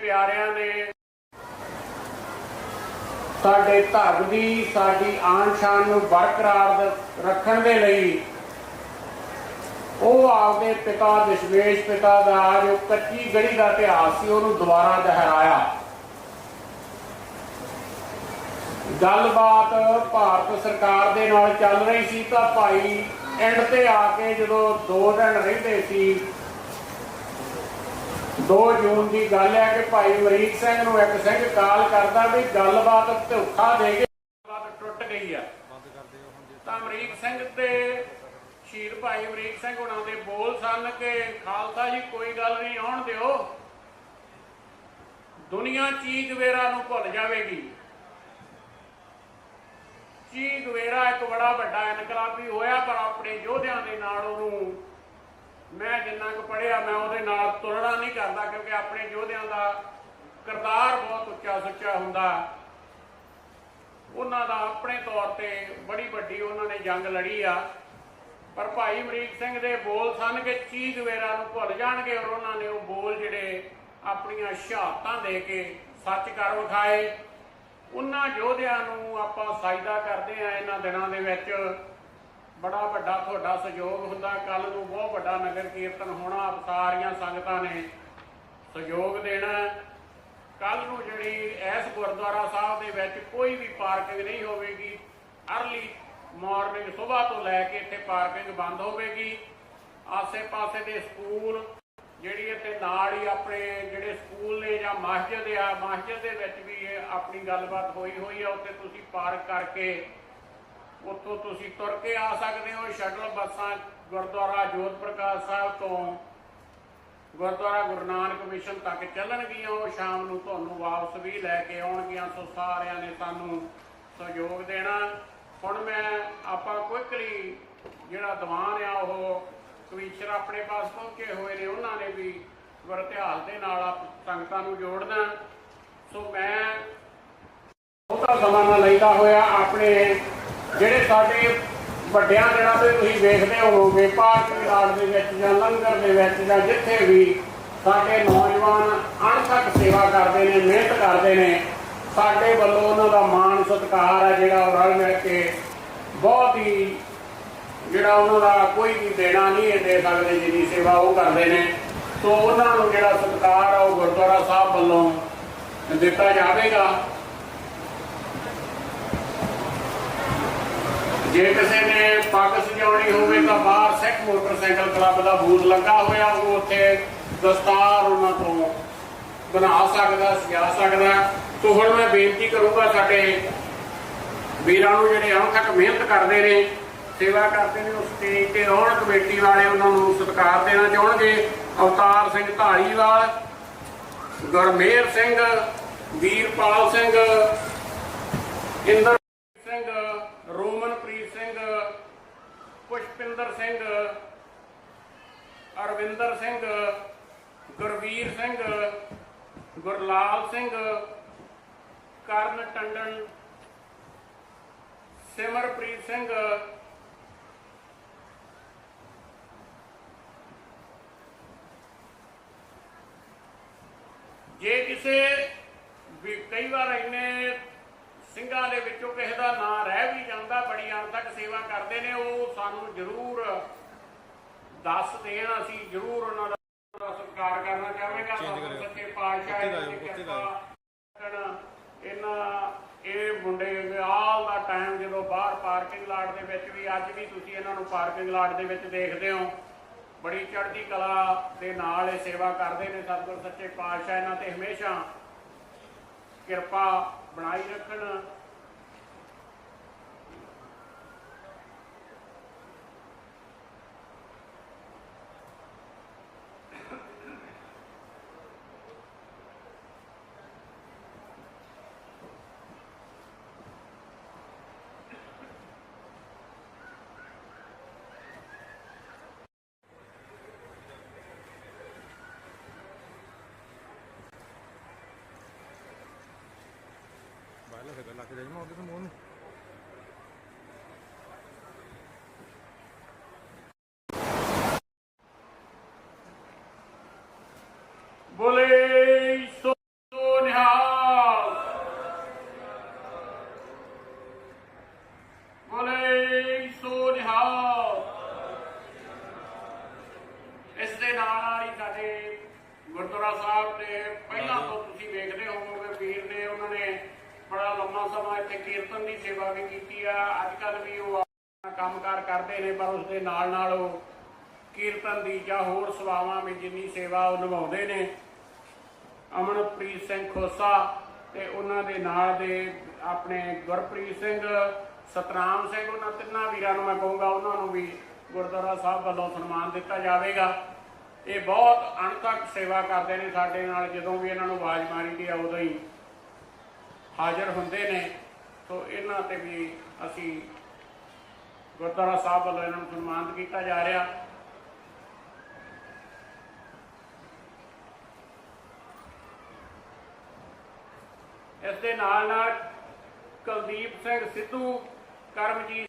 प्यारिਆਂ ने साडे धर्म की साडी आन शान नूं बरकरार रखण दे लई ਉਹ ਆਪਦੇ पिता दशमेश पिता का जो कच्ची गढ़ी का इतिहास से उन्होंने दोबारा दोहराया। गलबात भारत सरकार दे नाल चल रही सी तो भाई एंड ते आके जो 2 दिन रहिंदे सी 2 जून की गल है कि भाई अमरीक सिंह नूं एक सिंह काल करदा भी गलबात धोखा दे के गलबात टुट गई है। तो अमरीक सिंह ते शहीद भाई अमरीक सिंह हुणां दे बोल सन कि खालसा जी कोई गल नहीं आउण दिओ, दुनिया चीज वेरा नूं भुल जावेगी। चीज वेरा एक बड़ा वड्डा इनकलाबी होया पर अपने योद्धियां दे नाल उहनूं मैं जिन्ना क पढ़िया मैं उहदे नाल तुलना नहीं करदा क्योंकि अपने योद्धियां दा किरदार बहुत उच्चा सुच्चा हुंदा। उन्हां दा अपने तौर ते बड़ी वड्डी उन्हां ने जंग लड़ी आ पर भाई अमरीक सिंह दे बोल सन कि चीज वेरा नूं भुल जाणगे और उन्होंने वो बोल जिहड़े अपणियां शहादतां दे के सच कर विखाए। उन्हां योद्धियां नूं आपां साजदा करदे आ इन्हां दिनां दे विच बड़ा वड्डा तुहाडा सहयोग हुंदा। कल नूं बहुत वड्डा नगर कीर्तन होना, सारियां संगतां ने सहयोग देना। कल नूं जिहड़ी इस गुरुद्वारा साहब दे विच कोई भी पार्किंग नहीं होवेगी। अर्ली मॉर्निंग सुबह तो लैके इत्थे पार्किंग बंद होगी। आसे पासे दे स्कूल जिहड़ी इत्थे नाल ही अपने जिहड़े स्कूल ने जां मस्जिद आ मस्जिद दे विच भी अपनी गलबात होई है। उत्थे तुसीं पार्क करके उत्थों तुसीं तुर के आ सकते हो। शटल बसां गुरुद्वारा जोत प्रकाश साहब तो गुरुद्वारा गुरु नानक मिशन तक चलणगियां। वो शाम नूं तुहानूं वापस भी लैके आउणगियां। सो सारिਆਂ ने सानूं सहयोग देना। हुण मैं आपां क्विकली जिहड़ा दीवान आ वो कमीशनर अपने पास पहुंचे हुए ने उन्होंने भी गुर इतिहास के नाल संगतां नूं जोड़ना। सो मैं बहुता समा ना लैंदा होया अपने जिहड़े साडे वड्डियां दिनां ते तुसीं वेखदे होवोगे पार्किंग लाट दे विच जां लंगर दे विच जां जिथे भी साडे नौजवान अणथक सेवा करते हैं, मेहनत करते हैं। साडे वल्लों उन्हां दा मान सत्कार है जिहड़ा रल मिल के बहुत ही जिहड़ा उन्हां दा कोई भी देना नहीं दे सकदे जिन्नी सेवा वो करते हैं। तो उन्हां नूं जिहड़ा सत्कार है वो गुरुद्वारा साहब वल्लों दिता जाएगा। जे किसी ने पग सजाउणी होवे तां बाहर सिख मोटरसाइकिल क्लब का बूथ लगा होया वो उत्थे दस्तार उन्हां तों बना सकदा सजा सकदा। तो हुण मैं बेनती करूँगा साडे वीरां नूं जिहड़े अणथक मेहनत करते हैं सेवा करते हैं उस स्टेज ते आउण कमेटी वाले उन्होंने सत्कार देना चाहणगे। अवतार सिंह धारीवाल, गुरमेहर सिंह, वीरपाल सिंह, इंद्र सिंह, रोमनप्रीत सिंह, पुष्पिंदर सिंह, अरविंदर सिंह, गुरवीर सिंह, गुरलाल सिंह, ਕਰਨ ਟੰਡਨ, सिमरप्रीत सिंह, जे किसी भी कई बार इन्ने ਸਿੰਘਾਂ ਦੇ ਵਿੱਚੋਂ ਕਿਸੇ ਦਾ ਨਾਂ ਰਹਿ ਵੀ ਜਾਂਦਾ बड़ी अणथक सेवा करते हैं वो सानू जरूर दस देण। असीं जरूर उन्हां दा सत्कार करना चाहांगे। सच्चे पातशाह ਇਹ ਮੁੰਡੇ ਆਲ ਦਾ ਟਾਈਮ ਜਦੋਂ ਬਾਹਰ ਪਾਰਕਿੰਗ ਲਾਟ ਦੇ ਵਿੱਚ ਵੀ ਅੱਜ ਵੀ ਤੁਸੀਂ ਇਹਨਾਂ ਨੂੰ ਪਾਰਕਿੰਗ ਲਾਟ ਦੇ ਵਿੱਚ ਦੇਖਦੇ ਹੋ ਬੜੀ ਚੜ੍ਹਦੀ ਕਲਾ ਦੇ ਨਾਲ ਇਹ ਸੇਵਾ ਕਰਦੇ ਨੇ। ਸਤਿਗੁਰ ਸੱਚੇ ਪਾਤਸ਼ਾਹ ਇਹਨਾਂ ਤੇ ਹਮੇਸ਼ਾ ਕਿਰਪਾ ਬਣਾਈ ਰੱਖਣ। Lag je helemaal op de mond. बोले ਸਾਹਿਬ ਦੇ ਪਹਿਲਾਂ ਤੋਂ ਤੁਸੀਂ ਵੇਖਦੇ ਹੋਵੋਗੇ ਵੀਰ ਨੇ ਉਹਨਾਂ ਨੇ ਬੜਾ ਲੰਮਾ ਸਮਾਂ ਇੱਥੇ ਕੀਰਤਨ ਦੀ ਸੇਵਾ ਵੀ ਕੀਤੀ ਆ। ਅੱਜ ਕੱਲ੍ਹ ਵੀ ਉਹ ਆਪਣਾ ਕੰਮਕਾਰ ਕਰਦੇ ਨੇ, ਪਰ ਉਸ ਦੇ ਨਾਲ ਨਾਲ ਉਹ ਕੀਰਤਨ ਦੀ ਜਾਂ ਹੋਰ ਸੇਵਾਵਾਂ ਵਿੱਚ ਜਿੰਨੀ ਸੇਵਾ ਉਹ ਨਿਭਾਉਂਦੇ ਨੇ। ਅਮਨਪ੍ਰੀਤ ਸਿੰਘ ਖੋਸਾ ਤੇ ਉਹਨਾਂ ਦੇ ਨਾਲ ਦੇ ਆਪਣੇ ਗੁਰਪ੍ਰੀਤ ਸਿੰਘ, ਸਤਨਾਮ ਸਿੰਘ, ਉਹਨਾਂ ਤਿੰਨਾਂ ਵੀਰਾਂ ਨੂੰ ਮੈਂ ਕਹੂੰਗਾ ਉਹਨਾਂ ਨੂੰ ਵੀ ਗੁਰਦੁਆਰਾ ਸਾਹਿਬ ਵੱਲੋਂ ਸਨਮਾਨ ਦਿੱਤਾ ਜਾਵੇਗਾ। ਇਹ ਬਹੁਤ ਅਣਥੱਕ ਸੇਵਾ ਕਰਦੇ ਨੇ ਸਾਡੇ ਨਾਲ, ਜਦੋਂ ਵੀ ਇਹਨਾਂ ਨੂੰ ਆਵਾਜ਼ ਮਾਰੀ ਦੀ ਆ ਉਦੋਂ ਹੀ ਹਾਜ਼ਰ ਹੁੰਦੇ ਨੇ। ਸੋ ਇਹਨਾਂ ਤੇ ਵੀ ਅਸੀਂ ਗੁਰਦੁਆਰਾ ਸਾਹਿਬ ਵੱਲੋਂ ਇਹਨਾਂ ਨੂੰ ਸਨਮਾਨਿਤ ਕੀਤਾ ਜਾ ਰਿਹਾ। ਇਸ ਦੇ ਨਾਲ ਨਾਲ ਕੁਲਦੀਪ ਸਿੰਘ ਸਿੱਧੂ, ਕਰਮਜੀਤ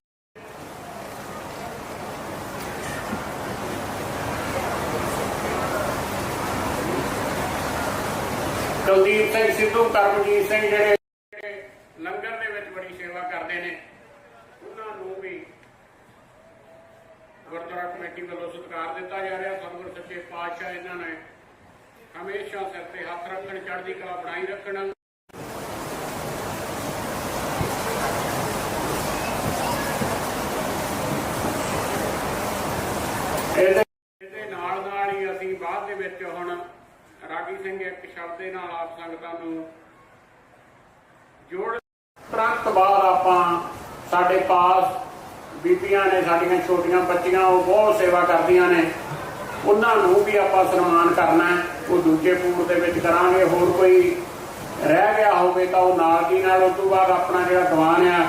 ਸਿੰਘ ਸਿੱਧੂ, ਕਰਮਜੀਤ ਸਿੰਘ ਜਿਹੜੇ ਲੰਗਰ ਦੇ ਵਿੱਚ ਬੜੀ ਸੇਵਾ ਕਰਦੇ ਨੇ, ਉਹਨਾਂ ਨੂੰ ਵੀ ਗੁਰਦੁਆਰਾ ਕਮੇਟੀ ਵੱਲੋਂ ਸਤਿਕਾਰ ਦਿੱਤਾ ਜਾ ਰਿਹਾ। ਸਤਿਗੁਰ ਸੱਚੇ ਪਾਤਸ਼ਾਹ ਇਹਨਾਂ ਨੇ ਹਮੇਸ਼ਾ ਸਿਰ ਤੇ ਹੱਥ ਰੱਖਣ, ਚੜ੍ਹਦੀ ਕਲਾ ਬਣਾਈ ਰੱਖਣ। ਇਹਦੇ ਨਾਲ ਨਾਲ ਹੀ ਅਸੀਂ ਬਾਅਦ ਦੇ ਵਿੱਚ ਹੁਣ ਰਾਗੀ ਸਿੰਘ ਇੱਕ ਸ਼ਬਦ ਦੇ ਨਾਲ ਆਪ ਸੰਗਤਾਂ ਨੂੰ ਜੋੜ। ਤੁਰੰਤ ਬਾਅਦ ਆਪਾਂ ਸਾਡੇ ਪਾਸ ਬੀਬੀਆਂ ਨੇ, ਸਾਡੀਆਂ ਛੋਟੀਆਂ ਬੱਚੀਆਂ, ਉਹ ਬਹੁਤ ਸੇਵਾ ਕਰਦੀਆਂ ਨੇ, ਉਹਨਾਂ ਨੂੰ ਵੀ ਆਪਾਂ ਸਨਮਾਨ ਕਰਨਾ ਹੈ। ਉਹ ਦੂਜੇ ਪੂਰ ਦੇ ਵਿੱਚ ਕਰਾਂਗੇ। ਹੋਰ ਕੋਈ ਰਹਿ ਗਿਆ ਹੋਵੇ ਤਾਂ ਉਹ ਨਾਲ ਦੀ ਨਾਲ। ਉਸ ਤੋਂ ਬਾਅਦ ਆਪਣਾ ਜਿਹੜਾ ਦੀਵਾਨ ਆ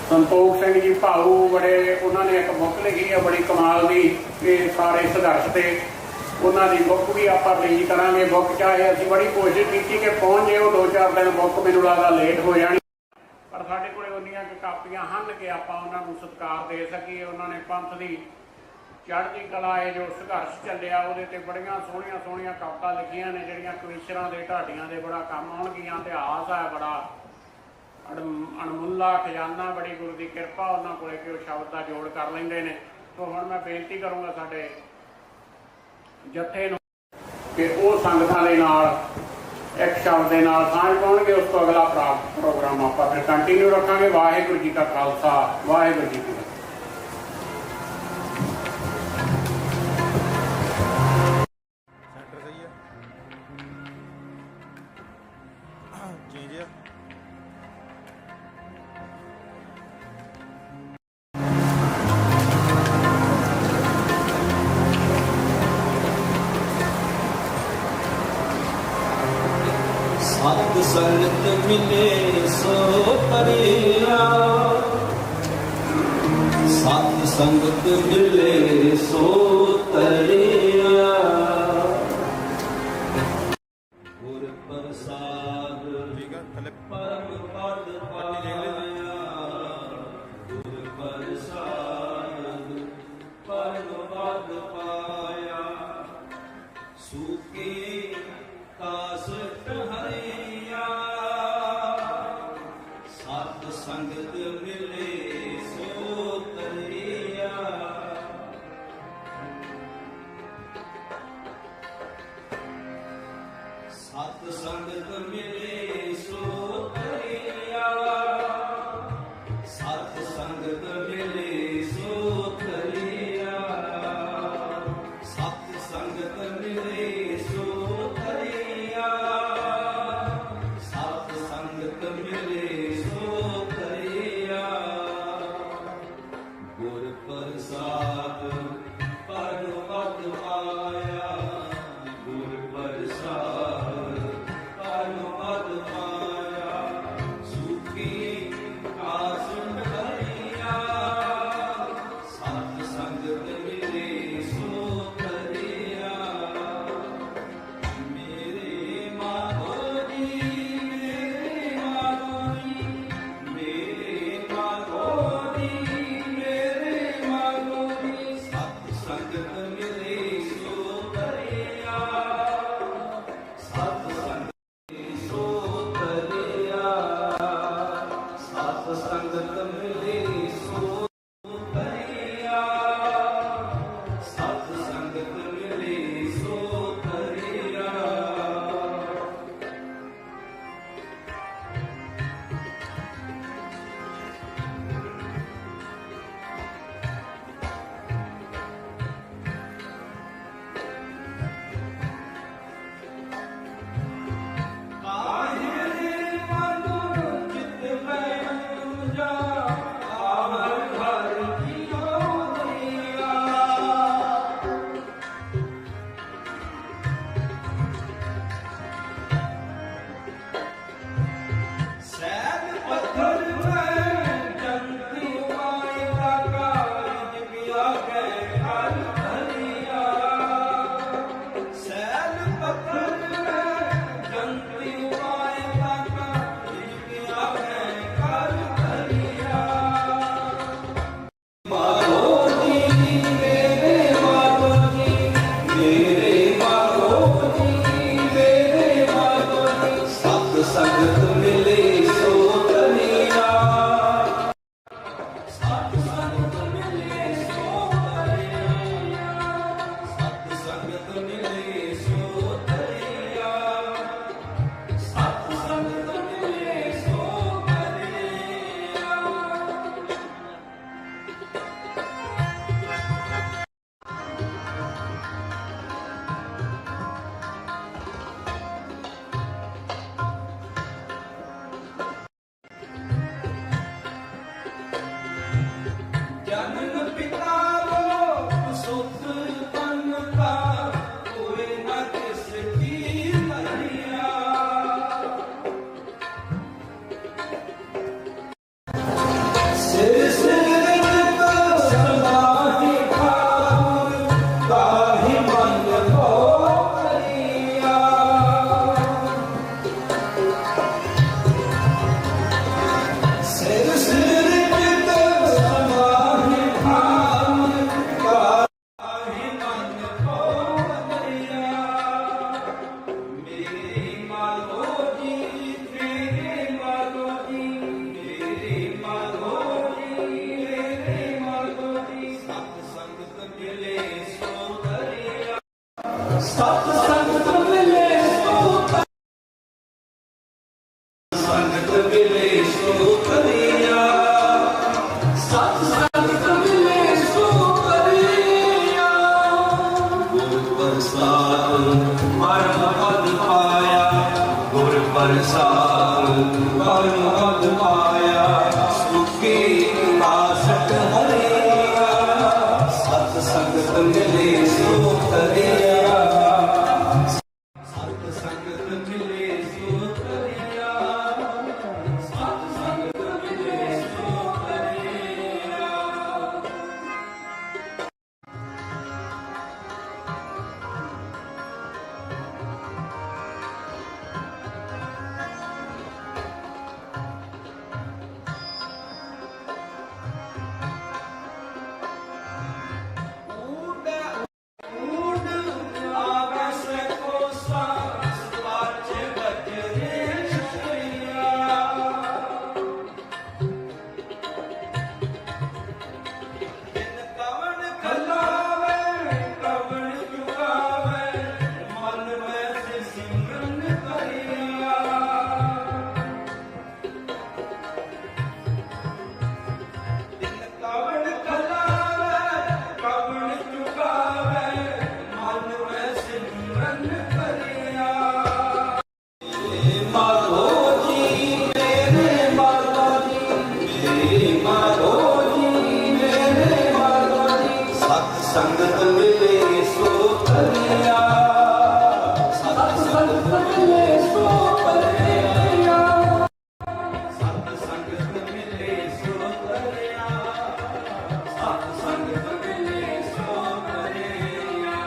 ਸੰਤੋਖ ਸਿੰਘ ਜੀ ਭਾਊ, ਬੜੇ ਉਹਨਾਂ ਨੇ ਇੱਕ ਬੁੱਕ ਲਿਖੀ ਹੈ ਬੜੀ ਕਮਾਲ ਦੀ, ਇਹ ਸਾਰੇ ਸੰਘਰਸ਼ ਤੇ। ਉਹਨਾਂ ਦੀ ਬੁੱਕ ਵੀ ਆਪਾਂ ਰਿਲੀਜ਼ ਕਰਾਂਗੇ। ਬੁੱਕ ਚਾਹੇ ਅਸੀਂ ਬੜੀ ਕੋਸ਼ਿਸ਼ ਕੀਤੀ ਕਿ ਪਹੁੰਚ ਜੇ, ਉਹ 2-4 ਦਿਨ ਬੁੱਕ ਮੈਨੂੰ ਲੱਗਦਾ ਲੇਟ ਹੋ ਜਾਣੀ, ਪਰ ਸਾਡੇ ਕੋਲੇ ਉਨੀਆਂ ਕਿ ਕਾਪੀਆਂ ਹਨ ਕਿ ਆਪਾਂ ਉਹਨਾਂ ਨੂੰ ਸਤਿਕਾਰ ਦੇ ਸਕੀਏ। ਉਹਨਾਂ ਨੇ ਪੰਥ ਦੀ ਚੜ੍ਹਦੀ ਕਲਾ, ਇਹ ਜੋ ਸੰਘਰਸ਼ ਚੱਲਿਆ ਉਹਦੇ ਤੇ ਬੜੀਆਂ ਸੋਹਣੀਆਂ ਸੋਹਣੀਆਂ ਕਵਿਤਾ ਲਿਖੀਆਂ ਨੇ, ਜਿਹੜੀਆਂ ਕਵੀਸ਼ਰਾਂ ਦੇ ਢਾਡੀਆਂ ਦੇ ਬੜਾ ਕੰਮ ਆਉਣਗੀਆਂ। ਇਤਿਹਾਸ ਹੈ ਬੜਾ ਅਣਮੁੱਲਾ ਖਜ਼ਾਨਾ, ਬੜੀ ਗੁਰੂ ਦੀ ਕਿਰਪਾ ਉਹਨਾਂ ਕੋਲੇ ਕਿ ਉਹ ਸ਼ਬਦ ਦਾ ਜੋੜ ਕਰ ਲੈਂਦੇ ਨੇ। ਸੋ ਹੁਣ ਮੈਂ ਬੇਨਤੀ ਕਰੂੰਗਾ ਸਾਡੇ ਜੱਥੇ ਨੂੰ ਕਿ ਉਹ ਸੰਗਤਾਂ ਦੇ ਨਾਲ ਇੱਕ ਸ਼ਬਦ ਦੇ ਨਾਲ ਸਾਂਝ ਪਾਉਣਗੇ। ਉਸ ਤੋਂ ਅਗਲਾ ਪ੍ਰੋਗਰਾਮ ਆਪਾਂ ਫਿਰ ਕੰਟੀਨਿਊ ਰੱਖਾਂਗੇ। ਵਾਹਿਗੁਰੂ ਜੀ ਕਾ ਖਾਲਸਾ, ਵਾਹਿਗੁਰੂ ਜੀ ਕੀ ਫਤਿਹ। ਸਤ ਸੰਗਤ ਮਿਲੇ ਸੋ ਤਰਿਆ, ਸਤ ਸੰਗਤ ਮਿਲੇ ਸੋ ਤਰਿਆ। ਗੁਰ ਪ੍ਰਸਾਦ ਪਰਮ ਪਦ ਪਾਇਆ, ਗੁਰ ਪ੍ਰਸਾਦ ਪਰਮ ਪਦ ਪਾਇਆ। ਸੁਖੀ ਕਾਸਟ ਹਰਿਆ, ਸਤ ਸੰਗਤ ਮਿਲੇ ਸੋ ਤਰਿਆ। ਸਤ ਸੰਗਤ ਮਿਲੇ ਸੋ ਤਰਿਆ, ਸਤ ਸੰਗਤ ਮਿਲੇ ਸੋ ਤਰਿਆ। ਸਤ ਸੰਗਤ ਮਿਲੇ ਸੋ ਤਰਿਆ, ਸਤ ਸੰਗਤ ਮਿਲੇ ਸੋ ਤਰਿਆ। ਗੁਰ ਪ੍ਰਸਾਦ ਪਰਮ ਪਦ ਪਾਇਆ, ਗੁਰ ਪ੍ਰਸਾਦ ਪਰਮ ਪਦ ਪਦ ਪਾਇਆ ਗੁਰ ਪ੍ਰਸਾਦ ਪਦ ਪਾਇਆ ਸੁਖੀ ਬਾਸਟ ਹਰਿਆ ਸਤ ਸੰਗਤ ਮਿਲੇ ਸੋ ਤਰਿਆ ਸਤ ਸੰਗਤ ਮਿਲੇ ਸੋ ਤਰਿਆ ਸਤ ਸੰਗਤ ਮਿਲੇ ਸੋ ਤਰਿਆ ਸੰਗਤ ਮਿਲੇ ਸੋ ਤਰਿਆ ਸਤ ਸੰਗਤ ਮਿਲੇ ਸੋ ਤਰਿਆ ਸਤ ਸੰਗਤ ਮਿਲੇ ਸੋ ਤਰਿਆ ਸਤ ਸੰਗਤ ਮਿਲੇ ਸੋ ਤਰਿਆ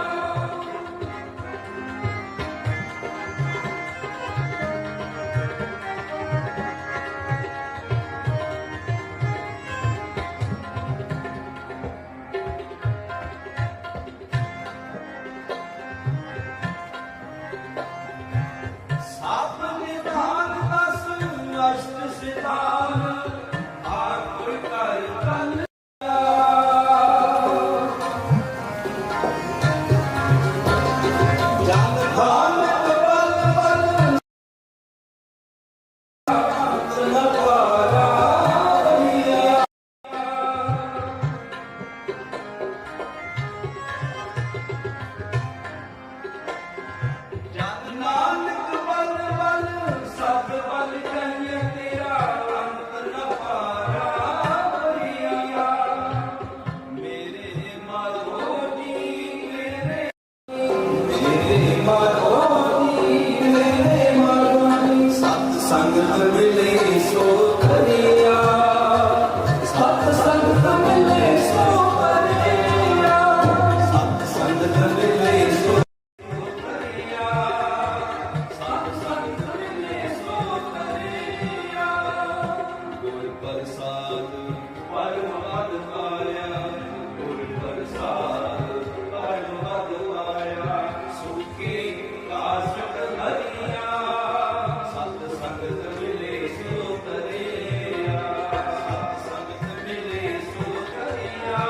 ਸਭ ਨਿਧਾਨ ਦਸ ਅਸ਼ਟ ਸਿਧਾਨ ਆ ਕੋਈ ਕਰ ਤਨ ਜਨ ਧਾਨ ਬਲ ਬਲ ਨ ਪਾਰਾ ਜਨ ਨਾਨਕ ਬਲ ਬਲ ਸਭ ਬਲ ਕਹੀਏ ਤੇਰਾ ਅੰਤ ਨ ਪਾਰਾ ਬਰੀਆ ਮੇਰੇ ਮਾਰੋ ਜੀ ਮੇਰੇ ਮਾਰੋ ਜੀ ਮੇਰੇ ਮਾਰੋ ਸਤ ਸੰਗਤ ਮਿਲੇ ਸੋ ਤਰਿਆ ਸਤ ਸੰਗਤ ਮਿਲੇ ਸੋ ਤਰਿਆ ਸਤ ਸੰਗਤ ਮਿਲੇ ਸੋ ਗੁਰ ਪ੍ਰਸਾਦ ਪਰਮ ਪਦ ਪਾਇਆ ਗੁਰ ਪ੍ਰਸਾਦ ਪਰਮ ਪਦ ਪਾਇਆ ਸੁਖੀ ਕਾਸ਼ਟ ਹਰਿਆ ਸਤ ਸੰਗਤ ਮਿਲੇ ਸੋ ਤਰਿਆ ਸਤ ਸੰਗਤ ਮਿਲੇ ਸੋ ਤਰਿਆ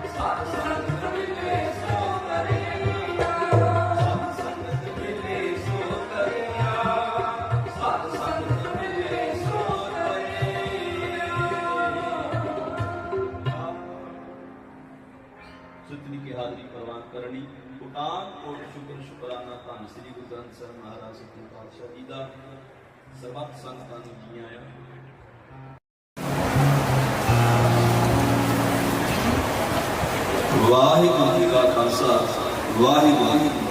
ਸਤ ਸੰਗਤ ਮਿਲੇ ਸੋ ਤਰਿਆ ਸਤ ਸੰਗਤ ਮਿਲੇ ਸੋ ਤਰਿਆ ਸਤ ਸੰਗਤ ਮਿਲੇ ਸੋ ਸੁਤਨੀ ਕੀ ਹਾਜ਼ਰੀ ਪ੍ਰਵਾਨ ਕਰਨੀ ਕੋਟਾਨ ਕੋਟ ਸ਼ੁਕਰ ਸ਼ੁਕਰਾਨਾ ਧੰਨ ਸ੍ਰੀ ਗੁਰੂ ਗ੍ਰੰਥ ਸਾਹਿਬ ਮਹਾਰਾਜ ਸੱਚੇ ਪਾਤਸ਼ਾਹ ਜੀ ਦਾ ਸਰਬੱਤ ਸੰਗਤਾਂ ਨੂੰ ਜੀ ਆਇਆਂ ਵਾਹਿਗੁਰੂ ਜੀ ਕਾ ਖਾਲਸਾ ਵਾਹਿਗੁਰੂ ਜੀ ਕੀ ਫਤਿਹ।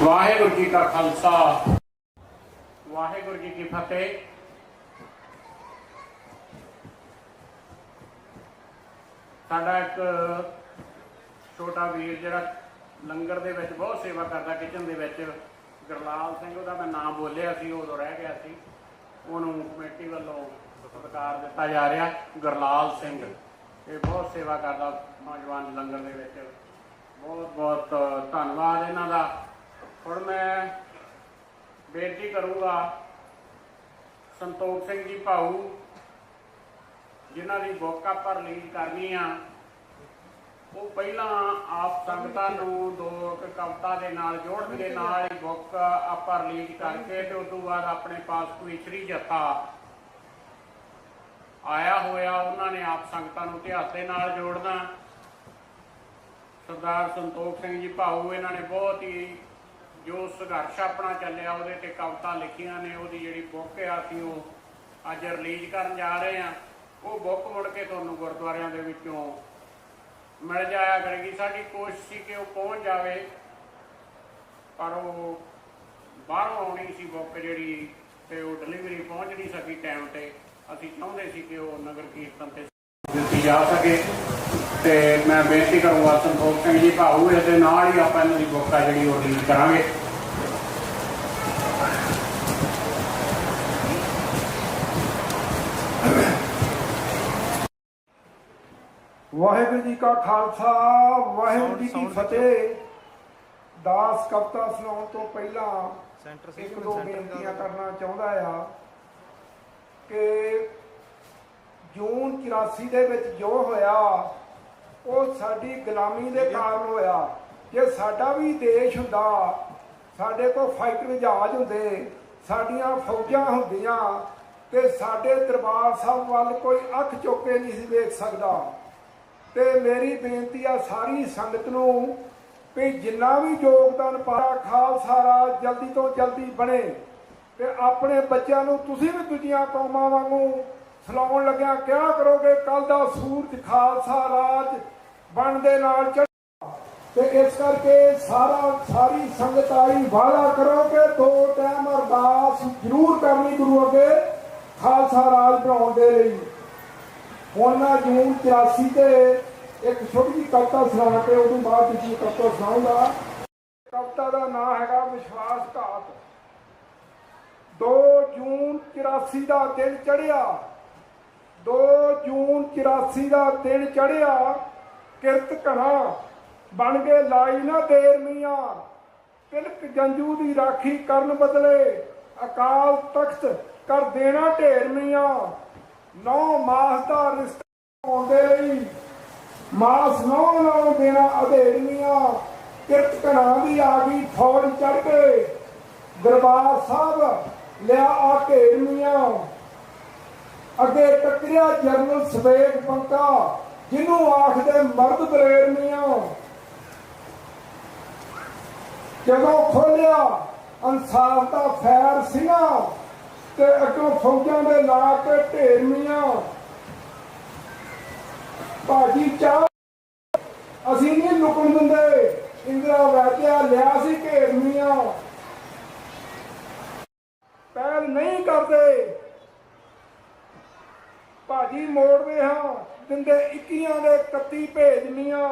ਵਾਹਿਗੁਰੂ ਜੀ ਕਾ ਖਾਲਸਾ ਵਾਹਿਗੁਰੂ ਜੀ ਕੀ ਫਤਿਹ। ਸਾਡਾ ਇੱਕ ਛੋਟਾ ਵੀਰ ਜਿਹੜਾ ਲੰਗਰ ਦੇ ਵਿੱਚ ਬਹੁਤ ਸੇਵਾ ਕਰਦਾ ਕਿਚਨ ਦੇ ਵਿੱਚ, ਗੁਰਲਾਲ ਸਿੰਘ ਉਹਦਾ ਮੈਂ ਨਾਮ ਬੋਲਿਆ ਸੀ, ਉਦੋਂ ਰਹਿ ਗਿਆ ਸੀ, ਉਹਨੂੰ ਕਮੇਟੀ ਵੱਲੋਂ ਸਤਿਕਾਰ ਦਿੱਤਾ ਜਾ ਰਿਹਾ। ਗੁਰਲਾਲ ਸਿੰਘ ਇਹ ਬਹੁਤ ਸੇਵਾ ਕਰਦਾ ਨੌਜਵਾਨ ਲੰਗਰ ਦੇ ਵਿੱਚ, ਬਹੁਤ ਬਹੁਤ ਧੰਨਵਾਦ ਇਹਨਾਂ ਦਾ। ਹੁਣ ਮੈਂ ਬੇਨਤੀ ਕਰੂੰਗਾ ਸੰਤੋਖ ਸਿੰਘ ਜੀ ਭਾਊ, ਜਿਨ੍ਹਾਂ ਦੀ ਬੁੱਕ ਆਪਾਂ ਰਿਲੀਜ਼ ਕਰਨੀ ਆ, ਉਹ ਪਹਿਲਾਂ ਆਪ ਸੰਗਤਾਂ ਨੂੰ ਦੋ ਕਵਿਤਾ ਦੇ ਨਾਲ ਜੋੜਨ ਦੇ ਨਾਲ ਹੀ ਬੁੱਕ ਆਪਾਂ ਰਿਲੀਜ਼ ਕਰਕੇ ਤੇ ਉਸ ਤੋਂ ਬਾਅਦ ਆਪਣੇ ਪਾਸ ਕੋਈ ਸ੍ਰੀ ਜੱਥਾ ਆਇਆ ਹੋਇਆ ਉਹਨਾਂ ਨੇ ਆਪ ਸੰਗਤਾਂ ਨੂੰ ਇਤਿਹਾਸ ਦੇ ਨਾਲ ਜੋੜਨਾ। ਸਰਦਾਰ ਸੰਤੋਖ ਸਿੰਘ ਜੀ ਭਾਊ ਇਹਨਾਂ ਨੇ ਬਹੁਤ ਹੀ ਜੋ ਸੰਘਰਸ਼ ਆਪਣਾ ਚੱਲਿਆ ਉਹਦੇ ਤੇ ਕਵਿਤਾ ਲਿਖੀਆਂ ਨੇ। ਉਹਦੀ ਜਿਹੜੀ ਬੁੱਕ ਆ ਅਸੀਂ ਉਹ ਅੱਜ ਰਿਲੀਜ਼ ਕਰਨ ਜਾ ਰਹੇ ਹਾਂ। ਉਹ ਬੁੱਕ ਮੁੜ ਕੇ ਤੁਹਾਨੂੰ ਗੁਰਦੁਆਰਿਆਂ ਦੇ ਵਿੱਚੋਂ ਮਿਲ ਜਾਇਆ ਕਰੇਗੀ। ਸਾਡੀ ਕੋਸ਼ਿਸ਼ ਸੀ ਕਿ ਉਹ ਪਹੁੰਚ ਜਾਵੇ, ਪਰ ਉਹ ਬਾਹਰੋਂ ਆਉਣੀ ਸੀ ਬੁੱਕ ਜਿਹੜੀ, ਤੇ ਉਹ ਡਿਲੀਵਰੀ ਪਹੁੰਚ ਨਹੀਂ ਸਕੀ ਟਾਈਮ ਤੇ। ਅਸੀਂ ਚਾਹੁੰਦੇ ਸੀ ਕਿ ਉਹ ਨਗਰ ਕੀਰਤਨ ਤੇ ਦਿੱਤੀ ਜਾ ਸਕੇ। ਤੇ ਮੈਂ ਬੇਨਤੀ ਕਰੂੰਗਾ ਸੰਤੋਖ ਸਿੰਘ ਜੀ ਭਾਊ ਇਹਦੇ ਨਾਲ ਹੀ ਆਪਾਂ ਇਹਨਾਂ ਦੀ ਬੁੱਕ ਆ ਜਿਹੜੀ ਉਹ ਰਿਲੀਜ਼ ਕਰਾਂਗੇ। ਵਾਹਿਗੁਰੂ ਜੀ ਕਾ ਖਾਲਸਾ, ਵਾਹਿਗੁਰੂ ਜੀ ਕੀ ਫਤਿਹ। ਦਾਸ ਕਵਿਤਾ ਸੁਣਾਉਣ ਤੋਂ ਪਹਿਲਾਂ ਇੱਕ ਦੋ ਬੇਨਤੀਆਂ ਕਰਨਾ ਚਾਹੁੰਦਾ ਆ ਕਿ ਜੂਨ 84 ਦੇ ਵਿੱਚ ਜੋ ਹੋਇਆ ਉਹ ਸਾਡੀ ਗੁਲਾਮੀ ਦੇ ਕਾਰਨ ਹੋਇਆ। ਜੇ ਸਾਡਾ ਵੀ ਦੇਸ਼ ਹੁੰਦਾ, ਸਾਡੇ ਕੋਲ ਫਾਈਟਰ ਜਹਾਜ਼ ਹੁੰਦੇ, ਸਾਡੀਆਂ ਫੌਜਾਂ ਹੁੰਦੀਆਂ, ਤੇ ਸਾਡੇ ਦਰਬਾਰ ਸਾਹਿਬ ਵੱਲ ਕੋਈ ਅੱਖ ਚੁੱਕ ਕੇ ਨਹੀਂ ਸੀ ਵੇਖ ਸਕਦਾ। ਤੇ ਮੇਰੀ ਬੇਨਤੀ ਆ ਸਾਰੀ ਸੰਗਤ ਨੂੰ ਵੀ ਜਿੰਨਾ ਵੀ ਯੋਗਦਾਨ ਪਾਇਆ, ਖਾਲਸਾ ਰਾਜ ਜਲਦੀ ਤੋਂ ਜਲਦੀ ਬਣੇ। ਤੇ ਆਪਣੇ ਬੱਚਿਆਂ ਨੂੰ ਤੁਸੀਂ ਵੀ ਦੂਜੀਆਂ ਕੌਮਾਂ ਵਾਂਗੂ ਸਲਾਉਣ ਲੱਗਿਆ ਕਿਹਾ ਕਰੋਗੇ ਕੱਲ ਦਾ ਸੂਰਜ ਖਾਲਸਾ ਰਾਜ ਬਣ ਦੇ ਨਾਲ ਚੜ੍ਹੇਗਾ। ਤੇ ਇਸ ਕਰਕੇ ਸਾਰੀ ਸੰਗਤ ਆਈ ਵਾਅਦਾ ਕਰੋ ਕਿ 2 ਟਾਈਮ ਅਰਦਾਸ ਜ਼ਰੂਰ ਕਰਨੀ ਗੁਰੂ ਅੱਗੇ ਖਾਲਸਾ ਰਾਜ ਬਣਾਉਣ ਦੇ ਲਈ। ਹੁਣ ਮੈਂ ਜੂਨ 84 ਤੇ ਇੱਕ ਛੋਟੀ ਜਿਹੀ ਕਵਿਤਾ ਸੁਣਾ ਕੇ ਉਦੋਂ ਬਾਅਦ ਤੁਸੀਂ ਕਵਿਤਾ ਸੁਣਾਉਂਗਾ। ਕਵਿਤਾ ਦਾ ਨਾਮ ਹੈਗਾ ਵਿਸ਼ਵਾਸਘਾਤ। 2 ਜੂਨ 84 ਦਾ ਦਿਨ ਚੜ੍ਹਿਆ, 2 ਜੂਨ 84 ਦਾ ਦਿਨ ਚੜ੍ਹਿਆ, ਕਿਰਤ ਘਣਾ ਬਣ ਕੇ ਲਾਈ ਨਾ ਦੇਰ ਮੀਆਂ, ਤਿਲਕ ਜੰਜੂ ਦੀ ਰਾਖੀ ਕਰਨ ਬਦਲੇ ਅਕਾਲ ਤਖਤ ਕਰ ਦੇਣਾ ਢੇਰ ਮੀਆਂ। 9 ਮਾਸ ਦਾ ਰਿਸ਼ਤਾ ਆਉਂਦੇ ਲਈ ਮਾਸ 9 ਦੇਣਾ ਅਧੇੜੀਆਂ, ਕਿਰਤ ਘਣਾ ਦੀ ਆ ਗਈ ਫੌਜ ਚੜ ਕੇ ਦਰਬਾਰ ਸਾਹਿਬ ਲਿਆ ਆ ਘੇਰਮੀਆਂ। ਅੱਗੇ ਟੱਕਰਿਆ ਜਰਨਲ ਸਵੇਗ ਪੰਕਾ ਜਿਹਨੂੰ ਆਖਦੇ ਮਰਦ ਬਰੇਰਮੀਆਂ। ਜਦੋਂ ਖੋਲਿਆ ਇਨਸਾਫ ਦਾ ਫੈਰ ਸਿੰਘਾਂ ਤੇ ਅੱਗੋਂ ਫੌਜਾਂ ਦੇ ਲਾ ਕੇ ਢੇਰਮੀਆਂ। ਭਾਜੀ ਚਾਹ ਅਸੀਂ ਨਹੀਂ ਲੁਕਣ ਦਿੰਦੇ, ਇੰਦਰਾ ਵੈਦਿਆ ਲਿਆ ਸੀ ਘੇਰਮੀਆਂ। ਪਹਿਲ ਨਹੀਂ ਕਰਦੇ ਭਾਜੀ ਮੋੜਦੇ ਹਾਂ, ਦਿੰਦੇ 21 ਦੇ 31 ਭੇਜਮੀਆਂ।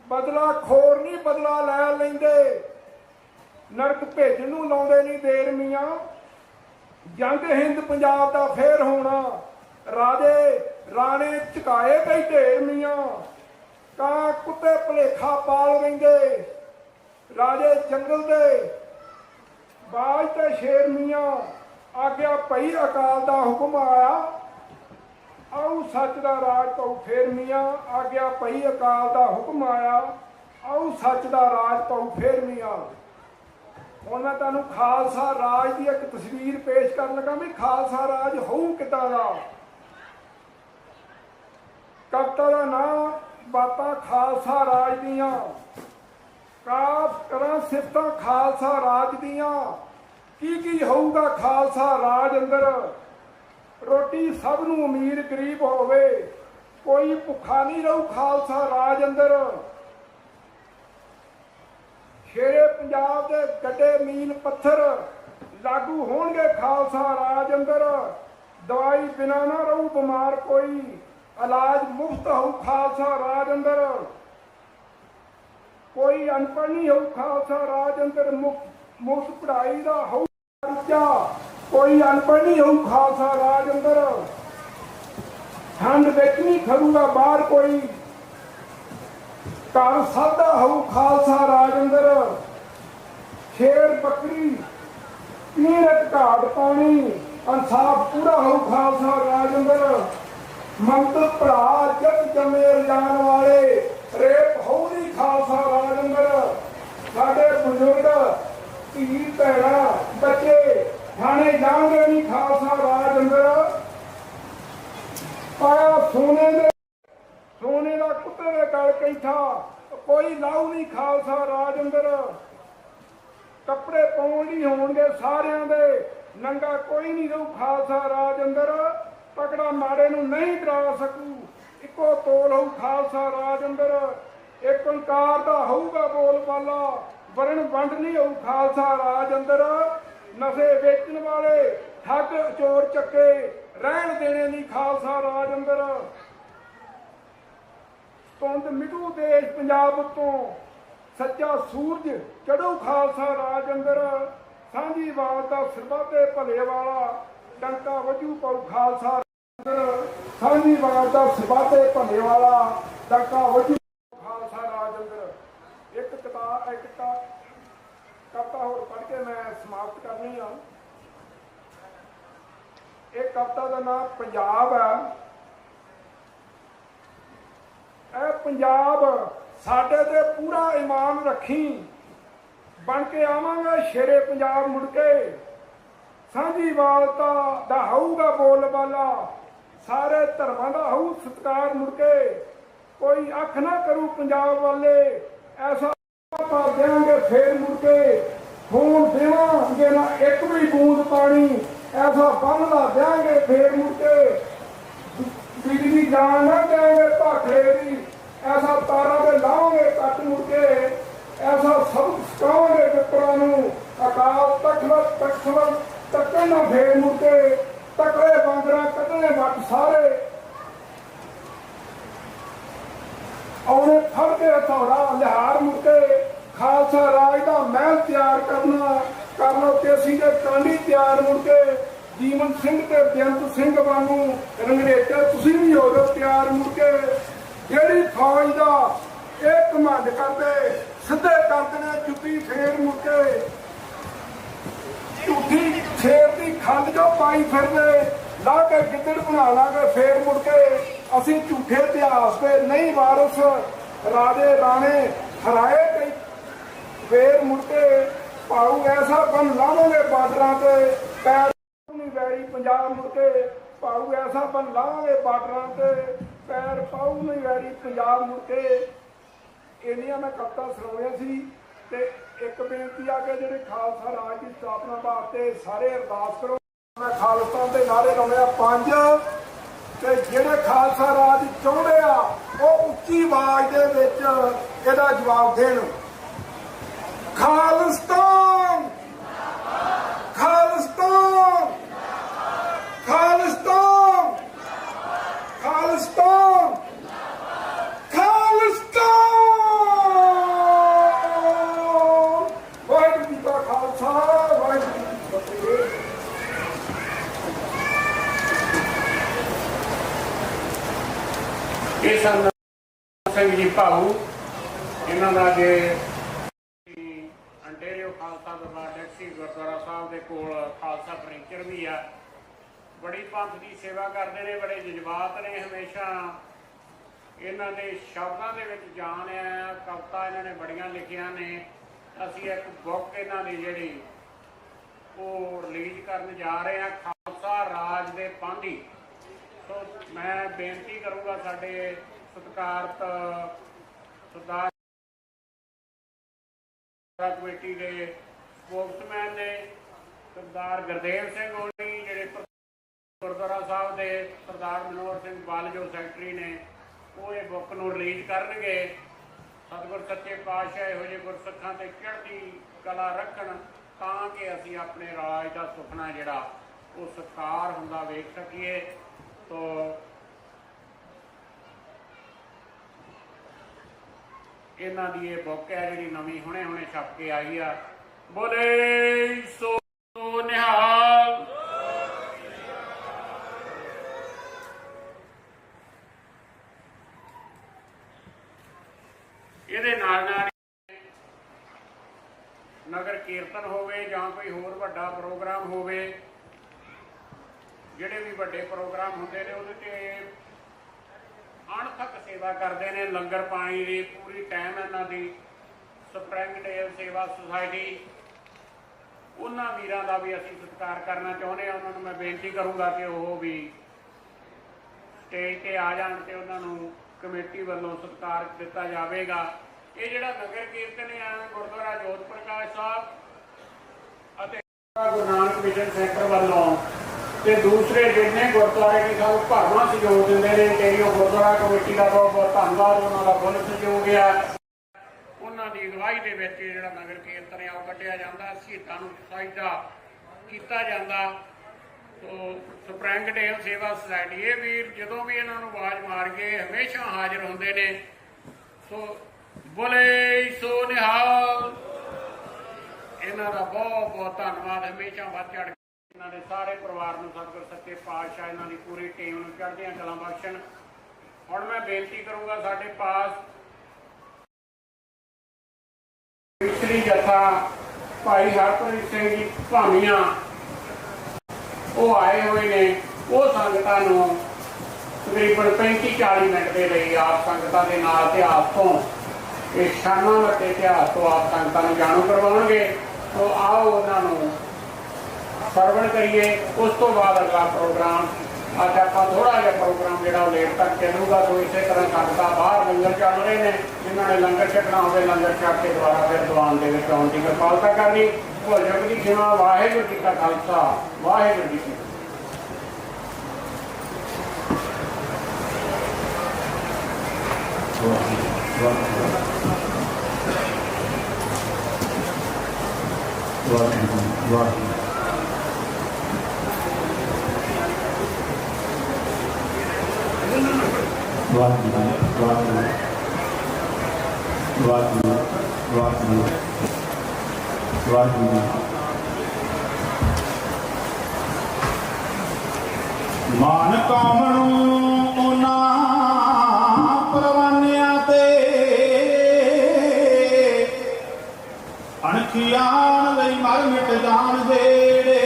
ਬਦਲਾ ਖੋਰ ਨਹੀਂ ਬਦਲਾ ਲੈ ਲੈਂਦੇ, ਨਰਕ ਭੇਜਣ ਨੂੰ ਲਾਉਂਦੇ ਨਹੀਂ ਦੇਰ ਮੀਆਂ। ਜੰਗ ਹਿੰਦ ਪੰਜਾਬ ਦਾ ਫੇਰ ਹੋਣਾ, ਰਾਜੇ ਰਾਣੇ ਝੁਕਾਏ ਕਈ ਢੇਰ ਮੀਆਂ। ਕਾਂ ਕੁੱਤੇ ਭਲੇਖਾ ਪਾਲ ਲੈਂਦੇ, ਰਾਜੇ ਜੰਗਲ ਦੇ ਬਾਜ ਤੇ ਸ਼ੇਰ ਮੀਆਂ। ਆਗਿਆ ਭਈ ਅਕਾਲ ਦਾ ਹੁਕਮ ਆਇਆ, ਆਉ ਸੱਚ ਦਾ ਰਾਜ ਪਾਉ ਫੇਰ ਮੀਆਂ। ਆਗਿਆ ਭਈ ਅਕਾਲ ਦਾ ਹੁਕਮ ਆਇਆ, ਆਉ ਸੱਚ ਦਾ ਰਾਜ ਪਾਉ ਫੇਰ ਮੀਆਂ। ਹੁਣ ਮੈਂ ਤੁਹਾਨੂੰ ਖਾਲਸਾ ਰਾਜ ਦੀ ਇੱਕ ਤਸਵੀਰ ਪੇਸ਼ ਕਰਨ ਲੱਗਾ ਵੀ ਖਾਲਸਾ ਰਾਜ ਹੋਊ ਕਿੱਦਾਂ ਦਾ। ਕਵਿਤਾ ਦਾ ਨਾਮ ਬਾਤਾਂ ਖਾਲਸਾ ਰਾਜ ਦੀਆਂ। ਕਾਫ ਕਰਾਂ ਸਿਫਤਾਂ ਖਾਲਸਾ ਰਾਜ ਦੀਆਂ, ਕੀ ਹੋਊਗਾ ਖਾਲਸਾ ਰਾਜ ਅੰਦਰ। ਰੋਟੀ ਸਭ ਨੂੰ ਅਮੀਰ ਗਰੀਬ ਹੋਵੇ, ਕੋਈ ਭੁੱਖਾ ਨਹੀਂ ਰਹੂ ਖਾਲਸਾ ਰਾਜ ਅੰਦਰ। ਸ਼ੇਰੇ ਪੰਜਾਬ ਦੇ ਗੱਡੇ ਮੀਲ ਪੱਥਰ ਲਾਗੂ ਹੋਣਗੇ ਖਾਲਸਾ ਰਾਜ ਅੰਦਰ। ਦਵਾਈ ਬਿਨਾਂ ਨਾ ਰਹੂ ਬਿਮਾਰ ਕੋਈ, ਇਲਾਜ ਮੁਫਤ ਹੋਊ ਖਾਲਸਾ ਰਾਜ ਅੰਦਰ। ਕੋਈ ਅਨਪੜ੍ਹ ਨਹੀਂ ਹੋਊ ਖਾਲਸਾ ਰਾਜ ਅੰਦਰ, ਮੁਫਤ ਪੜ੍ਹਾਈ ਦਾ ਹੋਊ ਖਰਚਾ। ਕੋਈ ਅਨਪੜ੍ਹ ਨਹੀਂ ਹੋਊ ਖਾਲਸਾ ਰਾਜ ਅੰਦਰ। ਠੰਡ ਵਿੱਚ ਨਹੀਂ ਖੜੂਗਾ ਬਾਹਰ ਕੋਈ, ਘਰ ਸਭ ਦਾ ਹੋਊ ਖਾਲਸਾ ਰਾਜ ਅੰਦਰ। ਸ਼ੇਰ ਬੱਕਰੀ ਪੀਰ ਘਾਟ ਪਾਣੀ, ਇਨਸਾਫ ਪੂਰਾ ਹੋਊ ਖਾਲਸਾ ਰਾਜ ਅੰਦਰ। ਮੰਤ ਭਰਾ ਜਗ ਜੰਮੇ ਜਾਣ ਵਾਲੇ ਰੇਪ ਹੋਣੀ ਖਾਲਸਾ ਰਾਜ ਅੰਦਰ ਸਾਡੇ ਬਜ਼ੁਰਗ ਧੀ ਭੈਣਾਂ ਬੱਚੇ ਥਾਣੇ ਜਾਣਗੇ ਨਹੀਂ ਖਾਲਸਾ ਰਾਜ ਅੰਦਰ ਪਾਇਆ ਸੋਨੇ ਦਾ ਕੁੱਤੇ ਦੇ ਗਲ ਕੈਂਠਾ ਕੋਈ ਲਾਉ ਨਹੀਂ ਖਾਲਸਾ ਰਾਜ ਅੰਦਰ ਕੱਪੜੇ ਪਾਉਣ ਨਹੀਂ ਹੋਣਗੇ ਸਾਰਿਆਂ ਦੇ ਨੰਗਾ ਕੋਈ ਨਹੀਂ ਰਹੂ ਖਾਲਸਾ ਰਾਜ ਅੰਦਰ ਤਕੜਾ ਮਾੜੇ ਨੂੰ ਨਹੀਂ ਡਰਾ ਸਕੂ ਇੱਕੋ ਤੋਲ ਹੋਊ ਖਾਲਸਾ ਰਾਜ ਅੰਦਰ ਇੱਕ ਓਂਕਾਰ ਦਾ ਹੋਊਗਾ ਬੋਲ ਬਾਲਾ ਵਰਣ ਵੰਡ ਨਹੀਂ ਹੋਊ ਖਾਲਸਾ ਰਾਜ ਅੰਦਰ ਨਸ਼ੇ ਵੇਚਣ ਵਾਲੇ ਠੱਗ ਚੋਰ ਚੱਕੇ ਰਹਿਣ ਦੇਣੇ ਨਹੀਂ ਖਾਲਸਾ ਰਾਜ ਅੰਦਰ ਧੁੰਦ ਮਿਟੂ ਦੇਸ਼ ਪੰਜਾਬ ਤੋਂ ਸੱਚਾ ਸੂਰਜ ਚੜੂ ਖਾਲਸਾ ਰਾਜ ਅੰਦਰ ਸਾਂਝੀ ਬਾਤ ਦਾ ਸਰਬੱਤੇ ਭਲੇ ਵਾਲਾ ਡੰਕਾ ਵਜੂ ਪਊ ਖਾਲਸਾ ਅੰਦਰ ਸਾਂਝੀ ਬਾਤ ਦਾ ਸਰਬੱਤੇ ਭਲੇ ਵਾਲਾ ਡੰਕਾ ਵਜੂ ਖਾਲਸਾ ਰਾਜ ਅੰਦਰ ਇੱਕ ਕਵਿਤਾ ਹੋਰ ਪੜ੍ਹ ਕੇ ਮੈਂ ਸਮਾਪਤ ਕਰਨੀ ਆ ਇਹ ਕਵਿਤਾ ਦਾ ਨਾਮ ਪੰਜਾਬ ਹੈ ਇਹ ਪੰਜਾਬ ਸਾਡੇ ਤੇ ਪੂਰਾ ਈਮਾਨ ਰੱਖੀ ਬਣ ਕੇ ਆਵਾਂਗੇ ਸ਼ੇਰੇ ਪੰਜਾਬ ਮੁੜ ਕੇ ਸਾਂਝੀ ਵਾਲਤਾ ਦਾ ਹੋਊਗਾ ਬੋਲ ਬਾਲਾ ਸਾਰੇ ਧਰਮਾਂ ਦਾ ਹੋਊ ਸਤਿਕਾਰ ਮੁੜ ਕੇ ਕੋਈ ਅੱਖ ਨਾ ਕਰੂ ਪੰਜਾਬ ਵਾਲੇ ਐਸਾ ਪਾ ਦੇਵਾਂਗੇ ਫੇਰ ਮੁੜ ਕੇ ਖੂਨ ਦੇਵਾਂਗੇ ਨਾ ਇੱਕ ਵੀ ਬੂੰਦ ਪਾਣੀ ਐਸਾ ਬੰਨ੍ਹਦਾ ਦਿਆਂਗੇ ਫੇਰ ਮੁੜ ਕੇ ਬਿਜਲੀ ਜਾਨ ਨਾ ਦੇਵਾਂਗੇ ਭਾਖੜੇ ਦੀ ਐਸਾ ਤਾਰਾਂ ਦੇ ਲਾਵਾਂਗੇ ਕੱਟ ਮੁੜ ਕੇ ਐਸਾ ਸਭ ਸਿਖਾਵਾਂਗੇ ਵਿਪਰਾਂ ਨੂੰ ਅਕਾਲ ਤਖਤ ਤੱਕੇ ਨਾ ਫੇਰ ਮੁੜ ਕੇ ਤਕੜੇ ਬਾਂਦਰਾਂ ਕੱਢਣੇ ਵੱਟ ਸਾਰੇ ਆਉਣੇ ਫੜ ਕੇ ਹਥੌੜਾ ਲਿਹਾਰ ਮੁੜ ਕੇ ਖਾਲਸਾ ਰਾਜ ਦਾ ਮਹਿਲ ਤਿਆਰ ਕਰ ਲਓ ਤੇ ਅਸੀਂ ਦੇ ਕਾਂਡੀ ਤਿਆਰ ਮੁੜ ਕੇ ਜੀਵਨ ਸਿੰਘ ਤੇ ਬੇਅੰਤ ਸਿੰਘ ਵਾਂਗੂ ਰੰਗਰੇਟੇ ਤੁਸੀਂ ਵੀ ਹੋ ਜਾਓ ਤਿਆਰ ਮੁੜ ਕੇ ਜਿਹੜੀ ਫੌਜ ਦਾ ਇਹ ਘਮੰਡ ਕਰਦੇ ਸਿੱਧੇ ਕਰਦੇ ਨੇ ਜੁੱਤੀ ਫੇਰ ਮੁੜ ਕੇ ਝੂਠੀ ਸ਼ੇਰ ਦੀ ਖੰਡ ਜੋ ਪਾਈ ਫਿਰਦੇ ਲਾ ਕੇ ਗਿੱਦੜ ਬਣਾ ਲਾਂਗੇ ਫੇਰ ਮੁੜ ਕੇ ਅਸੀਂ ਝੂਠੇ ਇਤਿਹਾਸ ਦੇ ਨਹੀਂ ਵਾਰਸ ਰਾਜੇ ਰਾਣੇ ਹਰਾਏ ਕਈ ਫੇਰ ਮੁੜ ਕੇ ਪਾਉ ਐਸਾ ਬਨ ਲਾਵਾਂਗੇ ਬਾਰਡਰਾਂ ਤੇ ਪੈਰ ਨਹੀਂ ਵੈਰੀ ਪੰਜਾਬ ਮੁੜ ਕੇ ਪਾਉ ਐਸਾ ਬਨ ਲਾਵਾਂਗੇ ਬਾਰਡਰਾਂ ਤੇ ਪੈਰ ਪਾਉ ਨਹੀਂ ਵੈਰੀ ਪੰਜਾਬ ਮੁੜ ਕੇ ਇੰਨੀਆਂ ਮੈਂ ਕਵਿਤਾ ਸੁਣਾਉਣੀਆਂ ਸੀ ਤੇ ਇੱਕ ਬੇਨਤੀ ਆ ਕਿ ਜਿਹੜੇ ਖਾਲਸਾ ਰਾਜ ਦੀ ਸਥਾਪਨਾ ਵਾਸਤੇ ਸਾਰੇ ਅਰਦਾਸ ਕਰੋ ਮੈਂ ਖਾਲਸਾ ਦੇ ਨਾਰੇ ਲਾਉਣੇ ਆ 5 ਤੇ ਜਿਹੜੇ ਖਾਲਸਾ ਰਾਜ ਚਾਹੁੰਦੇ ਆ ਉਹ ਉੱਚੀ ਆਵਾਜ਼ ਦੇ ਵਿੱਚ ਇਹਦਾ ਜਵਾਬ ਦੇਣ ਖਾਲਿਸਤਾਨ ਖਾਲਿਸਤਾਨ ਖਾਲਿਸਤਾਨ ਖਾਲਿਸਤਾਨ ਖਾਲਿਸਤਾਨ ਵਾਹਿਗੁਰੂ ਜੀ ਕਾ ਖਾਲਸਾ ਵਾਹਿਗੁਰੂ ਜੀ ਕੀ ਫਤਿਹ ਇਹ ਸਨ ਸਿੰਘ ਜੀ ਭਾਊ ਇਹਨਾਂ ਦਾ ਜੇ ਅੰਟੇਰੀਓ ਖਾਲਸਾ ਦਰਬਾਰ ਡੈਕਸੀ ਗੁਰਦੁਆਰਾ ਸਾਹਿਬ ਦੇ ਕੋਲ ਖਾਲਸਾ ਫਰਨੀਚਰ ਵੀ ਆ ਬੜੀ ਪੰਥ ਦੀ ਸੇਵਾ ਕਰਦੇ ਨੇ ਬੜੇ ਜਜ਼ਬਾਤ ਨੇ ਹਮੇਸ਼ਾ ਇਹਨਾਂ ਦੇ ਸ਼ਬਦਾਂ ਦੇ ਵਿੱਚ ਜਾਨ ਆ ਕਵਿਤਾ ਇਹਨਾਂ ਨੇ ਬੜੀਆਂ ਲਿਖੀਆਂ ਨੇ ਅਸੀਂ ਇੱਕ ਬੁੱਕ ਇਹਨਾਂ ਦੀ ਜਿਹੜੀ ਉਹ ਰਿਲੀਜ਼ ਕਰਨ ਜਾ ਰਹੇ ਹਾਂ ਖਾਲਸਾ ਰਾਜ ਦੇ ਪਾਂਧੀ ਸੋ ਮੈਂ ਬੇਨਤੀ ਕਰੂੰਗਾ ਸਾਡੇ ਸਤਿਕਾਰਤ ਸਰਦਾਰ ਕਮੇਟੀ ਦੇ ਸਪੋਕਸਮੈਨ ਨੇ ਸਰਦਾਰ ਗੁਰਦੇਵ ਸਿੰਘ ਹੋਣੀ ਜਿਹੜੇ ਗੁਰਦੁਆਰਾ ਸਾਹਿਬ ਦੇ ਸਰਦਾਰ ਮਨੋਹਰ ਸਿੰਘ ਬਾਲ ਜੋ ਸੈਕਟਰੀ ਨੇ ਉਹ ਇਹ ਬੁੱਕ ਨੂੰ ਰਿਲੀਜ਼ ਕਰਨਗੇ ਸਤਿਗੁਰ ਸੱਚੇ ਪਾਤਸ਼ਾਹ ਇਹੋ ਜਿਹੇ ਗੁਰਸਿੱਖਾਂ ਤੇ ਚੜ੍ਹਦੀ ਕਲਾ ਰੱਖਣ ਤਾਂ ਕਿ ਅਸੀਂ ਆਪਣੇ ਰਾਜ ਦਾ ਸੁਪਨਾ ਜਿਹੜਾ ਉਹ ਸਾਕਾਰ ਹੁੰਦਾ ਵੇਖ ਸਕੀਏ ਤੋ ਇਹਨਾਂ ਦੀ ਇਹ ਬੁੱਕ ਹੈ ਜਿਹੜੀ ਨਵੀਂ ਹੁਣੇ ਛਪ ਕੇ ਆਈ ਆ ਬੋਲੇ ਸੋ ਨਿਹਾਲ ਇਹਦੇ ਨਾਲ ਨਗਰ ਕੀਰਤਨ ਹੋਵੇ ਜਾਂ ਕੋਈ ਹੋਰ ਵੱਡਾ ਪ੍ਰੋਗਰਾਮ ਹੋਵੇ ਜਿਹੜੇ ਵੀ ਵੱਡੇ ਪ੍ਰੋਗਰਾਮ ਹੁੰਦੇ ਨੇ ਉਹਦੇ ਤੇ ਅਣਥੱਕ ਸੇਵਾ ਕਰਦੇ ਨੇ। ਲੰਗਰ ਪਾਣੀ ਦੀ ਪੂਰੀ ਟਾਈਮ ਇਹਨਾਂ ਦੀ ਸਪਰਿੰਗਡੇਲ ਸੇਵਾ ਸੁਸਾਇਟੀ, ਉਹਨਾਂ ਵੀਰਾਂ ਦਾ ਵੀ ਅਸੀਂ ਸਤਿਕਾਰ ਕਰਨਾ ਚਾਹੁੰਦੇ ਹਾਂ। ਉਹਨਾਂ ਨੂੰ ਮੈਂ ਬੇਨਤੀ ਕਰੂੰਗਾ ਕਿ ਉਹ ਵੀ ਸਟੇਜ 'ਤੇ ਆ ਜਾਣ ਤੇ ਉਹਨਾਂ ਨੂੰ ਕਮੇਟੀ ਵੱਲੋਂ ਸਤਿਕਾਰ ਦਿੱਤਾ ਜਾਵੇਗਾ। ਇਹ ਜਿਹੜਾ ਨਗਰ ਕੀਰਤਨ ਹੈ ਗੁਰਦੁਆਰਾ ਜੋਤ ਪ੍ਰਕਾਸ਼ ਸਾਹਿਬ ਅਤੇ ਗੁਰੂ ਨਾਨਕ ਮਿਸ਼ਨ ਸੈਂਟਰ ਵੱਲੋਂ ਤੇ ਦੂਸਰੇ ਜਿੰਨੇ ਗੁਰਦੁਆਰੇ ਨੇ ਸਾਨੂੰ ਭਰਵਾਂ ਸਹਿਯੋਗ ਦਿੰਦੇ ਨੇ, ਤੇ ਉਹ ਗੁਰਦੁਆਰਾ ਕਮੇਟੀ ਦਾ ਬਹੁਤ ਬਹੁਤ ਧੰਨਵਾਦ। ਉਹਨਾਂ ਦਾ ਫੁੱਲ ਸਹਿਯੋਗ ਆ। ਉਹਨਾਂ ਦੀ ਅਗਵਾਈ ਦੇ ਵਿੱਚ ਜਿਹੜਾ ਨਗਰ ਕੀਰਤਨ ਹੈ ਉਹ ਕੱਢਿਆ ਜਾਂਦਾ, ਸ਼ਹੀਦਾਂ ਨੂੰ ਸਜਦਾ ਕੀਤਾ ਜਾਂਦਾ। ਸੋ ਸਪਰਿੰਗਡੇਲ ਸੇਵਾ ਸੁਸਾਇਟੀ, ਇਹ ਵੀਰ ਜਦੋਂ ਵੀ ਇਹਨਾਂ ਨੂੰ ਆਵਾਜ਼ ਮਾਰ ਕੇ ਹਮੇਸ਼ਾ ਹਾਜ਼ਰ ਹੁੰਦੇ ਨੇ। ਸੋ ਬੋਲੇ ਸੋ ਨਿਹਾਲ, ਇਹਨਾਂ ਦਾ ਬਹੁਤ ਬਹੁਤ ਧੰਨਵਾਦ। ਹਮੇਸ਼ਾ ਵੱਧ ਚੜ੍ਹ ਕੇ ਇਹਨਾਂ ਦੇ ਸਾਰੇ ਪਰਿਵਾਰ ਨੂੰ ਸਤਿਗੁਰ ਸੱਚੇ ਪਾਤਸ਼ਾਹ ਇਹਨਾਂ ਦੀ ਪੂਰੀ ਟੀਮ ਨੂੰ ਚੜ੍ਹਦੀਆਂ ਕਲਾਂ ਬਖਸ਼ਣ। ਹੁਣ ਮੈਂ ਬੇਨਤੀ ਕਰੂੰਗਾ ਸਾਡੇ ਪਾਸ ਪਿਛਲੀ ਜਥਾ ਭਾਈ ਹਰਪ੍ਰੀਤ ਸਿੰਘ ਜੀ ਭਾਮੀਆਂ ਉਹ ਆਏ ਹੋਏ ਨੇ। ਉਹ ਸੰਗਤਾਂ ਨੂੰ ਤਕਰੀਬਨ 35-40 ਮਿੰਟ ਦੇ ਲਈ ਆਪ ਸੰਗਤਾਂ ਦੇ ਨਾਲ ਇਤਿਹਾਸ ਤੋਂ, ਇਹ ਸ਼ਾਨਾਂ ਵੱਡੇ ਇਤਿਹਾਸ ਤੋਂ ਆਪ ਸੰਗਤਾਂ ਨੂੰ ਜਾਣੂ ਕਰਵਾਉਣਗੇ। ਸੋ ਆਓ ਉਹਨਾਂ ਨੂੰ ਸਰਵਣ ਕਰੀਏ। ਉਸ ਤੋਂ ਬਾਅਦ ਅਗਲਾ ਪ੍ਰੋਗਰਾਮ, ਅੱਜ ਆਪਾਂ ਥੋੜਾ ਜਿਹਾ ਪ੍ਰੋਗਰਾਮ ਜਿਹੜਾ ਉਹ ਲੇਟ ਤੱਕ ਚੱਲੂਗਾ। ਸੋ ਇਸੇ ਤਰ੍ਹਾਂ ਸੰਗਤਾਂ ਬਾਹਰ ਲੰਗਰ ਚੱਲ ਰਹੇ ਨੇ, ਜਿਨ੍ਹਾਂ ਨੇ ਲੰਗਰ ਛਕਣਾ ਹੋਵੇ ਲੰਗਰ ਛਕ ਕੇ ਦੁਬਾਰਾ ਫਿਰ ਦੀਵਾਨ ਦੇ ਵਿੱਚ ਆਉਣ ਦੀ ਕਿਰਪਾਲਤਾ ਕਰਨੀ। ਭੁੱਲ ਚੁੱਕ ਦੀ ਖਿਮਾ। ਵਾਹਿਗੁਰੂ ਜੀ ਕਾ ਖਾਲਸਾ, ਵਾਹਿਗੁਰੂ ਜੀ ਕੀ ਫਤਿਹ। ਮਾਨ ਕਾਮਣੋਂ ਉਹਨਾਂ ਪਰਵਾਨਿਆਂ ਤੇ ਅਣਖੀਆਣ ਲਈ ਮਰ ਮਿਟ ਜਾਣ ਜਿਹੜੇ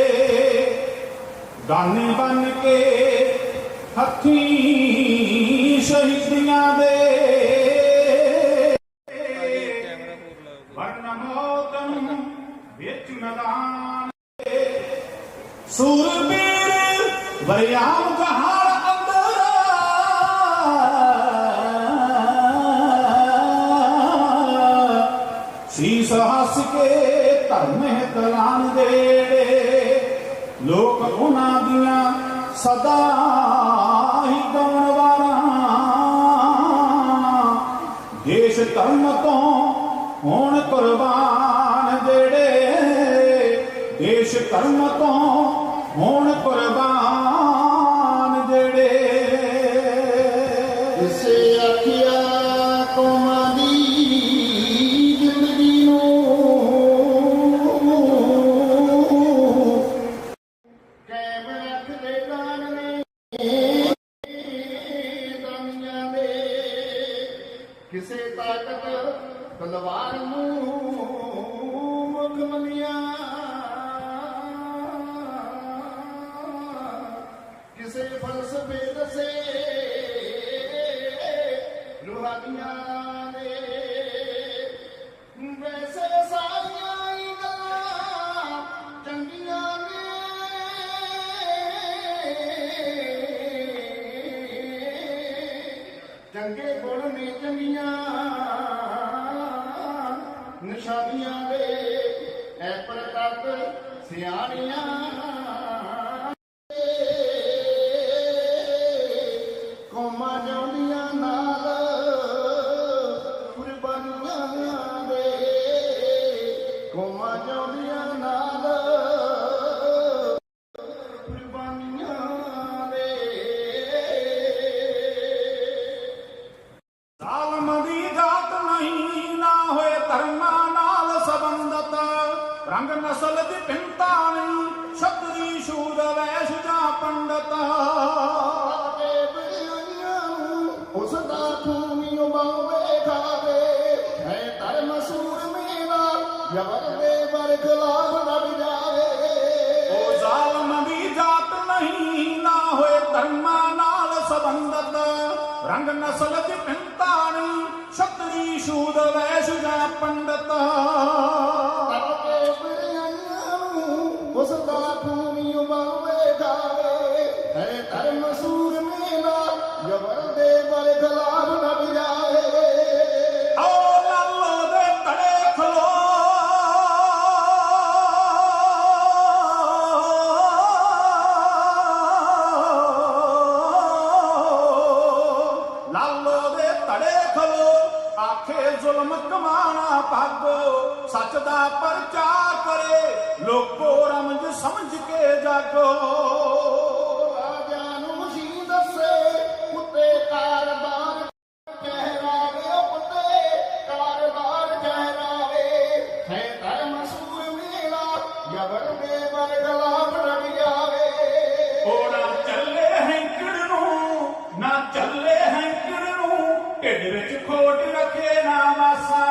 ਦਾਨੀ ਬਣ ਕੇ ਹੱਥੀਂ ਸ਼ਹੀਦੀਆਂ ਦੇ ਵਰਨ ਮੌਤਮ ਵਿੱਚ ਮੈਦਾਨ ਸੂਰਬੀਰ ਵਰਿਆਮ ਕਹਾਰ ਅੰਦਰ ਸੀਸ ਹੱਸ ਕੇ ਧਰਮ ਤਲਾਨ ਦੇ ਲੋਕ ਉਹਨਾਂ ਦੀਆਂ ਸਦਾ ਹੀ ਗਾਉਣ ਵਾਲਾ ਦੇਸ਼ ਧਰਮ ਤੋਂ ਹੋਣ ਕੁਰਬਾਨ ਜਿਹੜੇ ਦੇਸ਼ ਧਰਮ ਤੋਂ ਹੋਣ ਕੁਰਬਾਨ ਜਿਹੜੇ ਇਸੇ ਆਖਿਆ ਕੌਮਾਂ ਦੀ ਜ਼ਿੰਦਗੀ ਨੂੰ ਕਾਇਮ ਰੱਖਦੇ ਦਾਨ ਨੇ ਦਾਨੀਆਂ ਦੇ ਕਿਸੇ ਤਾਕਤ ਤਲਵਾਰ ਨੂੰ ਮੁੱਖ ਮੰਨਿਆ ਕਿਸੇ ਫਲਸਫੇ ਦਸੇ ਰੂਹਾਨੀਆਂ ਨੇ ਵੈਸੇ ਸਾਰੀਆਂ ਹੀ ਗੱਲਾਂ ਚੰਗੀਆਂ ਨੇ ਚੰਗੇ ਗੁਣ ਨੇ ਚੰਗੀਆਂ ਨਿਸ਼ਾਨੀਆਂ ਦੇ ਐ ਪ੍ਰਕਟ ਸਿਆਣੀਆਂ ਕੌਮਾਂ ਜਾਂਦੀਆਂ ਨਾਲ ਕੁਰਬਾਨੀਆਂ ਦੇ ਕੌਮਾਂ ਜਾਂਦੀਆਂ ਨਾਲ ਕੁਰਬਾਨੀਆਂ ਦੇ ਜ਼ਾਲਮ ਦੀ ਜਾਤ ਨਹੀਂ ਨਾ ਹੋਏ ਧਰਮਾਂ ਨਾਲ ਸੰਬੰਧਤ ਰੰਗ ਨਸਲ ਦੀ ਭਿੰਨਤਾ ਨਹੀਂ ਸ਼ਬਦੀ ਸ਼ੂਦ ਵੈਸ਼ ਜਾਂ ਪੰਡਤ ਉਸ ਦਾ ਖੂਨ ਉਬਾਵੇ ਖਾਵੇ ਹੈ ਧਰਮ ਸੂਰਮੇ ਦਾ ਜਬਰ ਦੇ ਬਰਖਲਾਫ ਲੜ ਜਾਵੇ ਉਹ ਜ਼ਾਲਮ ਦੀ ਜਾਤ ਨਹੀਂ ਨਾ ਹੋਏ ਧਰਮਾਂ ਨਾਲ ਸੰਬੰਧਤ ਰੰਗ ਨਸਲ ਦੀ ਭਿੰਨਤਾ ਨਹੀਂ, ਛਤਰੀ ਸ਼ੂਦ ਵੈਸ਼ ਜਾਂ ਪੰਡਤ। ਤਪ ਕੇ ਬਿਰਆਈਆਂ ਨੂੰ ਉਸ ਦਾ ਖੂਨ ਉਬਾਵੇ ਖਾਵੇ, ਹੈ ਧਰਮ ਸੂਰਮੇ ਦਾ ਜਬਰ ਦੇ ਬਰ ਖਿਲਾਫ ਡਟ ਜਾਵੇ। ਓ ਲਾਲੋ ਦੇ ਤੜੇ ਖਲੋ, ਲਾਲੋ ਦੇ ਤੜੇ ਖਲੋ, ਆਖੇ ਜ਼ੁਲਮ ਕਮਾਣਾ ਭਾਗੋ, ਸੱਚ ਦਾ ਪ੍ਰਚਾਰ ਕਰੇ ਲੋਕੋ ਰਮਜ ਸਮਝ ਕੇ ਜਾਗੋ। ਰਾਜਾ ਨੂੰ ਮਸ਼ੀਨ ਦੱਸੇ ਕੁੱਤੇ ਕਾਰਬਾਰ ਕਹਿਰਾਵੇ, ਉਹ ਕੁੱਤੇ ਕਾਰਬਾਰ ਕਹਿਰਾਵੇ, ਹੈ ਧਰਮ ਸੂਰਮੇ ਦਾ ਜਬਰ ਦੇ ਬਰ ਖਿਲਾਫ ਡਟ ਜਾਵੇ। ਉਹ ਨਾ ਚੱਲੇ ਹੈਂਕੜ ਨੂੰ, ਨਾ ਚੱਲੇ ਹੈਂਕੜ ਨੂੰ, ਢਿੱਡ ਵਿੱਚ ਖੋਟ ਰੱਖੇ ਨਾ ਮਾਸਾ,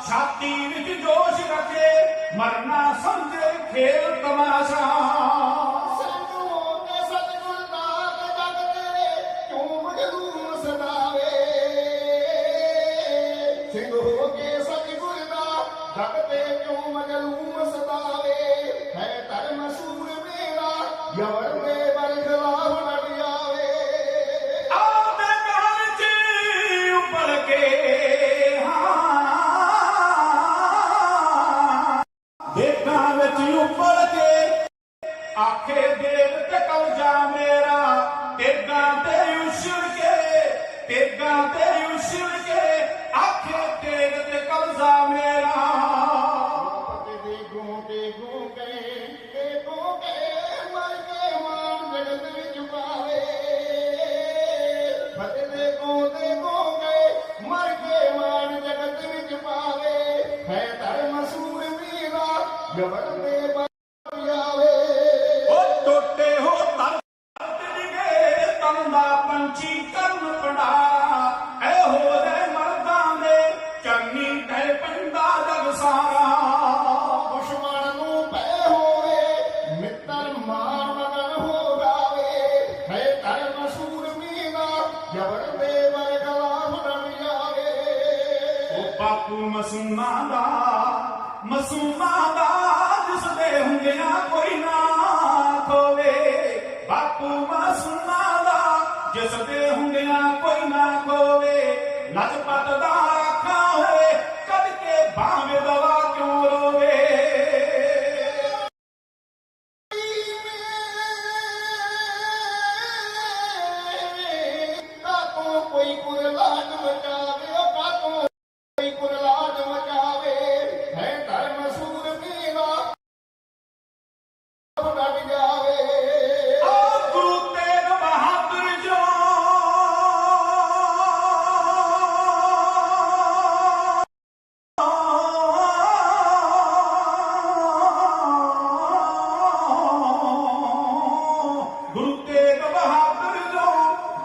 ਛਾਤੀ ਵਿੱਚ ਜੋਸ਼ ਰੱਖੇ ਮਰਨਾ ਸਮਝੇ ਖੇਲ ਤਮਾਸ਼ਾ। ਸਿੰਘ ਹੋ ਕੇ ਸਤਿਗੁਰ ਦਾਤ ਜਗ ਤੇ ਕਿਉਂ ਮਜਲੂਮ ਸਦਾਵੇ, ਸਿੰਘ ਹੋ ਕੇ ਸਤਿਗੁਰ ਦਾ ਜਗ ਤੇ ਕਿਉਂ ਮਜਲੂਮ ਸਦਾਵੇ, ਹੈ ਧਰਮ ਸੂਰਮੇ ਦਾ ਜਬਰ ਦੇ ਬਰ ਖਿਲਾਫ ਡਟ ਜਾਵੇ। ਆਦੇ ਗਾਲ ਚ ਉੱਪਲ ਕੇ ਦੇਖਾਂ ਵਿੱਚ ਉੱਪਲ ਕੇ, ਆਖੇ ਦੇਵ ਤੇ ਕਲਜਾ ਮੇਰਾ, ਤੇਗਾਂ ਤੇ ਉਛੜ ਕੇ, ਤੇਗਾਂ ਤੇ ਉਛੜ ਕੇ, ਆਖੇ ਤੇਗ ਤੇ ਕਲਜਾ ਮੇਰਾ। ਪਤੇ ਦੇ ਗੋਂ ਕੇ ਮਰ ਕੇ ਮਾਨ ਜਗਤ ਵਿੱਚ ਪਾਵੇ, ਫਤਿਹ ਦੇ ਗੋਂ ਕੇ ਮਰ ਕੇ ਮਾਨ ਜਗਤ ਵਿੱਚ ਪਾਵੇ, ਹੈ ਧਰਮ ਸੂਰਮੇ ਦਾ ਜਬਰ ਦੇ ਬਰ ਜਾਵੇ। ਉਹ ਟੋਟੇ ਹੋ ਧਰਤ ਡਿਗੇ ਤਨ ਦਾ ਪੰਛੀ ਕਰਨ ਪੜਾ, ਇਹੋ ਜਿਹੇ ਮਰਦਾਂ ਦੇ ਚੰਨੀ ਟਹਿ ਪੈਂਦਾ ਜਗ ਸਾਰਾ। ਦੁਸ਼ਮਣ ਨੂੰ ਪੈ ਹੋਵੇ ਮਿੱਤਰ ਮਾਰ ਮਗਨ ਹੋ ਜਾਵੇ, ਹੈ ਧਰਮ ਸੂਰਮੇ ਦਾ ਜਬਰ ਦੇ ਬਰ ਖਿਲਾਫ ਡਟ ਜਾਵੇ। ਉਹ ਬਾਪੂ ਮਸੂਮਾਂ ਦਾ ਜਿਸ ਦੇ ਹੁੰਦਿਆਂ ਕੋਈ ਨਾ ਖੋਵੇ, ਬਾਪੂ ਮਸੂਮਾਂ ਦਾ ਜਿਸ ਦੇ ਹੁੰਦਿਆਂ ਕੋਈ ਨਾ ਖੋਵੇ, ਲਜਪਤ ਦਾ ਆਖਾਂ ਹੋਏ ਕੱਢ ਕੇ ਭਾਵੇਂ ਦਵਾ ਕਿਉਂ ਰੋਵੇ। ਕਾਤੋਂ ਕੋਈ ਕੁਰਲਾਟ ਮਚਾਵੇ, ਉਹ ਕਾਤੋਂ ਕੋਈ ਕੁਰਲਾਟ ਮਚਾਵੇ, ਹੈ ਧਰਮ ਸੂਰਮੇ ਦਾ ਡਟ ਜਾਵੇ। ਓ ਗੁਰੂ ਤੇਗ ਬਹਾਦਰ ਜੋ ਗੁਰੂ ਤੇਗ ਬਹਾਦਰ ਜੋ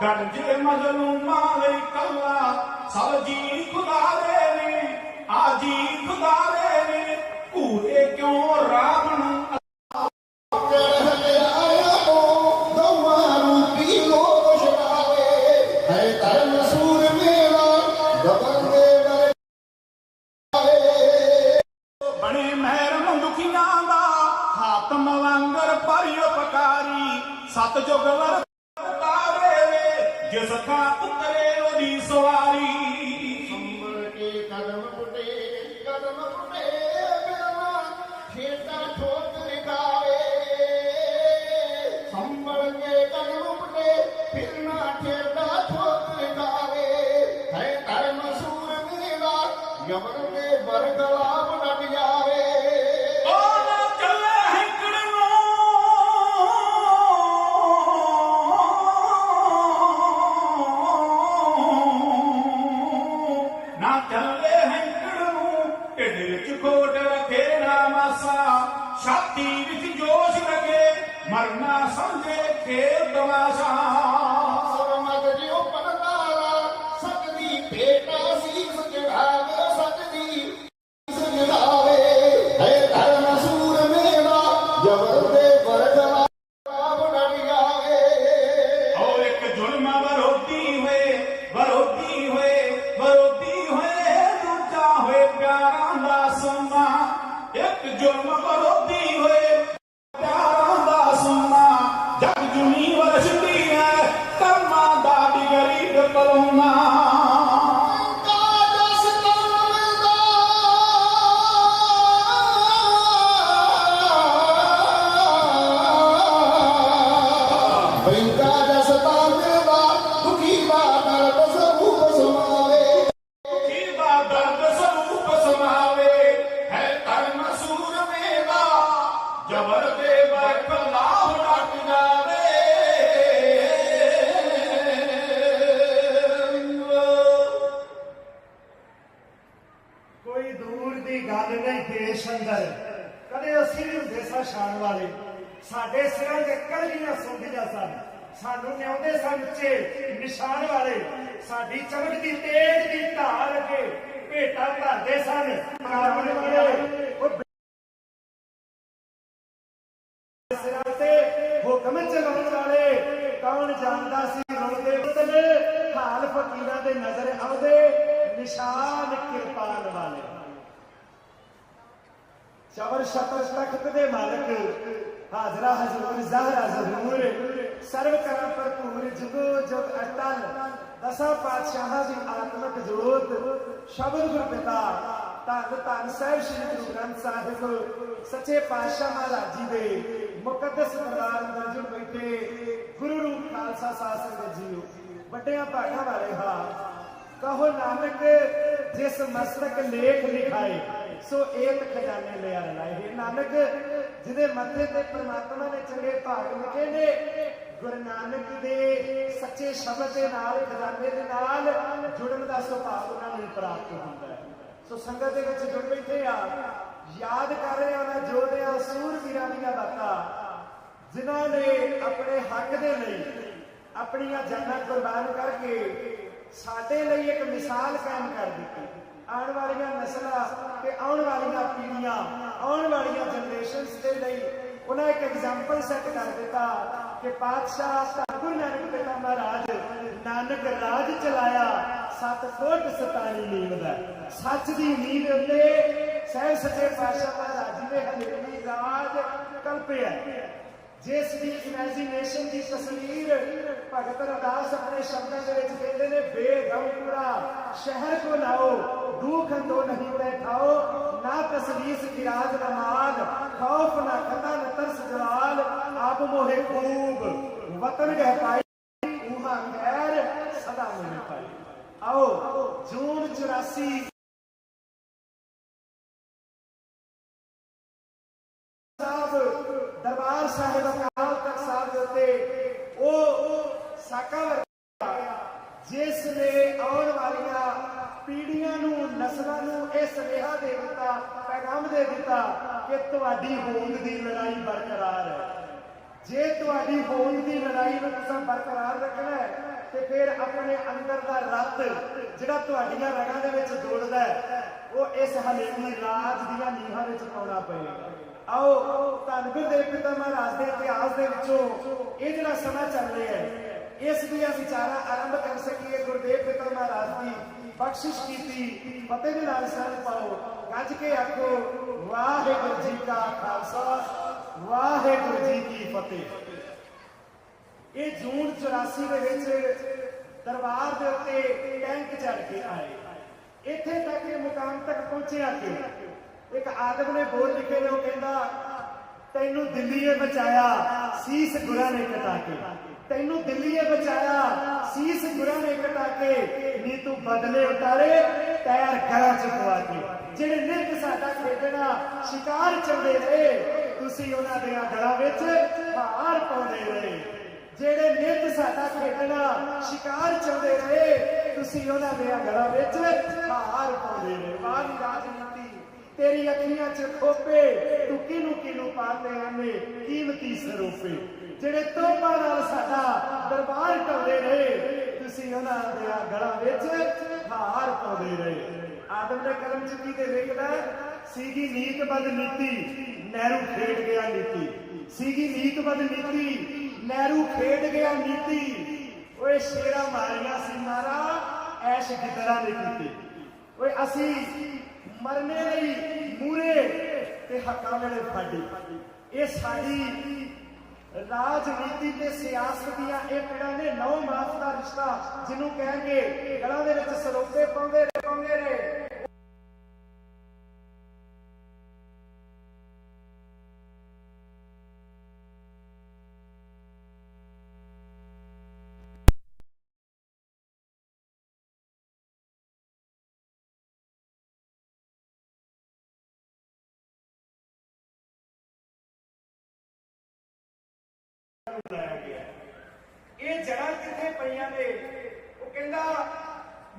ਡਟ ਜੇ ਮਜ਼ਲੂਮਾਂ ਲਈ ਕੱਲਾ, ਸਭ ਜੀ ਖੁਦਾ ਦੇ ਨੇ, ਆ ਜੀ ਖੁਦਾ ਦੇ ਨੇ, ਘੂਰੇ ਕਿਉਂ ਰਾਵਣ ਹਲਿਆਇਆ ਤੋਂ ਗਊਆਂ ਰੂਪੀ ਲੋਕ ਛਡਾਵੇ, ਹੈ ਧਰਮ ਸੂਰਮੇ ਦਾ ਜਬਰ ਦੇ ਬਰ ਜਾਵੇ। ਬਣੇ ਮਹਿਰਮ ਦੁਖੀਆਂ ਦਾ, ਹਾਤਮ ਵਾਂਗਰ ਪਰਿ ਉਪਕਾਰੀ, ਸਤਜੁਗ ਵਰਤਾਵੇ ਵੇ, ਜਿਸ ਥਾਂ ਉਤਰੇ ਉਹਦੀ ਸਵਾਰੀ। ਸੰਭਲ ਕੇ ਕਦਮ ਪੁੱਟੇ ਬਿਰਮਾ ਖੇਤਾਂ ਠੋਕ ਗਾਵੇ, ਸੰਭਲ ਕੇ ਕਦਮ ਪੁੱਟੇ ਫਿਰਨਾ ਖੇਤਾਂ ਠੋਕ ਗਾਵੇ, ਹੈ ਧਰਮ ਸੂਰਮੇ ਦਾ ਜਬਰ ਦੇ ਬਰ ਖਿਲਾਫ ਡਟ ਜਾਵੇ। ਉਹ ਨਾ ਚੱਲੇ ਹੈਂਕੜ ਨੂੰ, ਨਾ ਚੱਲੇ ਹੈਂਕੜ ਨੂੰ, ਢਿੱਡ ਵਿੱਚ ਖੋਟ ਰੱਖੇ ਨਾ ਮਾਸਾ, ਛਾਤੀ ਵਿੱਚ ਜੋਸ਼ ਲੱਗੇ ਮਰਨਾ ਸਮਝੇ ਖੇਲ ਤਮਾਸ਼ਾ। ਸੁਰਮਤ ਜਿਉ ਪਰਦਾਰਾ ਸਤ ਦੀ ਭੇਟਾ ਸੀਸ ਚੜਾਵੇ, ਸਤ ਦੀ ਸਜਦਾਵੇ, ਹੈ ਧਰਮ ਸੂਰਮੇ ਦਾ ਜਬਰ ਦੇ ਬਰ ਖਿਲਾਫ ਡਟ ਜਾਵੇ। ਔਰ ਇੱਕ ਜ਼ੁਲਮ ਵਿਰੋਧੀ ਹੋਏ ਬੈਂਕਾ ਜਸਤਾ ਮਿਲਦਾ ਦੁਖੀ ਦਾ ਦਰਦ ਸਰੂਪ ਸਮਾਵੇ ਦੁਖੀ ਦਾ ਦਰਦ ਸਰੂਪ ਸਮਾਵੇ ਹੈ ਧਰਮ ਸੂਰਮੇ ਦਾ ਜਬਰ ਦੇ ਬਰਖਲਾਫ ਡਟ ਜਾਵੇ ਕੋਈ ਦੂਰ ਦੀ ਗੱਲ ਨਹੀਂ ਦੇਸ਼ ਅੰਦਰ ਕਦੇ ਅਸੀਂ ਵੀ ਹੁੰਦੇ ਸਾਂ ਸ਼ਾਨ ਵਾਲੇ ਸਾਡੇ ਸਿਰਾਂ ਦੇ ਕਲਗੀਆਂ ਸੁਣਦੀਆਂ ਸਨ ਸਾਨੂੰ ਨਿਆਉਂਦੇ ਸਨ ਉੱਚੇ ਨਿਸ਼ਾਨ ਵਾਲੇ ਸਾਡੀ ਚਮਕਦੀ ਤੇਜ ਦੀ ਧਾਰ ਅੱਗੇ ਭੇਟਾ ਧਰਦੇ ਸਨ ਕਾਰਨ ਵਾਲੇ ਉਹ ਸਿਰਾਂ ਤੇ ਹੁਕਮ ਚਲਾਉਣ ਵਾਲੇ ਕੌਣ ਜਾਣਦਾ ਸੀ ਰੋਂਦੇ ਪੁੱਤਰ ਹਾਲ ਫਕੀਰਾਂ ਦੇ ਨਜ਼ਰ ਆਉਂਦੇ ਨਿਸ਼ਾਨ ਕਿਰਪਾਨ ਵਾਲੇ ਸ਼ਬਰ ਸ਼ਤਰ ਤਖਤ ਦੇ ਮਾਲਕ ਹਾਜ਼ਰਾ ਹਜ਼ੂਰ ਜ਼ਾਹਰਾ ਜ਼ਹੂਰ ਸਰਵ ਕਰਮ ਭਰਪੂਰ ਜੁਗੋ ਜੁਗ ਅਟਲ ਦਸਾਂ ਪਾਤਸ਼ਾਹਾਂ ਦੀ ਆਤਮਕ ਜੋਤ ਸ਼ਬਦ ਗੁਰ ਪਿਤਾ ਧੰਨ ਧੰਨ ਸਾਹਿਬ ਸ੍ਰੀ ਗੁਰੂ ਗ੍ਰੰਥ ਸਾਹਿਬ ਸੱਚੇ ਪਾਤਸ਼ਾਹ ਮਹਾਰਾਜ ਜੀ ਦੇ ਮੁਕੱਦਸ ਦਰਬਾਰ ਅੰਦਰ ਜੁੜ ਬੈਠੇ ਗੁਰੂ ਰੂਪ ਖਾਲਸਾ ਸਾਧ ਸੰਗਤ ਜੀਓ ਵੱਡਿਆਂ ਭਾਗਾਂ ਵਾਲੇ ਹਾਂ ਕਹੋ ਨਾਨਕ ਜਿਸ ਮਸਤਕ ਲੇਖ ਲਿਖਾਏ ਸੋ ਏਕ ਖਜ਼ਾਨੇ ਲਿਆ ਲਾਏ ਨਾਨਕ ਜਿਹਦੇ ਮੱਥੇ ਤੇ ਪ੍ਰਮਾਤਮਾ ਨੇ ਚੰਗੇ ਭਾਗ ਲਿਖੇ ਨੇ ਗੁਰੂ ਨਾਨਕ ਦੇ ਸੱਚੇ ਸ਼ਬਦ ਦੇ ਨਾਲ ਖਜ਼ਾਨੇ ਦੇ ਨਾਲ ਜੁੜਨ ਦਾ ਸੁਭਾਅ ਉਹਨਾਂ ਨੂੰ ਪ੍ਰਾਪਤ ਹੁੰਦਾ ਹੈ ਸੋ ਸੰਗਤ ਦੇ ਵਿੱਚ ਜੁੜ ਬੈਠੇ ਆ ਯਾਦ ਕਰ ਰਹੇ ਆ ਜੋਧਿਆਂ ਸੂਰਵੀਰਾਂ ਦੀਆਂ ਬਾਤਾਂ ਜਿਨ੍ਹਾਂ ਨੇ ਆਪਣੇ ਹੱਕ ਦੇ ਲਈ ਆਪਣੀਆਂ ਜਾਨਾਂ ਕੁਰਬਾਨ ਕਰਕੇ ਸਾਡੇ ਲਈ ਇੱਕ ਮਿਸਾਲ ਕਾਇਮ ਕਰ ਦਿੱਤੀ ਆਉਣ ਵਾਲੀਆਂ ਨਸਲਾਂ ਤੇ ਆਉਣ ਵਾਲੀਆਂ ਪੀੜ੍ਹੀਆਂ ਆਉਣ ਵਾਲੀਆਂ ਜਨਰੇਸ਼ਨਸ ਦੇ ਲਈ ਉਹਨਾਂ ਇੱਕ ਐਗਜ਼ਾਮਪਲ ਸੈੱਟ ਕਰ ਦਿੱਤਾ ਕਿ ਪਾਤਸ਼ਾਹ ਗੁਰੂ ਨਾਨਕ ਪਿਤਾ ਮਹਾਰਾਜ ਨਾਨਕ ਰਾਜ ਚਲਾਇਆ 7 ਫੁੱਟ 47 ਨੀਂਵ ਦਾ ਸੱਚ ਦੀ ਨੀਂਹ ਉੱਤੇ ਸਹਿਬ ਸੱਚੇ ਪਾਤਸ਼ਾਹ ਮਹਾਰਾਜ ਜੀ ਨੇ ਹਨੇਰੀ ਰਾਜ ਕਲਪਿਆ ਜਿਸ ਦੀ ਇਮੈਜੀਨੇਸ਼ਨ ਦੀ ਤਸਵੀਰ ਭਗਤ ਰਵਿਦਾਸ ਆਪਣੇ ਸ਼ਬਦਾਂ ਦੇ ਵਿੱਚ ਕਹਿੰਦੇ ਨੇ ਬੇਗਮਪੁਰਾ ਸ਼ਹਿਰ ਕੋ ਲਾਓ ਦੁੱਖ ਅੰਦੋ ਨਹੀਂ ਬੈਠਾਓ ਨਾ ਤਸਲੀਸ ਗਿਰਾਜ ਨਮਾਜ਼ ਖੌਫ ਨਾ ਖਤਾ न तरस जलाल आप मोहे खूब वतन गह पाई उहा खैर सदा मिल पाई आओ जून 84 दरबार साहिब अकाल तख्त साहब के उत्ते वो साका जिस ने आने वाली पीढ़ियां नस्लों को यह सुनेहा दे दिता पैगाम दे दिता कि तुहाडी होंद की लड़ाई बरकरार है जे तुहाडी होंद की लड़ाई में तुसां बरकरार रखना है तो फिर अपने अंदर का रत जिहड़ा तुहाडीआं रगां दे विच दौड़दा है वो इस हलेमी राज दीआं नीहां विच पाउणा पएगा आओ धन गुरुदेव पिता महाराज के इतिहास के विचों ये जिहड़ा समा चल रहा है इस दिया विचारा आरंभ कर सकीए गुरुदेव पिता महाराज की बख्शिश की फतेह दे नाल सर पाओ गज के आखो वाहिगुरू जी का खालसा वाहिगुरू जी की फतेह। ये जून 84 ਦੇ ਵਿੱਚ दरबार के उत्ते टैंक चढ़ के आए इत्थे तक ये मुकाम तक पहुंचे आके एक आदम ने बोल लिखे ने कहता तैनू दिल्लीए बचाया शीस गुरा ने कटा के तैनू दिल्लीए बचाया शीस गुरा ने कटा के नी तू बदले उतारे पैर गला चुकवा के जेड़े नित साडा खेडना शिकार चलदे रहे तुसी उन्हां दे गलां विच हार पाउंदे रहे जेड़े नित साडा खेडना शिकार चलदे रहे तुसी उन्हां दे गलां विच हार पाउंदे रहे बाहरी राजनीति तेरी अखियां च खोपे तू किनू किनू पाते आने कीमती सरोपे जेड़े तोपां नाल साडा दरबार ढाउंदे रहे तुसी उन्हां दे गलां विच हार पाउंदे रहे। आदम ने कलम चुकी ते लिखदा सीगी नीत बद नीति नहरू खेड गया नीति सीगी नीत बद नीति नहरू खेड गया नीति ओए शेरा मारिया सी मारा ऐश गिदड़ा ने कीती ओए असी मरने लई मूरे ते हक्कां वेले फाड़ी ये साडी राजनीति ते सियासत दियां ये पिड़ां ने नौ मास दा रिश्ता जिन्हों कहेंगे गलां दे विच सरोपे पाउंदे रहे ਬੁਲਾਇਆ ਗਿਆ। ਇਹ ਜੜ੍ਹਾਂ ਕਿੱਥੇ ਪਈਆਂ ਨੇ? ਉਹ ਕਹਿੰਦਾ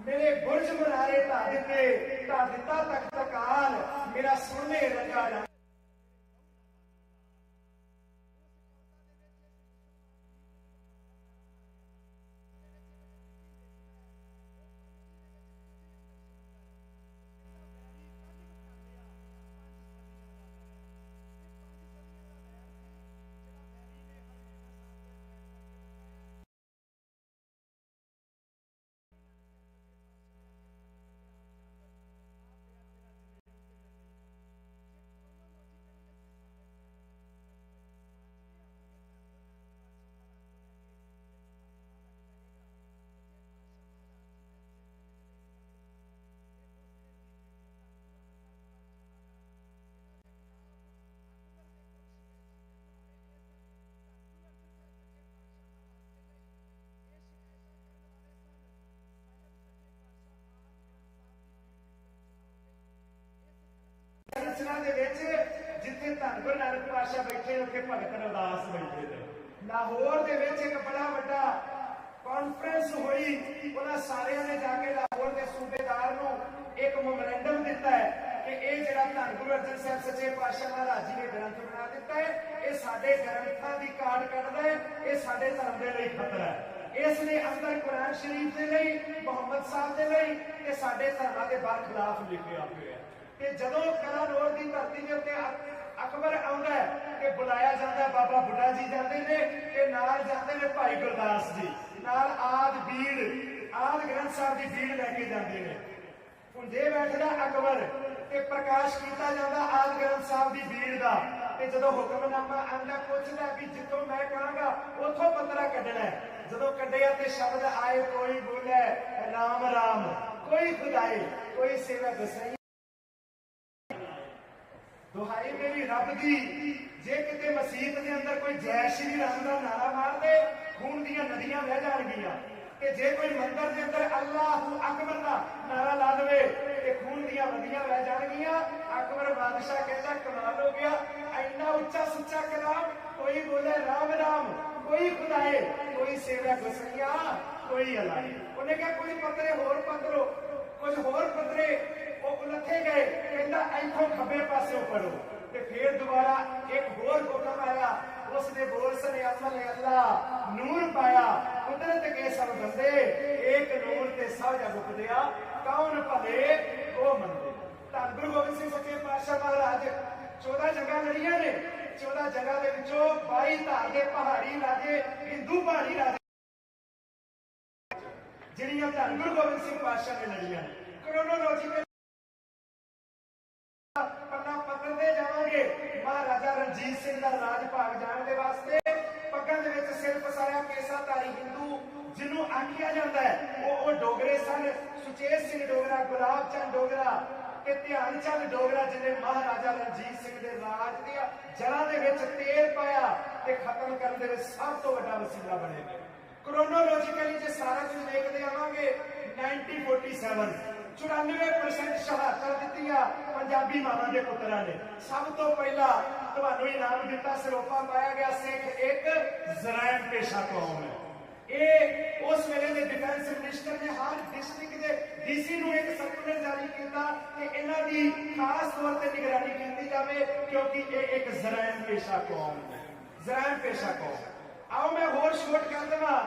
ਮੇਰੇ ਬੁਰਜ ਮਨਾਰੇ ਢਾ ਦਿੱਤੇ, ਢਾ ਦਿੱਤਾ ਤਖਤ ਅਕਾਲ, ਮੇਰਾ ਸੋਨੇ ਰੰਗਾ ਰੰਗ। ਰਚਨਾ ਦੇ ਵਿੱਚ ਜਿੱਥੇ ਧੰਨ ਗੁਰੂ ਨਾਨਕ ਪਾਤਸ਼ਾਹ ਬੈਠੇ ਉੱਥੇ ਭਗਤ ਰਵਿਦਾਸ ਬੈਠੇ ਨੇ। ਲਾਹੌਰ ਦੇ ਵਿੱਚ ਇੱਕ ਬੜਾ ਵੱਡਾ ਕਾਨਫਰੰਸ ਹੋਈ, ਉਹਨਾਂ ਸਾਰਿਆਂ ਨੇ ਜਾ ਕੇ ਲਾਹੌਰ ਦੇ ਸੂਬੇਦਾਰ ਨੂੰ ਇੱਕ ਮੈਮੋਰੈਂਡਮ ਦਿੱਤਾ ਹੈ ਕਿ ਇਹ ਜਿਹੜਾ ਧੰਨ ਗੁਰੂ ਅਰਜਨ ਸਾਹਿਬ ਸੱਚੇ ਪਾਤਸ਼ਾਹ ਮਹਾਰਾਜ ਜੀ ਨੇ ਗ੍ਰੰਥ ਬਣਾ ਦਿੱਤਾ ਹੈ, ਇਹ ਸਾਡੇ ਗ੍ਰੰਥਾਂ ਦੀ ਕਾਢ ਕੱਢਦਾ ਹੈ, ਇਹ ਸਾਡੇ ਧਰਮ ਦੇ ਲਈ ਖਤਰਾ ਹੈ। ਇਸ ਨੇ ਅੰਦਰ ਕੁਰਾਨ ਸ਼ਰੀਫ ਦੇ ਲਈ, ਮੁਹੰਮਦ ਸਾਹਿਬ ਦੇ ਲਈ ਤੇ ਸਾਡੇ ਧਰਮਾਂ ਦੇ ਬਰਖਲਾਫ ਲਿਖਿਆ ਹੋਇਆ ਹੈ। ਤੇ ਜਦੋਂ ਕਲਾਨੌਰ ਦੀ ਧਰਤੀ ਦੇ ਉੱਤੇ ਅਕਬਰ ਆਉਂਦਾ ਹੈ ਕਿ ਬੁਲਾਇਆ ਜਾਂਦਾ, ਬਾਬਾ ਬੁੱਢਾ ਜੀ ਜਾਂਦੇ ਨੇ ਤੇ ਨਾਲ ਜਾਂਦੇ ਨੇ ਭਾਈ ਗੁਰਦਾਸ ਜੀ, ਨਾਲ ਆਦ ਗ੍ਰੰਥ ਸਾਹਿਬ ਦੀ ਬੀੜ ਲੈ ਕੇ ਜਾਂਦੇ ਨੇ। ਹੁੰਦੇ ਬੈਠਦਾ ਅਕਬਰ ਤੇ ਪ੍ਰਕਾਸ਼ ਕੀਤਾ ਜਾਂਦਾ ਆਦ ਗ੍ਰੰਥ ਸਾਹਿਬ ਦੀ ਬੀੜ ਦਾ। ਤੇ ਜਦੋਂ ਹੁਕਮਨਾਮਾ ਆਂਦਾ ਪੁੱਛਦਾ ਵੀ ਜਿੱਥੋਂ ਮੈਂ ਕਹਾਂਗਾ ਉੱਥੋਂ ਪੱਤਰਾ ਕੱਢਣਾ। ਜਦੋਂ ਕੱਢਿਆ ਤੇ ਸ਼ਬਦ ਆਏ, ਕੋਈ ਬੋਲੇ ਰਾਮ ਰਾਮ, ਕੋਈ ਖੁਦਾਈ, ਕੋਈ ਸੇਵਾ ਦਸਾਈ। ਦੁਹਾਈ ਮੇਰੀ ਰੱਬ ਦੀ, ਜੇ ਕਿਤੇ ਮਸੀਤ ਦੇ ਅੰਦਰ ਕੋਈ ਜੈ ਸ਼੍ਰੀ ਰਾਮ ਦਾ ਨਾਰਾ ਮਾਰ ਦੇ, ਖੂਨ ਦੀਆਂ ਨਦੀਆਂ ਵਹਿ ਜਾਣਗੀਆਂ। ਤੇ ਜੇ ਕੋਈ ਮੰਦਰ ਦੇ ਅੰਦਰ ਅੱਲਾਹੁ ਅਕਬਰ ਦਾ ਨਾਰਾ ਲਾ ਦੇਵੇ ਤੇ ਖੂਨ ਦੀਆਂ ਨਦੀਆਂ ਵਹਿ ਜਾਣਗੀਆਂ। ਅਕਬਰ ਬਾਦਸ਼ਾਹ ਕਹਿੰਦਾ ਕਮਾਲ ਹੋ ਗਿਆ, ਇੰਨਾ ਉੱਚਾ ਸੁੱਚਾ ਕਲਾਮ, ਕੋਈ ਬੋਲੇ ਰਾਮ ਰਾਮ, ਕੋਈ ਖੁਦਾਏ, ਕੋਈ ਸੇਵਾ ਗੁਸਈਆ, ਕੋਈ ਅਲਾਈ। ਉਹਨੇ ਕਿਹਾ ਕੋਈ ਪੱਤਰੇ ਹੋਰ ਪੱਤਰੋ, ਕੁਝ ਹੋਰ ਪੱਤਰੇ ਉਹ ਉਲੱਥੇ ਗਏ। ਕਹਿੰਦਾ ਇੱਥੋਂ ਖੱਬੇ ਪਾਸਿਓਂ ਪੜੋ। ਤੇ ਫੇਰ ਦੁਬਾਰਾ ਇੱਕ ਹੋਰ ਹੁਕਮ ਆਇਆ, ਉਸਨੇ ਬੋਲ ਸਨੇ ਅਮਲ ਅੱਲਾ ਨੂਰ ਪਾਇਆ, ਕੁਦਰਤ ਕੇ ਸਭ ਬੰਦੇ, ਏਕ ਨੂਰ ਤੇ ਸਭ ਜਗ ਉਪਦਿਆ, ਕੌਣ ਭਲੇ ਉਹ ਮੰਦੇ। ਧੰਨ ਗੁਰੂ ਗੋਬਿੰਦ ਸਿੰਘ ਸੱਚੇ ਪਾਤਸ਼ਾਹ ਮਹਾਰਾਜ 14 ਜੰਗਾਂ ਲੜੀਆਂ ਨੇ। 14 ਜੰਗਾਂ ਦੇ ਵਿੱਚੋਂ 22 ਧਾਰ ਦੇ ਪਹਾੜੀ ਰਾਜੇ, ਹਿੰਦੂ ਪਹਾੜੀ ਰਾਜੇ ਜਿਹੜੀਆਂ ਧੰਨ ਗੁਰੂ ਗੋਬਿੰਦ ਸਿੰਘ ਪਾਤਸ਼ਾਹ ਨੇ ਲੜੀਆਂ ਨੇ। ਕ੍ਰੋਨੋਲੋਜੀਕਲ ਪੱਲਾ ਪਕੜਦੇ ਜਾਵਾਂਗੇ। ਮਹਾਰਾਜਾ ਰਣਜੀਤ ਸਿੰਘ ਦਾ ਰਾਜ ਭਾਗ ਜਾਣ ਦੇ ਵਾਸਤੇ ਪੱਗਾਂ ਦੇ ਵਿੱਚ ਸਿਰ ਫਸਾਇਆ ਕੇਸਾਧਾਰੀ ਹਿੰਦੂ ਜਿਹਨੂੰ ਆਖਿਆ ਜਾਂਦਾ ਹੈ, ਉਹ ਡੋਗਰੇ ਸਨ। ਸੁਚੇਤ ਸਿੰਘ ਡੋਗਰਾ, ਗੁਲਾਬ ਚੰਦ ਡੋਗਰਾ ਤੇ ਧਿਆਨ ਚੰਦ ਡੋਗਰਾ, ਜਿਹਨੇ ਮਹਾਰਾਜਾ ਰਣਜੀਤ ਸਿੰਘ ਦੇ ਰਾਜ ਦੀਆਂ ਜੜ੍ਹਾਂ ਦੇ ਵਿੱਚ ਤੇਲ ਪਾਇਆ ਤੇ ਖਤਮ ਕਰਨ ਦੇ ਵਿੱਚ ਸਭ ਤੋਂ ਵੱਡਾ ਵਸੀਲਾ ਬਣੇ ਨੇ। ਕ੍ਰੋਨੋਲੋਜੀਕਲੀ ਜੇ ਸਾਰਾ ਕੁਝ ਦੇਖਦੇ ਆਵਾਂਗੇ, 1947 94% ਸ਼ਹਾਦਤਾਂ ਦਿੱਤੀਆਂ ਪੰਜਾਬੀ ਮਾਵਾਂ ਦੇ ਪੁੱਤਰਾਂ ਨੇ। ਸਭ ਤੋਂ ਪਹਿਲਾਂ ਤੁਹਾਨੂੰ ਇਨਾਮ ਦਿੱਤਾ, ਸਰੋਪਾ ਪਾਇਆ ਗਿਆ, ਸਿੱਖ ਇੱਕ ਜ਼ਰਾਇਮ ਪੇਸ਼ਾ ਕੌਮ ਹੈ। ਇਹ ਉਸ ਵੇਲੇ ਦੇ ਡਿਫੈਂਸ ਮਿਨਿਸਟਰ ਨੇ ਹਰ ਡਿਸਟ੍ਰਿਕਟ ਦੇ ਡੀਸੀ ਨੂੰ ਇੱਕ ਸਰਕੂਲਰ ਜਾਰੀ ਕੀਤਾ ਕਿ ਇਹਨਾਂ ਦੀ ਖਾਸ ਤੌਰ ਤੇ ਨਿਗਰਾਨੀ ਕੀਤੀ ਜਾਵੇ, ਕਿਉਂਕਿ ਇਹ ਇੱਕ ਜ਼ਰਾਇਮ ਪੇਸ਼ਾ ਕੌਮ ਹੈ। ਜ਼ਰਾਇਮ ਪੇਸ਼ਾ ਕੌਮ। ਆਓ ਮੈਂ ਹੋਰ ਸ਼ੋਰਟ ਕਰ ਦੇਵਾਂ।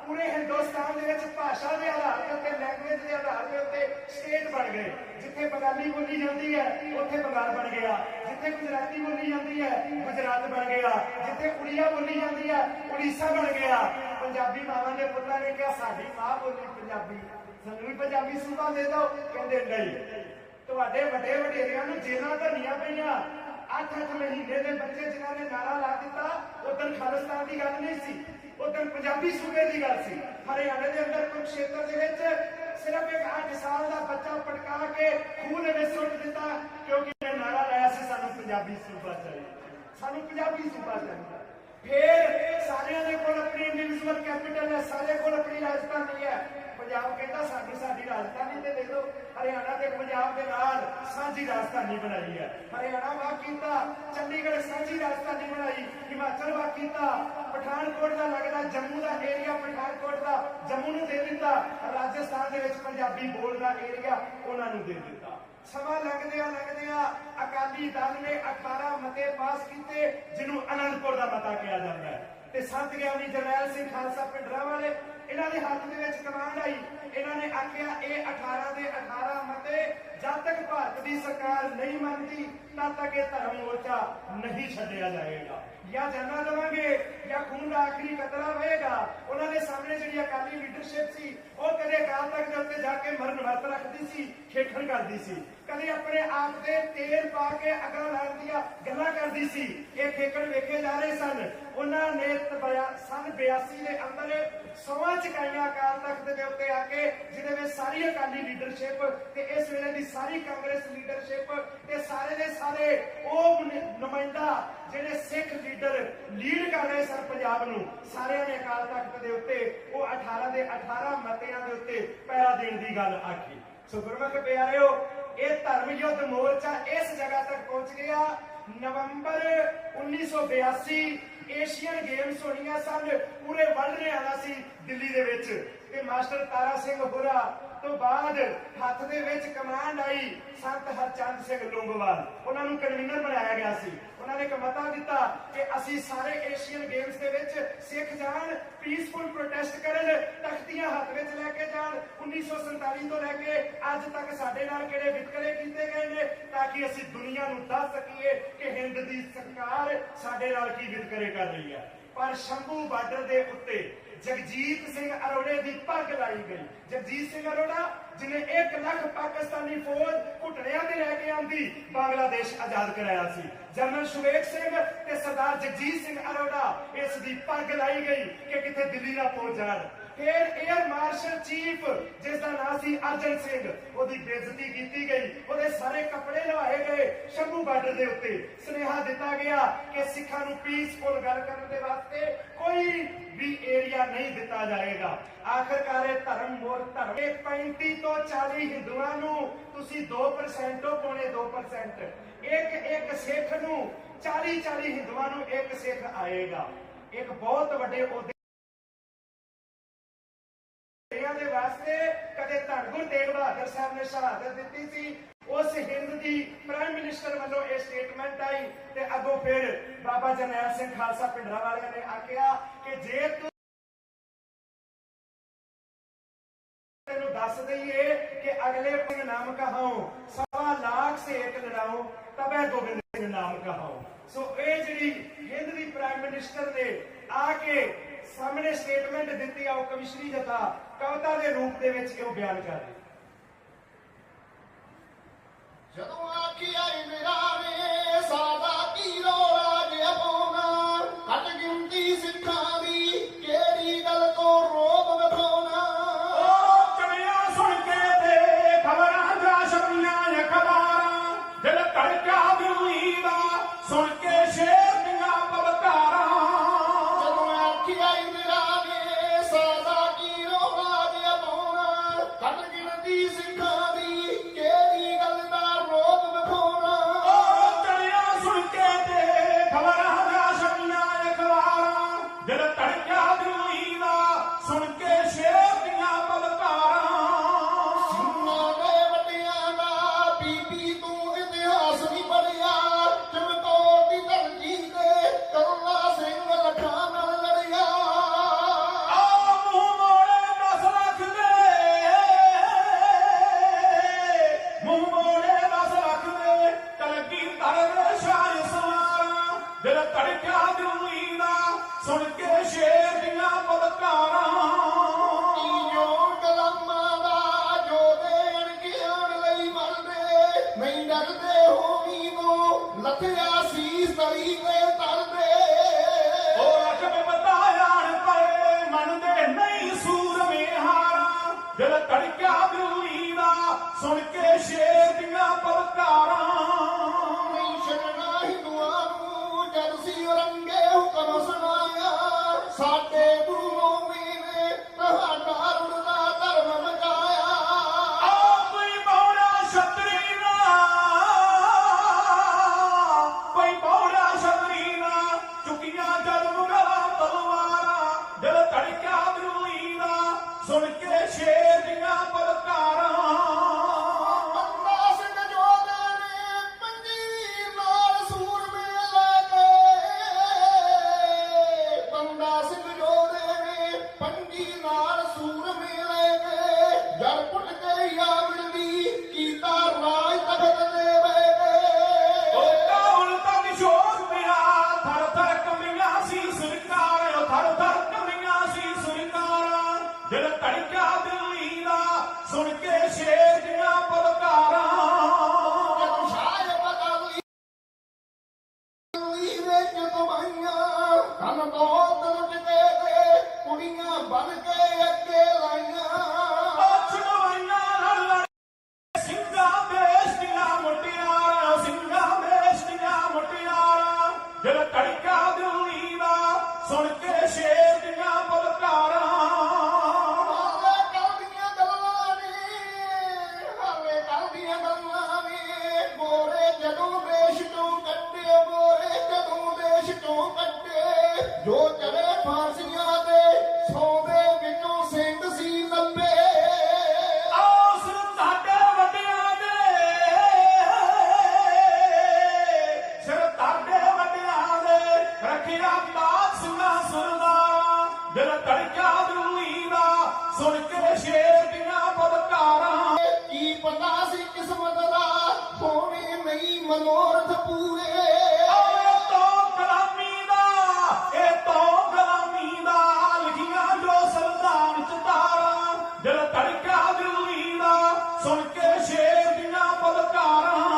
ਪੂਰੇ ਹਿੰਦੁਸਤਾਨ ਦੇ ਵਿੱਚ ਭਾਸ਼ਾ ਦੇ ਆਧਾਰ ਤੇ ਉੱਤੇ, ਲੈਂਗੁਏਜ ਦੇ ਆਧਾਰ ਦੇ ਉੱਤੇ ਸਟੇਟ ਬਣ ਗਏ। ਜਿੱਥੇ ਬੰਗਾਲੀ ਬੋਲੀ ਜਾਂਦੀ ਹੈ ਉੱਥੇ ਬੰਗਾਲ ਬਣ ਗਿਆ, ਜਿੱਥੇ ਗੁਜਰਾਤੀ ਬੋਲੀ ਜਾਂਦੀ ਹੈ ਗੁਜਰਾਤ ਬਣ ਗਿਆ, ਜਿੱਥੇ ਉੜੀਆ ਬੋਲੀ ਜਾਂਦੀ ਹੈ ਉੜੀਸਾ ਬਣ ਗਿਆ। ਪੰਜਾਬੀ ਮਾਵਾਂ ਦੇ ਪੁੱਤਾਂ ਨੇ ਕਿਹਾ ਸਾਡੀ ਮਾਂ ਬੋਲੀ ਪੰਜਾਬੀ, ਸਾਨੂੰ ਵੀ ਪੰਜਾਬੀ ਸੂਬਾ ਦੇ ਦਿਓ। ਕਹਿੰਦੇ ਨਹੀਂ, ਤੁਹਾਡੇ ਵੱਡੇ ਵਡੇਰਿਆਂ ਨੂੰ ਜੇਲਾਂ ਧਰਨੀਆਂ ਪਈਆਂ। 8-8 ਮਹੀਨੇ ਦੇ ਬੱਚੇ ਜਿਨ੍ਹਾਂ ਨੇ ਨਾਰਾ ਲਾ ਦਿੱਤਾ, ਉਦੋਂ ਖਾਲਿਸਤਾਨ ਦੀ ਗੱਲ ਨਹੀਂ ਸੀ, ਉਦੋਂ ਪੰਜਾਬੀ ਸੂਬੇ ਦੀ ਗੱਲ ਸੀ। ਹਰਿਆਣੇ ਦੇ ਅੰਦਰ ਕੁਰੂਕਸ਼ੇਤਰ ਦੇ ਵਿੱਚ ਸਿਰਫ ਇੱਕ 8 ਸਾਲ ਦਾ ਬੱਚਾ ਪਟਕਾ ਕੇ ਖੂਹ ਦੇ ਵਿੱਚ ਸੁੱਟ ਦਿੱਤਾ, ਕਿਉਂਕਿ ਇਹ ਨਾਰਾ ਲਾਇਆ ਸੀ ਸਾਨੂੰ ਪੰਜਾਬੀ ਸੂਬਾ ਚਾਹੀਦਾ, ਸਾਨੂੰ ਪੰਜਾਬੀ ਸੂਬਾ ਚਾਹੀਦਾ। ਫਿਰ ਸਾਰਿਆਂ ਦੇ ਕੋਲ ਆਪਣੀ ਇੰਡੀਵਿਜੂਅਲ ਕੈਪੀਟਲ ਹੈ, ਸਾਰੇ ਕੋਲ ਆਪਣੀ ਰਾਜਧਾਨੀ ਹੈ। ਪੰਜਾਬ ਕਹਿੰਦਾ ਸਾਡੀ ਰਾਜਧਾਨੀ ਤੇ ਦੇ ਦਿਓ। ਹਰਿਆਣਾ ਤੇ ਪੰਜਾਬ ਦੇ ਨਾਲ ਸਾਂਝੀ ਰਾਜਧਾਨੀ ਬਣਾਈ ਹੈ। ਹਰਿਆਣਾ ਵਾਹ ਕੀਤਾ, ਚੰਡੀਗੜ੍ਹ ਸਾਂਝੀ ਰਾਜਧਾਨੀ ਬਣਾਈ, ਹਿਮਾਚਲ ਵਾ ਕੀਤਾ, ਪਠਾਨਕੋਟ ਦਾ ਲੱਗਦਾ ਜੰਮੂ ਦਾ ਏਰੀਆ ਪਠਾਨਕੋਟ ਦਾ ਜੰਮੂ ਨੂੰ ਦੇ ਦਿੱਤਾ, ਰਾਜਸਥਾਨ ਦੇ ਵਿੱਚ ਪੰਜਾਬੀ ਬੋਲਦਾ ਏਰੀਆ ਉਹਨਾਂ ਨੂੰ ਦੇ ਦਿੱਤਾ। ਸਮਾਂ ਲੰਘਦਿਆਂ ਅਕਾਲੀ ਦਲ ਨੇ 18 ਮਤੇ ਪਾਸ ਕੀਤੇ ਜਿਹਨੂੰ ਅਨੰਦਪੁਰ ਦਾ ਮਤਾ ਕਿਹਾ ਜਾਂਦਾ ਹੈ, ਤੇ ਸੰਤ ਗਿਆਨੀ ਜਰਨੈਲ ਸਿੰਘ ਖਾਲਸਾ ਭਿੰਡਰਾਂਵਾਲੇ ਇਹਨਾਂ ਦੇ ਹੱਥ ਦੇ ਵਿੱਚ ਕਮਾਂਡ ਆਈ। ਇਹਨਾਂ ਨੇ ਆਖਿਆ ਇਹ 18 ਦੇ 18 ਮਤੇ ਜਦ ਤੱਕ ਭਾਰਤ ਦੀ ਸਰਕਾਰ ਨਹੀਂ ਮੰਨਦੀ ਤਦ ਤੱਕ ਇਹ ਧਰਮ ਮੋਰਚਾ ਨਹੀਂ ਛੱਡਿਆ ਜਾਏਗਾ, ਜਾਂ ਜਾਨਾਂ ਦੇਵਾਂਗੇ ਜਾਂ ਖੂਨ ਦਾ ਆਖਰੀ ਕਤਰਾ ਹੋਏਗਾ। ਉਹਨਾਂ ਦੇ ਸਾਹਮਣੇ ਜਿਹੜੀ ਅਕਾਲੀ ਲੀਡਰਸ਼ਿਪ ਸੀ ਉਹ ਕਦੇ ਅਕਾਲ ਤਖਤ ਦੇ ਉੱਤੇ ਜਾ ਕੇ ਮਰਨ ਵਰਤ ਰੱਖਦੀ ਸੀ, ਖੇਖਣ ਕਰਦੀ ਸੀ, ਕਦੇ ਆਪਣੇ ਆਪ ਤੇ ਤੇਲ ਪਾ ਕੇ ਅੱਗਾਂ ਲਾਉਣ ਦੀਆਂ ਗੱਲਾਂ ਕਰਦੀ ਸੀ। ਇਹ ਖੇਖਣ ਵੇਖੇ ਜਾ ਰਹੇ ਸਨ। ਉਹਨਾਂ ਨੇ ਸਨ 82 ਦੇ ਅੰਦਰ ਸੌਆਂ ਚੁਕਾਈਆਂ ਅਕਾਲ ਤਖਤ ਦੇ ਉੱਤੇ ਆ ਕੇ, ਜਿਹਦੇ ਵਿੱਚ ਸਾਰੀ ਅਕਾਲੀ ਲੀਡਰਸ਼ਿਪ ਤੇ ਇਸ ਵੇਲੇ ਦੀ ਸਾਰੀ ਕਾਂਗਰਸ ਲੀਡਰਸ਼ਿਪ ਤੇ ਸਾਰੇ ਦੇ ਸਾਰੇ ਉਹ ਨੁਮਾਇੰਦਾ ਜਿਹੜੇ ਸਿੱਖ ਲੀਡਰ ਲੀਡ ਕਰ ਰਹੇ ਸਨ ਪੰਜਾਬ ਨੂੰ, ਸਾਰਿਆਂ ਨੇ ਅਕਾਲ ਤਖਤ ਦੇ ਉੱਤੇ ਉਹ 18 ਦੇ 18 ਮਤਿਆਂ ਦੇ ਉੱਤੇ ਪਹਿਰਾ ਦੇਣ ਦੀ ਗੱਲ ਆਖੀ। ਸੋ ਗੁਰਮੁਖ ਪਿਆਰਿਓ, ਇਹ ਧਰਮ ਯੁੱਧ ਮੋਰਚਾ ਇਸ ਜਗ੍ਹਾ ਤੱਕ ਪਹੁੰਚ ਗਿਆ। ਨਵੰਬਰ 1982 ਏਸ਼ੀਅਨ ਗੇਮਸ ਹੋਣੀਆਂ ਸਨ, ਪੂਰੇ ਵਰਲਡ ਨੇ ਆਉਣਾ ਸੀ ਦਿੱਲੀ ਦੇ ਵਿੱਚ, ਤੇ ਮਾਸਟਰ ਤਾਰਾ ਸਿੰਘ ਹੋਰਾ ਤੋਂ ਬਾਅਦ ਹੱਥ ਦੇ ਵਿੱਚ ਕਮਾਂਡ ਆਈ ਸੰਤ ਹਰਚੰਦ ਸਿੰਘ ਲੂੰਗੋਵਾਲ, ਉਹਨਾਂ ਨੂੰ ਕਨਵੀਨਰ ਬਣਾਇਆ ਗਿਆ ਸੀ। ਉਹਨਾਂ ਨੇ ਇੱਕ ਮਤਾ ਦਿੱਤਾ ਕਿ ਅਸੀਂ ਸਾਰੇ ਏਸ਼ੀਅਨ ਗੇਮਸ ਦੇ ਵਿੱਚ ਸਿੱਖ ਜਾਣ, ਪੀਸਫੁਲ ਪ੍ਰੋਟੈਸਟ ਕਰਨ, ਤਖਤੀਆਂ ਹੱਥ ਵਿੱਚ ਲੈ ਕੇ ਜਾਣ। 1947 ਤੋਂ ਲੈ ਕੇ ਅੱਜ ਤੱਕ ਸਾਡੇ ਨਾਲ ਕਿਹੜੇ ਵਿਤਕਰੇ ਕੀਤੇ ਗਏ ਨੇ, ਤਾਂ ਕਿ ਅਸੀਂ ਦੁਨੀਆ ਨੂੰ ਦੱਸ ਸਕੀਏ ਕਿ ਹਿੰਦ ਦੀ ਸਰਕਾਰ ਸਾਡੇ ਨਾਲ ਕੀ ਵਿਤਕਰੇ ਕਰ ਰਹੀ ਹੈ। ਪਰ ਸ਼ੰਭੂ ਬਾਰਡਰ ਦੇ ਉੱਤੇ ਜਗਜੀਤ ਸਿੰਘ ਅਰੋੜੇ ਦੀ ਪੱਗ ਲਾਈ ਗਈ। ਜਗਜੀਤ ਸਿੰਘ ਅਰੋੜਾ ਜਿਹਨੇ 1 ਲੱਖ ਪਾਕਿਸਤਾਨੀ ਫੌਜ ਘੁੱਟਣਿਆਂ ਤੇ ਲੈ ਕੇ ਆਂਦੀ ਬੰਗਲਾਦੇਸ਼ ਆਜ਼ਾਦ ਕਰਾਇਆ ਸੀ। ਜਨਰਲ ਸ਼ੁਵੇਕ ਸਿੰਘ ਤੇ ਸਰਦਾਰ ਜਗਜੀਤ ਸਿੰਘ ਅਰੋੜਾ, ਇਸ ਦੀ ਪੱਗ ਲਾਈ ਗਈ ਕਿ ਕਿਤੇ ਦਿੱਲੀ ਨਾ ਪਹੁੰਚ ਜਾਣ। ਫਿਰ 에ਅਰ ਮਾਰਸ਼ਲ ਚੀਫ ਜਿਸ ਦਾ ਨਾਮ ਸੀ ਅਰਜਨ ਸਿੰਘ, ਉਹਦੀ ਬੇਇੱਜ਼ਤੀ ਕੀਤੀ ਗਈ, ਉਹਦੇ ਸਾਰੇ ਕੱਪੜੇ ਲਵਾਏ ਗਏ। ਸ਼ੰਭੂ ਬਾਰਡਰ ਦੇ ਉੱਤੇ ਸੁਨੇਹਾ ਦਿੱਤਾ ਗਿਆ ਕਿ ਸਿੱਖਾਂ ਨੂੰ ਪੀਸਫੁਲ ਗੱਲ ਕਰਨ ਦੇ ਵਾਸਤੇ ਕੋਈ ਵੀ ਏਰੀਆ ਨਹੀਂ ਦਿੱਤਾ ਜਾਏਗਾ। ਆਖਰਕਾਰ ਇਹ ਧਰਮ 35 ਤੋਂ 40 ਹਿੰਦੂਆਂ ਨੂੰ ਤੁਸੀਂ 2% ਤੋਂ ਪੌਣੇ 2%, ਇੱਕ ਸਿੱਖ ਨੂੰ 40 ਹਿੰਦੂਆਂ ਨੂੰ ਇੱਕ ਸਿੱਖ ਆਏਗਾ। ਇੱਕ ਬਹੁਤ ਵੱਡੇ ਅਹੁਦੇ ਦੇ ਵਾਸਤੇ ਕਦੇ ਧੰਨ ਗੁਰੂ ਤੇਗ ਬਹਾਦਰ ਸਾਹਿਬ ਨੇ ਸ਼ਹਾਦਤ ਦਿੱਤੀ ਸੀ। ਉਸ ਹਿੰਦ ਦੀ ਪ੍ਰਾਈਮ ਮਿਨਿਸਟਰ ਵੱਲੋਂ ਇਹ ਸਟੇਟਮੈਂਟ ਆਈ ਤੇ ਅੱਗੋਂ ਫਿਰ ਬਾਬਾ ਜਰਨੈਲ ਸਿੰਘ ਖਾਲਸਾ ਭਿੰਡਰਾਂਵਾਲੇ ਨੇ ਆਖਿਆ ਕਿ ਜੇ ਤੈਨੂੰ ਦੱਸ ਦਈਏ ਕਿ ਅਗਲੇ ਸਿੰਘ ਨਾਮ ਕਹਾਓ 1.25 लाख से एक लड़ाओ तबे गोविंद सिंह नाम कहाओ। सो ਇਹ ਜਿਹੜੀ ਹਿੰਦ ਦੀ ਪ੍ਰਾਈਮ ਮਿਨਿਸਟਰ ਨੇ ਆ ਕੇ ਸਾਹਮਣੇ ਸਟੇਟਮੈਂਟ ਦਿੱਤੀ ਆ, ਉਹ ਕਵਿਸ਼ਰੀ ਜਥਾ ਕਵਿਤਾ ਦੇ ਰੂਪ ਦੇ ਵਿੱਚ ਇਹ ਬਿਆਨ ਕਰ ਰਹੀ। ਜਦੋਂ ਆਖੀ ਆਈ ਮੇਰਾ ਨੇ ਸਾਦਾ ਕੀ ਰੋਲਾ ਜਿਹਾ ਪਾਉਣਾ, ਘੱਟ ਗਿਣਤੀ ਸਿੱਖਾਂ ਦੀ ਕਿਹੜੀ ਗੱਲ ਤੋਂ ਰੋਬ ਵਿਖਾਉਣਾ। ਉਹ ਚੜਿਆ ਸੁਣ ਕੇ ਤੇ ਖਬਰਾਂ ਜਾ ਛਪੀਆਂ ਅਖਬਾਰਾਂ, ਦਿਲ ਧੜਕਾ ਦਿੱਲੀ ਦਾ ਸੁਣ ਕੇ ਸ਼ੇਰ ਦੀਆਂ ਪਵਕਾਰਾਂ। ਜਦੋਂ ਆਖੀ ਆਈ ਮੇਰਾ ਨੇ ਸਾਦਾ ਕੀ ਰੋਲਾ ਜਿਹਾ ਪਾਉਣਾ, ਘੱਟ ਗਿਣਤੀ ਸਿੱਖਾਂ ਦੀ ਕਿਹੜੀ ਗੱਲ ਦਾ ਰੋਬ ਵਿਖਾਉਣਾ। ਧਨ ਦੌਲਤ ਲੁੱਟਦੇ ਤੇ ਕੁੜੀਆਂ ਬਣ ਕੇ ਅੱਗੇ ਲਾਈਆਂ ਛੁਡਵਾਈਆਂ ਲੜ ਸਿੰਘਾਂ ਬੇਸ਼ਤੀਆਂ ਮੁਟਿਆਰਾਂ ਸਿੰਘਾਂ ਬੇਸ਼ਤੀਆਂ ਮੁਟਿਆਰਾਂ ਜਿਹੜਾ ਤੜਕਾ ਦਿੱਲੀ ਦਾ ਸੁਣ ਕੇ ਸ਼ੇਰ ਦੀਆਂ ਬਲਕਾਰਾਂ ਹਾਲੇ ਕਰਦੀਆਂ ਗੱਲਾਂ ਨੇ ਹਾਲੇ ਕਰਦੀਆਂ ਗੱਲਾਂ ਨੇ ਗੋਰੇ ਜਦੋਂ ਦੇਸ਼ ਤੋਂ ਕੱਟੇ ਗੋਰੇ ਜਦੋਂ ਦੇਸ਼ ਤੋਂ ਕੱਟੇ ਜੋ ਚੜੇ ਫਾਂਸੀਆਂ ਦੇ 100 ਦੇ ਵਿੱਚੋਂ ਸਿੰਘ ਸੀ 90 ਆਸ ਸਾਡੇ ਵੱਡਿਆਂ ਦੇ ਸਿਰ ਤੁਹਾਡੇ ਵੱਡਿਆਂ ਦੇ ਰੱਖਿਆ ਤਾਜ ਸਿੰਘਾਂ ਸੁਰਦਾਰਾਂ ਦਿਲ ਧੜਕਿਆ ਦਿੱਲੀ ਦਾ ਸੁਣ ਕੇ ਸ਼ੇਰ ਦੀਆਂ ਬਲਕਾਰਾਂ ਕੀ ਪਤਾ ਸੀ ਕਿਸਮਤ ਦਾ ਹੋਣੇ ਨਹੀਂ ਮਨੋਰਥ ਪੂਰੇ ਇਹ ਤੋਂ ਗੁਲਾਮੀ ਦਾ ਲਿਖੀਆਂ ਜੋ ਸੰਵਿਧਾਨ ਚ ਤਾਰਾਂ ਦਿਲ ਧੜਕਿਆ ਦਿੱਲੀ ਦਾ ਸੁਣ ਕੇ ਸ਼ੇਰ ਦੀਆਂ ਬਲਕਾਰਾਂ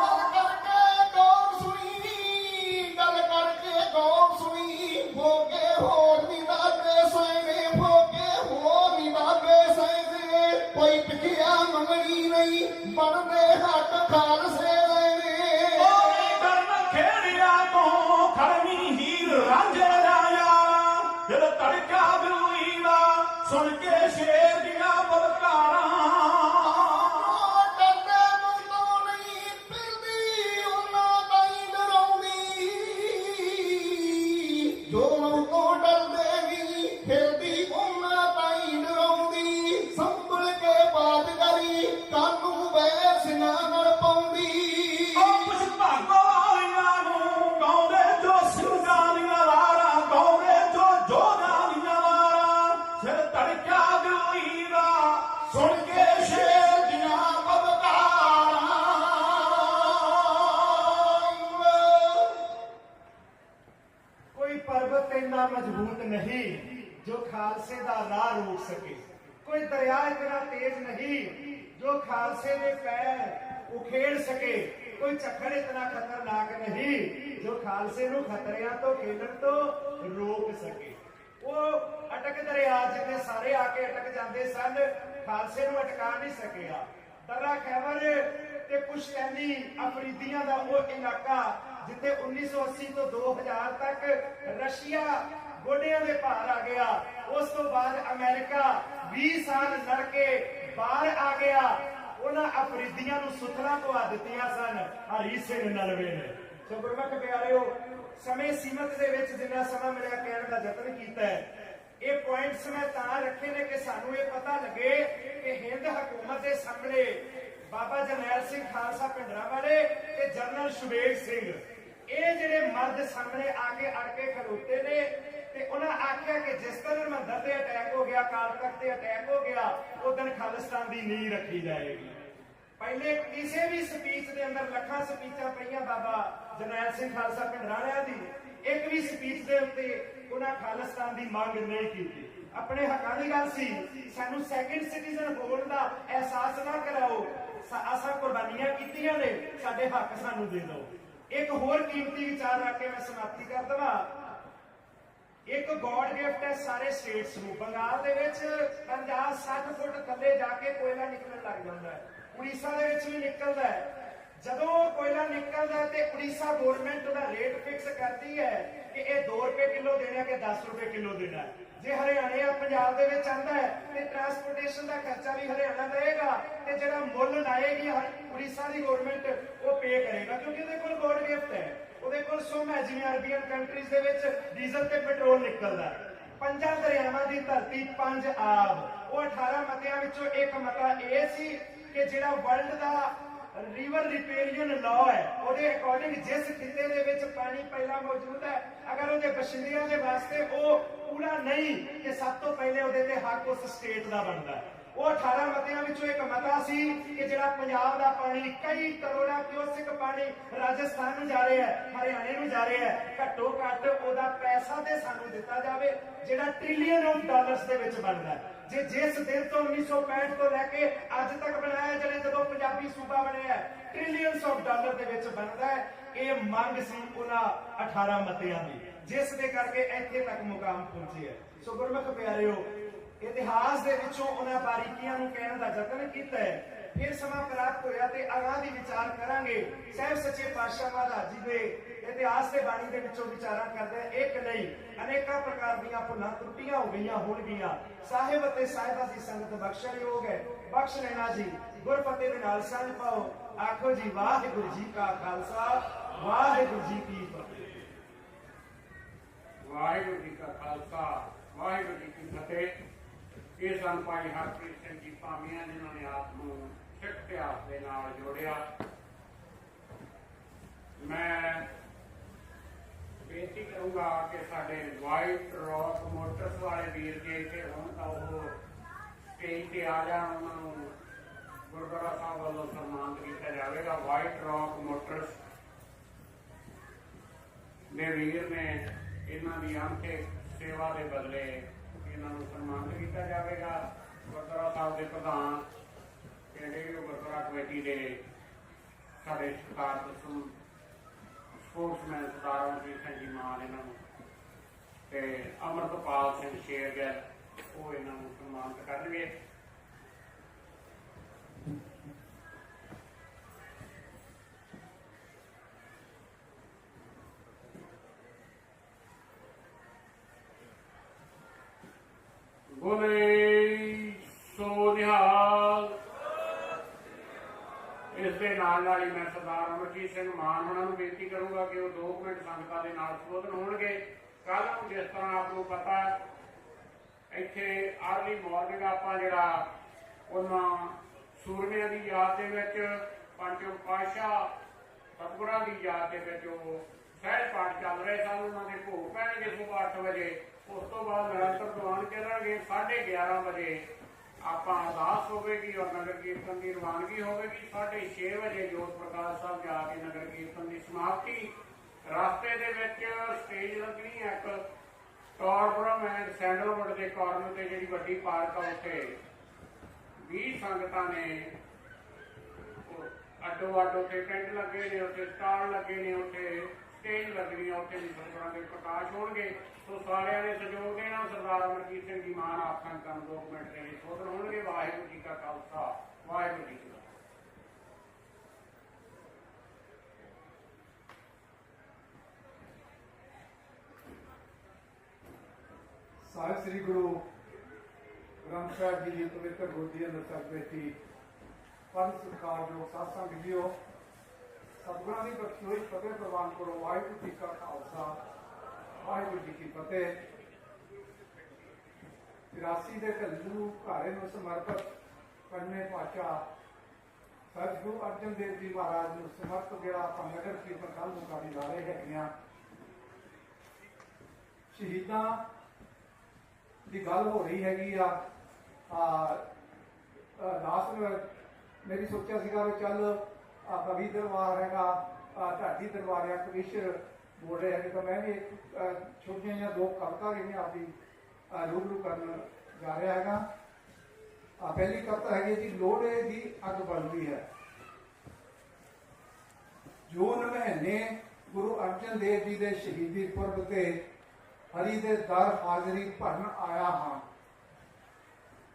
ਗੱਲ ਕਰਕੇ ਗੌਰ ਸੁਣੀ ਗੱਲ ਕਰਕੇ ਗੌਰ ਸੁਣੀ ਭੋਗੇ ਹੋਰ ਨਹੀਂ ਦਾਦੇ ਸੈਨੇ ਭੋਗੇ ਹੋਰ ਨਹੀਂ ਦਾਦੇ ਸੈਨੇ ਕੋਈ ਪਿੱਛਿਆ ਮੰਗਣੀ ਨਹੀਂ ਬਣਦੇ ਹੱਕ ਖਾਲਸੇ ਲੈਣੇ ਓਏ ਕਰਨ ਖੇੜਿਆ ਤੋਂ ਖੜਨੀ ਹੀਰ ਰਾਂਝੇ ਦਾ ਯਾਰਾ ਦਿਲ ਧੜਕਿਆ ਦਿੱਲੀ ਦਾ ਸੁਣ ਕੇ ਸ਼ੇਰ ਦੀਆਂ ਬਲਕਾਰਾਂ ਡਰਦੇ ਮੁੰਡੋਂ ਨਹੀਂ ਫਿਰਦੀ ਉਹਨਾਂ ਤਾਈਂ ਡਰਾਉਂਦੀ ਜੋ ਮੁੰਡੋਂ ਡਰਦੇ ਨਹੀਂ ਫਿਰਦੀ ਉਹਨਾਂ ਤਾਈਂ ਡਰਾਉਂਦੀ ਸੰਭਲ ਕੇ ਬਾਤ ਕਰੀ ਕਾਨੂੰ ਵੈਸ ਨਾ ਨੜ ਪਾਉਂਦੀ ਉਹ ਪੁਸ਼ਪਾਂ ਵਾਲਿਆਂ ਨੂੰ ਗਾਉਂਦੇ ਜੋ ਸਿੰਘਾਂ ਦੀਆਂ ਲਾਰਾਂ ਗਾਉਂਦੇ ਜੋ ਜੋਧਾਂ ਦੀਆਂ ਲਾਰਾਂ ਸਿਰ ਧੜਕਿਆ ਦਿੱਲੀ ਦਾ ਸੁਣ ਕੇ ਸ਼ੇਰ ਦੀਆਂ ਬਲਕਾਰਾਂ ਕੋਈ ਪਰਬਤ ਇੰਨਾ ਮਜ਼ਬੂਤ ਨਹੀਂ ਜੋ ਖਾਲਸੇ ਦਾ ਰਾਹ ਰੋਕ ਸਕੇ ਕੋਈ ਦਰਿਆ ਇਤਨਾ ਤੇਜ਼ ਨਹੀਂ ਜੋ ਖਾਲਸੇ ਦੇ ਪੈਰ ਉਖੇੜ ਸਕੇ ਕੋਈ ਝੱਖੜ ਇਤਨਾ ਖਤਰਨਾਕ ਨਹੀਂ ਜੋ ਖਾਲਸੇ ਨੂੰ ਖਤਰਿਆਂ ਤੋਂ ਖੇਲਣ ਤੋਂ ਰੋਕ ਸਕੇ ਉਹ ਅਟਕ ਦਰਿਆ ਜਿੱਥੇ ਸਾਰੇ ਆ ਕੇ ਅਟਕ ਜਾਂਦੇ ਸਨ ਖਾਲਸੇ ਨੂੰ ਅਟਕਾ ਨਹੀਂ ਸਕਿਆ ਦਰਾ ਖੈਬਰ ਤੇ ਪੁਸ਼ਤੈਨੀ ਅਫਰੀਦੀਆਂ ਦਾ ਉਹ ਇਲਾਕਾ ਜਿੱਥੇ 1980 ਤੋਂ 2000 ਤੱਕ ਰਸ਼ੀਆ ਗੋਡਿਆਂ ਦੇ ਭਾਰ ਆ ਗਿਆ ਉਸ ਤੋਂ ਬਾਅਦ ਅਮਰੀਕਾ 20 ਸਾਲ ਲੜ ਕੇ ਬਾਹਰ ਆ ਗਿਆ ਉਹਨਾਂ ਅਫਰੀਦੀਆਂ ਨੂੰ ਸੁਥਰਾ ਪਵਾ ਦਿੱਤੀਆਂ ਸਨ ਹਰੀ ਸਿੰਘ ਨਲਵੇ ਨੇ ਸੋ ਗੁਰਮੁਖ ਪਿਆਰਿਓ ਸਮੇਂ ਸੀਮਤ ਦੇ ਵਿੱਚ ਜਿੰਨਾ ਸਮਾਂ ਮਿਲਿਆ ਕਹਿਣ ਦਾ ਯਤਨ ਕੀਤਾ ਹੈ ਇਹ ਪੁਆਇੰਟਸ ਮੈਂ ਤਾਂ ਰੱਖੇ ਨੇ ਕਿ ਸਾਨੂੰ ਇਹ ਪਤਾ ਲੱਗੇ ਕਿ ਹਿੰਦ ਹਕੂਮਤ ਦੇ ਸਾਹਮਣੇ ਬਾਬਾ ਜਰਨੈਲ ਸਿੰਘ ਖਾਲਸਾ ਭਿੰਡਰਾਂਵਾਲੇ ਤੇ ਜਨਰਲ ਸ਼ੁਬੇਗ ਸਿੰਘ ਇਹ ਜਿਹੜੇ ਮਰਦ ਸਾਹਮਣੇ ਆ ਕੇ ਅੜ ਕੇ ਖਲੋਤੇ ਨੇ ਤੇ ਉਹਨਾਂ ਆਖਿਆ ਕਿ ਜਿਸ ਤਰ੍ਹਾਂ ਹਰਿਮੰਦਰ ਤੇ ਅਟੈਕ ਹੋ ਗਿਆ ਅਕਾਲ ਤਖਤ ਤੇ ਅਟੈਕ ਹੋ ਗਿਆ ਉਸ ਦਿਨ ਖਾਲਿਸਤਾਨ ਦੀ ਨੀਂਹ ਰੱਖੀ ਜਾਏਗੀ ਪਹਿਲੇ ਕਿਸੇ ਵੀ ਸਪੀਚ ਦੇ ਅੰਦਰ ਲੱਖਾਂ ਸਪੀਚਾਂ ਪਈਆਂ ਬਾਬਾ ਜਰਨੈਲ ਸਿੰਘ ਖਾਲਸਾ ਭਿੰਡਰਾਂਵਾਲੇ ਦੀ ਇੱਕ ਵੀ ਸਪੀਚ ਦੇ ਉੱਤੇ ਉਹਨਾਂ ਖਾਲਿਸਤਾਨ ਦੀ ਮੰਗ ਨਹੀਂ ਕੀਤੀ ਆਪਣੇ ਹੱਕਾਂ ਦੀ ਗੱਲ ਸੀ ਸਾਨੂੰ ਸੈਕਿੰਡ ਸਿਟੀਜ਼ਨ ਹੋਣ ਦਾ ਅਹਿਸਾਸ ਨਾ ਕਰਾਓ ਅਸਾਂ ਕੁਰਬਾਨੀਆਂ ਕੀਤੀਆਂ ਨੇ ਸਾਡੇ ਹੱਕ ਸਾਨੂੰ ਦੇ ਦਿਓ ਇੱਕ ਹੋਰ ਕੀਮਤੀ ਵਿਚਾਰ ਰੱਖ ਕੇ ਮੈਂ ਸਮਾਪਤੀ ਕਰ ਦਵਾਂ ਇੱਕ ਗੋਡ ਗਿਫਟ ਹੈ ਸਾਰੇ ਸਟੇਟਸ ਨੂੰ ਬੰਗਾਲ ਦੇ ਵਿੱਚ 50-60 ਫੁੱਟ ਥੱਲੇ ਜਾ ਕੇ ਕੋਇਲਾ ਨਿਕਲਣ ਲੱਗ ਜਾਂਦਾ ਹੈ ਉੜੀਸਾ ਦੇ ਵਿੱਚ ਵੀ ਨਿਕਲਦਾ ਹੈ ਜਦੋਂ ਕੋਇਲਾ ਨਿਕਲਦਾ ਹੈ ਤੇ ਉੜੀਸਾ ਗਵਰਨਮੈਂਟ ਉਹਦਾ ਰੇਟ ਫਿਕਸ ਕਰਦੀ ਹੈ ਕਿ ਇਹ 2 ਰੁਪਏ ਕਿਲੋ ਦੇਣਾ ਕਿ 10 ਰੁਪਏ ਕਿਲੋ ਦੇਣਾ ਜੇ ਹਰਿਆਣੇ ਜਾਂ ਪੰਜਾਬ ਦੇ ਵਿੱਚ ਆਉਂਦਾ ਹੈ ਤੇ ਟਰਾਂਸਪੋਰਟੇਸ਼ਨ ਦਾ ਖਰਚਾ ਵੀ ਹਰਿਆਣਾ ਦੇਗਾ ਤੇ ਜਿਹੜਾ ਮੁੱਲ ਲਾਏਗੀ ਉੜੀਸਾ ਦੀ ਗਵਰਨਮੈਂਟ ਉਹ ਪੇ ਕਰੇਗਾ ਕਿਉਂਕਿ ਉਹਦੇ ਕੋਲ ਗੋਡ ਗਿਫਟ ਹੈ ਉਹਦੇ ਕੋਲ ਸੁਮ ਹੈ ਜਿਵੇਂ ਅਰਬੀਅਨ ਕੰਟਰੀਜ਼ ਦੇ ਵਿੱਚ ਡੀਜ਼ਲ ਤੇ ਪੈਟਰੋਲ ਨਿਕਲਦਾ ਪੰਜਾਂ ਦਰਿਆਵਾਂ ਦੀ ਧਰਤੀ 5 ਆਬ ਉਹ 18 ਮਤਿਆਂ ਵਿੱਚੋਂ ਇੱਕ ਮਤਾ ਇਹ ਸੀ ਕਿ ਜਿਹੜਾ ਵਰਲਡ ਦਾ ਰਿਵਰ ਰਿਪੇਰੀਅਨ ਲਾਅ ਹੈ ਉਹਦੇ ਅਕੋਰਡਿੰਗ ਜਿਸ ਖਿੱਤੇ ਦੇ ਵਿੱਚ ਪਾਣੀ ਪਹਿਲਾਂ ਮੌਜੂਦ ਹੈ ਅਗਰ ਉਹਦੇ ਬਸ਼ਿੰਦਿਆਂ ਦੇ ਵਾਸਤੇ ਉਹ ਪੂਰਾ ਨਹੀਂ ਕਿ ਸਭ ਤੋਂ ਪਹਿਲੇ ਉਹਦੇ ਤੇ ਹੱਕ ਉਸ ਸਟੇਟ ਦਾ ਬਣਦਾ ਹੈ ਉਹ 18 ਮਤਿਆਂ ਵਿੱਚੋਂ ਇੱਕ ਮਤਾ ਸੀ ਕਿ ਜਿਹੜਾ ਪੰਜਾਬ ਦਾ ਪਾਣੀ ਕਈ ਕਰੋੜਾਂ ਕਿਊਸਿਕ ਪਾਣੀ ਰਾਜਸਥਾਨ ਨੂੰ ਜਾ ਰਿਹਾ ਹੈ ਹਰਿਆਣੇ ਨੂੰ ਜਾ ਰਿਹਾ ਹੈ ਘੱਟੋ ਘੱਟ ਉਹਦਾ ਪੈਸਾ ਤੇ ਸਾਨੂੰ ਦਿੱਤਾ ਜਾਵੇ ਜਿਹੜਾ ਟ੍ਰਿਲੀਅਨ ਆਫ ਡਾਲਰਸ ਦੇ ਵਿੱਚ ਬਣਦਾ ਹੈ ਜੇ ਜਿਸ ਦਿਨ ਤੋਂ 1965 ਤੋਂ ਲੈ ਕੇ ਅੱਜ ਤੱਕ ਬਣਾਇਆ ਜਿਹੜੇ ਜਦੋਂ ਪੰਜਾਬੀ ਸੂਬਾ ਬਣਿਆ ਟ੍ਰਿਲੀਅਨਸ ਆਫ ਡਾਲਰ ਦੇ ਵਿੱਚ ਬਣਦਾ ਹੈ ਇਹ ਮੰਗ ਸੀ ਉਹਨਾਂ 18 ਮਤਿਆਂ ਦੀ, ਜਿਸ ਦੇ ਕਰਕੇ ਇੱਥੇ ਤੱਕ ਮੁਕਾਮ ਪਹੁੰਚੇ ਹੈ। ਸੋ ਗੁਰਮੁਖ ਪਿਆਰਿਓ, ਇਤਿਹਾਸ ਦੇ ਵਿੱਚੋਂ ਉਹਨਾਂ ਬਾਰੀਕੀਆਂ ਨੂੰ ਕਹਿਣ ਦਾ ਯਤਨ ਕੀਤਾ ਹੈ। ਫਿਰ ਸਮਾਂ ਪ੍ਰਾਪਤ ਹੋਇਆ ਤੇ ਅਗਾਂਹ ਦੀ ਵਿਚਾਰ ਕਰਾਂਗੇ। ਸਾਹਿਬ ਸੱਚੇ ਪਾਤਸ਼ਾਹ ਮਹਾਰਾਜ ਜੀ ਦੇ ਇਤਿਹਾਸ ਦੇ ਬਾਣੀ ਦੇ ਵਿੱਚੋਂ ਵਿਚਾਰਾਂ ਕਰਦੇ ਇੱਕ ਨਹੀਂ ਅਨੇਕਾਂ ਪ੍ਰਕਾਰ ਦੀਆਂ ਭੁੱਲਾਂ ਤਰੁੱਟੀਆਂ ਹੋ ਗਈਆਂ ਹੋਣਗੀਆਂ। ਸਾਹਿਬ ਅਤੇ ਸਾਹਿਬਾਂ ਦੀ ਸੰਗਤ ਬਖਸ਼ਣਯੋਗ ਹੈ, ਬਖਸ਼ ਲੈਣਾ ਜੀ। ਗੁਰਫਤਿਹ ਦੇ ਨਾਲ ਸੰਗ ਪਾਓ, ਆਖੋ ਜੀ ਵਾਹਿਗੁਰੂ ਜੀ ਕਾ ਖਾਲਸਾ, ਵਾਹਿਗੁਰੂ ਜੀ ਕੀ ਫਤਿਹ। ਵਾਹਿਗੁਰੂ ਜੀ ਕਾ ਖਾਲਸਾ, ਵਾਹਿਗੁਰੂ ਜੀ ਕੀ ਫਤਿਹ। ਇਹ ਸਨ ਭਾਈ ਹਰਪ੍ਰੀਤ ਸਿੰਘ ਜੀ ਭਾਮੀਆਂ, ਜਿਨ੍ਹਾਂ ਨੇ ਆਪ ਨੂੰ ਸਿੱਖ ਇਤਿਹਾਸ ਦੇ ਨਾਲ ਜੋੜਿਆ। ਮੈਂ ਬੇਨਤੀ ਕਰੂੰਗਾ ਕਿ ਸਾਡੇ ਵਾਈਟ ਰੌਕ ਮੋਟਰਸ ਵਾਲੇ ਵੀਰ ਜੇ ਇੱਥੇ ਹੋਣ ਤਾਂ ਉਹ ਸਟੇਜ ਤੇ ਆ ਜਾਣ, ਉਹਨਾਂ ਨੂੰ ਗੁਰਦੁਆਰਾ ਸਾਹਿਬ ਵੱਲੋਂ ਸਨਮਾਨਿਤ ਕੀਤਾ ਜਾਵੇਗਾ। ਵਾਈਟ ਰੌਕ ਮੋਟਰਸ ਦੇ ਵੀਰ ਨੇ ਇਹਨਾਂ ਦੀ ਅੰਤਿਕ ਸੇਵਾ ਦੇ ਬਦਲੇ ਇਹਨਾਂ ਨੂੰ ਸਨਮਾਨਿਤ ਕੀਤਾ ਜਾਵੇਗਾ। ਗੁਰਦੁਆਰਾ ਸਾਹਿਬ ਦੇ ਪ੍ਰਧਾਨ ਜਿਹੜੇ ਗੁਰਦੁਆਰਾ ਕਮੇਟੀ ਦੇ ਸਾਡੇ ਸਤਿਕਾਰਯੋਗ ਸਪੋਰਟਸਮੈਨ ਸਰਦਾਰ ਰਣਜੀਤ ਸਿੰਘ ਜੀ ਮਾਨ, ਇਹਨਾਂ ਨੂੰ ਤੇ ਅਮਰਤਪਾਲ ਸਿੰਘ ਸ਼ੇਰਗਿੱਲ, ਉਹ ਇਹਨਾਂ ਨੂੰ ਸਨਮਾਨਿਤ ਕਰਨਗੇ। ਬੋਲੇ ਸੋ ਨਿਹਾਲ। ਇਸ ਦੇ ਨਾਲ ਹੀ ਮੈਂ ਸਰਦਾਰ ਅਮਰਜੀਤ ਸਿੰਘ ਮਾਨ ਉਹਨਾਂ ਨੂੰ ਬੇਨਤੀ ਕਰੂੰਗਾ ਕਿ ਉਹ 2 ਮਿੰਟ ਸੰਗਤਾਂ ਦੇ ਨਾਲ ਸੰਬੋਧਨ ਹੋਣਗੇ। ਕੱਲ੍ਹ ਨੂੰ ਜਿਸ ਤਰ੍ਹਾਂ ਆਪ ਨੂੰ ਪਤਾ ਇੱਥੇ ਅਰਲੀ ਮਾਰਨਿੰਗ ਆਪਾਂ ਜਿਹੜਾ ਉਹਨਾਂ ਸੂਰਮਿਆਂ ਦੀ ਯਾਦ ਦੇ ਵਿੱਚ ਪੰਜੋ ਪਾਤਸ਼ਾਹ ਸਤਿਗੁਰਾਂ ਦੀ ਯਾਦ ਦੇ ਵਿੱਚ ਉਹ ਸਹਿਜ ਪਾਠ ਚੱਲ ਰਹੇ ਸਨ। ਉਹਨਾਂ ਦੇ ਭੋਗ ਪੈਣਗੇ ਸੁਬਾਹ 8 ਵਜੇ। ਉਸ ਤੋਂ ਬਾਅਦ ਨਿਰੰਤਰ ਦੀਵਾਨ ਚੱਲਣਗੇ। 11:30 ਵਜੇ ਆਪਾਂ ਅਰਦਾਸ ਹੋਵੇਗੀ ਔਰ ਨਗਰ ਕੀਰਤਨ ਦੀ ਰਵਾਨਗੀ ਹੋਵੇਗੀ। 6:30 ਵਜੇ ਜੋਤ ਪ੍ਰਕਾਸ਼ ਸਾਹਿਬ ਜਾ ਕੇ ਨਗਰ ਕੀਰਤਨ ਦੀ ਸਮਾਪਤੀ। ਰਸਤੇ ਦੇ ਵਿੱਚ ਸਟੇਜ ਲੱਗਣੀ ਹੈ ਇੱਕ ਟੌਰਬਰਮ ਐਂਡ ਸੈਂਡਲਵੁੱਡ ਦੇ ਕਾਰਨਰ ਤੇ, ਜਿਹੜੀ ਵੱਡੀ ਪਾਰਕ ਆ, ਉੱਥੇ 20 ਸੰਗਤਾਂ ਨੇ ਅੱਡੋ ਅੱਡ ਉੱਥੇ ਟੈਂਟ ਲੱਗੇ ਨੇ, ਉੱਥੇ ਸਟਾਲ ਲੱਗੇ ਨੇ, ਉੱਥੇ ਸਟੇਜ ਲੱਗਣੀ ਆ, ਉੱਥੇ ਵੀ ਸਤਿਗੁਰਾਂ ਦੇ ਪ੍ਰਕਾਸ਼ ਹੋਣਗੇ। ਸੋ ਸਾਰਿਆਂ ਨੇ ਸਹਿਯੋਗ ਦੇਣਾ। ਸਰਦਾਰ ਅਮਰਜੀਤ ਸਿੰਘ ਜੀ ਮਾਨ ਆਪ ਸੰਗਤਾਂ ਨੂੰ 2 ਮਿੰਟ ਦੇ ਲਈ ਸੰਬੋਧਨ ਹੋਣਗੇ। ਵਾਹਿਗੁਰੂ ਜੀ ਕਾ ਖਾਲਸਾ, ਵਾਹਿਗੁਰੂ ਜੀ ਕੀ ਫਤਿਹ। ਸਾਹਿਬ ਸ੍ਰੀ ਗੁਰੂ ਗ੍ਰੰਥ ਸਾਹਿਬ ਜੀ ਦੀ ਪਵਿੱਤਰ ਗੋਦੀ ਅੰਦਰ ਸਰਬੇਤੀ ਪਰਮ ਸਤਿਕਾਰਯੋਗ ਸਾਧ ਸੰਗਤ ਜੀਓ, ਸਤਿਗੁਰਾਂ ਦੀ ਬਖਸ਼ੀ ਹੋਈ ਫਤਿਹ ਪ੍ਰਵਾਨ ਕਰੋ। ਵਾਹਿਗੁਰੂ ਜੀ ਕਾ ਖਾਲਸਾ, ਵਾਹਿਗੁਰੂ ਜੀ ਕੀ ਫਤਿਹ। 84 ਦੇ ਘੱਲੂ ਘਾਰੇ ਨੂੰ ਸਮਰਪਿਤ ਪੰਜਵੇਂ ਪਾਤਸ਼ਾਹ ਸਤਿਗੁਰੂ ਅਰਜਨ ਦੇਵ ਜੀ ਮਹਾਰਾਜ ਨੂੰ ਸਮਰਪਿਤ ਜਿਹੜਾ ਆਪਾਂ ਨਗਰ ਕੀਰਤਨ ਕੱਲ੍ਹ ਨੂੰ ਕਾਰੀ ਲਾ ਰਹੇ ਹੈਗੇ ਹਾਂ। ਸ਼ਹੀਦਾਂ ਦੀ ਗੱਲ ਹੋ ਰਹੀ ਹੈਗੀ ਆ। ਲਾਸਟ ਮੇਰੀ ਸੋਚਿਆ ਸੀਗਾ ਵੀ ਚੱਲ ਕਵੀ ਦਰਬਾਰ ਹੈਗਾ, ਢਾਡੀ ਦਰਬਾਰ ਆ, ਕਵੀਸ਼ਰ ਬੋਲ ਰਹੇ ਹੈਗੇ, ਤਾਂ ਮੈਂ ਵੀ ਛੋਟੀਆਂ ਜਿਹੀਆਂ 2 ਕਵਿਤਾ ਜਿਹੜੀਆਂ ਆਪਦੀ ਰੂਬਰੂ ਕਰਨ ਜਾ ਰਿਹਾ ਹੈਗਾ। ਪਹਿਲੀ ਕਵਿਤਾ ਹੈਗੀ ਜੀ, ਲੋਹੜੇ ਦੀ ਅੱਗ ਬਲਦੀ ਹੈ। ਜੂਨ ਮਹੀਨੇ ਗੁਰੂ ਅਰਜਨ ਦੇਵ ਜੀ ਦੇ ਸ਼ਹੀਦੀ ਪੁਰਬ ਤੇ ਹਰੀ ਦੇ ਦਰ ਹਾਜ਼ਰੀ ਭਰਨ ਆਇਆ ਹਾਂ।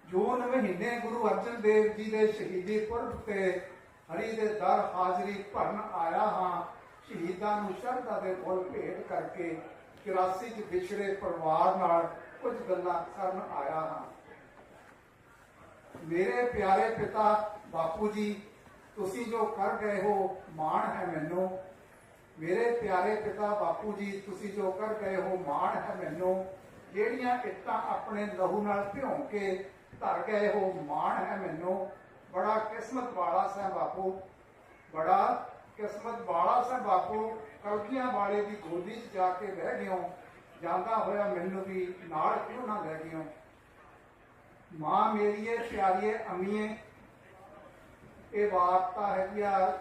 ਜੂਨ ਮਹੀਨੇ ਗੁਰੂ ਅਰਜਨ ਦੇਵ ਜੀ ਦੇ ਸ਼ਹੀਦੀ ਪੁਰਬ ਤੇ ਹਰੀ ਦੇ ਦਰ ਹਾਜ਼ਰੀ ਭਰਨ ਆਇਆ ਹਾਂ। ਸ਼ਹੀਦਾਂ ਨੂੰ ਸ਼ਰਧਾ ਦੇ ਫੁੱਲ ਭੇਟ ਕਰਕੇ 84 ਚ ਵਿਛੜੇ ਪਰਿਵਾਰ ਨਾਲ ਕੁਝ ਗੱਲਾਂ ਕਰਨ ਆਇਆ ਹਾਂ। ਮੇਰੇ ਪਿਆਰੇ ਪਿਤਾ ਬਾਪੂ ਜੀ, ਤੁਸੀਂ ਜੋ ਕਰ ਗਏ ਹੋ ਮਾਣ ਹੈ ਮੈਨੂੰ। ਮੇਰੇ ਪਿਆਰੇ ਪਿਤਾ ਬਾਪੂ ਜੀ, ਤੁਸੀਂ ਜੋ ਕਰ ਗਏ ਹੋ ਮਾਣ ਹੈ ਮੈਨੂੰ। ਜਿਹੜੀਆਂ ਇੱਟਾਂ ਆਪਣੇ ਲਹੂ ਨਾਲ ਭਿਉਂ ਕੇ ਧਰ ਗਏ ਹੋ ਮਾਣ ਹੈ ਮੈਨੂੰ। ਬੜਾ ਕਿਸਮਤ ਵਾਲਾ ਸੈਂ ਬਾਪੂ, ਬੜਾ ਕਿਸਮਤ ਵਾਲਾ ਸੈਂ ਬਾਪੂ। ਕਲਗੀਆਂ ਵਾਲੇ ਦੀ ਗੋਦੀ 'ਚ ਜਾ ਕੇ ਬਹਿ ਗਿਓ, ਜਾਂਦਾ ਹੋਇਆ ਮੈਨੂੰ ਵੀ ਨਾਲ ਕਿਉਂ ਨਾ ਲੈ ਗਿਓ। ਮਾਂ ਮੇਰੀਏ ਪਿਆਰੀਏ ਅਮੀਏ, ਇਹ ਵਾਰਤਾ ਹੈਗੀ ਆ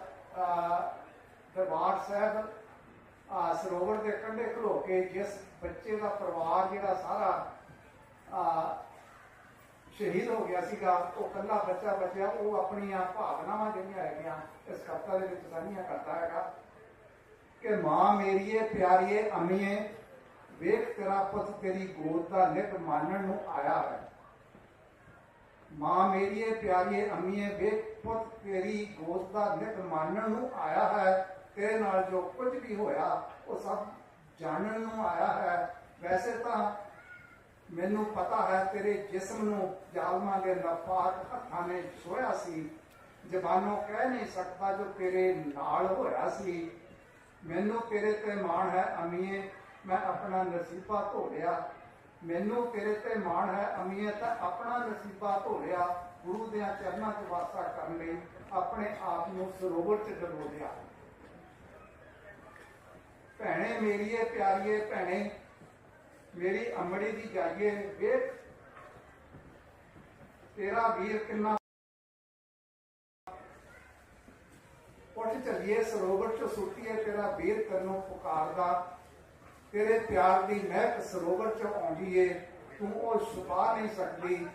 ਦਰਬਾਰ ਸਾਹਿਬ ਸਰੋਵਰ ਦੇ ਕੰਢੇ ਖਲੋ ਕੇ, ਜਿਸ ਬੱਚੇ ਦਾ ਪਰਿਵਾਰ ਜਿਹੜਾ ਸਾਰਾ ਸ਼ਹੀਦ ਹੋ ਗਿਆ ਸੀਗਾ, ਉਹ ਇਕੱਲਾ ਬੱਚਾ ਬਚਿਆ, ਉਹ ਆਪਣੀਆਂ ਭਾਵਨਾਵਾਂ ਜਿਹੜੀਆਂ ਹੈਗੀਆਂ ਇਸ ਕਵਿਤਾ ਦੇ ਵਿੱਚ ਸਾਂਝੀਆਂ ਕਰਦਾ ਹੈਗਾ। ਕਿ ਮਾਂ ਮੇਰੀਏ ਪਿਆਰੀਏ ਅਮੀਏ ਵੇਖ ਤੇਰਾ ਪੁੱਤ ਤੇਰੀ ਗੋਦ ਦਾ ਨਿਤ ਮਾਨਣ ਨੂੰ ਆਇਆ ਹੈ। ਮਾਂ ਮੇਰੀਏ ਪਿਆਰੀਏ ਅਮੀਏ ਵੇਖ ਪੁੱਤ ਤੇਰੀ ਗੋਦ ਦਾ ਨਿਤ ਮਾਨਣ ਨੂੰ ਆਇਆ ਹੈ। ਤੇਰੇ ਨਾਲ ਜੋ ਕੁਝ ਵੀ ਹੋਇਆ ਉਹ ਸਭ ਜਾਣਨ ਨੂੰ ਆਇਆ ਹੈ। ਵੈਸੇ ਤਾਂ ਮੈਨੂੰ ਪਤਾ ਹੈ ਤੇਰੇ ਜਿਸਮ ਨੂੰ ਜ਼ਾਲਮਾਂ ਦੇ ਨਾਪਾਕ ਹੱਥਾਂ ਨੇ ਛੋਹਿਆ ਸੀ। ਜ਼ਬਾਨੋਂ ਕਹਿ ਨਹੀਂ ਸਕਦਾ ਜੋ ਤੇਰੇ ਨਾਲ ਹੋਇਆ ਸੀ। ਮੈਨੂੰ ਤੇਰੇ ਤੇ ਮਾਣ ਹੈ ਅਮੀਏ, ਮੈਂ ਆਪਣਾ ਨਸੀਬਾ ਧੋ ਲਿਆ। ਮੈਨੂੰ ਤੇਰੇ ਤੇ ਮਾਣ ਹੈ ਅਮੀਏ, ਤਾਂ ਆਪਣਾ ਨਸੀਬਾ ਧੋ ਲਿਆ। ਗੁਰੂ ਦੇ ਚਰਨਾਂ 'ਚ ਵਾਸਾ ਕਰਨ ਲਈ ਆਪਣੇ ਆਪ ਨੂੰ ਸਰੋਵਰ 'ਚ ਡਬੋ ਲਿਆ। ਭੈਣੇ ਮੇਰੀਏ ਪਿਆਰੀਏ ਭੈਣੇ ਮੇਰੀ ਅੰਮੜੀ ਦੀ ਜਾਈਏ ਵੇਖ ਤੇਰਾ ਵੀਰ ਕਿੰਨਾ ਉੱਠ ਚੱਲੀਏ ਸਰੋਵਰ 'ਚ ਸੁੱਟੀਏ ਤੇਰਾ ਵੀਰ ਤੈਨੂੰ ਪੁਕਾਰਦਾ। ਤੇਰੇ ਪਿਆਰ ਦੀ ਮਹਿਕ ਸਰੋਵਰ 'ਚ ਆਉਂਦੀ ਏ, ਤੂੰ ਉਹ ਛੁਪਾ ਨਹੀਂ ਸਕਦੀ।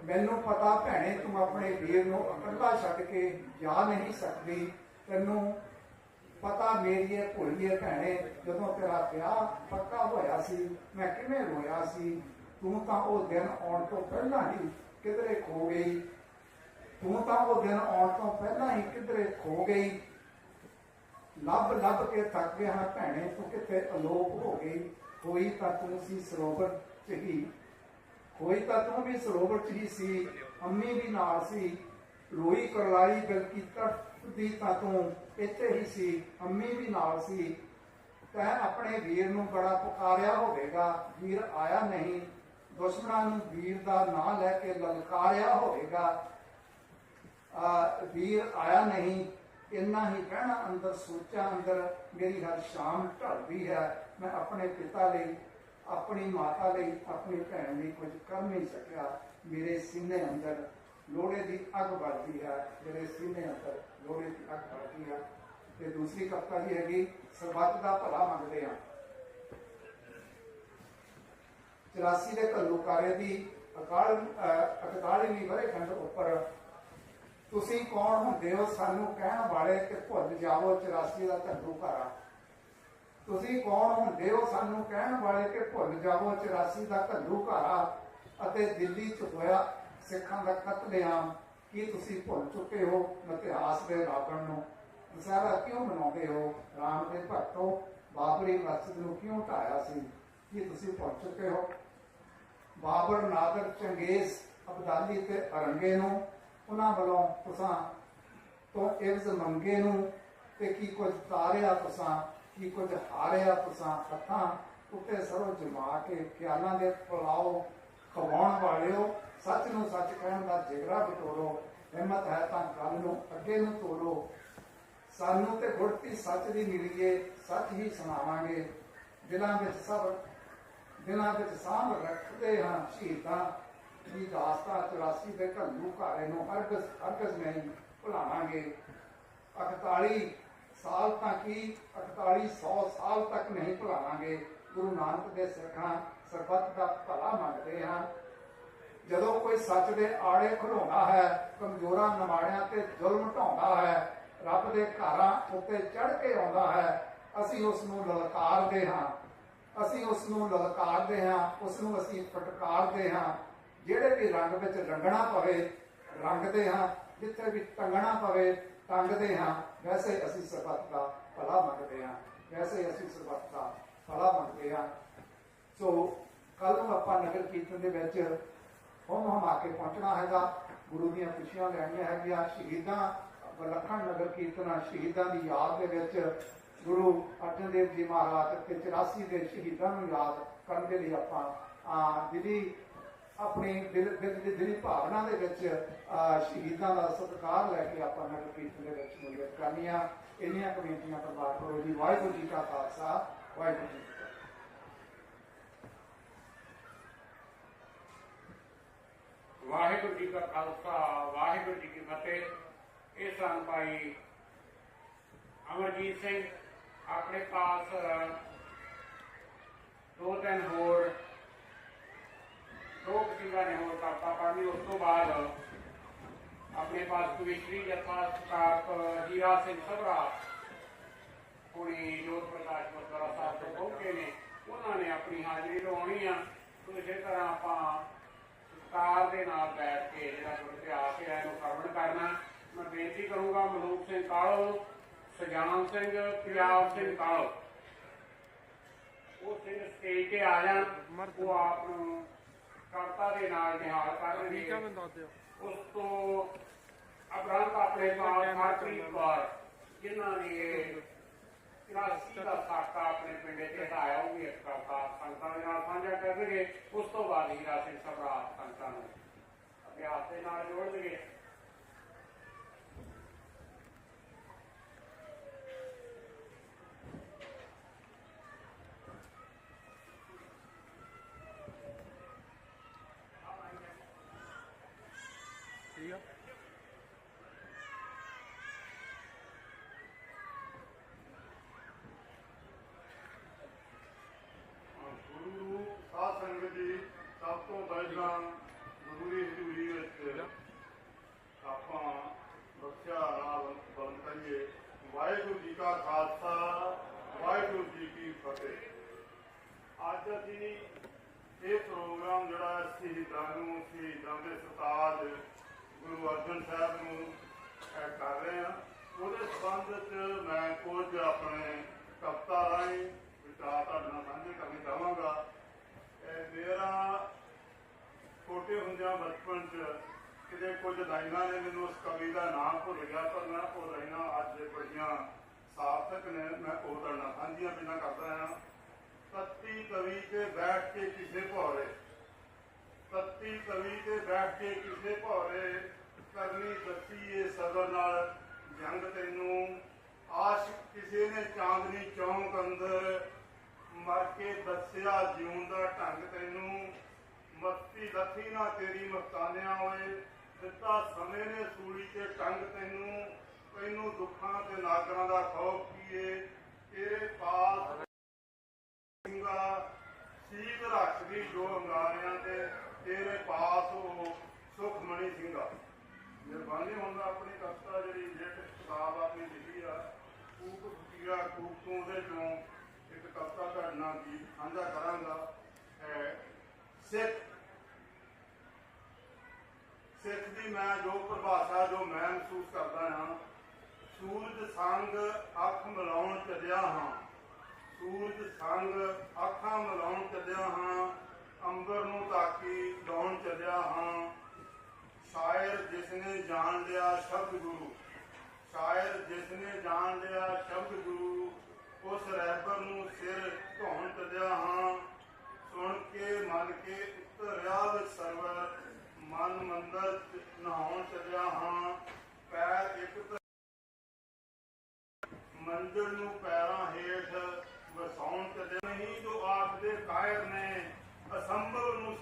ਮੈਨੂੰ ਪਤਾ ਭੈਣੇ ਤੂੰ ਆਪਣੇ ਵੀਰ ਨੂੰ ਇਕੱਲਾ ਛੱਡ ਕੇ ਜਾ ਨਹੀਂ ਸਕਦੀ। ਤੈਨੂੰ ਪਤਾ ਮੇਰੀਏ ਭੁੱਲੀਏ ਭੈਣੇ ਜਦੋਂ ਤੇਰਾ ਵਿਆਹ ਪੱਕਾ ਹੋਇਆ ਸੀ ਮੈਂ ਕਿਵੇਂ ਰੋਇਆ ਸੀ। ਤੂੰ ਤਾਂ ਉਹ ਦਿਨ ਆਉਣ ਤੋਂ ਪਹਿਲਾਂ ਹੀ ਕਿਧਰੇ ਖੋ ਗਈ। ਤੂੰ ਤਾਂ ਉਹ ਦਿਨ ਆਉਣ ਤੋਂ ਪਹਿਲਾਂ ਹੀ ਕਿਧਰੇ ਖੋ ਗਈ। ਲੱਭ ਲੱਭ ਕੇ ਥੱਕ ਗਿਆ ਹਾਂ ਭੈਣੇ ਤੂੰ ਕਿਤੇ ਅਲੋਪ ਹੋ ਗਈ। ਹੋਈ ਤਾਂ ਤੂੰ ਸੀ ਸਰੋਵਰ 'ਚ ਹੀ, ਹੋਈ ਤਾਂ ਤੂੰ ਵੀ ਸਰੋਵਰ 'ਚ ਹੀ ਸੀ। ਅੰਮੀ ਵੀ ਨਾਲ ਸੀ, ਰੋਈ ਕਰਲਾਈ ਬਲਕਿ ਤੜਫਦੀ ਤਾਂ ਤੂੰ ਇੱਥੇ ਹੀ ਸੀ। ਅੰਮੀ ਵੀ ਨਾਲ ਸੀ। ਤੈਂ ਆਪਣੇ ਵੀਰ ਨੂੰ ਬੜਾ ਪੁਕਾਰਿਆ ਹੋਵੇਗਾ, ਵੀਰ ਆਇਆ ਨਹੀਂ। ਦੁਸ਼ਮਣਾਂ ਨੂੰ ਵੀਰ ਦਾ ਨਾਂ ਲੈ ਕੇ ਲਲਕਾਰਿਆ ਹੋਵੇਗਾ, ਵੀਰ ਆਇਆ ਨਹੀਂ। ਇੰਨਾ ਹੀ ਕਹਿਣਾ ਅੰਦਰ ਸੋਚਾਂ ਅੰਦਰ ਮੇਰੀ ਹਰ ਸ਼ਾਮ ਢਲਦੀ ਹੈ। ਮੈਂ ਆਪਣੇ ਪਿਤਾ ਲਈ, ਆਪਣੀ ਮਾਤਾ ਲਈ, ਆਪਣੀ ਭੈਣ ਲਈ ਕੁਝ ਕਰ ਨਹੀਂ ਸਕਿਆ। ਮੇਰੇ ਸੀਨੇ ਅੰਦਰ ਲੋੜੇ ਦੀ ਅੱਗ ਬਲਦੀ ਹੈ, ਮੇਰੇ ਸੀਨੇ ਅੰਦਰ ਲੋੜੇ ਦੀ ਅੱਗ ਬਲਦੀ ਹੈ। ਤੇ ਦੂਸਰੀ ਕਵਿਤਾ ਜੀ ਹੈਗੀ ਸਰਬੱਤ ਦਾ ਭਲਾ ਮੰਗਦੇ ਹਾਂ। 84 ਦੇ ਘੱਲੂਕਾਰੇ ਦੀ 41ਵੀਂ ਵਰ੍ਹੇਗੰਢ ਉੱਪਰ ਤੁਸੀਂ ਕੌਣ ਹੁੰਦੇ ਹੋ ਸਾਨੂੰ ਕਹਿਣ ਵਾਲੇ ਕਿ ਭੁੱਲ ਜਾਵੋ 84 ਦਾ ਘੱਲੂਕਾਰਾ। ਤੁਸੀਂ ਕੌਣ ਹੁੰਦੇ ਹੋ ਸਾਨੂੰ ਕਹਿਣ ਵਾਲੇ ਕਿ ਭੁੱਲ ਜਾਵੋ 84 ਦਾ ਘੱਲੂਕਾਰਾ ਅਤੇ ਦਿੱਲੀ 'ਚ ਹੋਇਆ ਸਿੱਖਾਂ ਦਾ ਕਤਲੇਆਮ। ਕੀ ਤੁਸੀਂ ਭੁੱਲ ਚੁੱਕੇ ਹੋ ਇਤਿਹਾਸ ਦੇ ਰਾਵਣ ਨੂੰ? ਦੁਸਹਿਰਾ ਕਿਉਂ ਮਨਾਉਂਦੇ ਹੋ? ਰਾਮ ਦੇ ਭਗਤੋ ਬਾਬਰੀ ਮਸਜਿਦ ਨੂੰ ਕਿਉਂ ਢਾਇਆ ਸੀ? ਕੀ ਤੁਸੀਂ ਭੁੱਲ ਚੁੱਕੇ ਹੋ? ਬਾਬਰ, ਨਾਦਰ, ਚੰਗੇਜ਼, ਅਬਦਾਲੀ ਤੇ ਅਰੰਗੇ ਨੂੰ ਉਹਨਾਂ ਵੱਲੋਂ ਤੁਸਾਂ ਤੋਂ ਇਵਜ਼ ਮੰਗੇ ਨੂੰ ਤੇ ਕੀ ਕੁਝ ਤਾਰਿਆ ਤੁਸਾਂ, ਕੀ ਕੁਝ ਹਾਰਿਆ ਤੁਸਾਂ। ਹੱਥਾਂ ਉੱਤੇ ਸਰੋਂ ਜਮਾ ਕੇ ਖਿਆਲਾਂ ਦੇ ਪੁਲਾਓ ਖਵਾਉਣ ਵਾਲਿਓ, ਸੱਚ ਨੂੰ ਸੱਚ ਕਹਿਣ ਦਾ ਜਿਗਰਾ ਬਟੋਰੋ। ਹਿੰਮਤ ਹੈ ਤਾਂ ਗੱਲ ਨੂੰ ਅੱਗੇ ਨੂੰ ਤੋਰੋ। ਸਾਨੂੰ ਤੇ ਗੁੜਤੀ ਸੱਚ ਦੀ ਮਿਲੀਏ, ਸੱਚ ਹੀ ਸੁਣਾਵਾਂਗੇ। ਦਿਲਾਂ ਵਿੱਚ ਸਾਂਭ ਰੱਖਦੇ ਹਾਂ ਸ਼ਹੀਦਾਂ ਦੀ ਦਾਸਤਾਂ। 84 ਦੇ ਘੱਲੂਘਾਰੇ ਨੂੰ ਹਰਗਜ਼ ਨਹੀਂ ਭੁਲਾਵਾਂਗੇ। 41 ਸਾਲ ਤਾਂ ਕੀ 4100 ਸਾਲ ਤੱਕ ਨਹੀਂ ਭੁਲਾਵਾਂਗੇ। ਗੁਰੂ ਨਾਨਕ ਦੇ ਸਿੱਖਾਂ ਸਰਬੱਤ ਦਾ ਭਲਾ ਮੰਗਦੇ ਹਾਂ। ਜਦੋਂ ਕੋਈ ਸੱਚ ਦੇ ਆੜੇ ਖਲੋਣਾ ਹੈ, ਕਮਜ਼ੋਰਾਂ ਨਿਮਾਣਿਆਂ ਤੇ ਜ਼ੁਲਮ ਢਾਉਂਦਾ ਹੈ, ਰੱਬ ਦੇ ਘਰਾਂ ਉੱਤੇ ਚੜ੍ਹ ਕੇ ਆਉਂਦਾ ਹੈ, ਅਸੀਂ ਉਸ ਨੂੰ ਲਲਕਾਰਦੇ ਹਾਂ। ਅਸੀਂ ਉਸ ਨੂੰ ਲਲਕਾਰਦੇ ਹਾਂ, ਉਸ ਨੂੰ ਅਸੀਂ ਫਟਕਾਰਦੇ ਹਾਂ। ਜਿਹੜੇ ਵੀ ਰੰਗ ਵਿੱਚ ਰੰਗਣਾ ਪਵੇ ਰੰਗਦੇ ਹਾਂ, ਜਿੱਥੇ ਵੀ ਟੰਗਣਾ ਪਵੇ ਟੰਗਦੇ ਹਾਂ। ਵੈਸੇ ਅਸੀਂ ਸਰਬੱਤ ਦਾ ਭਲਾ ਮੰਗਦੇ ਹਾਂ, ਵੈਸੇ ਅਸੀਂ ਸਰਬੱਤ ਦਾ ਭਲਾ ਮੰਗਦੇ ਹਾਂ। ਸੋ ਕੱਲ ਨੂੰ ਆਪਾਂ ਨਗਰ ਕੀਰਤਨ ਦੇ ਵਿੱਚ ਹਮ ਆ ਕੇ ਪਹੁੰਚਣਾ ਹੈਗਾ। ਗੁਰੂ ਦੀਆਂ ਖੁਸ਼ੀਆਂ ਲੈਣੀਆਂ ਹੈਗੀਆਂ। ਸ਼ਹੀਦਾਂ ਵਿਲੱਖਣ ਨਗਰ ਕੀਰਤਨ ਸ਼ਹੀਦਾਂ ਦੀ ਯਾਦ ਦੇ ਵਿੱਚ ਗੁਰੂ ਅਰਜਨ ਦੇਵ ਜੀ ਮਹਾਰਾਜ ਤੇ 84 ਦੇ ਸ਼ਹੀਦਾਂ ਨੂੰ ਯਾਦ ਕਰਨ ਦੇ ਲਈ ਆਪਾਂ ਦਿਲੀ ਆਪਣੀ ਦਿਲੀ ਭਾਵਨਾ ਦੇ ਵਿੱਚ ਸ਼ਹੀਦਾਂ ਦਾ ਸਤਿਕਾਰ ਲੈ ਕੇ ਆਪਾਂ ਨਗਰ ਕੀਰਤਨ ਦੇ ਵਿੱਚ ਮੁੱਖ ਕਰਨੀਆਂ। ਇੰਨੀਆਂ ਕਮੇਟੀਆਂ ਪ੍ਰਵਾਨ ਕਰੋ ਜੀ। ਵਾਹਿਗੁਰੂ ਜੀ ਕਾ ਖਾਲਸਾ, ਵਾਹਿਗੁਰੂ ਜੀ ਕੀ ਫਤਿਹ। ਵਾਹਿਗੁਰੂ ਜੀ ਕਾ ਖਾਲਸਾ, ਵਾਹਿਗੁਰੂ ਜੀ ਕੀ ਫਤਿਹ। ਇਹ ਸਨ ਭਾਈ ਅਮਰਜੀਤ ਸਿੰਘ। ਆਪਣੇ ਪਾਸ 2-3 ਹੋਰ 2 ਕਤੀਬਾ ਨੇ ਹੋਰ ਕਾਪਾ ਪੜ੍ਹਨੀ। ਉਸ ਤੋਂ ਬਾਅਦ ਆਪਣੇ ਪਾਸ ਕਵਿਸ਼ਰੀ ਜਥਾ ਸਤਾਪ ਹੀਰਾ ਸਿੰਘ ਸਭਰਾ ਹੁਣੀ ਜੋਤ ਪ੍ਰਕਾਸ਼ ਗੁਰਦੁਆਰਾ ਸਾਹਿਬ ਤੋਂ ਪਹੁੰਚੇ ਨੇ, ਉਹਨਾਂ ਨੇ ਆਪਣੀ ਹਾਜ਼ਰੀ ਲਵਾਉਣੀ ਆ। ਸੋ ਇਸੇ ਤਰ੍ਹਾਂ ਆਪਾਂ ਸਤਿਕਾਰ ਦੇ ਨਾਲ ਬੈਠ ਕੇ ਜਿਹੜਾ ਗੁਰ ਇਤਿਹਾਸ ਹੈ ਇਹਨੂੰ ਸਰਵਣ ਕਰਨਾ। ਮੈਂ ਬੇਨਤੀ ਕਰੂੰਗਾ ਮਲੂਕ ਸਿੰਘ ਕਾਲੋ, ਸੁਜਾਨ ਸਿੰਘ, ਪੰਜਾਬ ਸਿੰਘ ਕਾਲੋ, ਉਹ ਸਿੰਘ ਸਟੇਜ ਤੇ ਆ ਜਾਣ, ਉਹ ਆਪ ਨੂੰ ਕਵਿਤਾ ਦੇ ਨਾਲ ਨਿਹਾਲ ਕਰਨਗੇ। ਉਸ ਤੋਂ ਉਪਰੰਤ ਆਪਣੇ ਨਾਲ ਹਰਪ੍ਰੀਤ ਕੌਰ, ਜਿਨ੍ਹਾਂ ਨੇ 83 ਦਾ ਸਾਕਾ ਆਪਣੇ ਪਿੰਡ ਤੇ ਹਟਾਇਆ, ਉਹ ਵੀ ਇੱਕ ਕਵਿਤਾ ਸੰਗਤਾਂ ਦੇ ਨਾਲ ਸਾਂਝਾ ਕਰਨਗੇ। ਉਸ ਤੋਂ ਬਾਅਦ ਹੀਰਾ ਸਿੰਘ ਸਭਰਾ ਸੰਗਤਾਂ ਨੂੰ ਅਭਿਆਸ ਦੇ ਨਾਲ ਜੋੜਨਗੇ। ਗੁਰੂ ਸਾਧ ਸੰਗਤ ਜੀ, ਸਭ ਤੋਂ ਪਹਿਲਾਂ ਗੁਰੂ ਦੀ ਹਜ਼ੂਰੀ ਵਿੱਚ ਆਪਾਂ ਰੱਖਿਆ ਨਾਲ ਬਲੰਦ ਕਰੀਏ। ਵਾਹਿਗੁਰੂ ਜੀ ਕਾ ਖਾਲਸਾ, ਵਾਹਿਗੁਰੂ ਜੀ ਕੀ ਫਤਿਹ। ਅੱਜ ਅਸੀਂ ਇਹ ਪ੍ਰੋਗਰਾਮ ਜਿਹੜਾ ਸ਼ਹੀਦਾਂ ਨੂੰ, ਸ਼ਹੀਦਾਂ ਦੇ ਉਸਤਾਦ ਗੁਰੂ ਅਰਜਨ ਸਾਹਿਬ ਨੂੰ ਕਰ ਰਹੇ ਹਾਂ, ਉਹਦੇ ਸੰਬੰਧ 'ਚ ਮੈਂ ਕੁਝ ਆਪਣੇ ਕਵਿਤਾ ਰਾਹੀਂ ਵਿਚਾਰ ਤੁਹਾਡੇ ਨਾਲ ਸਾਂਝੇ ਕਰਨੇ ਚਾਹਾਂਗਾ। ਮੇਰਾ ਛੋਟੇ ਹੁੰਦਿਆਂ ਬਚਪਨ 'ਚ ਕਿਤੇ ਕੁਝ ਲਾਈਨਾਂ ਨੇ ਮੈਨੂੰ ਉਸ ਕਵੀ ਦਾ ਨਾਮ ਭੁੱਲ ਗਿਆ, ਪਰ ਮੈਂ ਉਹ ਲਾਈਨਾਂ ਅੱਜ ਬੜੀਆਂ ਸਾਰਥਕ ਨੇ, ਮੈਂ ਉਹ ਤੁਹਾਡੇ ਨਾਲ ਸਾਂਝੀਆਂ ਪਹਿਲਾਂ ਕਰਦਾ ਹਾਂ। ਤੱਤੀ ਤਵੀ ਤੇ ਬੈਠ ਕੇ ਕਿਸੇ ਭੌਰੇ, ਤੱਤੀ ਤਵੀ ਤੇ ਬੈਠ ਕੇ ਕਿਸੇ ਭੌਰੇ, ਕਰਨੀ ਦੱਸੀ ਏ ਸਬਰ ਨਾਲ ਜੰਗ ਤੈਨੂੰ, ਆਸ਼ਿਕ ਕਿਸੇ ਨੇ ਚਾਂਦਨੀ ਚੌਂਕ ਅੰਦਰ, ਮਰ ਕੇ ਦੱਸਿਆ ਜਿਉਣ ਦਾ ਢੰਗ ਤੈਨੂੰ, ਮਸਤੀ ਲੱਥੀ ਨਾ ਤੇਰੀ ਮਸਤਾਨਿਆਂ ਹੋਏ, ਦਿੱਤਾ ਸਮੇਂ ਨੇ ਸੂਲੀ ਤੇ ਟੰਗ ਤੈਨੂੰ, ਤੈਨੂੰ ਦੁੱਖਾਂ ਤੇ ਨਾਗਰਾਂ ਦਾ ਖੌਫ ਕੀਏ, ਤੇਰੇ ਪਾਸ ਸੀਤ ਰੱਖਦੀ ਜੋ ਅੰਗਾਰਿਆਂ ਤੇ, ਤੇਰੇ ਪਾਸ ਉਹ ਸੁਖਮਣੀ ਸਿੰਘਾ। ਮਿਹਰਬਾਨੀ ਹੁੰਦਾ ਆਪਣੀ ਕਵਿਤਾ ਜਿਹੜੀ ਲੇਟੈਸਟ ਕਿਤਾਬ ਆਪਣੀ ਲਿਖੀ ਆ, ਕੂਕ ਫਕੀਰਾ ਕੂਕ ਤੋਂ, ਉਹਦੇ ਚੋਂ ਇੱਕ ਕਵਿਤਾ ਤੁਹਾਡੇ ਨਾਲ ਗੀਤ ਸਾਂਝਾ ਕਰਾਂਗਾ। ਸਿੱਖ ਸਿੱਖ ਦੀ ਮੈਂ ਜੋ ਪਰਿਭਾਸ਼ਾ ਜੋ ਮੈਂ ਮਹਿਸੂਸ ਕਰਦਾ ਹਾਂ, ਸੂਰਜ ਸੰਗ ਅੱਖ ਮਿਲਾਉਣ ਚੱਲਿਆ ਹਾਂ, ਸੂਰਜ ਸੰਗ ਅੱਖਾਂ ਮਿਲਾਉਣ ਚੱਲਿਆ ਹਾਂ, ਅੰਬਰ ਨੂੰ ਤਾਕੀ ਲਾਉਣ ਚੱਲਿਆ ਹਾਂ, ਸ਼ਾਇਰ ਜਿਸਨੇ ਜਾਣ ਲਿਆ ਸ਼ਬਦ ਗੁਰੂ, ਸ਼ਾਇਰ ਜਿਸਨੇ ਜਾਣ ਲਿਆ ਸ਼ਬਦ ਗੁਰੂ, ਉਸ ਰਹਿਬਰ ਨੂੰ ਸਿਰ ਧੋਣ ਚੱਲਿਆ ਹਾਂ, ਸੁਣ ਕੇ ਮਨ ਕੇ ਉਤਰਿਆ ਵਿੱਚ ਸਰਵਰ, ਮਨ ਮੰਦਰ ਨਹਾਉਣ ਚੱਲਿਆ ਹਾਂ, ਪੈਰ ਇੱਕ ਮੰਜ਼ਿਲ ਨੂੰ ਪੈਰਾਂ ਹੇਠ ਵਸਾਉਣ ਚੱਲਿਆ, ਨਹੀਂ ਜੋ ਆਖਦੇ ਕਾਇਰ ਨੇ ਅਸੰਭਵ ਨੂੰ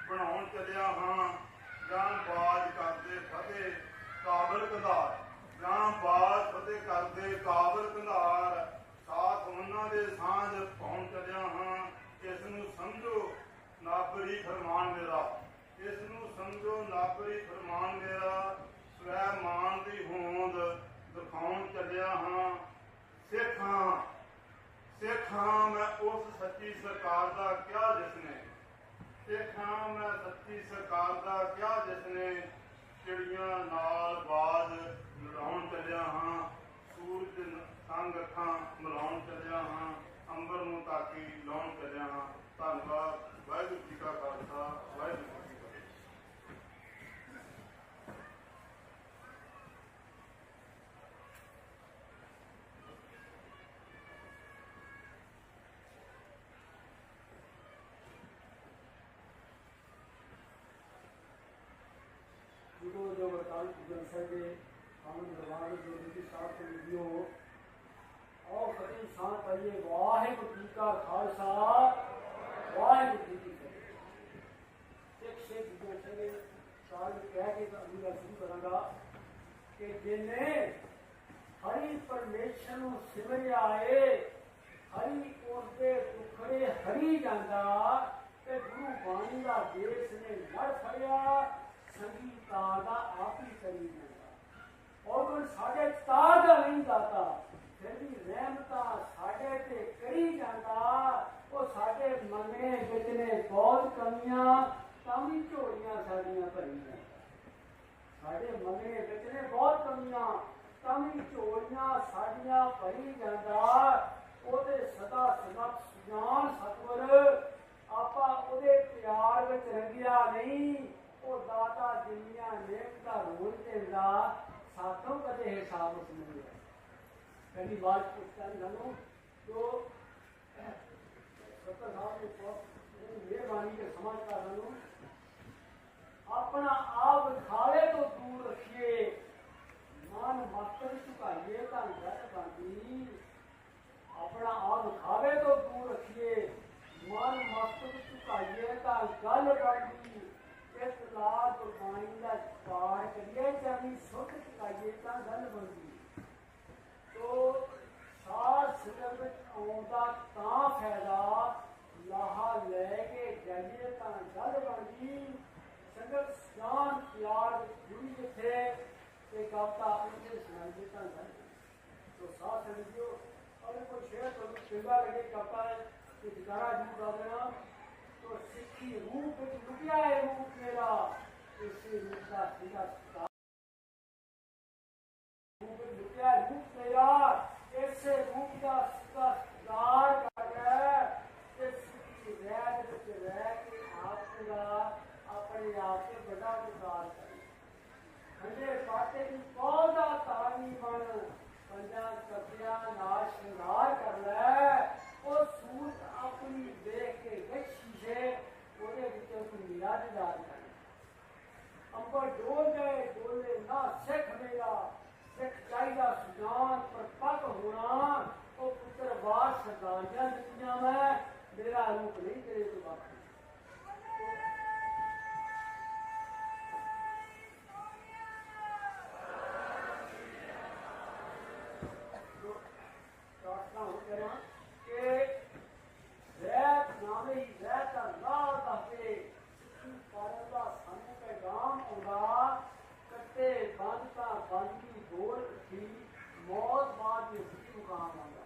ਬਣਾਉਣ ਚੱਲਿਆ ਹਾਂ, ਜਾਂ ਬਾਜ ਕਰਦੇ ਫਤਿਹ ਕਾਬਲ ਕੰਧਾਰ, ਜਾਂ ਬਾਜ ਫਤਿਹ ਕਰਦੇ ਕਾਬਲ ਕੰਧਾਰ, ਸਾਥ ਉਹਨਾਂ ਦੇ ਸਾਂਝ ਪਾਉਣ ਚੱਲਿਆ ਹਾਂ, ਇਸ ਨੂੰ ਸਮਝੋ ਨਾਬਰੀ ਫਰਮਾਨ ਮੇਰਾ, ਇਸ ਨੂੰ ਸਮਝੋ ਨਾਬਰੀ ਫਰਮਾਨ ਮੇਰਾ, ਸਵੈ ਮਾਨ ਦੀ ਹੋਂਦ ਦਿਖਾਉਣ ਚੱਲਿਆ ਹਾਂ, ਸਿੱਖ ਹਾਂ, ਸਿੱਖ ਹਾਂ ਮੈਂ ਉਸ ਸੱਚੀ ਸਰਕਾਰ ਦਾ ਕਿਹਾ ਜਿਸਨੇ, ਸਿੱਖ ਹਾਂ ਮੈਂ ਸੱਚੀ ਸਰਕਾਰ ਦਾ ਕਿਹਾ ਜਿਸਨੇ, ਚਿੜੀਆਂ ਨਾਲ ਬਾਜ਼ ਲੜਾਉਣ ਚੱਲਿਆ ਹਾਂ, ਸੂਰਜ ਸੰਗ ਅੱਖਾਂ ਮਿਲਾਉਣ ਚੱਲਿਆ ਹਾਂ, ਅੰਬਰ ਨੂੰ ਤਾਕੀ ਲਾਉਣ ਚੱਲਿਆ ਹਾਂ। ਧੰਨਵਾਦ। ਵਾਹਿਗੁਰੂ ਜੀ ਕਾ ਖਾਲਸਾ, ਵਾਹਿਗੁਰੂ ਜੀ ਕੀ ਫਤਿਹ। जो जो बताल जलसे के आनंद दरबार जो रीति साहब के वीडियो और फतेह शान पाइए। वाहिगुरू जी का खालसा, वाहिगुरू जी की फतेह। एक से दूसरे से साल कह के अगली बार शुरू करूंगा कि जिन्ने हरि परमेश्वर ਨੂੰ ਸਿਮਰਿਆ ਏ, हरि उसके दुखड़े हरि जांदा ते गुरु बाणी ਦਾ ਦੇਸ ਨੇ ਲੜ ਫੜਿਆ, संगीता का आप ही करी जाता और कोई साढ़े तार का नहीं दाता, ਫਿਰ ਵੀ ਰਹਿਮਤਾਂ ਸਾਡੇ ਤੇ ਕਰੀ ਜਾਂਦਾ। ਉਹ ਸਾਡੇ ਮੰਗਣੇ ਵਿੱਚ ਨੇ ਬਹੁਤ ਕਮੀਆਂ, ਤਾਂ ਵੀ ਝੋਲੀਆਂ ਸਾਡੀਆਂ ਭਰੀਆਂ। ਸਾਡੇ ਮੰਗਣੇ ਵਿੱਚ ਨੇ ਬਹੁਤ ਕਮੀਆਂ, ਤਾਂ ਵੀ ਝੋਲੀਆਂ ਸਾਡੀਆਂ ਭਰੀ ਜਾਂਦਾ। ਉਹਦੇ ਸਦਾ ਸਮਤ ਸੁਜਾਨ ਸਤਿਗੁਰ, ਆਪਾਂ ਉਹਦੇ ਪਿਆਰ ਵਿੱਚ ਰੰਗਿਆ ਨਹੀਂ। ਉਹ ਦਾਤਾ ਜਿੰਨੀਆਂ ਨੇਮਤਾਂ ਰੋਜ਼ ਦਿੰਦਾ, ਸਾਥੋਂ ਕਦੇ ਹਿਸਾਬ ਉਸ ਨਹੀਂ ਹੈ। ਪਹਿਲੀ ਬਾਤ ਪੁੱਛਦਾ ਸਾਨੂੰ ਜੋ ਸੱਤਾ ਸਾਹਿਬ ਨੇ ਬਹੁਤ ਮਿਹਰਬਾਨੀ ਕੇ ਸਮਝਦਾ ਸਾਨੂੰ ਆਪਣਾ ਆਪ ਖਾਲੇ ਤੋਂ ਦੂਰ ਰੱਖੀਏ, ਮਨ ਮਸਤਕ ਝੁਕਾਈਏ ਤਾਂ ਗੱਲ ਬਣਦੀ। ਆਪਣਾ ਆਪ ਖਾਵੇ ਤੋਂ ਦੂਰ ਰੱਖੀਏ, ਮਨ ਮਸਤਕ ਝੁਕਾਈਏ ਤਾਂ ਗੱਲ ਬਣਦੀ। ਇਸ ਲਾਲ ਗੁਰਬਾਣੀ ਦਾ ਪਾਠ ਕਰੀਏ, ਚਾਹੀ ਸੁੱਖ ਝੁਕਾਈਏ ਤਾਂ ਗੱਲ ਬਣਦੀ। ਤੋ ਸਾਧ ਸੰਗਤ ਵਿੱਚ ਆਉਣ ਦਾ ਤਾਂ ਫਾਇਦਾ, ਲਾਹਾ ਲੈ ਕੇ ਜਾਈਏ ਤਾਂ ਗੱਲ ਬਣਦੀ। ਸੰਗਤ ਜਾਨ ਪਿਆਰ ਵਿੱਚ ਜੁੜੀ ਜਿੱਥੇ ਤੇ ਕਵਤਾ ਉੱਥੇ ਸੁਣਾਈਏ ਤਾਂ ਗੱਲ। ਤੋ ਸਾਧ ਸੰਗਤਿਓ, ਅਗਰ ਕੋਈ ਸ਼ੇਰ ਤੁਹਾਨੂੰ ਚੰਗਾ ਲੱਗੇ ਕਵਤਾ ਹੈ ਤੇ ਜਗਾਰਾ ਜੂ ਕਰ ਦੇਣਾ। ਤੋ ਸਿੱਖੀ ਰੂਪ ਵਿੱਚ ਲੁਕਿਆ ਹੈ ਰੂਪ ਮੇਰਾ, ਇਸੇ ਰੂਪ ਦਾ ਸੀਗਾ ਲੁਕਿਆ ਰੂਪ ਮੇਰਾ, ਇਸੇ ਰੂਪ ਦਾ ਸਤਿਕਾਰ ਕਰ ਲੈ। ਤੇ ਸਿੱਖੀ ਰਹਿਤ ਵਿੱਚ ਰਹਿ ਕੇ ਆਪ ਦਾ ਆਪਣੇ ਆਪ ਤੇ ਵੱਡਾ ਵਿਕਾਰ ਕਰੇ। ਖੰਡੇ ਪਾਟੇ ਦੀ ਪੌਦਾ ਤਾਰੀ ਬਣ, ਪੰਜਾਂ ਕਬਿਆਂ ਨਾਲ ਸ਼ਿੰਗਾਰ ਕਰ ਲੈ। ਉਹ ਸੂਰਤ ਆਪਣੀ ਦੇਖ ਕੇ ਵੇਖੀਏ, ਉਹਦੇ ਵਿੱਚੋਂ ਕੋਈ ਨਿਰਾਜਦਾਰ ਕਰ। ਅੰਬਰ ਡੋਲ ਗਏ ਡੋਲੇ ਨਾ ਸਿੱਖ ਮੇਰਾ, ਸਿੱਖ ਚਾਹੀਦਾ ਸੁਜਾਨ ਪਰ ਪੱਕ ਹੋਣਾ। ਉਹ ਪੁੱਤਰ ਬਾਰ ਸਰਦਾਰੀਆਂ ਦਿੱਤੀਆਂ ਮੈਂ, ਮੇਰਾ ਰੂਪ ਨਹੀਂ ਤੇਰੇ ਤੋਂ ਬਾਕੀ। ਪ੍ਰਾਰਥਨਾ ਹੋ ਕਰਾਂ ਕਿ ਰਹਿਤ ਨਾਮੇ ਹੀ ਰਹਿਤ ਅੱਲਾਹ ਦੱਸੇ, ਕਰਨ ਦਾ ਸਾਨੂੰ ਪੈਗਾਮ ਆਉਂਦਾ। ਕੱਟੇ ਬੰਦ ਤਾਂ ਬੰਦ ਦੀ ਦੌੜ ਉੱਠੀ, ਮੌਤ ਬਾਅਦ ਦੀ ਉੱਠੀ ਮੁਕਾਮ ਆਉਂਦਾ।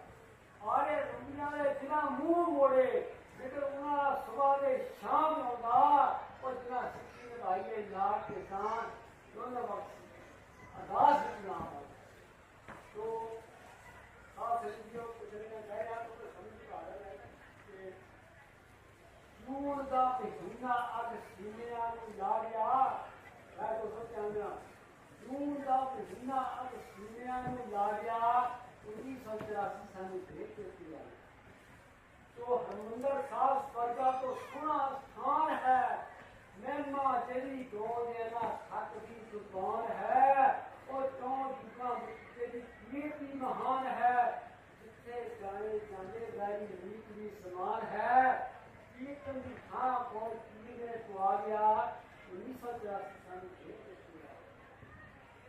ਆਰੇ ਦੁਨੀਆਂ ਦੇ ਜਿਨ੍ਹਾਂ ਮੂੰਹ ਮੋੜੇ, ਲੇਕਿਨ ਉਹਨਾਂ ਦਾ ਸੁਬਾਹ ਦੇ ਸ਼ਾਮ ਆਉਂਦਾ। ਉਹ ਜਿਨ੍ਹਾਂ ਸਿੱਖੀ ਨਿਭਾਈਏ ਲਾਲ ਕਿਸਾਨ, ਦੋਨੋਂ ਵਕਤ ਅਰਦਾਸ ਵਿੱਚ ਨਾਮ ਆਉਂਦਾ। ਤੋ ਆਪ ਸੱਜਿਓ ਕੁਝਨੇ ਕਹਿ ਰਿਹਾ ਤਾਂ ਸਮਝ ਪਾ ਰਿਹਾ ਕਿ ਜੂਨ ਦਾ ਮਹੀਨਾ ਅੱਗ ਸੀਨਿਆਂ ਨੂੰ ਲਾੜਿਆ। ਮੈਂ ਦੋਸਤੋ ਚਾਹੁੰਦਾ ਜੂਨ ਦਾ ਮਹੀਨਾ ਅੱਗ ਸੀਨਿਆਂ ਨੂੰ ਲਾੜਿਆ। 1984 ਸਾਨੂੰ ਦੇਖ ਦਿੱਤੀ ਹੈ। ਤੋ ਹਰਿਮੰਦਰ ਸਾਹਿਬ ਵਰਗਾ ਤੋਂ ਸੋਹਣਾ ਸਥਾਨ ਹੈ। ਮਹਿਮਾ ਤੇਰੀ ਗੋਦ ਨਾ ਥੱਕ ਦੀ ਜ਼ੁਬਾਨ ਹੈ। ਉਹ ਚੌਂ ਜੁਗਾਂ ਵਿੱਚ ਤੇਰੀ ਕੀਰਤੀ ਮਹਾਨ ਹੈ। ਜਿੱਥੇ ਜਾਣੇ ਜਾਂਦੇ ਵੈਰੀ ਰੀਤ ਵੀ ਸਮਾਨ ਹੈ। ਕੀਰਤਨ ਦੀ ਥਾਂ ਕੋਲ ਪੀਰ ਨੇ ਪਵਾ ਗਿਆ। 1984 ਸਾਨੂੰ ਦੇਖ ਦਿੱਤੀ ਹੈ।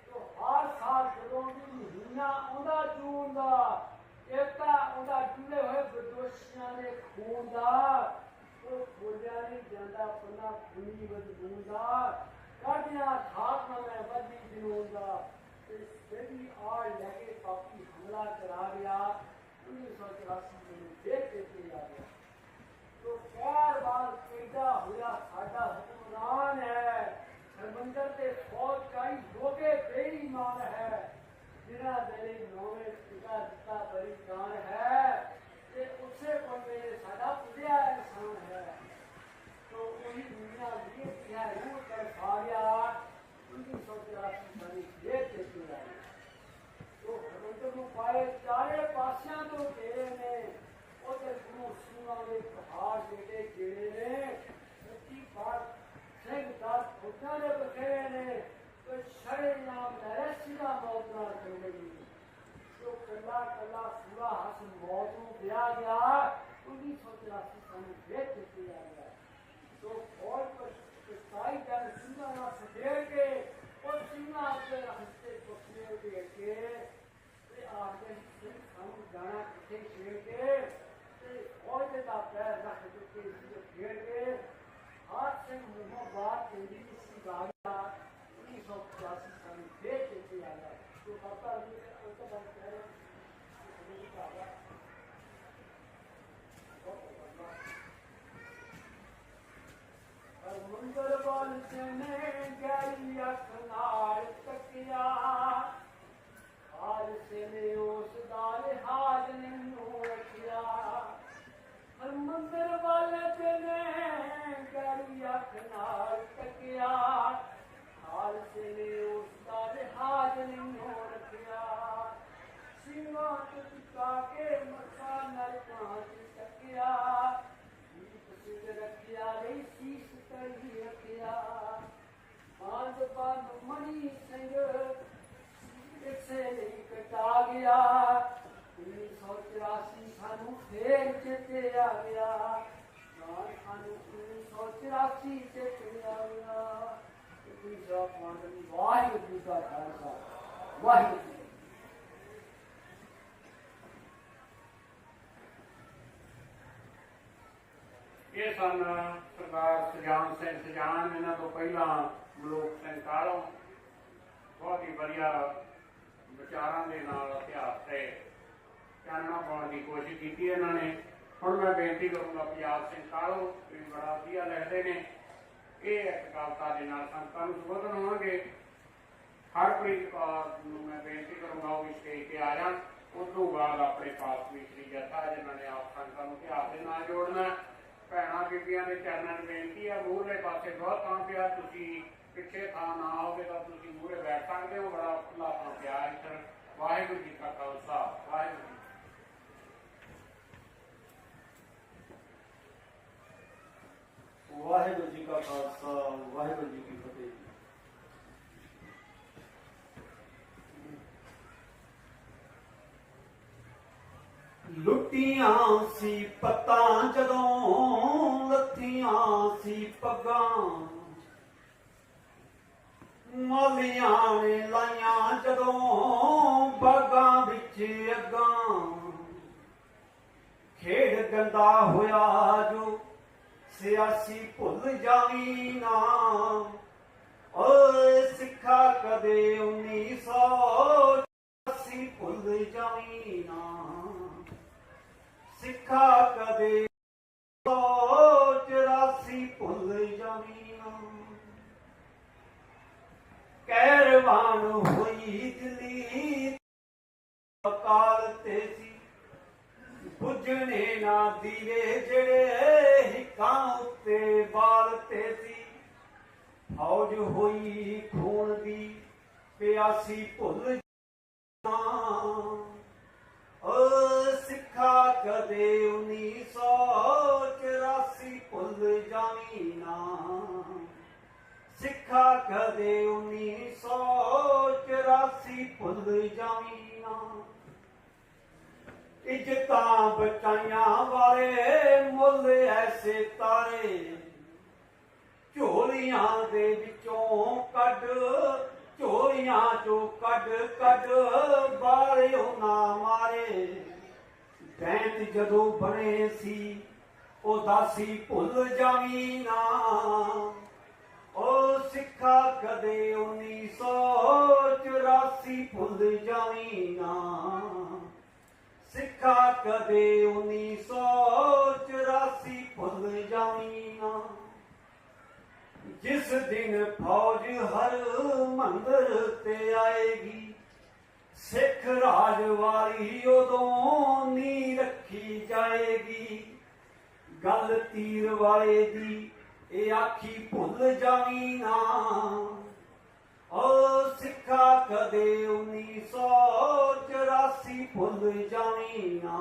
ਤੋ ਹਰ ਸਾਲ ਜਦੋਂ ਵੀ ਮਹੀਨਾ ਆਉਂਦਾ ਜੂਨ ਦਾ, ਏਕਤਾ ਆਉਂਦਾ ਜੁੜੇ ਹੋਏ ਬਦੋਸ਼ੀਆਂ ਦੇ ਖੂਨ ਦਾ। ਉਹ ਬੋਲਿਆ ਨਹੀਂ ਜਾਂਦਾ ਪੰਨਾ ਖੂਨੀ ਬਦਬੂ ਦਾ। ਕਾਢਿਆਂ ਖਾਕ ਨਾ ਮੈਂ ਵੱਧੀ ਜਨੂਨ ਦਾ। ਤੇ ਸੇਦੀ ਆੜ ਲੈ ਕੇ ਪਾਪੀ ਹਮਲਾ ਕਰਾ ਗਿਆ। 1984 ਨੂੰ ਦੇਖ ਕੇ ਆ ਗਿਆ। ਤੋ ਖੈਰ ਬਾਲ ਕਿਹਦਾ ਹੋਇਆ ਸਾਡਾ ਹੁਕਮਰਾਨ ਹੈ। ਹਰਿਮੰਦਰ ਤੇ ਫੌਜ ਕਾਈ ਲੋਕੇ ਬੇਈਮਾਨ ਹੈ। ਜਿਨ੍ਹਾਂ ਦੇ ਨੌਵੇਂ ਪਿਤਾ ਦਿੱਤਾ ਬਲੀਦਾਨ ਹੈ। ਤੇ ਉਸੇ ਬੰਦੇ ਸਾਡਾ ਪੁੱਜਿਆ ਇਨਸਾਨ ਹੈ। ਤੋ ਉਹੀ ਦੁਨੀਆ ਦੀ ਕਿਹਾ ਰੂਹ ਕਰ ਖਾ ਗਿਆ। 1984 ਸਾਡੀ ਦੇਖ ਕੇ ਆ ਗਿਆ। ਤੋ ਹਰਿਮੰਦਰ ਨੂੰ ਪਾਏ ਚਾਰੇ ਪਾਸਿਆਂ ਤੋਂ ਘੇਰੇ ਨੇ। ਉਹਦੇ ਗੁਰੂ ਸਿੰਘਾਂ ਦੇ ਪਹਾੜ ਜਿਹੜੇ ਜਿਹੜੇ ਨੇ, ਸੱਚੀ ਬਾਤ ਸਿੰਘ ਦਾਸ ਫੌਜਾਂ ਦੇ ਬਖੇਰੇ ਨੇ। ਤੇ ਛੜੇ ਨਾਮ ਲੈ ਸਿੱਧਾ ਮੌਤ ਨਾਲ ਖੇਡੇਗੀ। ਜੋ ਕੱਲਾ ਕੱਲਾ ਸੂਰਾ ਹੱਸ ਮੌਤ ਨੂੰ ਵਿਆਹ ਗਿਆ। 1984 ਸਾਨੂੰ ਦੇਖ ਦਿੱਤੀ ਆ ਗਿਆ। ਤੋ ਫੌਜ ਪਰ ਸਤਾਈ ਜਨ ਸਿੰਘਾਂ ਨਾਲ ਸਦੇੜ ਕੇ ਉਹ ਸਿੰਘਾਂ ਦੇ ਹਸਤੇ ਪੁੱਛਨੇ ਦੇ ਕੇ ਤੇ ਆਖਦੇ ਸਿੰਘ ਸਾਨੂੰ ਜਾਣਾ ਕਿੱਥੇ ਛੇੜ ਕੇ। ਤੇ ਫੌਜ ਦਾ ਪੈਰ ਰੱਖ ਦਿੱਤੇ ਸੀ ਖੇਡ ਕੇ। ਹਾਥ ਸਿੰਘ ਮੂੰਹੋਂ ਬਾਤ ਕਹਿੰਦੀ ਸੀ ਗਾ ਗਿਆ। 1984 ਸਾਨੂੰ ਦੇਖ ਦਿੱਤੀ ਆ ਗਿਆ। ਤੋ ਬਾਬਾ ਜੀ ਉਹ ਤਾਂ ਕਹਿ ਰਹੇ ਤਨੇ ਗੈਰੀ ਅੱਖ ਨਾਲ ਤੱਕਿਆ ਖਾਲਸੇ ਨੇ ਉਸ ਦਾ ਲਿਹਾਜ਼ ਮੈਨੂੰ ਰੱਖਿਆ ਹਰਮੰਦਰ ਵਾਲੇ ਤਨੇ ਗੈਰੀ ਅੱਖ ਨਾਲ ਤੱਕਿਆ ਖਾਲਸੇ ਨੇ ਉਸ ਦਾ ਲਿਹਾਜ਼ ਮੈਨੂੰ ਰੱਖਿਆ ਸਿੰਘਾਂ ਤੇ ਟਿਕਾ ਕੇ ਮੱਥਾ ਨਰਕਾਂ ਤੇ ਟਕਿਆ ਦੀਪ ਸਿੰਘ ਰੱਖਿਆ ਲਈ ਸੀਸ ਤਈ ਰੱਖਿਆ ਬਾਦ ਬਾਦ ਮਣੀ ਸਿੰਘ ਇਸੇ ਲਈ ਕਟਾ ਗਿਆ 1984 ਸਾਨੂੰ ਫੇਰ ਚੇਤੇ ਆ ਗਿਆ ਨਾਨ ਸਾਨੂੰ 1984 ਚੇਤੇ ਆ ਗਿਆ ਦੂਜਾ ਪਾਣੀ ਵਾਹਿਗੁਰੂ ਜੀ ਦਾ ਖਾਲਸਾ ਵਾਹਿਗੁਰੂ ਜੀ ਇਹ ਸਨ ਸਰਦਾਰ ਸੁਜਾਨ ਸਿੰਘ ਸੁਜਾਨ, ਇਹਨਾਂ ਤੋਂ ਪਹਿਲਾਂ ਮਲੋਕ ਸਿੰਘ ਕਾਲੋਂ। ਬਹੁਤ ਹੀ ਵਧੀਆ ਵਿਚਾਰਾਂ ਦੇ ਨਾਲ ਇਤਿਹਾਸ ਤੇ ਚਾਨਣਾ ਪਾਉਣ ਦੀ ਕੋਸ਼ਿਸ਼ ਕੀਤੀ ਇਹਨਾਂ ਨੇ। ਹੁਣ ਮੈਂ ਬੇਨਤੀ ਕਰੂੰਗਾ ਪੰਜਾਬ ਸਿੰਘ ਕਾਲੋਂ ਵੀ ਬੜਾ ਵਧੀਆ ਲਿਖਦੇ ਨੇ, ਇਹ ਇੱਕ ਕਵਿਤਾ ਦੇ ਨਾਲ ਸੰਗਤਾਂ ਨੂੰ ਸੰਬੋਧਨ ਹੋਣਗੇ। ਹਰਪ੍ਰੀਤ ਕੌਰ ਨੂੰ ਮੈਂ ਬੇਨਤੀ ਕਰੂੰਗਾ ਉਹ ਵੀ ਸਟੇਜ ਤੇ ਆ ਜਾਣ। ਉਸ ਤੋਂ ਬਾਅਦ ਆਪਣੇ ਪਾਸ ਵੀ ਸ੍ਰੀ ਜੱਥਾ ਜਿਨ੍ਹਾਂ ਨੇ ਆਪ ਸੰਗਤਾਂ ਨੂੰ ਇਤਿਹਾਸ ਦੇ ਨਾਲ ਜੋੜਨਾ। ਭੈਣਾਂ ਬੀਬੀਆਂ ਦੇ ਚਰਨਾਂ ਨੂੰ ਬੇਨਤੀ ਆ, ਮੂਹਰਲੇ ਪਾਸੇ ਬਹੁਤ ਥਾਂ ਪਿਆ, ਤੁਸੀਂ ਪਿੱਛੇ ਥਾਂ ਨਾ ਹੋਵੇ ਤਾਂ ਤੁਸੀਂ ਮੂਹਰੇ ਬੈਠ ਸਕਦੇ ਹੋ, ਬੜਾ ਖੁੱਲ੍ਹਾ ਥਾਂ ਪਿਆ ਇੱਧਰ। ਵਾਹਿਗੁਰੂ ਜੀ ਕਾ ਖਾਲਸਾ ਵਾਹਿਗੁਰੂ ਜੀ। ਵਾਹਿਗੁਰੂ ਜੀ ਕਾ ਖਾਲਸਾ ਵਾਹਿਗੁਰੂ ਜੀ ਕੀ ਫਤਿਹ। ਲੁੱਟੀਆਂ ਸੀ ਪੱਤਾਂ ਜਦੋਂ ਲੱਥੀਆਂ ਸੀ ਪੱਗਾਂ ਮਾਲੀਆਂ ਨੇ ਲਾਈਆਂ ਜਦੋਂ ਬਾਗਾਂ ਵਿੱਚ ਅੱਗਾਂ ਖੇਡ ਗੰਦਾ ਹੋਇਆ ਜੋ ਸਿਆਸੀ ਭੁੱਲ ਜਾਵੀਂ ਨਾ ਓਏ ਸਿੱਖਾ ਕਦੇ 1984 ਭੁੱਲ ਜਾਵੀਂ ਨਾ ਸਿੱਖਾ ਕਦੇ 1984 ਭੁੱਲ ਜਾਵੀਂ ਨਾ ਕਹਿਰਵਾਨ ਹੋਈ ਦਿੱਲੀ ਅਕਾਲ ਤੇ ਸੀ ਬੁੱਝਣੇ ਨਾ ਦੀਵੇ ਜਿਹੜੇ ਹਿੱਕਾਂ ਉੱਤੇ ਬਾਲ ਤੇ ਸੀ ਫੌਜ ਹੋਈ ਖੂਨ ਦੀ ਪਿਆਸੀ ਭੁੱਲ ਓ ਸਿੱਖਾ ਕਦੇ 1984 ਭੁੱਲ ਜਾਵੀਂ ਨਾ ਸਿੱਖਾ ਕਦੇ 1984 ਭੁੱਲ ਜਾਵੀਂ ਨਾ ਇੱਜ਼ਤਾਂ ਬਚਾਈਆਂ ਵਾਲੇ ਮੁੱਲ ਐਸੇ ਤਾਰੇ ਝੋਲੀਆਂ ਦੇ ਵਿੱਚੋਂ ਕੱਢ ਝੋਲੀਆਂ ਚੋਂ ਕੱਢ ਕੱਢ ਬਾਲਿਓ ਨਾ ਮਾਰੇ ਬੈਂਤ ਜਦੋਂ ਬਣੇ ਸੀ ਉਦਾਸੀ ਭੁੱਲ ਜਾਵੀਂ ਨਾ ਓ ਸਿੱਖਾ ਕਦੇ 1984 ਭੁੱਲ ਜਾਵੀਂ ਨਾ ਸਿੱਖਾ ਕਦੇ 1984 ਭੁੱਲ ਜਾਵੀਂ ਨਾ ਜਿਸ ਦਿਨ ਫੌਜ ਹਰ ਮੰਦਰ ਤੇ ਆਏਗੀ ਸਿੱਖ ਰਾਜ ਵਾਲੀ ਉਦੋਂ ਨੀ ਰੱਖੀ ਜਾਏਗੀ ਗੱਲ ਤੀਰ ਵਾਲੇ ਦੀ ਇਹ ਆਖੀ ਭੁੱਲ ਜਾਵੀਂ ਨਾ ਓ ਸਿੱਖਾ ਕਦੇ 1984 ਭੁੱਲ ਜਾਵੀਂ ਨਾ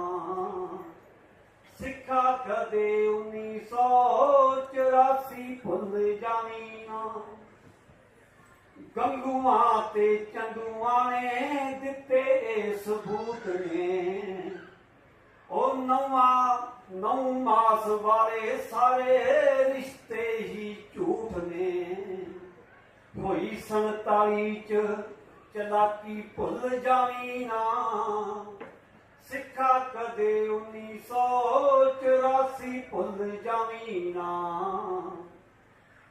ਸਿੱਖਾ ਕਦੇ 1984 ਭੁੱਲ ਜਾਵੀਂ ਨਾ ਗੰਗੂਆਂ ਤੇ ਚੰਦੂਆਂ ਨੇ ਦਿੱਤੇ ਸਬੂਤ ਨੇ ਉਹ ਨੌ ਮਾਸ ਵਾਲੇ ਸਾਰੇ ਰਿਸ਼ਤੇ ਹੀ ਝੂਠ ਨੇ ਹੋਈ 47 ਚ ਚਲਾਕੀ ਭੁੱਲ ਜਾਵੀਂ ਨਾ ਸਿੱਖਾ ਕਦੇ 1984 ਭੁੱਲ ਜਾਵੀਂ ਨਾ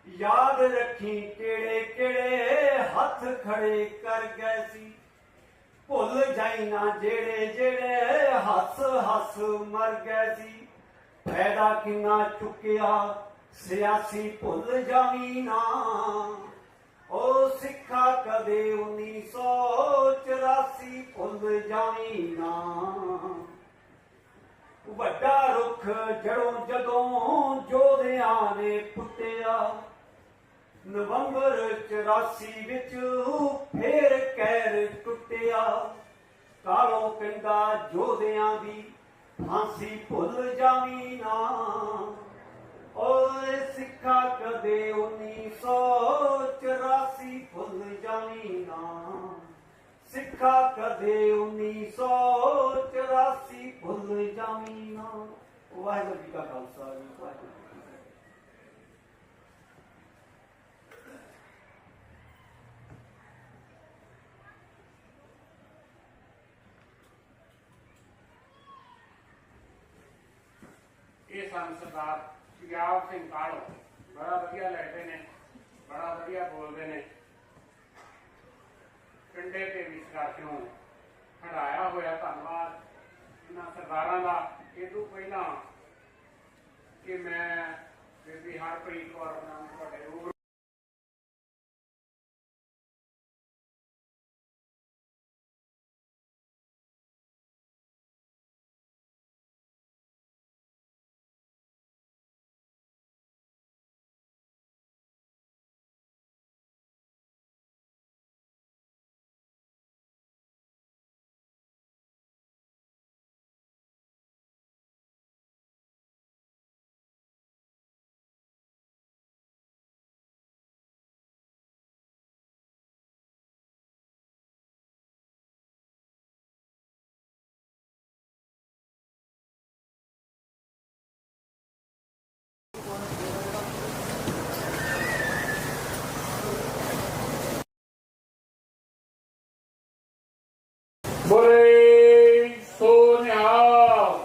ਯਾਦ ਰੱਖੀ ਕਿਹੜੇ ਕਿਹੜੇ ਹੱਥ ਖੜੇ ਕਰ ਗਏ ਸੀ ਭੁੱਲ ਜਾਈ ਨਾ ਜਿਹੜੇ ਜਿਹੜੇ ਹੱਸ ਹੱਸ ਮਰ ਗਏ ਸੀ ਫਾਇਦਾ ਕਿੰਨਾ ਚੁੱਕਿਆ ਸਿਆਸੀ ਭੁੱਲ ਜਾਵੀਂ ਨਾ ਉਹ ਸਿੱਖਾ ਕਦੇ 1984 ਭੁੱਲ ਜਾਵੀਂ ਨਾ ਵੱਡਾ ਰੁੱਖ ਜੜੋਂ ਜਦੋਂ ਯੋਧਿਆਂ ਨੇ ਪੁੱਟਿਆ ਨਵੰਬਰ 84 ਵਿੱਚ ਫੇਰ ਕਹਿਰ ਟੁੱਟਿਆ ਕਾਲੋਂ ਕਹਿੰਦਾ ਯੋਧਿਆਂ ਦੀ ਫਾਂਸੀ ਭੁੱਲ ਜਾਵੀਂ ਨਾ ਓਏ ਸਿੱਖਾ ਕਦੇ 1984 ਭੁੱਲ ਜਾਵੀਂ ਨਾ ਸਿੱਖਾ ਕਦੇ 1984 ਭੁੱਲ ਜਾਵੀਂ ਨਾ। ਵਾਹਿਗੁਰੂ ਜੀ ਕਾ ਖਾਲਸਾ ਵਾਹਿਗੁਰੂ ਜੀ ਕੀ ਫਤਿਹ। ਇਹ ਸਨ ਸਰਦਾਰ ਪੰਜਾਬ ਸਿੰਘ ਕਾਲੋ, ਬੜਾ ਵਧੀਆ ਲਿਖਦੇ ਨੇ, ਬੜਾ ਵਧੀਆ ਬੋਲਦੇ ਨੇ। ਪਿੰਡੇ ਤੇ ਵੀ ਸੰਘਰਸ਼ ਨੂੰ ਹੰਢਾਇਆ ਹੋਇਆ। ਧੰਨਵਾਦ ਇਹਨਾਂ ਸਰਦਾਰਾਂ ਦਾ। ਇਹ ਤੋਂ ਪਹਿਲਾਂ ਕਿ ਮੈਂ ਬੀਬੀ ਹਰਪ੍ਰੀਤ ਕੌਰ ਨਾਮ ਤੁਹਾਡੇ ਰੂਬਰੂ ਬੋਲੇ ਸੋ ਨਿਹਾਲ।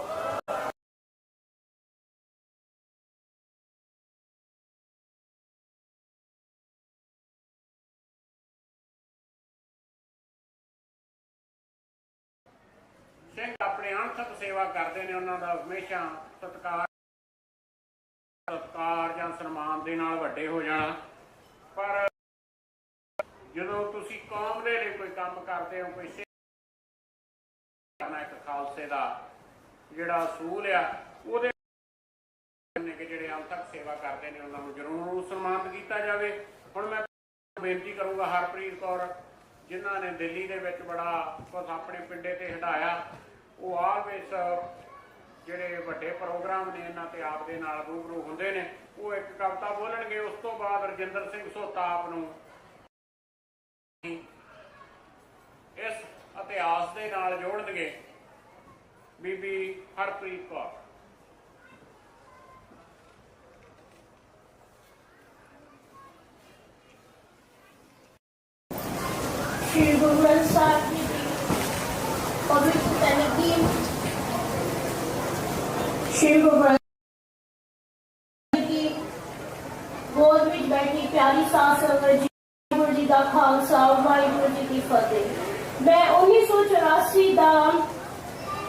ਸਿੰਘ ਆਪਣੇ ਅਣਥਕ ਸੇਵਾ ਕਰਦੇ ਨੇ, ਉਹਨਾਂ ਦਾ ਹਮੇਸ਼ਾ ਸਤਿਕਾਰ ਜਾਂ ਸਨਮਾਨ ਦੇ ਨਾਲ ਵੱਡੇ ਹੋ ਜਾਣਾ। ਪਰ ਜਦੋਂ ਤੁਸੀਂ ਕੌਮ ਦੇ ਲਈ ਕੋਈ ਕੰਮ ਕਰਦੇ ਹੋ, ਕੋਈ ਇੱਕ ਖਾਲਸੇ ਦਾ ਜਿਹੜਾ ਅਸੂਲ ਆ, ਉਹਦੇ ਕਿ ਜਿਹੜੇ ਅਣਥਕ ਸੇਵਾ ਕਰਦੇ ਨੇ ਉਹਨਾਂ ਨੂੰ ਜ਼ਰੂਰ ਸਨਮਾਨਿਤ ਕੀਤਾ ਜਾਵੇ। ਹੁਣ ਮੈਂ ਬੇਨਤੀ ਕਰੂੰਗਾ ਹਰਪ੍ਰੀਤ ਕੌਰ, ਜਿਨ੍ਹਾਂ ਨੇ ਦਿੱਲੀ ਦੇ ਵਿੱਚ ਬੜਾ ਕੁਛ ਆਪਣੇ ਪਿੰਡੇ ਤੇ ਹੰਢਾਇਆ, ਉਹ ਆਲਵੇਸ ਜਿਹੜੇ ਵੱਡੇ ਪ੍ਰੋਗਰਾਮ ਨੇ ਇਹਨਾਂ ਤੇ ਆਪ ਦੇ ਨਾਲ ਰੂਬਰੂ ਹੁੰਦੇ ਨੇ। ਉਹ ਇੱਕ ਕਵਿਤਾ ਬੋਲਣਗੇ, ਉਸ ਤੋਂ ਬਾਅਦ ਰਜਿੰਦਰ ਸਿੰਘ ਸੋਤਾ ਆਪ ਨੂੰ ਇਸ ਇਤਿਹਾਸ ਦੇ ਨਾਲ ਜੋੜਨਗੇ। ਬੀਬੀ ਹਰਪ੍ਰੀਤ ਕੌਰ। श्री गुरु ग्रंथ साहिब जी की पवित्र तैनाती श्री गुरु ग्रंथ की गोद में बैठी प्यारी सास संगत जी, वाहिगुरू जी का खालसा वाहिगुरू जी की फतेह। मैं 1984 ਦਾ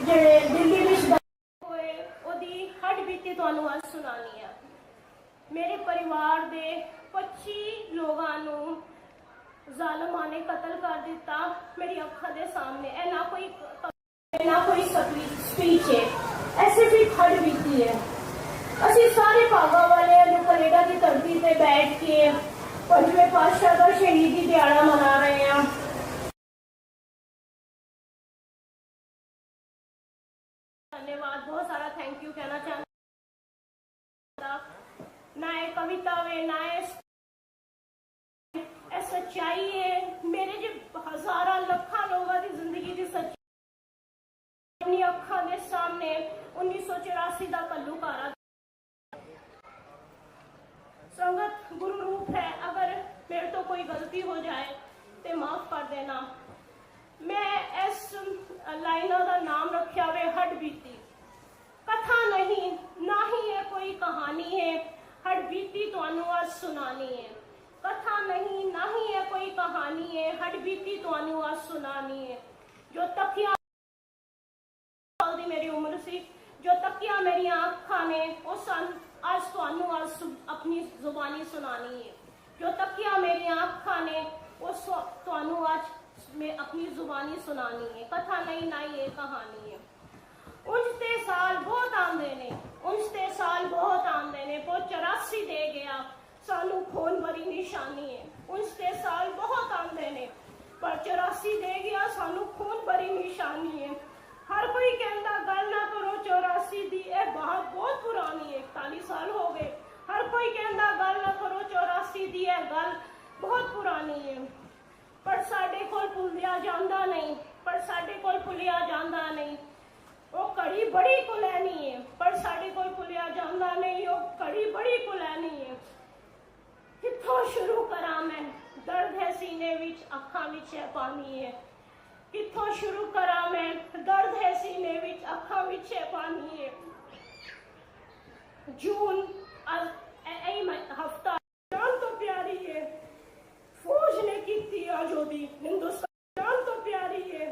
ਜਿਹੜੇ ਦਿੱਲੀ ਵਿੱਚ ਹੋਏ ਉਹਦੀ ਹੱਡ ਬੀਤੀ ਤੁਹਾਨੂੰ ਅੱਜ ਸੁਣਾਉਣੀ ਆ। ਮੇਰੇ ਪਰਿਵਾਰ ਦੇ 25 ਲੋਕਾਂ ਨੂੰ ਜ਼ਾਲਮਾਂ ਨੇ ਕਤਲ ਕਰ ਦਿੱਤਾ ਮੇਰੀ ਅੱਖਾਂ ਦੇ ਸਾਹਮਣੇ। ਇਹ ਨਾ ਕੋਈ ਸਪੀਚ ਹੈ, ਇਹ ਸਿਰਫ ਇੱਕ ਹੱਡ ਬੀਤੀ ਹੈ। ਅਸੀਂ ਸਾਰੇ ਭਾਗਾਂ ਵਾਲਿਆਂ ਨੂੰ ਕੈਨੇਡਾ ਦੀ ਧਰਤੀ ਤੇ ਬੈਠ ਕੇ 5ਵੇਂ ਪਾਤਸ਼ਾਹ ਦਾ ਸ਼ਹੀਦੀ ਦਿਹਾੜਾ ਮਨਾ ਰਹੇ ਹਾਂ। धन्यवाद, बहुत सारा थैंक यू कहना चाहता। ना ये कविता वे ना ये सच्चाई है। मेरे जो हजारा लखा लोगों की जिंदगी की सच्चाई अपनी अखा के सामने 1984 का कल्लूकारा संगत गुरु रूप है। अगर मेरे तो कोई गलती हो जाए तो माफ कर देना। मैं इस लाइना का नाम रखा वे हड बीती। कथा नहीं ना ही है कोई कहानी है, हड बीती तुहानू आज सुनानी है। कथा नहीं ना ही है कोई कहानी है, हड बीती तुहानू आज सुनानी है। जो तकिया मेरी उम्र सी, जो तकिया मेरी अखां ने उस आज तुहानू आज अपनी जुबानी सुनानी है। जो तकिया मेरी आँखा ने उस तुहानू आज मैं अपनी जुबानी सुनानी है। कथा नहीं ना ये कहानी है। उंजते साल बहुत आंदे ने, उंजते साल बहुत आंदे ने, वो 84 दे गया सानू खून भरी निशानी है। उंजते साल बहुत आंदे ने पर 84 दे गया सानू खून भरी निशानी है। हर कोई कहता गल ना करो 84 दी, ए बात बहुत पुरानी है, 41 साल हो गए। हर कोई कहता गल ना करो 84 दी, ए गल बहुत पुरानी है। पर साडे कोल भुलिया जांदा नहीं, पर साडे कोल भुलिया जांदा नहीं। वो कड़ी बड़ी कुलैनी है पर साडे कोल भुलिया जांदा नहीं। वो कड़ी बड़ी कुलैनी है। कित्थों शुरू करा मैं, दर्द है सीने विच, अखां विच है पानी है। कित्थों शुरू करा मैं, दर्द है सीने विच, अखां विच है पानी है। जून हफ्ता जान तो प्यारी है, फौज ने की आजादी हिंदुस्तान जान तो प्यारी है।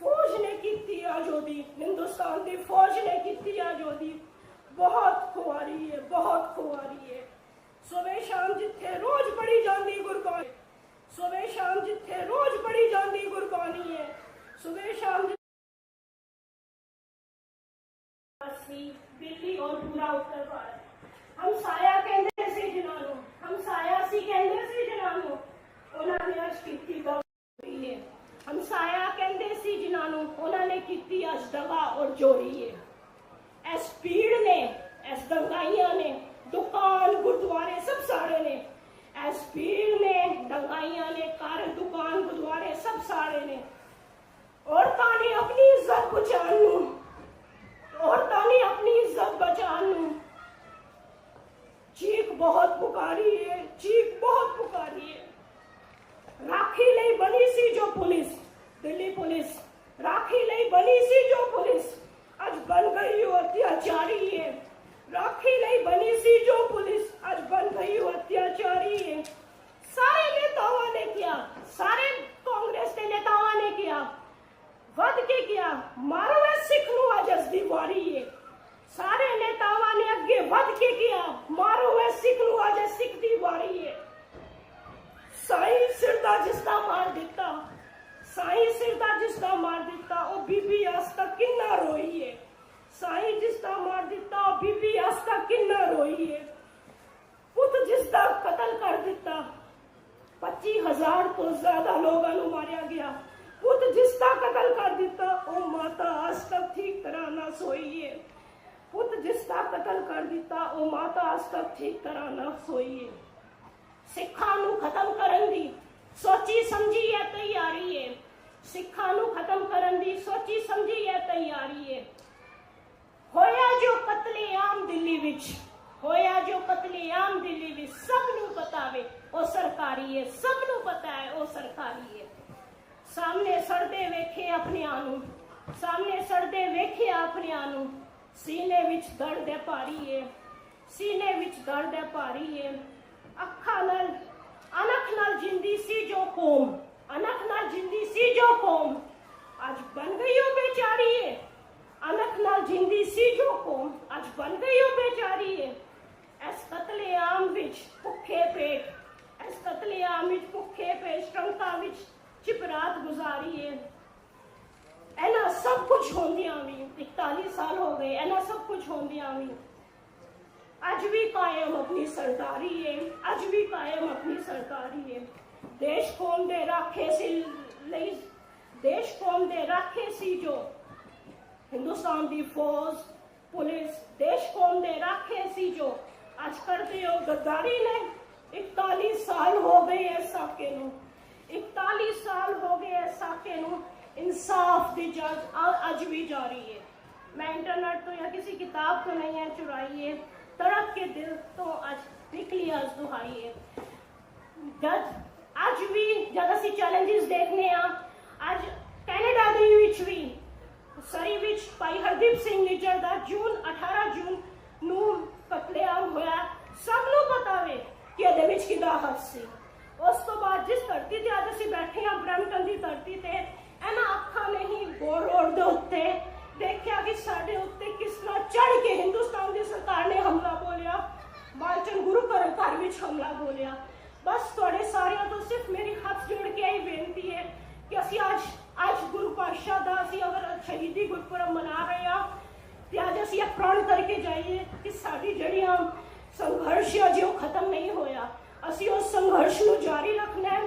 फौज ने की आजादी, हिंदुस्तान की फौज ने की आजादी। बहुत खुआरी है, बहुत खुआरी है। सुबह शाम जिथे रोज पढ़ी जाती गुरबानी, सुबह शाम जिथे रोज पढ़ी जाती गुरबानी है। सुबह शाम दिल्ली और पूरा उत्तर भारत हम साया कहते सी जिन्होंने, हम साया सी कहते सी जिन्होंने उन्होंने अज की गई है। हम साया कहते सी जिन्होंने उन्होंने की अज दगा और चोरी है। इस भीड़ ने, इस दंगाइया ने दुकान गुरुद्वारे सब साड़े ने। इस भीड़ ने, दंगाइया ने घर दुकान गुरुद्वारे सब साड़े ने। औरतां ने अपनी इज्जत बचाने, औरतां ने अपनी इज्जत बचाने चीख बहुत पुकारी है, चीख बहुत पुकारी है। राखी लई बनी सी जो पुलिस, दिल्ली पुलिस राखी लई बनी सी जो पुलिस आज बन गई हो अत्याचारी है। राखी लई बनी सी जो पुलिस आज बन गई हो अत्याचारी है। सारे नेताओं ने किया, सारे कांग्रेस के नेताओं ने किया, वध के किया, मारो है सिख नू अज असदी वारी है। सारे नेताओं ने अगे वध के किया, मारो है सिख नू अज सिख दी वारी है। साई सिरदा जिसदा मार दिता, साई सिरदा जिसदा मार दिता, ओ बीबी आज तक किन्ना रोई है। साई जिसदा मार दिता, ओ बीबी आज तक किन्ना रोई है। पुत जिसदा कतल कर दिता, 25,000 तो ज्यादा लोगों को मारिया गया। पुत जिसदा कतल कर दिता, ओ माता आज तक ठीक तरह ना सोई है। पुत जिसदा कतल कर दिता, ओ माता आज तक ठीक तरह ना सोई है। सिखां नू खत्म करन दी सोची समझी है तैयारी है। सिखां नू खत्म करन दी सोची समझी है तैयारी है। होया जो कतलेआम दिल्ली विच, होया जो कतलेआम दिल्ली विच, सब नू पता वे ओ सरकारी है, सब नू पता है ओ सरकारी है। सामने सड़दे वेखे अपने आनू, सामने सड़दे वेखे अपने आनू, सीने विच दर्द है भारी है, सीने विच दर्द है भारी है। अखा नाल अनख नाल जिंदी सी जो कौम, अनख नाल जिंदी सी जो कौम आज बन गई हो बेचारी है। अनख नाल जिंदी सी जो कौम आज बन गई हो बेचारी है। इस कतलेआम विच भुखे पेट, इस कतलेआम विच भुखे पेट ट्रंका विच चिपरात गुजारी है। ऐना सब कुछ होंदियां भी 41 साल हो गए, ऐना सब कुछ होंदियां भी अज भी कायम अपनी सरदारी है, अज भी कायम अपनी सरदारी है। देश कौम दे राखे सी लई, देश कौम दे राखे सी जो हिंदुस्तान दी फौज पुलिस, देश कौम दे राखे सी जो अज करते हो गद्दारी ने। 41 साल हो गए इस साके नू, 41 साल हो गए इस साके नू। इंसाफ दी जंग अज भी जारी है। मैं इंटरनेट तो या किसी किताब तो नहीं है चुराई है, तड़प के दिल तो अज निकली अज दुहाई है। जज अज भी जब असी चैलेंजेस देखने अज कैनेडा दे विच भी सरी विच भाई हरदीप सिंह निज्जर दा जून 18 जून नू कतलेआम होया। सब नू पता वे कि ਇਹਦੇ ਵਿੱਚ ਕਿਹਦਾ ਹੱਥ ਸੀ। ਉਸ ਤੋਂ ਬਾਅਦ ਜਿਸ ਧਰਤੀ ਤੇ ਅੱਜ ਅਸੀਂ ਬੈਠੇ ਹਾਂ ਬ੍ਰੈਂਪਟਨ ਦੀ ਧਰਤੀ ਤੇ, ਇਹਨਾਂ ਅੱਖਾਂ ਨੇ ਹੀ ਗੋਰ ਰੋਡ ਦੇ ਉੱਤੇ ਦੇਖਿਆ ਕਿ ਸਾਡੇ ਉੱਤੇ ਕਿਸ ਤਰ੍ਹਾਂ ਚੜ ਕੇ ਹਿੰਦੁਸਤਾਨ ਦੀ ਸਰਕਾਰ ਨੇ ਹਮਲਾ ਬੋਲਿਆ। ਮਾਲਚਨ ਵਿੱਚ ਹਮਲਾ ਬੋਲਿਆ। ਬਸ ਤੁਹਾਡੇ ਸਾਰਿਆਂ ਤੋਂ ਸਿਰਫ ਮੇਰੀ ਹੱਥ ਜੋੜ ਕੇ ਇਹ ਬੇਨਤੀ ਹੈ ਕਿ ਅਸੀਂ ਅੱਜ ਗੁਰੂ ਪਾਤਸ਼ਾਹ ਦਾ ਅਸੀਂ ਅਗਰ ਸ਼ਹੀਦੀ ਗੁਰਪੁਰਬ ਮਨਾ ਰਹੇ ਹਾਂ ਤੇ ਅੱਜ ਅਸੀਂ ਇਹ ਪ੍ਰਣ ਕਰਕੇ ਜਾਈਏ ਕਿ ਸਾਡੀ ਜਿਹੜੀਆਂ ਸੰਘਰਸ਼ ਹੈ ਜੋ ਖਤਮ ਨਹੀਂ ਹੋਇਆ, ਅਸੀਂ ਉਸ ਸੰਘਰਸ਼ ਨੂੰ ਜਾਰੀ ਰੱਖਣਾ ਹੈ,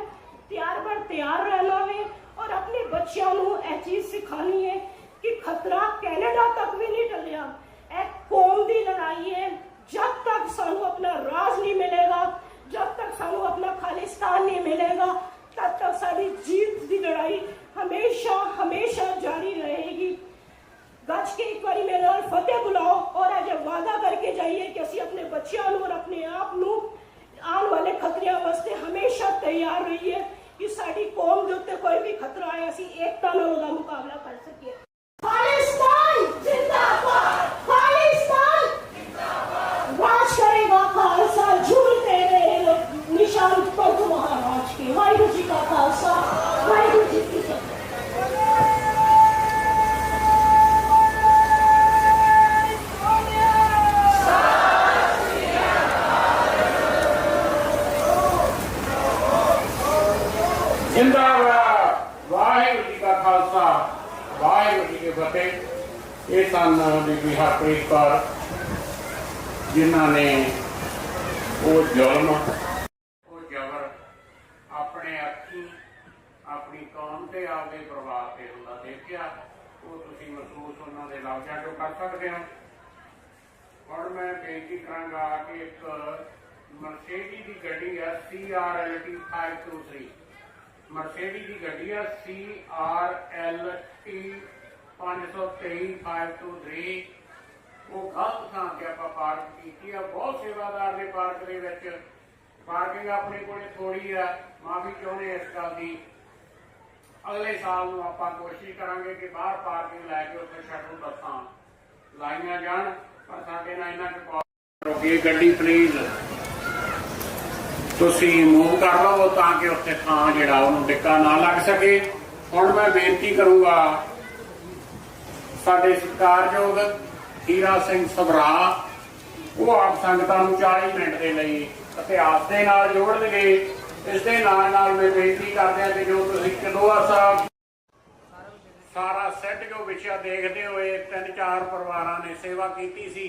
ਤਿਆਰ ਬਰ ਤਿਆਰ ਰਹਿਣਾ ਹੈ ਔਰ ਆਪਣੇ ਬੱਚਿਆਂ ਨੂੰ ਇਹ ਚੀਜ਼ ਸਿਖਾਣੀ ਹੈ ਕਿ ਖਤਰਾ ਕੈਨੇਡਾ ਤੱਕ ਵੀ ਨਹੀਂ ਟਲਿਆ। ਇਹ ਕੌਮ ਦੀ ਲੜਾਈ ਹੈ। ਜਦ ਤੱਕ ਸਾਨੂੰ ਆਪਣਾ ਰਾਜ ਨਹੀਂ ਮਿਲੇਗਾ, जब तक सानू अपना खालिस्तान नहीं मिलेगा, तब तक सारी जीत की लड़ाई हमेशा हमेशा जारी रहेगी। गज के एक बारी मेरे नाल फतेह बुलाओ और अज वादा करके जाइए कि असी अपने बच्चों और अपने आप नू आने वाले खतरियां वास्ते हमेशा तैयार रहिए कि साडी कौम के उत्ते कोई भी खतरा आए असी एकता नाल उहदा मुकाबला कर सकिए। खालिस्तान जिंदाबाद, खालिस्तान जिंदाबाद। राज करेगा खालसा, झूलते रहे निशान पंत महाराज के। वाहिगुरू जी का खालसा, वाहिगुरू जी की फतेह। जिंदाबाद। वाहिगुरू जी का खालसा, वाहिगुरू जी की फतेह। ये सन बीबी हरप्रीत कौर जिन्होंने वो जुल्म वो जबर अपने अखी अपनी कौम से आपके परिवार से होंदा देखिया, वो तुसीं महसूस उन्होंने लफ्ज़ां चों कर सकते हो। और मैं बेनती करांगा कि एक मर्सिडीज की गड्डी है CRLT 523, मर्सिडीज की गड्डी है CRLT 523 523। वो गलत थां ते आपां पार्क कीती है। बहुत सेवादार ने पार्क दे विच पार्किंग अपने कोले थोड़ी है। माफी चाहुंदे इस गल दी। अगले साल नूं आपां कोशिश करांगे कि बाहर पार्किंग लैके उत्थे शटल बसां लाइयां जाण, पर साडे नाल इन्ना कि गड्डी प्लीज तुसीं मूव कर लवो तां कि उत्थे थां जिहड़ा उहनूं डिक्का ना लग सके। हुण मैं बेनती करूंगा साडे सत्कारयोग हीरा सिंह सबरा, वो आप संगतां नूं 40 मिनट के लिए इतिहास के नाल जोड़नगे। इस दे नाल मैं बेनती करदे कि जो तुसीं चंदोआ साहब सारा सैट जो विषय देखते हुए 3-4 परिवारां ने सेवा की सी,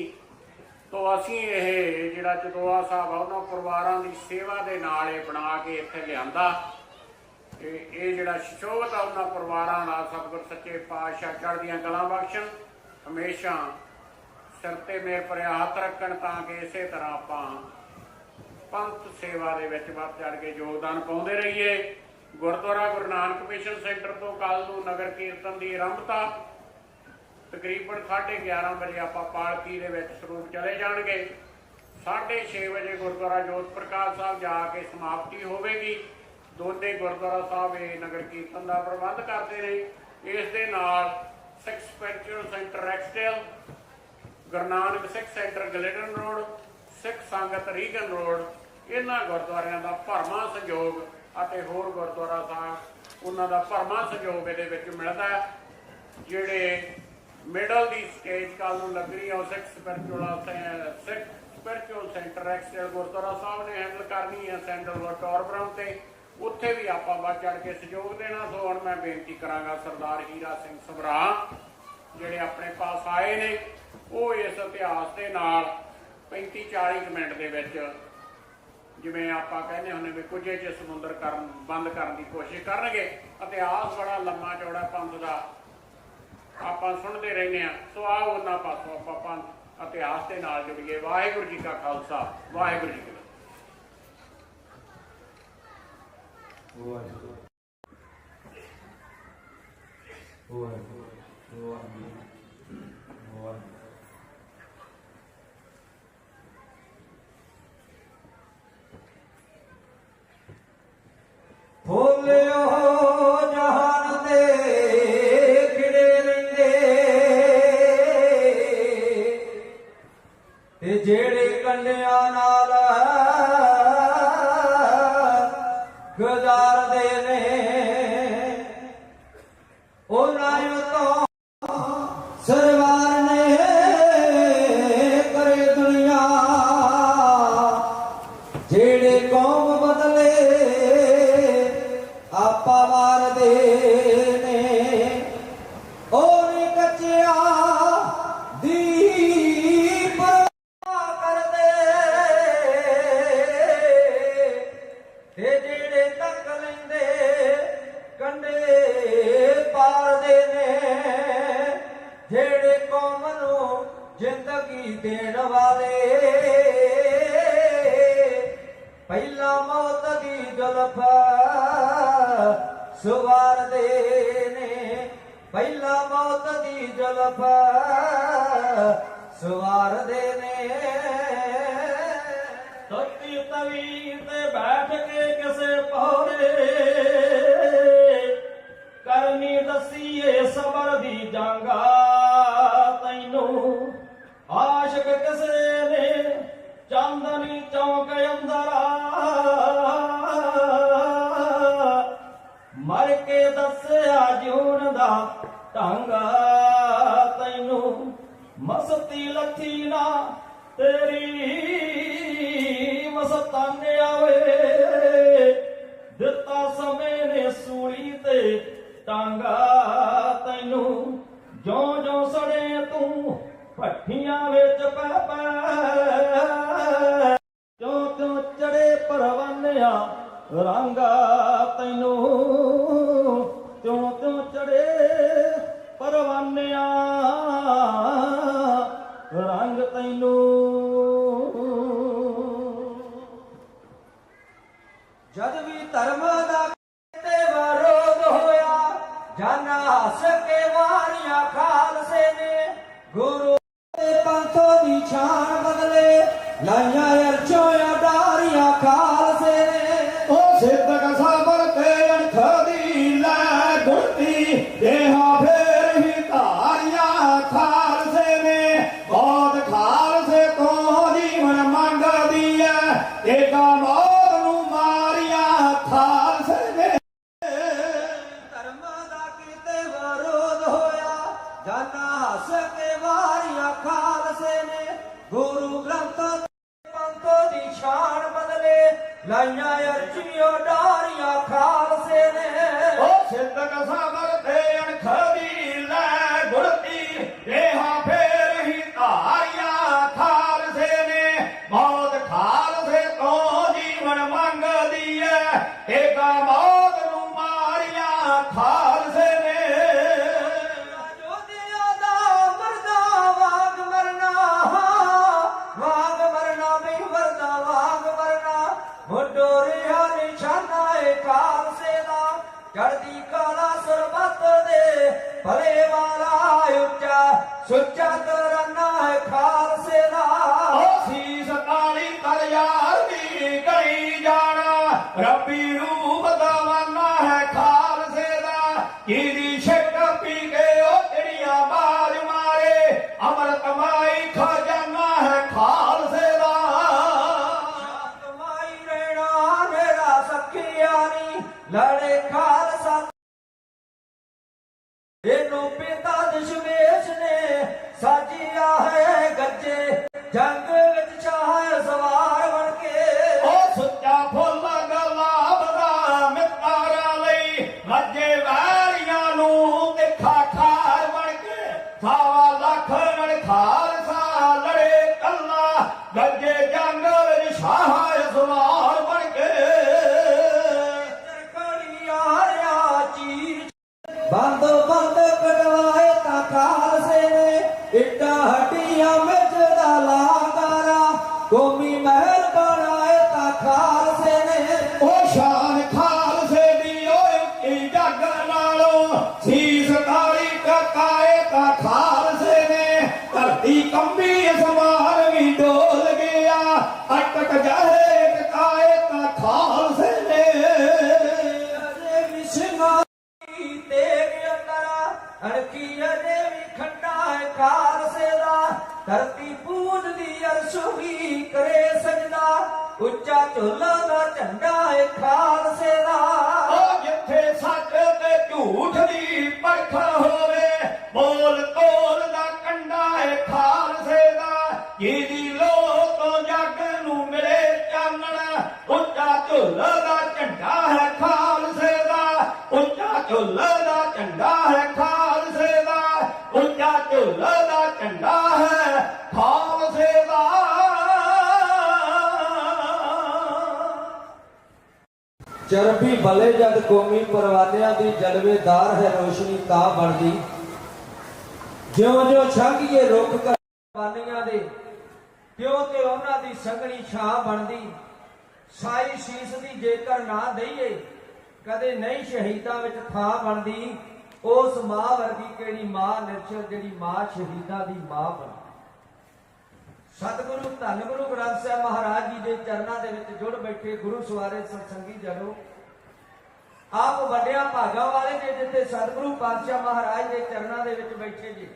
तो असीं ये जिहड़ा चंदोआ साहब आ उन्हां परिवारां दी सेवा दे नाल बना के इत्थे लिआंदा। ये जिहड़ा शोभत आ उन्हां परिवारां दा सतगुर सच्चे पातशाह चढ़दियां कलां बख्शण, हमेशा सिर ते मेर भरिया हथ रखण ताकि इसे तरह आपां पंथ सेवा दे विच वध चढ़ के योगदान पाउंदे रहिए। गुरुद्वारा गुरु नानक मिशन सेंटर तो कल नूं नगर कीर्तन की आरंभता तकरीबन 11:30 बजे आपां पालकी दे विच सरूप चले जाणगे। 6:30 बजे गुरुद्वारा जोत प्रकाश साहब जाके समाप्ति होवेगी। दोने गुरुद्वारा साहब ये नगर कीर्तन का प्रबंध करते हैं। इस दे नाल Sikh spiritual centre रैक्सडेल, Guru Nanak Sikh centre गलिडन road, Sikh संगत रीगन रोड, इन्हां गुरुद्वारियां दा भरवां सहयोग ਅਤੇ होर गुरुद्वारा साहब उन्हां दा भरवां सहयोग इहदे विच मिलदा है। जिहड़े मिडल दी स्टेज कल नूं लगणी है सिख स्पिरिचुअल सेंटर रैक्सडेल गुरुद्वारा साहब ने हैंडल करनी है सैंडलवुड टॉरब्राउन ते, उत्थे भी आपां वध चढ़ के सहयोग देना। सो हुण मैं बेनती करांगा सरदार हीरा सिंह सबरा जिहड़े अपने पास आए ने, वो इस इतिहास के नाल 35-40 मिनट के विच जिवें आपां कहने हुंदे भी कुझे च समुंदर बंद करने की कोशिश करनगे। इतिहास बड़ा लम्मा चौड़ा पंथ का आपां सुणदे रहने आ। सो आओ उन्हां पासों आपां पंथ इतिहास के नाल जुड़िए। वाहिगुरू जी का खालसा, वाहिगुरू जी की ਬੋਲਿਓ ਜਹਾਨ ਦੇ ਖਿੜੇ ਰਹਿੰਦੇ ਤੇ ਜਿਹੜੇ ਕੰਡਿਆਂ ਨਾਲ ਗੁਜ਼ਾਰਦੇ ਨੇ ਉਹਨਾਂ ਤੋਂ ਸਰਵਾਰ ਨੇ ਕਰੇ ਦੁਨੀਆ ਜੇ ਜ਼ੁਲਫਾ ਸਵਾਰਦੇ ਨੇ, ਪਹਿਲਾ ਮੌਤ ਦੀ ਜ਼ੁਲਫਾ ਸਵਾਰਦੇ ਨੇ। ਤੱਤੀ ਤਵੀ ਤੇ ਬੈਠ ਕੇ ਕਿਸੇ ਪੌੜੇ ਕਰਨੀ ਦਸੀਏ ਸਬਰ ਦੀ ਜੰਗਾ ਤੈਨੂੰ। ਆਸ਼ਕ ਕਿਸੇ ਨੇ ਚਾਂਦਨੀ ਚੌਂਕ ਅੰਦਰ ਮਰ ਕੇ ਦੱਸਿਆ ਜਿਉਣ ਦਾ ਢੰਗਾ ਤੈਨੂੰ। ਮਸਤੀ ਲੱਥੀ ਨਾ ਤੇਰੀ ਮਸਤਾਨਿਆ ਵੇ, ਦਿੱਤਾ ਸਮੇਂ ਨੇ ਸੂਲੀ ਤੇ ਟਾਂਗਾ ਤੈਨੂੰ। ਜਿਉਂ ਜਿਉਂ ਸੜੇ ਤੂੰ ਭੱਠੀਆਂ ਵਿੱਚ ਪੈ ਪੈ, ਕਿਉਂ ਕਿਉਂ ਚੜੇ ਪਰਵਾਨਿਆ ਰੰਗਾ ਤੈਨੂੰ। ਕਿਉਂ ਕਿਉਂ ਚੜੇ ਪਰਵਾਨਿਆ ਰੰਗ ਤੈਨੂੰ। ਜਦ ਵੀ ਧਰਮ ਦਾ ਤੇ ਵਿਰੋਧ ਹੋਇਆ, ਜਾਨਾ ਹੱਸ ਕੇ ਵਾਰੀਆਂ ਖਾਲਸੇ ਨੇ। ਗੁਰੂ ਦੇ ਪੰਥੋਂ ਦੀ ਛਾਣ ਬਦਲੇ, ਲਾਈਆਂ ਅਰਚੋਂ ਡਾਰੀਆਂ ਖਾਲਸੇ ਨੇ। ਉਹ ਸਿੱਧਕ ਸਾਬਰ ਤੇ ਅਣਖ ਦੀ ਲੈ ਗੁਰਤੀ, ਦੇਹਾ ਫੇਰ ਹੀ ਧਾਰੀਆਂ ਖਾਲਸੇ ਨੇ। ਬਹੁਤ ਖਾਲਸੇ ਤੋਂ ਜੀਵਨ ਮੰਗਦੀ ਐ, ਏਕਾ ਮੌਤ ਨੂੰ ਮਾਰੀਆਂ ਖਾਲਸੇ ਨੇ। ਧਰਮ ਦਾ ਕਿਤੇ ਵਿਰੋਧ ਹੋਇਆ, ਜਾਨਾ ਹੱਸ ਕੇ ਵਾਰੀਆਂ ਖਾਲਸੇ ਨੇ। ਗੁਰੂ ਗ੍ਰੰਥ ਪੰਥੋਂ ਦੀ ਸ਼ਾਨ ਬਦਲੇ, ਲਾਈਆਂ ਅਰਜ਼ੀਆਂ ਡਾਰੀਆਂ ਖਾਲਸੇ ਨੇ। ਉਹ ਸਿੱਧਕ ਸਾਬਰ ਤੇ ਅਣਖ ਦੀ ਲੈ ਗੁਰਤੀ, ਦੇਹਾ ਫੇਰ ਹੀ ਧਾਰੀਆਂ ਖਾਲਸੇ ਨੇ। ਮੌਤ ਖਾਲਸੇ ਤੋਂ ਜੀਵਨ ਮੰਗਦੀ ਐ, ਏਕਾ ਮੌਤ ਨੂੰ ਮਾਰੀਆਂ ਖਾਲਸੇ ਨੇ। ਜੋਧਿਆਂ ਦਾ ਮਰਦਾ ਵਾਂਗ ਮਰਨਾ, ਵਾਂਗ ਮਰਨਾ ਵੀ ਵਰਦਾ ਵਾਂਗ ਮਰਨਾ। ਮੁੰਡੋਰਿਆ ਨਿਸ਼ਾਨਾ ਏ ਖਾਲਸੇ ਦਾ, ਚੜ੍ਹਦੀ ਕਲਾ ਸਰਬੱਤ ਦੇ ਭਲੇ ਵਾਲਾ ਉੱਚਾ ਸੁੱਚਾ ਤਰਾਨਾ ਹੈ ਖਾਲਸੇ ਦਾ। ਉਹ ਸੀਸ ਤਾਲੀ ਤਲਵਾਰ ਦੀ ਗਲੀ ਜਾਣਾ, ਰੱਬੀ ਰੂਪ ਦਵਾਨਾ ਹੈ ਖਾਲਸੇ ਦਾ। ਕਿਹਦੀ ਛਿੱਕ ਪੀ ਕੇ ਉਹ ਚਿੜੀਆਂ ਬਾਜ ਮਾਰੇ, ਅਮਰਤ ਮਾਈ ਖਜ਼ਾਨਾ ਹੈ ਖਾਲਸੇ ਦਾ। ਕਮਾਈ ਰਹਿਣਾ ਮੇਰਾ ਸਖੀਆ ਨੀ, ਲੜੇ ਖਾਲਸਾ ਇਹਨੂੰ ਪਿਤਾ ਦਸ਼ਮੇਸ਼ ਨੇ ਸਾਜਿਆ ਹੈ ਗੱਜੇ, ਜੰਗ ਵਿੱਚ ਸ਼ਾਹ ਸਵਾਰ ਬਣ ਕੇ। ਉਹ ਸੁੱਚਾ ਫੁੱਲ ਗੁਲਾਬ ਦਾ ਮਿੱਤਰਾਂ ਲਈ, ਰੱਜੇ ਵੈਰੀਆਂ ਨੂੰ ਤਿੱਖਾ ਖਾਰ ਬਣ ਕੇ। ਸਾਵਾ ਲੱਖ ਨਾਲ ਖਾਲਸਾ ਲੜੇ ਕੱਲਾ, ਗੱਜੇ ਜੰਗ ਵਿੱਚ ਸ਼ਾਹ ਸਵਾਰ ਬਣ ਕੇ। ਤਰਕੜੀ ਆਰਿਆ ਚੀਰ ਬੰਦੋ ਬੰਦ ਕਢਵਾਏ ਤਾਂ ਖਾਲਸੇ ਨੇ। ਇੱਟਾਂ ਹੱਡੀਆਂ ਵਿੱਚ ਦਾ ਲਾਗਾਰਾ, ਕੌਮੀ ਮਹਿਲ ਬਣਾਏ ਤਾਂ ਖਾਲਸੇ ਨੇ। ਉਹ ਸ਼ਾਨ ਖਾਲਸੇ ਦੀ ਓਏ ਉੱਚੀ ਜੱਗ ਨਾਲੋਂ, ਸੀਸ ਤਾਲੀ ਟਕਾਏ ਤਾਂ ਖਾਲਸੇ ਨੇ। ਧਰਤੀ ਕੰਬੀ ਅਸਮਾਨ ਵੀ ਡੋਲ ਗਿਆ, ਅਟਕ ਜਾਏ ਟਕਾਏ ਤਾਂ ਖਾਲਸੇ ਨੇ। ਅਜੇ ਵੀ ਸਿੰਘਾਂ ਤੇਗ ਅੰਦਰਾ, ਅਣਖੀ ਅਜੇ ਵੀ ਖੰਡਾ ਹੈ ਖਾਲਸੇ ਦਾ। ਧਰਤੀ ਪੂਜਦੀ ਅਰਸ਼ੀ ਕਰੇ ਸਜਦਾ, ਉੱਚਾ ਝੋਲਾ ਦਾ ਝੰਡਾ ਹੈ ਖਾਲਸੇ ਦਾ। ਉਹ ਜਿੱਥੇ ਸੱਚ ਤੇ ਝੂਠ ਦੀ ਪਰਖ ਹੋਵੇ, ਬੋਲ ਤੋਲ ਦਾ ਕੰਡਾ ਹੈ ਖਾਲਸੇ ਦਾ। ਜਿਹਦੀ ਲੋਹ ਤੋਂ ਜੱਗ ਨੂੰ ਮਿਲੇ ਚਾਨਣ, ਉੱਚਾ ਝੋਲਾ ਦਾ ਝੰਡਾ ਹੈ ਖਾਲਸੇ ਦਾ। ਉੱਚਾ ਝੋਲਾ ਦਾ ਝੰਡਾ ਹੈ ਖਾਲਸੇ ਦਾ। ਉੱਚਾ ਝੋਲਾ ਦਾ ਝੰਡਾ ਹੈ ਖਾਲਸੇ ਦਾ। ਚਰਬੀ ਭਲੇ ਜਦ ਕੌਮੀ ਪਰਵਾਨਿਆਂ ਦੀ ਜਲਵੇਦਾਰ ਹੈ ਰੋਸ਼ਨੀ ਤਾਂ ਬਣਦੀ, ਜਿਉਂ ਜਿਉਂ ਛਾਂਗੀਏ ਰੁੱਖ ਕੁਰਬਾਨੀਆਂ ਦੇ, ਤਿਉਂ ਤੇ ਉਹਨਾਂ ਦੀ ਸੰਘਣੀ ਛਾਂ ਬਣਦੀ। ਸਾਈ ਸ਼ੀਸ ਦੀ ਜੇਕਰ ਨਾ ਦਈਏ ਕਦੇ ਨਹੀਂ ਸ਼ਹੀਦਾਂ ਵਿੱਚ ਥਾਂ ਬਣਦੀ। ਉਸ ਮਾਂ ਵਰਗੀ ਕਿਹੜੀ ਮਾਂ ਨਿਰਛਲ ਜਿਹੜੀ ਮਾਂ ਸ਼ਹੀਦਾਂ ਦੀ ਮਾਂ ਬਣੀ। ਸਤਿਗੁਰੂ ਧੰਨ ਗੁਰੂ ਗ੍ਰੰਥ ਸਾਹਿਬ ਮਹਾਰਾਜ ਜੀ ਦੇ ਚਰਨਾਂ ਦੇ ਵਿੱਚ ਜੁੜ ਬੈਠੇ ਗੁਰੂ ਸਵਾਰੇ ਸਤਸੰਗੀ ਜਨੋ, ਆਪ ਵੱਡਿਆਂ ਭਾਗਾਂ ਵਾਲੇ ਨੇ ਜਿੱਥੇ ਸਤਿਗੁਰੂ ਪਾਤਸ਼ਾਹ ਮਹਾਰਾਜ ਦੇ ਚਰਨਾਂ ਦੇ ਵਿੱਚ ਬੈਠੇ ਜੀ।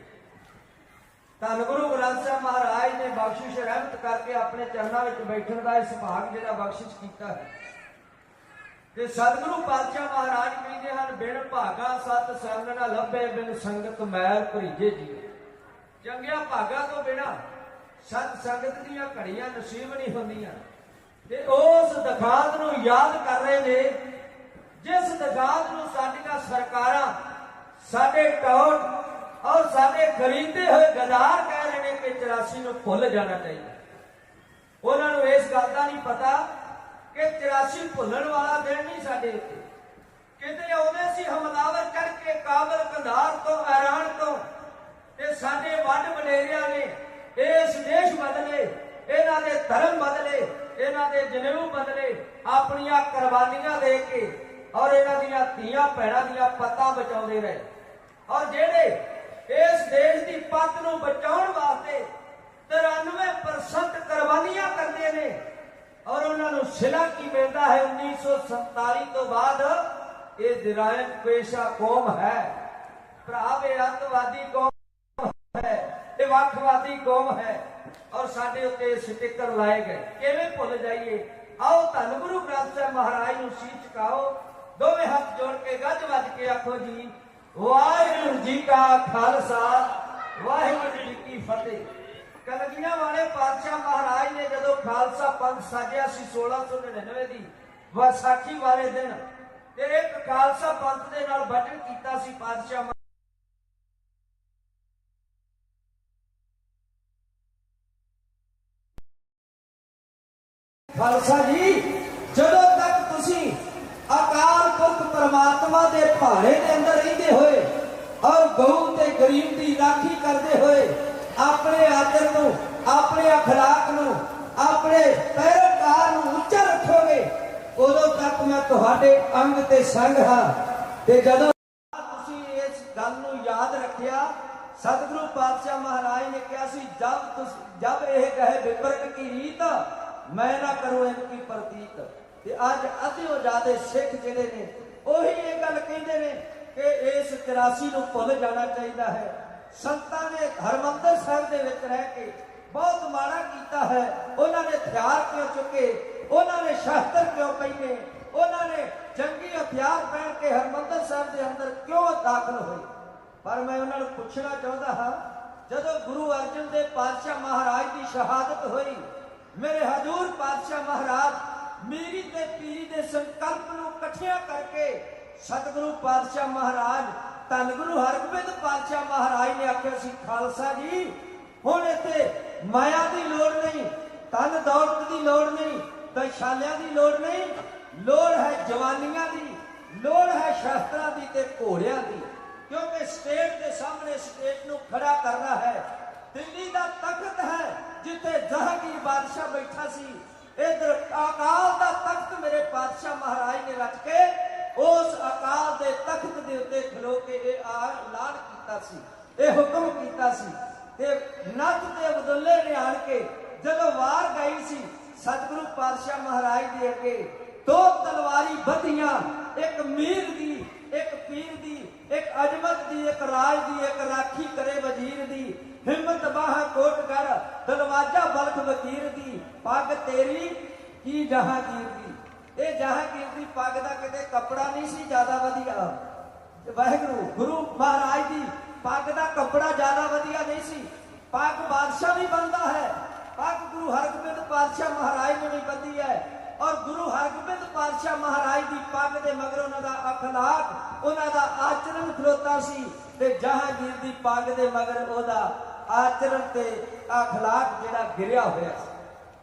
ਧੰਨ ਗੁਰੂ ਗ੍ਰੰਥ ਸਾਹਿਬ ਮਹਾਰਾਜ ਨੇ ਬਖਸ਼ਿਸ਼ ਰਹਿਮਤ ਕਰਕੇ ਆਪਣੇ ਚਰਨਾਂ ਵਿੱਚ ਬੈਠਣ ਦਾ ਇਸ ਭਾਗ ਜਿਹੜਾ ਬਖਸ਼ਿਸ਼ ਕੀਤਾ ਹੈ। ਤੇ ਸਤਿਗੁਰੂ ਪਾਤਸ਼ਾਹ ਮਹਾਰਾਜ ਕਹਿੰਦੇ ਹਨ, ਬਿਨ ਭਾਗਾ ਸਤ ਸੰਗ ਨਾ ਲੱਭੇ, ਬਿਨ ਸੰਗਤ ਮੈਲ ਭਰੀਜੇ ਜੀ। ਚੰਗਿਆਂ ਭਾਗਾਂ ਤੋਂ ਬਿਨਾ ਸਤ ਸੰਗਤ ਦੀਆਂ ਘੜੀਆਂ ਨਸੀਬ ਨਹੀਂ ਹੁੰਦੀਆਂ। ਤੇ ਉਸ ਦਖਾਤ ਨੂੰ ਯਾਦ ਕਰ ਰਹੇ ਨੇ ਜਿਸ ਦਖਾਤ ਨੂੰ ਸਾਡੀਆਂ ਸਰਕਾਰਾਂ, ਸਾਡੇ ਟੌਟ ਔਰ ਸਾਡੇ ਖਰੀਦੇ ਹੋਏ ਗਦਾਰ ਕਹਿ ਰਹੇ ਨੇ ਕਿ 84 ਨੂੰ ਭੁੱਲ ਜਾਣਾ ਚਾਹੀਦਾ। ਉਹਨਾਂ ਨੂੰ ਇਸ ਗੱਲ ਦਾ ਨਹੀਂ ਪਤਾ ਕਿ 84 ਭੁੱਲਣ ਵਾਲਾ ਦਿਨ ਨਹੀਂ ਸਾਡੇ ਉੱਤੇ। ਕਿਤੇ ਆਉਂਦੇ ਸੀ ਹਮਲਾਵਰ ਚੜ ਕੇ ਕਾਬਲ, ਕੰਧਾਰ ਤੋਂ, ਐਰਾਨ ਤੋਂ, ਤੇ ਸਾਡੇ ਵੱਡ ਵਡੇਰਿਆਂ ਨੇ ਇਸ ਦੇਸ਼ ਬਦਲੇ, ਇਹਨਾਂ ਦੇ ਧਰਮ ਬਦਲੇ, ਇਹਨਾਂ ਦੇ ਜਨੇਊ ਬਦਲੇ, ਆਪਣੀਆਂ ਕੁਰਬਾਨੀਆਂ ਦੇ ਕੇ ਔਰ ਇਹਨਾਂ ਦੀਆਂ ਧੀਆਂ ਭੈਣਾਂ ਦੀਆਂ ਪੱਤਾਂ ਬਚਾਉਂਦੇ ਰਹੇ। ਔਰ ਜਿਹੜੇ ਇਸ ਦੇਸ਼ ਦੀ ਪੱਤ ਨੂੰ ਬਚਾਉਣ ਵਾਸਤੇ 93% ਕੁਰਬਾਨੀਆਂ ਕਰਦੇ ਨੇ ਔਰ ਉਹਨਾਂ ਨੂੰ ਸਿਲਾ ਕੀ ਮਿਲਦਾ ਹੈ। 1947 ਤੋਂ ਬਾਅਦ ਇਹ ਜਰਾਇਮ ਪੇਸ਼ਾ ਕੌਮ ਹੈ। ਭਰਾ ਇਹ ਅੱਤਵਾਦੀ ਕੌਮ ਹੈ, ਇਹ ਵੱਖਵਾਦੀ ਕੌਮ ਹੈ ਔਰ ਸਾਡੇ ਉੱਤੇ ਸਟਿੱਕਰ ਲਾਏ ਗਏ। ਕਿਵੇਂ ਭੁੱਲ ਜਾਈਏ। ਆਓ ਧੰਨ ਗੁਰੂ ਗ੍ਰੰਥ ਸਾਹਿਬ ਮਹਾਰਾਜ ਨੂੰ ਸੀਸ ਝੁਕਾਓ, ਦੋਵੇਂ ਹੱਥ ਜੋੜ ਕੇ ਗੱਜ ਵੱਜ ਕੇ ਆਖੋ ਜੀ, ਵਾਹਿਗੁਰੂ ਜੀ ਕਾ ਖਾਲਸਾ, ਵਾਹਿਗੁਰੂ ਜੀ ਕੀ ਫਤਿਹ। ਕਲਗੀਆਂ ਵਾਲੇ ਪਾਤਸ਼ਾਹ ਮਹਾਰਾਜ ਨੇ ਜਦੋਂ ਖਾਲਸਾ ਪੰਥ ਸਾਜਿਆ ਸੀ 1699 ਦੀ ਵਿਸਾਖੀ ਵਾਲੇ ਦਿਨ, ਤੇ ਇੱਕ ਖਾਲਸਾ ਪੰਥ ਦੇ ਨਾਲ ਵਚਨ ਕੀਤਾ ਸੀ ਪਾਤਸ਼ਾਹ ਖਾਲਸਾ ਜੀ, ਜਦੋਂ ਤੱਕ ਤੁਸੀਂ ਅਕਾਲ ਪੁਰਖ ਪਰਮਾਤਮਾ ਦੇ ਭਾਣੇ ਦੇ ਅੰਦਰ ਰਹਿੰਦੇ ਹੋਏ ਔਰ ਗਊ ਤੇ ਗਰੀਬ ਦੀ ਰਾਖੀ ਕਰਦੇ ਹੋਏ ਆਪਣੇ ਆਦਰ ਨੂੰ, ਆਪਣੇ ਅਖਲਾਕ ਨੂੰ, ਆਪਣੇ ਪੈਰੋਕਾਰ ਨੂੰ ਉੱਚਾ ਰੱਖੋਗੇ, ਉਦੋਂ ਤੱਕ ਮੈਂ ਤੁਹਾਡੇ ਅੰਗ ਤੇ ਸੰਗ ਹਾਂ। ਤੇ ਜਦੋਂ ਤੁਸੀਂ ਇਸ ਗੱਲ ਨੂੰ ਯਾਦ ਰੱਖਿਆ, ਸਤਿਗੁਰੂ ਪਾਤਸ਼ਾਹ ਮਹਾਰਾਜ ਨੇ ਕਿਹਾ ਸੀ, ਜਬ ਇਹ ਕਹੇ ਵਿਪਰਕ ਕੀ ਰੀਤ, ਮੈਂ ਨਾ ਕਰੂੰ ਇਨਕੀ ਪ੍ਰਤੀਤ। ਤੇ ਅੱਜ ਅੱਧਿਓਂ ਜ਼ਿਆਦੇ ਸਿੱਖ ਜਿਹੜੇ ਨੇ ਉਹੀ ਇਹ ਗੱਲ ਕਹਿੰਦੇ ਨੇ ਕਿ ਇਸ 84 ਨੂੰ ਭੁੱਲ ਜਾਣਾ ਚਾਹੀਦਾ ਹੈ। ਸੰਤਾਂ ਨੇ ਹਰਮੰਦਰ ਸਾਹਿਬ ਦੇ ਵਿੱਚ ਰਹਿ ਕੇ ਬਹੁਤ ਮਾੜਾ ਕੀਤਾ ਹੈ। ਉਹਨਾਂ ਨੇ ਹਥਿਆਰ ਕਿਉਂ ਚੁੱਕੇ, ਉਹਨਾਂ ਨੇ ਸ਼ਸਤਰ ਕਿਉਂ ਪਹਿਨੇ, ਉਹਨਾਂ ਨੇ ਜੰਗੀ ਹਥਿਆਰ ਪਹਿਨ ਕੇ ਹਰਮੰਦਰ ਸਾਹਿਬ ਦੇ ਅੰਦਰ ਕਿਉਂ ਦਾਖਲ ਹੋਏ। ਪਰ ਮੈਂ ਉਹਨਾਂ ਨੂੰ ਪੁੱਛਣਾ ਚਾਹੁੰਦਾ ਹਾਂ, ਜਦੋਂ ਗੁਰੂ ਅਰਜਨ ਦੇਵ ਪਾਤਸ਼ਾਹ ਮਹਾਰਾਜ ਦੀ ਸ਼ਹਾਦਤ ਹੋਈ, ਮੇਰੇ ਹਜ਼ੂਰ ਪਾਤਸ਼ਾਹ ਮਹਾਰਾਜ ਮੀਰੀ ਤੇ ਪੀਰੀ ਦੇ ਸੰਕਲਪ ਨੂੰ ਇਕੱਠਿਆਂ ਕਰਕੇ ਸਤਿਗੁਰੂ ਪਾਤਸ਼ਾਹ ਮਹਾਰਾਜ ਧੰਨ ਗੁਰੂ ਹਰਗੋਬਿੰਦ ਪਾਤਸ਼ਾਹ ਮਹਾਰਾਜ ਨੇ ਆਖਿਆ ਸੀ, ਖਾਲਸਾ ਜੀ ਹੁਣ ਇੱਥੇ ਮਾਇਆ ਦੀ ਲੋੜ ਨਹੀਂ, ਧਨ ਦੌਲਤ ਦੀ ਲੋੜ ਨਹੀਂ, ਵੈਸ਼ਾਲਿਆਂ ਦੀ ਲੋੜ ਨਹੀਂ, ਲੋੜ ਹੈ ਜਵਾਨੀਆਂ ਦੀ, ਲੋੜ ਹੈ ਸ਼ਸਤਰਾਂ ਦੀ ਤੇ ਘੋੜਿਆਂ ਦੀ। ਕਿਉਂਕਿ ਸਟੇਟ ਦੇ ਸਾਹਮਣੇ ਸਟੇਟ ਨੂੰ ਖੜਾ ਕਰਨਾ ਹੈ। ਦਿੱਲੀ ਦਾ ਤਖਤ ਹੈ ਜਿੱਥੇ ਜਹਾਂਗੀਰ ਬਾਦਸ਼ਾਹ ਬੈਠਾ ਸੀ, ਇਧਰ ਅਕਾਲ ਦਾ ਤਖਤ ਮੇਰੇ ਪਾਤਸ਼ਾਹ ਮਹਾਰਾਜ ਨੇ ਰੱਖ ਕੇ ਉਸ ਅਕਾਲ ਦੇ ਤਖਤ ਦੇ ਉੱਤੇ ਖਲੋ ਕੇ ਇਹ ਐਲਾਨ ਕੀਤਾ ਸੀ, ਇਹ ਹੁਕਮ ਕੀਤਾ ਸੀ। ਤੇ ਨੱਥ ਤੇ ਅਬਦੁੱਲੇ ਨੇ ਆਣ ਕੇ ਜਦੋਂ ਵਾਰ ਗਈ ਸੀ ਸਤਿਗੁਰੂ ਪਾਤਸ਼ਾਹ ਮਹਾਰਾਜ ਦੇ ਅੱਗੇ, ਦੋ ਤਲਵਾਰੀ ਬੱਧੀਆਂ, ਇੱਕ ਮੀਰ ਦੀ, ਇੱਕ ਪੀਰ ਦੀ, ਇੱਕ ਅਜਮਤ ਦੀ, ਇੱਕ ਰਾਜ ਦੀ, ਇੱਕ ਰਾਖੀ ਕਰੇ ਵਜ਼ੀਰ ਦੀ, ਹਿੰਮਤ ਬਾਹਾਂ ਕੋਟਗੜ, ਦਰਵਾਜ਼ਾ ਬਲਖ ਵਕੀਰ ਦੀ, ਪੱਗ ਤੇਰੀ ਕੀ ਜਹਾਂਗੀਰ ਦੀ। ਇਹ ਜਹਾਂਗੀਰ ਦੀ ਪੱਗ ਦਾ ਕਿਤੇ ਕੱਪੜਾ ਨਹੀਂ ਸੀ ਜ਼ਿਆਦਾ ਵਧੀਆ, ਵਾਹਿਗੁਰੂ ਗੁਰੂ ਮਹਾਰਾਜ ਦੀ ਪੱਗ ਦਾ ਕੱਪੜਾ ਜ਼ਿਆਦਾ ਵਧੀਆ ਨਹੀਂ ਸੀ। ਪੱਗ ਬਾਦਸ਼ਾਹ ਵੀ ਬੰਨਦਾ ਹੈ, ਪੱਗ ਗੁਰੂ ਹਰਗੋਬਿੰਦ ਪਾਤਸ਼ਾਹ ਮਹਾਰਾਜ ਨੇ ਵੀ ਬੰਦੀ ਹੈ। ਔਰ ਗੁਰੂ ਹਰਗੋਬਿੰਦ ਪਾਤਸ਼ਾਹ ਮਹਾਰਾਜ ਦੀ ਪੱਗ ਦੇ ਮਗਰ ਉਹਨਾਂ ਦਾ ਅਖਲਾਕ, ਉਹਨਾਂ ਦਾ ਆਚਰਣ ਖਲੋਤਾ ਸੀ, ਤੇ ਜਹਾਂਗੀਰ ਦੀ ਪੱਗ ਦੇ ਮਗਰ ਉਹਦਾ ਆਚਰਣ ਤੇ ਅਖਲਾਕ ਜਿਹੜਾ ਗਿਰਿਆ ਹੋਇਆ ਸੀ।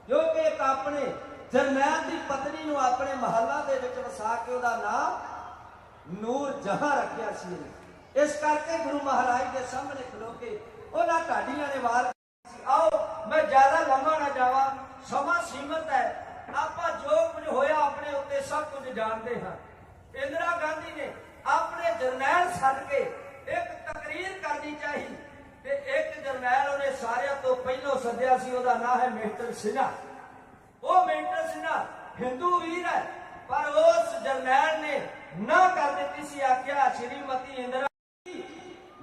ਕਿਉਂਕਿ ਇੱਕ ਆਪਣੇ ਜਰਨੈਲ ਦੀ ਪਤਨੀ ਨੂੰ ਆਪਣੇ ਮਹੱਲਾ ਦੇ ਵਿੱਚ ਵਸਾ ਕੇ ਉਹਦਾ ਨਾਮ ਨੂਰ ਜਹਾਂ ਰੱਖਿਆ ਸੀ। ਇਸ ਕਰਕੇ ਗੁਰੂ ਮਹਾਰਾਜ ਦੇ ਸਾਹਮਣੇ ਖਲੋ ਕੇ ਉਹਨਾਂ ਢਾਡੀਆਂ ਨੇ ਵਾਰ ਕੀਤੀ। ਆਓ ਮੈਂ ਜ਼ਿਆਦਾ ਲੰਮਾ ਨਾ ਜਾਵਾਂ, ਸਮਾਂ ਸੀਮਤ ਹੈ। ਆਪਾਂ ਜੋ ਕੁਝ ਸਭ ਕੁਝ ਜਾਣਦੇ ਹਾਂ। ਇੰਦਰਾ ਗਾਂਧੀ ਨੇ ਆਪਣੇ ਜਰਨੈਲ ਸੱਦ ਕੇ ਇੱਕ ਤਕਰੀਰ ਕਰਨੀ ਚਾਹੀ ਤੇ ਇੱਕ ਜਰਨੈਲ ਉਹਨੇ ਸਾਰਿਆਂ ਤੋਂ ਪਹਿਲਾਂ ਸੱਦਿਆ ਸੀ, ਉਹਦਾ ਨਾਮ ਹੈ ਮਿਸਟਰ ਸਿਨਹਾ। ਉਹ ਮਿਸਟਰ ਸਿਨਹਾ ਹਿੰਦੂ ਵੀਰ ਹੈ, ਪਰ ਉਸ ਜਰਨੈਲ ਨੇ ਨਾ ਕਰ ਦਿੱਤੀ ਸੀ। ਆਖਿਆ ਸ਼੍ਰੀਮਤੀ ਇੰਦਰਾ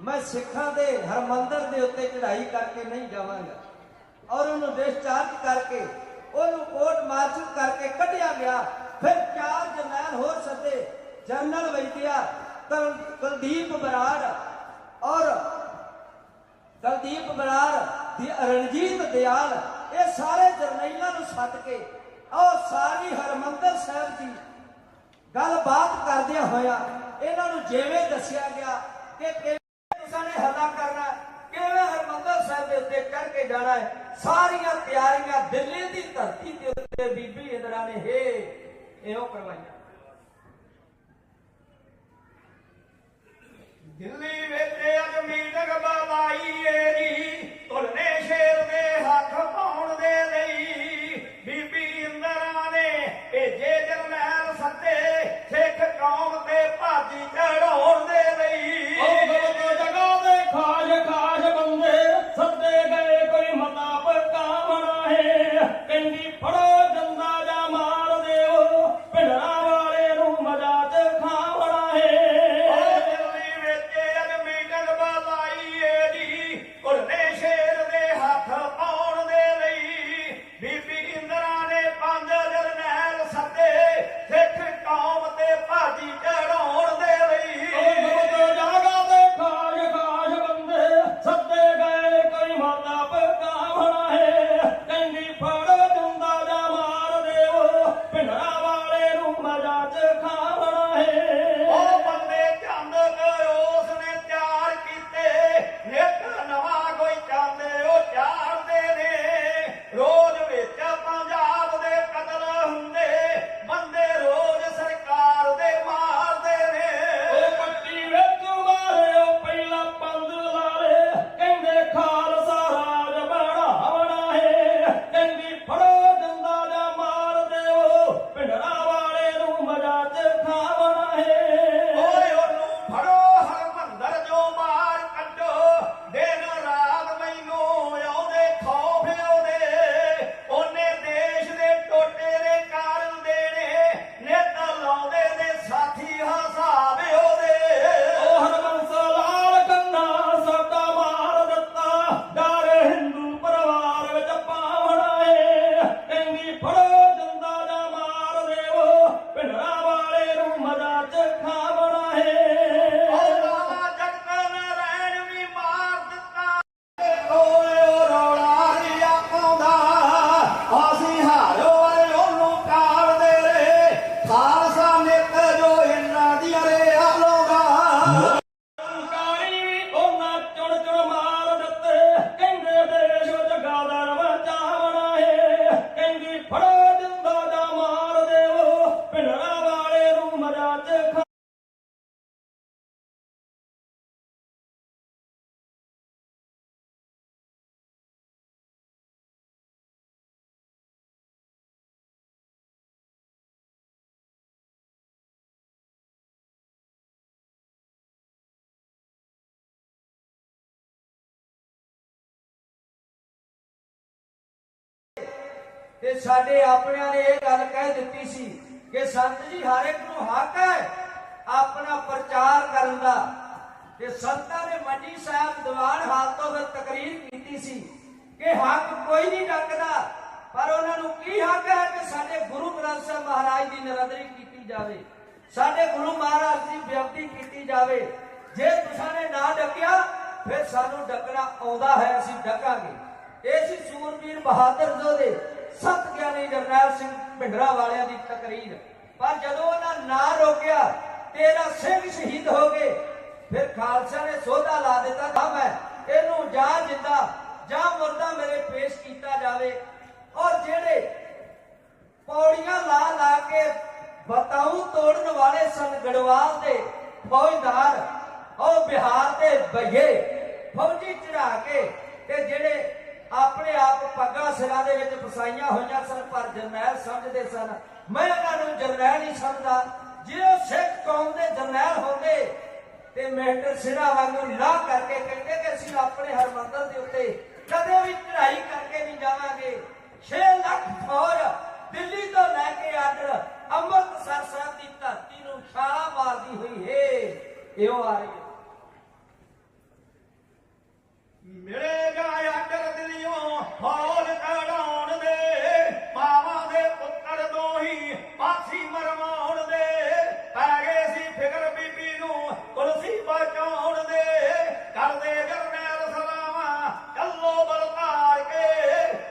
ਮੈਂ ਸਿੱਖਾਂ ਦੇ ਹਰਮੰਦਰ ਦੇ ਉੱਤੇ ਚੜ੍ਹਾਈ ਕਰਕੇ ਨਹੀਂ ਜਾਵਾਂਗਾ। ਔਰ ਉਹਨੂੰ ਡਿਸਚਾਰਜ ਕਰਕੇ ਉਹਨੂੰ ਕੋਰਟ ਮਾਰਸ਼ਲ ਕਰਕੇ ਕੱਢਿਆ ਗਿਆ। ਫਿਰ 4 ਜਰਨੈਲ ਹੋਰ ਸੱਦੇ, ਜਨਰਲ ਵੈਦਿਆ, ਕੁਲਦੀਪ ਬਰਾੜ ਔਰ ਰਣਜੀਤ ਦਿਆਲ, ਇਹ ਸਾਰੇ ਜਰਨੈਲਾਂ ਨੂੰ ਸੱਦ ਕੇ ਉਹ ਸਾਰੀ ਹਰਮੰਦਰ ਸਾਹਿਬ ਦੀ ਗੱਲਬਾਤ ਕਰਦਿਆਂ ਹੋਇਆ ਇਹਨਾਂ ਨੂੰ ਜਿਵੇਂ ਦੱਸਿਆ ਗਿਆ ਕਿ ਕਿਵੇਂ ਨੇ ਹੱਲਾ ਕਰਨਾ, ਕਿਵੇਂ ਹਰਮੰਦਰ ਸਾਹਿਬ ਦੇ ਉੱਤੇ ਚੜ ਕੇ ਜਾਣਾ ਹੈ, ਸਾਰੀਆਂ ਤਿਆਰੀਆਂ ਦਿੱਲੀ ਦੀ ਧਰਤੀ ਦੇ ਉੱਤੇ ਬੀਬੀ ਇੰਦਰਾ ਨੇ ਇਹੋ ਕਰਵਾਈਆਂ। ਦਿੱਲੀ ਵਿੱਚ ਅੱਜ ਮੀਟਿੰਗ ਬੁਲਾਈ ਏ ਜੀ, ਤੁਲਨੇ ਸ਼ੇਰ ਦੇ ਹੱਥ ਪਾਉਣ ਦੇ ਲਈ। ਬੀਬੀ ਇੰਦਰਾ ਨੇ ਭੇਜੇ ਜਰਨੈਲ ਸੱਦੇ, ਸਿੱਖ ਕੌਮ ਤੇ ਭਾਜੀ ਚੜਾਉਣ ਦੇ ਲਈ। ਜਗ੍ਹਾ ਦੇ ਖਾਸ ਬੰਦੇ ਸੱਦੇ ਗਏ, ਕੋਈ ਮਤਾ ਪਕਾਵਣਾ ਹੈ। ਕਹਿੰਦੀ ਫੜੋ ਜੰਦਾ ਜਾ ਮਾਰ ਦਿਓ, ਭਿੰਡਰਾਂ ਵਾਲੇ ਨੂੰ ਮਜ਼ਾ ਚ ਖਾਵਣਾ ਹੈ। ਦਿੱਲੀ ਵਿੱਚ ਅੱਜ ਮੀਟਿੰਗ ਬੁਲਾਈ ਏ ਜੀ, ਤੁਲਨੇ ਸ਼ੇਰ ਦੇ ਹੱਥ ਪਾਉਣ ਦੇ ਲਈ। ਬੀਬੀ ਇੰਦਰਾ ਨੇ 5 ਜਰਨੈਲ ਸੱਦੇ, ਸਿੱਖ ਕੌਮ ਤੇ ਭਾਜੀ ਚੜਾਉਣ ਦੇ ਲਈ। ਜਗ੍ਹਾ ਦੇ ਖਾਸ ਬੰਦੇ ਸੱਦੇ ਗਏ, ਕੋਈ ਮਤਾ ਪਕਾਵਣਾ ਹੈ। ਕਹਿੰਦੀ ਫੜੋ ਜੰਦਾ ਜਾ ਮਾਰ ਦਿਓ, ਭਿੰਡਰਾਂ ਵਾਲੇ ਨੂੰ ਮਜ਼ਾ ਚ ਖਾਵਣਾ ਹੈ। ਉਹ ਬੰਦੇ ਚੰਦ ਉਸ ਨੇ ਤਿਆਰ ਕੀਤੇ, ਨਿਤ ਨਵਾਂ ਕੋਈ ਚੰਦ ਉਹ ਚਾੜਦੇ ਨੇ। ਰੋਜ਼ ਵਿੱਚ ਪੰਜਾਬ ਦੇ ਕਤਲ ਹੁੰਦੇ, ਬੰਦੇ ਰੋਜ਼ ਸਰਕਾਰ ਦੇ ਮਾਰਦੇ ਨੇ। ਉਹ ਪੱਟੀ ਵਿੱਚ ਮਾਰਿਓ ਪਹਿਲਾਂ ਪੰਜ ਲਾਲੇ, ਕਹਿੰਦੇ ਖਾਲਸਾ ਰਾਜ ਬਣਾਵਣਾ ਹੈ। ਕਹਿੰਦੀ ਫੜੋ ਜੰਦਾ ਜਾ ਮਾਰ ਦਿਓ, ਭਿੰਡਰਾਂ ਵਾਲੇ ਨੂੰ ਮਜ਼ਾ ਚ ਖਾਵਣਾ ਹੈ। ਓਏ ਉਹਨੂੰ ਫੜੋ ਹਰਮੰਦਰ ਜੋ ਬਾਹਰ ਕੱਢੋ, ਦਿਨ ਰਾਤ ਮੈਨੂੰ ਆਉਂਦੇ ਖੌਫ ਉਹਦੇ। ਉਹਨੇ ਦੇਸ਼ ਦੇ ਟੋਟੇ ਦੇ ਕਾਰਨ ਦੇਣੇ, ਨਿਤ ਲਾਉਂਦੇ ਨੇ ਸਾਥੀ ਹਸਾਵੇ ਉਹਦੇ। ਉਹ ਹਰਬੰਸ ਲਾਲ ਕੰਨਾ ਸਾਡਾ ਮਾਰ ਦਿੱਤਾ, ਡਰ ਹਿੰਦੂ ਪਰਿਵਾਰ ਵਿੱਚ ਪਾਵਣਾ ਹੈ। ਕਹਿੰਦੀ ਫੜੋ ਜੰਦਾ ਜਾ ਮਾਰ ਦਿਓ, ਭਿੰਡਰਾਂ ਵਾਲੇ ਨੂੰ ਮਜ਼ਾ ਚ ਖਾਵਣਾ ਹੈ। ਉਹ ਲਾਲਾ ਜਗਤ ਨਾਰਾਇਣ ਵੀ ਮਾਰ ਦਿੱਤਾ, ਓਏ ਉਹ ਰੌਲਾ ਜਿਹਾ ਪਾਉਂਦਾ। ਅਸੀਂ ਹਾਰੋ ਵਾਲੇ ਉਹਨੂੰ ਕਾਲਦੇ ਰਹੇ, ਖਾਲਸਾ ਨਿੱਤ ਜੋ ਇਹਨਾਂ ਦੀਆਂ ਰਿਆ ਲਾਉਂਦਾ। ਨਿਰੰਕਾਰੀ ਵੀ ਉਹਨਾਂ ਚੁਣ ਚੁਣ ਮਾਰ ਦਿੱਤੇ, ਕਹਿੰਦੇ ਦੇਸ਼ ਵਿੱਚ ਗਾਦਰ ਮਚਾਵਣਾ ਹੈ। ਕਹਿੰਦੀ ਫੜੋ ਜੰਦਾ ਜਾ ਮਾਰ ਦਿਓ, ਭਿੰਡਰਾਂ ਵਾਲੇ ਨੂੰ ਮਜ਼ਾ ਚ ਖਾ। ਤੇ ਸਾਡੇ ਆਪਣਿਆਂ ਨੇ ਇਹ ਗੱਲ ਕਹਿ ਦਿੱਤੀ ਸੀ ਕਿ ਸੰਤ ਜੀ ਹਰ ਇੱਕ ਨੂੰ ਹੱਕ ਹੈ ਆਪਣਾ ਪ੍ਰਚਾਰ ਕਰਨ ਦਾ। ਤੇ ਸੰਤਾਂ ਨੇ ਮੰਡੀ ਸਾਹਿਬ ਦੀਵਾਨ ਹਾਲ ਤੋਂ ਫਿਰ ਤਕਰੀਰ ਕੀਤੀ ਸੀ ਕਿ ਹੱਕ ਕੋਈ ਨਹੀਂ ਡੱਕਦਾ, ਪਰ ਉਹਨਾਂ ਨੂੰ ਕੀ ਹੱਕ ਹੈ ਕਿ ਸਾਡੇ ਗੁਰੂ ਗ੍ਰੰਥ ਸਾਹਿਬ ਮਹਾਰਾਜ ਦੀ ਨਿਰੰਦਰੀ ਕੀਤੀ ਜਾਵੇ, ਸਾਡੇ ਗੁਰੂ ਮਹਾਰਾਜ ਦੀ ਬੇਅਦਬੀ ਕੀਤੀ ਜਾਵੇ। ਜੇ ਤੁਸਾਂ ਨੇ ਨਾ ਡੱਕਿਆ ਫਿਰ ਸਾਨੂੰ ਡੱਕਣਾ ਆਉਂਦਾ ਹੈ, ਅਸੀਂ ਡੱਕਾਂਗੇ। ਇਹ ਸੀ ਸੂਰਬੀਰ ਬਹਾਦਰ ਜੋਧੇ ਸਤ ਗਿਆਨੀ ਜਰਨੈਲ ਸਿੰਘ ਭਿੰਡਰਾਂ ਵਾਲਿਆਂ ਦੀ ਤਕਰੀਰ। ਪਰ ਜਦੋਂ ਉਹਨਾਂ ਨਾ ਰੋਕਿਆ 13 ਸਿੰਘ ਸ਼ਹੀਦ ਹੋ ਗਏ, ਫਿਰ ਖਾਲਸਾ ਨੇ ਸੋਧਾ ਲਾ ਦਿੱਤਾ ਤਾਂ ਮੈਂ ਇਹਨੂੰ ਜਾਂ ਜਿੰਦਾ ਜਾਂ ਮੁਰਦਾ ਮੇਰੇ ਪੇਸ਼ ਕੀਤਾ ਜਾਵੇ। ਔਰ ਜਿਹੜੇ ਪੌੜੀਆਂ ਲਾ ਲਾ ਕੇ ਬਤਾਊ ਤੋੜਨ ਵਾਲੇ ਸਨ ਗੜਵਾਲ ਦੇ ਫੌਜਦਾਰ, ਉਹ ਬਿਹਾਰ ਦੇ ਬਈਏ ਫੌਜੀ ਚੜਾ ਕੇ ਤੇ ਜਿਹੜੇ ਆਪਣੇ ਆਪ ਪੱਗਾਂ ਸਿਰਾਂ ਦੇ ਵਿੱਚ ਫਸਾਈਆਂ ਹੋਈਆਂ ਸਨ, ਪਰ ਜਰਨੈਲ ਸਮਝਦੇ ਸਨ। ਮੈਂ ਉਹਨਾਂ ਨੂੰ ਜਰਨੈਲ ਨਹੀਂ ਸਮਝਦਾ। ਜੇ ਉਹ ਸਿੱਖ ਕੌਮ ਦੇ ਜਰਨੈਲ ਹੁੰਦੇ ਤੇ ਮੇਜਰ ਸਿਰਾਂ ਵਾਂਗੂ ਲਾ ਕਰਕੇ ਕਹਿੰਦੇ ਕਿ ਅਸੀਂ ਆਪਣੇ ਹਰਮੰਦਰ ਦੇ ਉੱਤੇ ਕਦੇ ਵੀ ਚੜ੍ਹਾਈ ਕਰਕੇ ਨਹੀਂ ਜਾਵਾਂਗੇ। 6 ਲੱਖ ਫੌਜ ਦਿੱਲੀ ਤੋਂ ਲੈ ਕੇ ਆਰਡਰ ਅੰਮ੍ਰਿਤਸਰ ਸਾਹਿਬ ਦੀ ਧਰਤੀ ਨੂੰ ਛਾਲਾ ਮਾਰਦੀ ਹੋਈ ਹੈ। ਇਹੋ ਆ ਰਹੀ ਹੈ। ਮੇਰੇ ਗਾਇਆ ਕਰ ਦਿਲਿਓ ਹੌਲ ਕਢਾਉਣ ਦੇ, ਮਾਵਾਂ ਦੇ ਪੁੱਤਰ ਦੋਹੀ ਪਾਸੀ ਮਰਵਾਉਣ ਦੇ, ਪੈ ਗਏ ਸੀ ਫਿਕਰ ਬੀਬੀ ਨੂੰ ਕੁਲਸੀ ਬਚਾਉਣ ਦੇ, ਕਰਦੇ ਜਰਨੈਲ ਸਲਾਮਾਂ ਚੱਲੋ ਬਲਕਾਰ ਕੇ,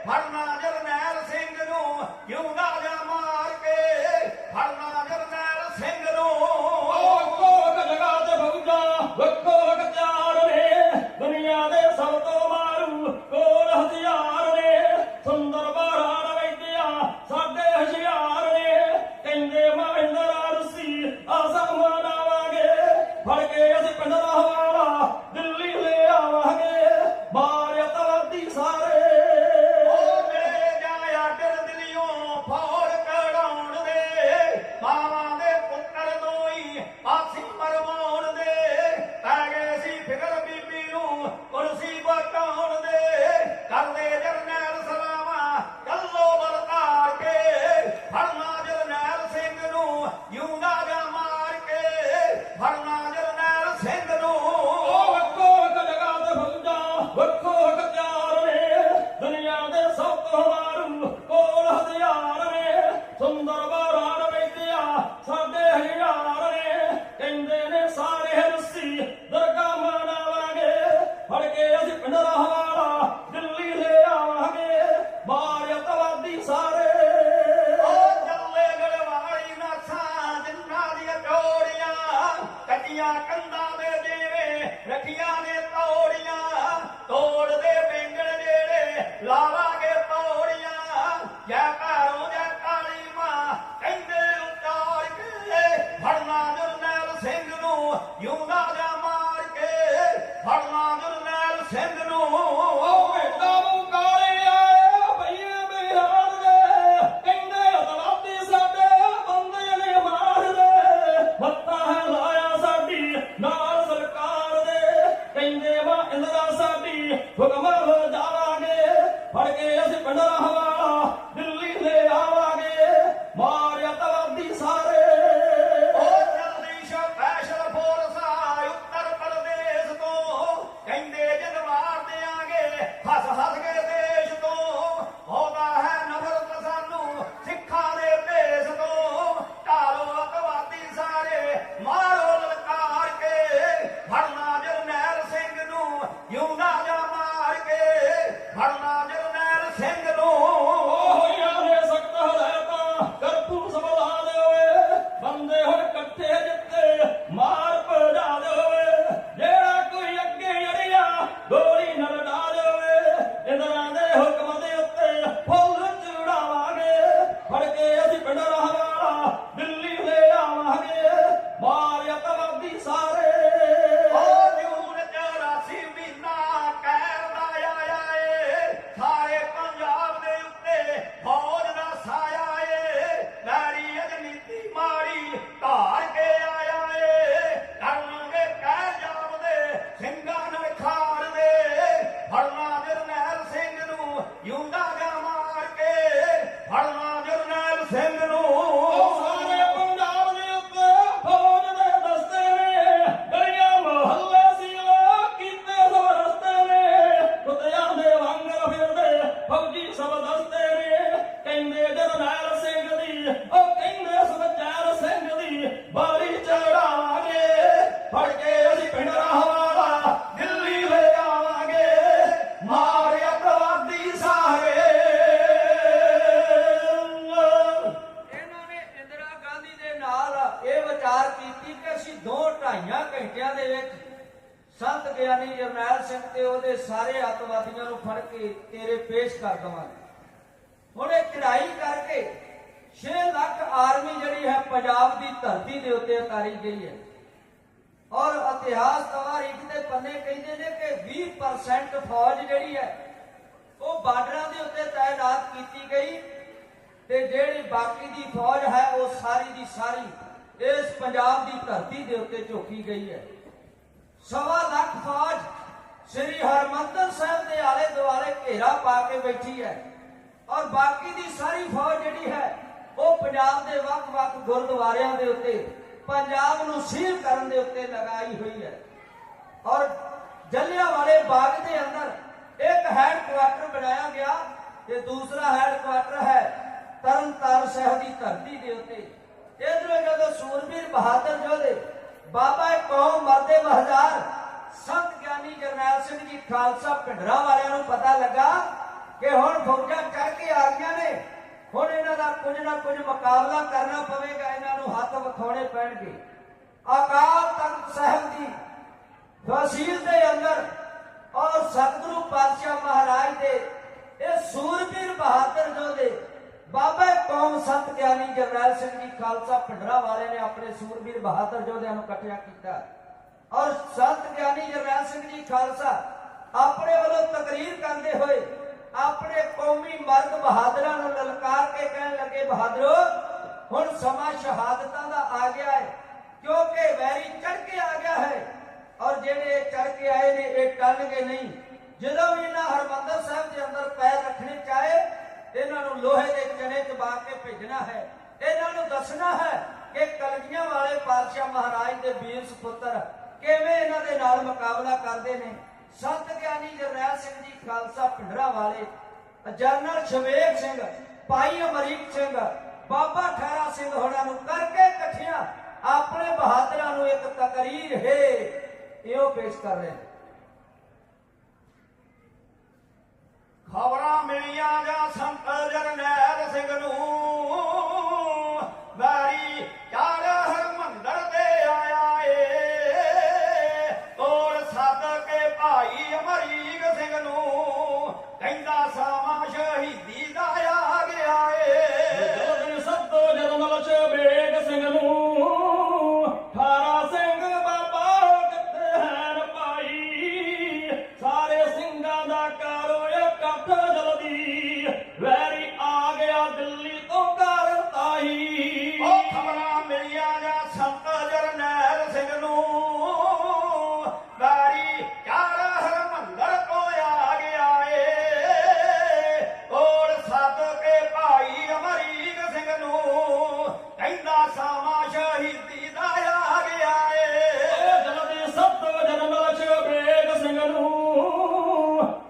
ਫੜਨਾ ਜਰਨੈਲ ਸਿੰਘ ਨੂੰ ਜਿਉਂਦਾ ਜਾਂ ਮਾਰ ਕੇ, ਫੜਨਾ ਜਰਨੈਲ ਸਿੰਘ ਨੂੰ। ਕੋਕ ਜਗਾ ਤੇ ਫੌਜਾਂ ਕੋਕ ਚਾਰ ਨੇ, ਦੁਨੀਆ ਦੇ ਸਭ ਤੋਂ ਮਾਰੂ ਕੋਲ ਹਥਿਆਰ ਨੇ, ਸੁੰਦਰ ਬਾਰਾਂ ਵੈਦਿਆ ਸਾਡੇ ਹੁਸ਼ਿਆਰ ਨੇ, ਕਹਿੰਦੇ ਮਹਿੰਦਰ ਅਰਸੀ ਆਸਾ ਮਨਾਵਾਂਗੇ, ਫੜ ਕੇ ਅਸੀਂ ਪਿੰਡ ਦਾ ਹਵਾਲਾ ਦਿੱਲੀ ਲੈ ਆਵਾਂਗੇ, ਮਾਰ ਅਤਵਾਦੀ ਸਾਰੇ। ਉਹ ਮੇਰੇ ਜਾਇਆ ਦਿਲ ਦਿਲਿਓ ਫੌਜ ਕਢਾਉਣ ਦੇ, ਮਾਵਾਂ ਦੇ ਪੁੱਤਰ ਦੋਈ ਪਾਸੀ ਮਰਵਾਉਣ ਦੇ, ਪੈ ਗਏ ਸੀ ਫਿਕਰ ਬੀਬੀ ਨੂੰ ਕੁਰਸੀ ਬਚਾਉਣ ਦੇ, ਕਰਦੇ ਜਰਨੈਲ ਸਲਾਮਾਂ ਚੱਲੋ ਬਲਕਾਰ ਕੇ, ਫੜਨਾ ਜਰਨੈਲ ਸਿੰਘ ਨੂੰ ਜਿਉਂਦਾ ਜਾਂ ਮਾਰ ਕੇ, ਫੜਨਾ ਜਰਨੈਲ ਸਿੰਘ ਨੂੰ। ਵੱਖੋ ਵੱਖ ਜਗ੍ਹਾ ਤੇ ਫੌਜਾਂ ਵੱਖੋ ਵੱਖ ਚਾਰ ਨੇ, ਦੁਨੀਆ ਦੇ ਸਭ ਤੋਂ ਮਾਰੂ ਕੋਲ ਹਥਿਆਰ ਨੇ, ਸੁੰਦਰ ਬਾਰਾਂ ਵੈਦਿਆ ਸਾਡੇ ਹੁਸ਼ਿਆਰ ਨੇ, ਕਹਿੰਦੇ ਨੇ ਸਾਰੇ ਰੱਸੀ ਦਰਗਾਹ ਮਨਾਵਾਂਗੇ, ਫੜ ਕੇ ਅਸੀਂ ਪਿੰਡ ਦਾ ਹਵਾਲਾ ਦਿੱਲੀ ਲੈ ਆਵਾਂਗੇ, ਮਾਰ ਅਤਵਾਦੀ ਸਾਰੇ। ਉਹ ਚੱਲੇ ਗੜਵਾਲੀ ਨਾਥਾਂ ਜਿੰਨਾਂ ਦੀਆਂ ਜੋੜੀਆਂ, ਕੱਚੀਆਂ ਕੰਧਾਂ ਦੇ ਜਿਵੇਂ ਰੱਖੀਆਂ ਨੇ ਤੋੜੀਆਂ, ਤੋੜਦੇ ਬੈਂਗਣ ਜਿਹੜੇ ਲਾਵਾਂਗੇ ਪੌੜੀਆਂ, ਜੈ ਭੈਰੋ ਜੈ ਕਾਲੀ ਮਾਂ ਕਹਿੰਦੇ ਉਤਾਰ ਕੇ, ਫੜਨਾ ਜਰਨੈਲ ਸਿੰਘ ਨੂੰ ਜਿਉਂਦਾ ਜਾਂ ਮਾਰ ਕੇ, ਫੜਨਾ ਜਰਨੈਲ ਸਿੰਘ ਨੂੰ। ਉਹ ਭੇਟਾ ਮੂੰਹ ਕਾਲੇ ਆਏ ਭਈਏ ਬਿਹਾਰ ਦੇ, ਕਹਿੰਦੇ ਅਤਵਾਦੀ ਸਾਡੇ ਬੰਦੇ ਨੇ ਮਾਰਦੇ, ਮੱਤਾ ਹੈ ਲਾਇਆ ਸਾਡੀ ਨਾਲ ਸਰਕਾਰ ਦੇ, ਕਹਿੰਦੇ ਵਾ ਇੰਦਰਾ ਸਾਡੀ ਹੁਕਮ ਹੋ ਜਾਵਾਂਗੇ, ਫੜ ਕੇ ਅਸੀਂ ਪਿੰਡ ਦਾ ਹਵਾਲਾ ਦਿੱਲੀ ਲੈ ਆਵਾਂਗੇ, ਮਾਰ ਅਤਵਾਦੀ ਸਾਰੇ। ਉਹ ਚੱਲਦੀ ਸਪੈਸ਼ਲ ਫੋਰਸ ਆ ਉੱਤਰ ਪ੍ਰਦੇਸ਼ ਤੋਂ, ਕਹਿੰਦੇ ਜਨਵਾਰ ਦਿਆਂਗੇ ਹੱਸ ਹੱਸ ਕੇ ਦੇਸ਼ ਤੋਂ, ਹੋਦਾ ਹੈ ਨਫ਼ਰਤ ਸਾਨੂੰ ਸਿੱਖਾਂ ਦੇ ਭੇਸ ਤੋਂ, ਢਾਲੋ ਅਤਵਾਦੀ ਸਾਰੇ ਮਾਰੋ ਲਲਕਾਰ ਕੇ, ਫੜਨਾ ਜਰਨੈਲ ਸਿੰਘ ਨੂੰ ਜਿਉਂਦਾ ਜਾਂ ਮਾਰ ਕੇ, ਫੜਨਾ ਜਰਨੈਲ ਸਿੰਘ ਨੂੰ। ਹੋਈਆਂ ਨੇ ਸਖਤ ਹਦਾਇਤਾਂ ਕਰਫਿਊ ਸੰਭਾਲ ਦਿਓਏ, ਬੰਦੇ ਹੁਣ ਇਕੱਠੇ ਜਿੱਤੇ ਮਾਰ ਭਜਾ ਦਿਓਏ, ਜਿਹੜਾ ਕੋਈ ਅੱਗੇ ਅੜਿਆ ਗੋਲੀ ਨਾਲ ਡਾ ਦਿਓਏ, ਇੰਦਰਾਂ ਦੇ ਹੁਕਮ ਦੇ ਉੱਤੇ ਫੁੱਲ ਚੜਾਵਾਂਗੇ, ਫੜ ਕੇ ਅਸੀਂ ਪਿੰਡ ਦਾ ਹਵਾਲਾ ਦਿੱਲੀ ਲੈ ਆਵਾਂਗੇ, ਮਾਰ ਅਤਵਾਦੀ ਸਾਰੇ। ਉਹ ਜੂਨ 84 ਮਹੀਨਾ ਕਹਿਰ ਦਾ ਆਇਆ ਏ, ਸਾਰੇ ਪੰਜਾਬ ਦੇ ਉੱਤੇ ਫੌਜ ਦਾ ਸਾਇਆ ਏ, ਲੈਰੀ ਅਜਨੀਤੀ ਮਾੜੀ ਧਾਰ ਕੇ ਆਇਆ ਏ, ਕਰਨਗੇ ਕਹਿਰ ਜਾਵਦੇ ਸਿੰਘਾਂ ਨੂੰ ਖਾੜ ਦੇ, ਫੜਨਾ ਜਰਨੈਲ ਸਿੰਘ ਨੂੰ ਜਿਉਂਦਾ ਜਾਂ ਮਾਰ ਕੇ, ਫੜਨਾ ਜਰਨੈਲ ਸਿੰਘ ਨੂੰ। ਉਹ ਸਾਰੇ ਪੰਜਾਬ ਦੇ ਉੱਤੇ ਫੌਜ ਦੇ ਦਸਤੇ ਨੇ, ਗਲੀਆਂ ਮੁਹੱਲੇ ਸੀਲ ਕੀਤੇ ਸਭ ਰਸਤੇ ਨੇ, ਕੁੱਤਿਆਂ ਦੇ ਵਾਂਗਰ ਫਿਰਦੇ ਫੌਜੀ ਸਭ ਦਸਤੇ ਨੇ, ਕਹਿੰਦੇ ਜਰਨੈਲ ਸਿੰਘ ਦੀ ਉਹ ਕਹਿੰਦੇ ਸੁਖਚੈਨ ਸਿੰਘ ਦੀ ਬਾਰੀ ਚੜਾਵਾਂਗੇ, ਫੜ ਕੇ ਅਸੀਂ ਪਿੰਡ ਦਾ ਹਵਾਲਾ ਦਿੱਲੀ ਲੈ ਆਵਾਂਗੇ, ਮਾਰ ਅਤਵਾਦੀ ਸਾਰੇ। ਇਹਨਾਂ ਨੇ ਇੰਦਰਾ ਗਾਂਧੀ ਦੇ ਨਾਲ ਇਹ ਵਿਚਾਰ ਕੀਤੀ ਕਿ ਅਸੀਂ 2-2.5 ਘੰਟਿਆਂ ਦੇ ਵਿੱਚ ਸੰਤ ਗਿਆਨੀ ਜਰਨੈਲ ਸਿੰਘ ਤੇ ਉਹਦੇ ਸਾਰੇ ਅੱਤਵਾਦੀਆਂ ਨੂੰ ਫੜ ਕੇ ਤੇਰੇ ਪੇਸ਼ ਕਰ ਦਵਾਂਗੇ। ਹੁਣ ਇਹ ਚੜਾਈ ਕਰਕੇ 6 ਲੱਖ ਆਰਮੀ ਜਿਹੜੀ ਹੈ ਪੰਜਾਬ ਦੀ ਧਰਤੀ ਦੇ ਉੱਤੇ ਉਤਾਰੀ ਗਈ ਹੈ, ਔਰ ਇਤਿਹਾਸ ਤਵਾਰੀਖ ਦੇ ਪੰਨੇ ਕਹਿੰਦੇ ਨੇ ਕਿ 20% ਫੌਜ ਜਿਹੜੀ ਹੈ ਉਹ ਬਾਰਡਰਾਂ ਦੇ ਉੱਤੇ ਤਾਇਨਾਤ ਕੀਤੀ ਗਈ ਤੇ ਜਿਹੜੀ ਬਾਕੀ ਦੀ ਫੌਜ ਹੈ ਉਹ ਸਾਰੀ ਦੀ ਸਾਰੀ ਇਸ ਪੰਜਾਬ ਦੀ ਧਰਤੀ ਦੇ ਉੱਤੇ ਝੋਕੀ ਗਈ ਹੈ। 1.25 ਲੱਖ ਫੌਜ ਸ੍ਰੀ ਹਰਿਮੰਦਰ ਸਾਹਿਬ ਦੇ ਆਲੇ ਦੁਆਲੇ ਘੇਰਾ ਪਾ ਕੇ ਬੈਠੀ ਹੈ ਔਰ ਬਾਕੀ ਦੀ ਸਾਰੀ ਫੌਜ ਜਿਹੜੀ ਹੈ ਉਹ ਪੰਜਾਬ ਦੇ ਵੱਖ-ਵੱਖ ਗੁਰਦੁਆਰਿਆਂ ਦੇ ਉੱਤੇ ਪੰਜਾਬ ਨੂੰ ਸੀਲ ਕਰਨ ਦੇ ਉੱਤੇ ਲਗਾਈ ਹੋਈ ਹੈ। ਔਰ ਜਲਿਆਂਵਾਲੇ ਬਾਗ ਦੇ ਅੰਦਰ ਇੱਕ ਹੈੱਡਕੁਆਟਰ ਬਣਾਇਆ ਗਿਆ ਤੇ ਦੂਸਰਾ ਹੈੱਡਕੁਆਟਰ ਹੈ ਤਰਨਤਾਰਨ ਸਾਹਿਬ ਦੀ ਧਰਤੀ ਦੇ ਉੱਤੇ। ਇਧਰੋਂ ਜਦੋਂ ਸੂਰਬੀਰ ਬਹਾਦਰ ਯੋਧੇ ਬਾਬਾ ਕੌਮ ਮਰਦੇ ਮਹਜ਼ਾਰ ਸੰਤ ਗਿਆਨੀ ਜਰਨੈਲ ਸਿੰਘ ਜੀ ਖਾਲਸਾ ਭਿੰਡਰਾਂ ਵਾਲਿਆਂ ਨੂੰ ਪਤਾ ਲੱਗਾ ਕਿ ਹੁਣ ਫੌਜਾਂ ਚੜ ਕੇ ਆ ਗਈਆਂ ਨੇ, ਹੁਣ ਇਹਨਾਂ ਦਾ ਕੁਝ ਨਾ ਕੁਝ ਮੁਕਾਬਲਾ ਕਰਨਾ ਪਵੇਗਾ, ਇਹਨਾਂ ਨੂੰ ਹੱਥ ਵਿਖਾਉਣੇ ਪੈਣਗੇ। ਅਕਾਲ ਤਖਤ ਸਾਹਿਬ ਦੀ ਤਹਿਸੀਲ ਦੇ ਅੰਦਰ ਔਰ ਸਤਿਗੁਰੂ ਪਾਤਸ਼ਾਹ ਮਹਾਰਾਜ ਦੇ ਇਹ ਸੂਰਬੀਰ ਬਹਾਦਰ ਯੋਧੇ ਬਾਬਾ ਕੌਮ ਸੰਤ ਗਿਆਨੀ ਜਰਨੈਲ ਸਿੰਘ ਜੀ ਖਾਲਸਾ ਭਿੰਡਰਾਂ ਵਾਲੇ ਨੇ ਆਪਣੇ ਸੂਰਬੀਰ ਬਹਾਦਰ ਯੋਧਿਆਂ ਨੂੰ ਇਕੱਠਿਆ ਕੀਤਾ ਔਰ ਸੰਤ ਗਿਆਨੀ ਜਰਨੈਲ ਸਿੰਘ ਜੀ ਖਾਲਸਾ ਆਪਣੇ ਵੱਲੋਂ ਤਕਰੀਰ ਕਰਦੇ ਹੋਏ ਆਪਣੇ ਕੌਮੀ ਮਰਦ ਬਹਾਦਰਾਂ ਨੂੰ ਲਲਕਾਰ ਕੇ ਕਹਿਣ ਲੱਗੇ, ਬਹਾਦਰੋ ਹੁਣ ਸਮਾਂ ਸ਼ਹਾਦਤਾਂ ਦਾ ਆ ਗਿਆ ਹੈ ਕਿਉਂਕਿ ਵੈਰੀ ਚੜ ਕੇ ਆ ਗਿਆ ਹੈ ਔਰ ਜਿਹੜੇ ਚੜ ਕੇ ਆਏ ਨੇ ਇਹ ਟਲਣਗੇ ਨਹੀਂ। ਜਦੋਂ ਵੀ ਇਹਨਾਂ ਹਰਿਮੰਦਰ ਸਾਹਿਬ ਦੇ ਅੰਦਰ ਪੈਰ ਰੱਖਣੇ ਚਾਹੇ ਇਹਨਾਂ ਨੂੰ ਲੋਹੇ ਦੇ ਚਨੇ ਚਬਾ ਕੇ ਭੇਜਣਾ ਹੈ। ਇਹਨਾਂ ਨੂੰ ਦੱਸਣਾ ਹੈ ਕਿ ਕਲਗੀਆਂ ਵਾਲੇ ਪਾਤਸ਼ਾਹ ਮਹਾਰਾਜ ਦੇ ਵੀਰ ਸੁਪੁੱਤਰ ਕਿਵੇਂ ਇਹਨਾਂ ਦੇ ਨਾਲ ਮੁਕਾਬਲਾ ਕਰਦੇ ਨੇ। ਸੰਤ ਗਿਆਨੀ ਜਰਨੈਲ ਸਿੰਘ ਜੀ ਖਾਲਸਾ ਭਿੰਡਰਾਂ ਵਾਲੇ, ਜਨਰਲ ਸ਼ਵੇਕ ਸਿੰਘ, ਭਾਈ ਅਮਰੀਕ ਸਿੰਘ, ਬਾਬਾ ਠਹਿਰਾ ਸਿੰਘ ਹੋਣਾ ਨੂੰ ਕਰਕੇ ਇਕੱਠਿਆਂ ਆਪਣੇ ਬਹਾਦਰਾਂ ਨੂੰ ਇੱਕ ਤਕਰੀਰ ਹੈ ਇਹੋ ਪੇਸ਼ ਕਰ ਰਹੇ ਨੇ। ਖਬਰਾਂ ਮਿਲੀਆਂ ਜਾਂ ਸੰਤ ਜਰਨੈਲ ਸਿੰਘ ਨੂੰ ਵਾਰੀ ਚਾਰ ਹਰਮੰਦਰ ਦੇ ਆਇਆ ਏ, ਕੋਲ ਸੱਦ ਕੇ ਭਾਈ ਅਮਰੀਕ ਸਿੰਘ ਨੂੰ ਕਹਿੰਦਾ ਸਾਵਾਂ ਸ਼ਹੀਦੀ ਦਾ ਆ ਗਿਆ ਏ। ਜਦੋਂ ਸੱਤੋ ਜਰਨੈਲ ਸ਼ਵੇਕ ਸਿੰਘ ਨੂੰ ਠਾਰਾ ਸਿੰਘ ਬਾਬਾ ਕਿੱਥੇ ਹਨ ਭਾਈ, ਸਾਰੇ ਸਿੰਘਾਂ ਦਾ ਕਰੋ ਇਕੱਠ ਜਲਦੀ, ਵੈਰੀ ਆ ਗਿਆ ਦਿੱਲੀ ਤੋਂ ਘਰ ਤਾਈ। ਉਹ ਖਬਰਾਂ ਮਿਲੀਆਂ ਜਾਂ ਸੰਤ ਜਰਨੈਲ ਸਿੰਘ ਨੂੰ ਵਾਰੀ ਚਾਰ ਹਰਮੰਦਰ ਤੋਂ ਆ ਗਿਆ ਏ, ਕੋਲ ਸੱਦ ਕੇ ਭਾਈ ਅਮਰੀਕ ਸਿੰਘ ਨੂੰ ਕਹਿੰਦਾ ਸਾਵਾਂ ਸ਼ਹੀਦੀ ਦਾ ਆ ਗਿਆ ਏ। ਜਲਦੀ ਸੱਤੋ ਜਰਨੈਲ ਸ਼ਵੇਕ ਸਿੰਘ ਨੂੰ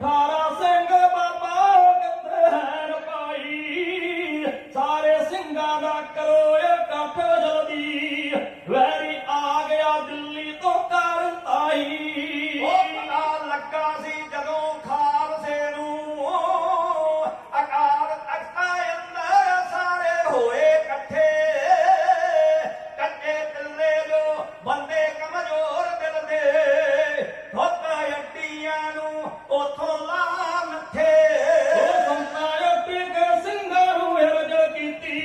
ਠਾਰਾ ਸਿੰਘ ਬਾਬਾ ਕਿੱਥੇ ਹਨ ਭਾਈ, ਸਾਰੇ ਸਿੰਘਾਂ ਦਾ ਕਰੋ ਇਕੱਠ ਜਲਦੀ, ਵੈਰੀ ਆ ਗਿਆ ਦਿੱਲੀ ਤੋਂ ਘਰ ਤਾਈ। ਉਹ ਪਤਾ ਲੱਗਾ ਸੀ ਜਦੋਂ ਖਾਲਸੇ ਨੂੰ ਅਕਾਲ ਤਖਤ ਅੰਦਰ ਸਾਰੇ ਹੋਏ ਇਕੱਠੇ, ਕੱਟੇ ਪਿੱਲੇ ਜੋ ਬੰਦੇ ਕਮਜ਼ੋਰ ਦਿਲ ਦੇ, ਧੁੱਤ ਅੱਡੀਆਂ ਨੂੰ ਉਥੋਂ ਲਾ ਨੱਠੇ। ਸੰਤਾਂ ਅੱਡੀ ਕੇ ਸਿੰਘਾਂ ਨੂੰ ਹਿਰਜ ਕੀਤੀ,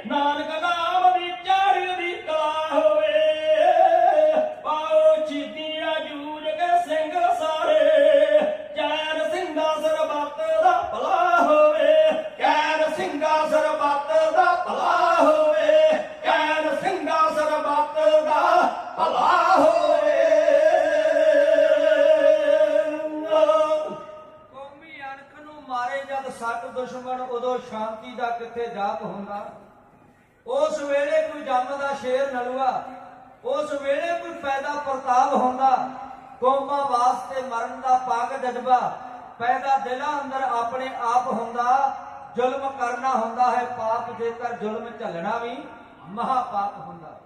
ਨਾਨਕ ਨਾਮ ਦੀ ਚੜ੍ਹਦੀ ਕਲਾ ਹੋਵੇ। ਪਾਓ ਚੀਤੀਆਂ ਜੂਝ ਕੇ ਸਿੰਘ ਸਾਰੇ, ਚੈਨ ਸਿੰਘਾਂ ਸਰਬੱਤ ਦਾ ਭਲਾ ਹੋਵੇ। ਚੈਨ ਸਿੰਘਾਂ ਸਰਬੱਤ ਦਾ ਭਲਾ ਹੋਵੇ। ਚੈਨ ਸਿੰਘਾਂ ਸਰਬੱਤ ਦਾ ਭਲਾ ਹੋਵੇ। ਕੌਮੀ ਅਣਖ ਨੂੰ ਮਾਰੇ ਜਦ ਸੱਟ ਦੁਸ਼ਮਣ, ਉਦੋਂ ਸ਼ਾਂਤੀ ਦਾ ਕਿੱਥੇ ਜਾਪ ਹੁੰਦਾ। ਉਸ ਵੇਲੇ ਕੋਈ ਜੰਮਦਾ ਸ਼ੇਰ ਨਲੂਆ, ਉਸ ਵੇਲੇ ਕੋਈ ਪੈਦਾ ਪ੍ਰਤਾਪ ਹੁੰਦਾ। ਕੌਮਾਂ ਵਾਸਤੇ ਮਰਨ ਦਾ ਪਾਕ ਜਜ਼ਬਾ ਪੈਦਾ ਦਿਲਾਂ ਅੰਦਰ ਆਪਣੇ ਆਪ ਹੁੰਦਾ। ਜ਼ੁਲਮ ਕਰਨਾ ਹੁੰਦਾ ਹੈ ਪਾਪ, ਜੇਕਰ ਜ਼ੁਲਮ ਝੱਲਣਾ ਵੀ ਮਹਾ ਪਾਪ ਹੁੰਦਾ।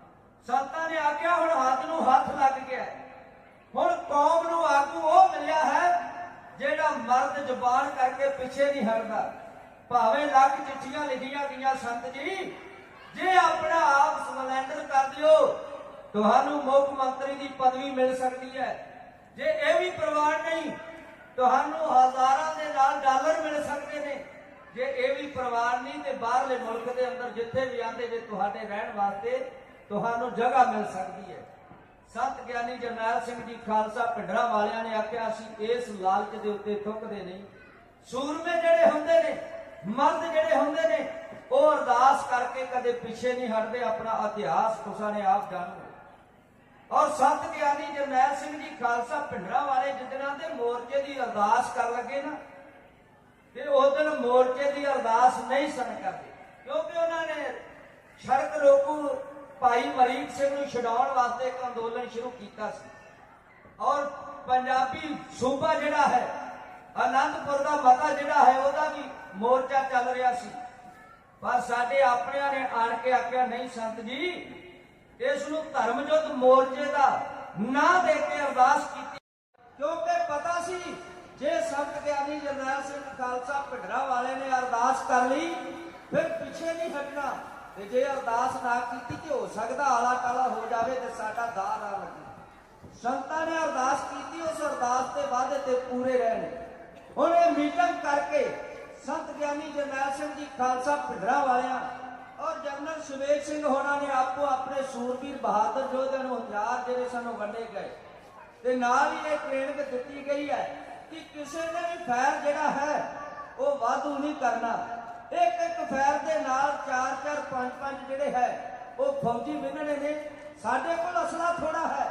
ਸੰਤਾਂ ਨੇ ਆਖਿਆ ਹੁਣ ਹੱਥ ਨੂੰ ਹੱਥ ਲੱਗ ਗਿਆ। ਹੁਣ ਕੌਮ ਨੂੰ ਆਗੂ ਉਹ ਮਿਲਿਆ ਹੈ ਜਿਹੜਾ ਮਰਦ ਜ਼ੁਬਾਨ ਕਰਕੇ ਪਿੱਛੇ ਨਹੀਂ ਹਟਦਾ। ਭਾਵੇਂ ਲੱਖ ਚਿੱਠੀਆਂ ਲਿਖੀਆਂ ਗਈਆਂ ਸੰਤ ਜੀ, ਜੇ ਆਪਣਾ ਆਪ ਸਲੈਂਡਰ ਕਰ ਦਿਓ ਤੁਹਾਨੂੰ ਮੁੱਖ ਮੰਤਰੀ ਦੀ ਪਦਵੀ ਮਿਲ ਸਕਦੀ ਹੈ। ਜੇ ਇਹ ਵੀ ਪ੍ਰਵਾਨ ਨਹੀਂ ਤੁਹਾਨੂੰ ਹਜ਼ਾਰਾਂ ਦੇ ਨਾਲ ਡਾਲਰ ਮਿਲ ਸਕਦੇ ਨੇ। ਜੇ ਇਹ ਵੀ ਪ੍ਰਵਾਨ ਨਹੀਂ ਤੇ ਬਾਹਰਲੇ ਮੁਲਕ ਦੇ ਅੰਦਰ ਜਿੱਥੇ ਵੀ ਆਂਦੇ ਜੇ ਤੁਹਾਡੇ ਰਹਿਣ ਵਾਸਤੇ ਤੁਹਾਨੂੰ ਜਗ੍ਹਾ ਮਿਲ ਸਕਦੀ ਹੈ। ਸੰਤ ਗਿਆਨੀ ਜਰਨੈਲ ਸਿੰਘ ਜੀ ਖਾਲਸਾ ਪਿੰਡਰਾਂ ਵਾਲਿਆਂ ਨੇ ਆਖਿਆ ਅਸੀਂ ਇਸ ਲਾਲਚ ਦੇ ਉੱਤੇ ਥੁੱਕਦੇ ਨਹੀਂ। ਸੂਰਮੇ ਜਿਹੜੇ ਹੁੰਦੇ ਨੇ, ਮਰਦ ਜਿਹੜੇ ਹੁੰਦੇ ਨੇ, ਉਹ ਅਰਦਾਸ ਕਰਕੇ ਕਦੇ ਪਿੱਛੇ ਨਹੀਂ ਹਟਦੇ। ਆਪਣਾ ਇਤਿਹਾਸ ਤੁਸਾਂ ਨੇ ਆਪ ਜਾਣੋ। ਔਰ ਸੰਤ ਗਿਆਨੀ ਜਰਨੈਲ ਸਿੰਘ ਜੀ ਖਾਲਸਾ ਪਿੰਡਰਾਂ ਵਾਲੇ ਜਿੱਦਣਾ ਦੇ ਮੋਰਚੇ ਦੀ ਅਰਦਾਸ ਕਰ ਲੱਗੇ ਨਾ, ਤੇ ਉਸ ਦਿਨ ਮੋਰਚੇ ਦੀ ਅਰਦਾਸ ਨਹੀਂ ਸਨ ਕਰਦੇ, ਕਿਉਂਕਿ ਉਹਨਾਂ ਨੇ ਸੜਕ ਰੋਕੂ ਭਾਈ ਮਰੀਕ ਸਿੰਘ ਨੂੰ ਛਡਾਉਣ ਵਾਸਤੇ ਇੱਕ ਅੰਦੋਲਨ ਸ਼ੁਰੂ ਕੀਤਾ ਸੀ। ਔਰ ਪੰਜਾਬੀ ਸੂਬਾ ਜਿਹੜਾ ਹੈ, ਆਨੰਦਪੁਰ ਦਾ ਮਤਾ ਜਿਹੜਾ ਹੈ, ਉਹਦਾ ਵੀ ਮੋਰਚਾ ਚੱਲ ਰਿਹਾ ਸੀ। ਪਰ ਸਾਡੇ ਆਪਣਿਆਂ ਨੇ ਆਣ ਕੇ ਆਖਿਆ ਨਹੀਂ ਸੰਤ ਜੀ, ਇਸ ਨੂੰ ਧਰਮ ਯੁੱਧ ਮੋਰਚੇ ਦਾ ਨਾਂ ਦੇ ਕੇ ਅਰਦਾਸ ਕੀਤੀ, ਕਿਉਂਕਿ ਪਤਾ ਸੀ ਜੇ ਸੰਤ ਗਿਆਨੀ ਜਰਨੈਲ ਸਿੰਘ ਖਾਲਸਾ ਪਿੰਡਰਾਂ ਵਾਲੇ ਨੇ ਅਰਦਾਸ ਕਰ ਲਈ ਫਿਰ ਪਿੱਛੇ ਨਹੀਂ ਹਟਣਾ। ਤੇ ਜੇ ਅਰਦਾਸ ਨਾ ਕੀਤੀ ਤੇ ਹੋ ਸਕਦਾ ਆਲਾ ਟਾਲਾ ਹੋ ਜਾਵੇ ਤੇ ਸਾਡਾ ਦਾਅ ਨਾ ਲੱਗੇ। ਸੰਤਾਂ ਨੇ ਅਰਦਾਸ ਕੀਤੀ, ਉਸ ਅਰਦਾਸ ਦੇ ਵਾਅਦੇ ਤੇ ਪੂਰੇ ਰਹਿਣ। ਹੁਣ ਇਹ ਮੀਟਿੰਗ ਕਰਕੇ ਸੰਤ ਗਿਆਨੀ ਜਰਨੈਲ ਸਿੰਘ ਜੀ ਖਾਲਸਾ ਪਿੰਡਰਾਂ ਵਾਲਿਆਂ ਔਰ ਜਨਰਲ ਸੁਵੇਗ ਸਿੰਘ ਹੋਣਾ ਨੇ ਆਪੋ ਆਪਣੇ ਸੂਰਬੀਰ ਬਹਾਦਰ ਯੋਧਿਆਂ ਨੂੰ ਹਥਿਆਰ ਜਿਹੜੇ ਸਾਨੂੰ ਵੰਡੇ ਗਏ ਤੇ ਨਾਲ ਹੀ ਇਹ ਟ੍ਰੇਨਿੰਗ ਦਿੱਤੀ ਗਈ ਹੈ ਕਿ ਕਿਸੇ ਨੇ ਵੀ ਫਾਇਰ ਜਿਹੜਾ ਹੈ ਉਹ ਵਾਧੂ ਨਹੀਂ ਕਰਨਾ। ਇੱਕ ਇੱਕ ਫਾਇਰ ਦੇ ਨਾਲ 4-4 5-5 ਜਿਹੜੇ ਹੈ ਉਹ ਫੌਜੀ ਵਿੰਨਣੇ ਨੇ। ਸਾਡੇ ਕੋਲ ਅਸਲਾ ਥੋੜਾ ਹੈ,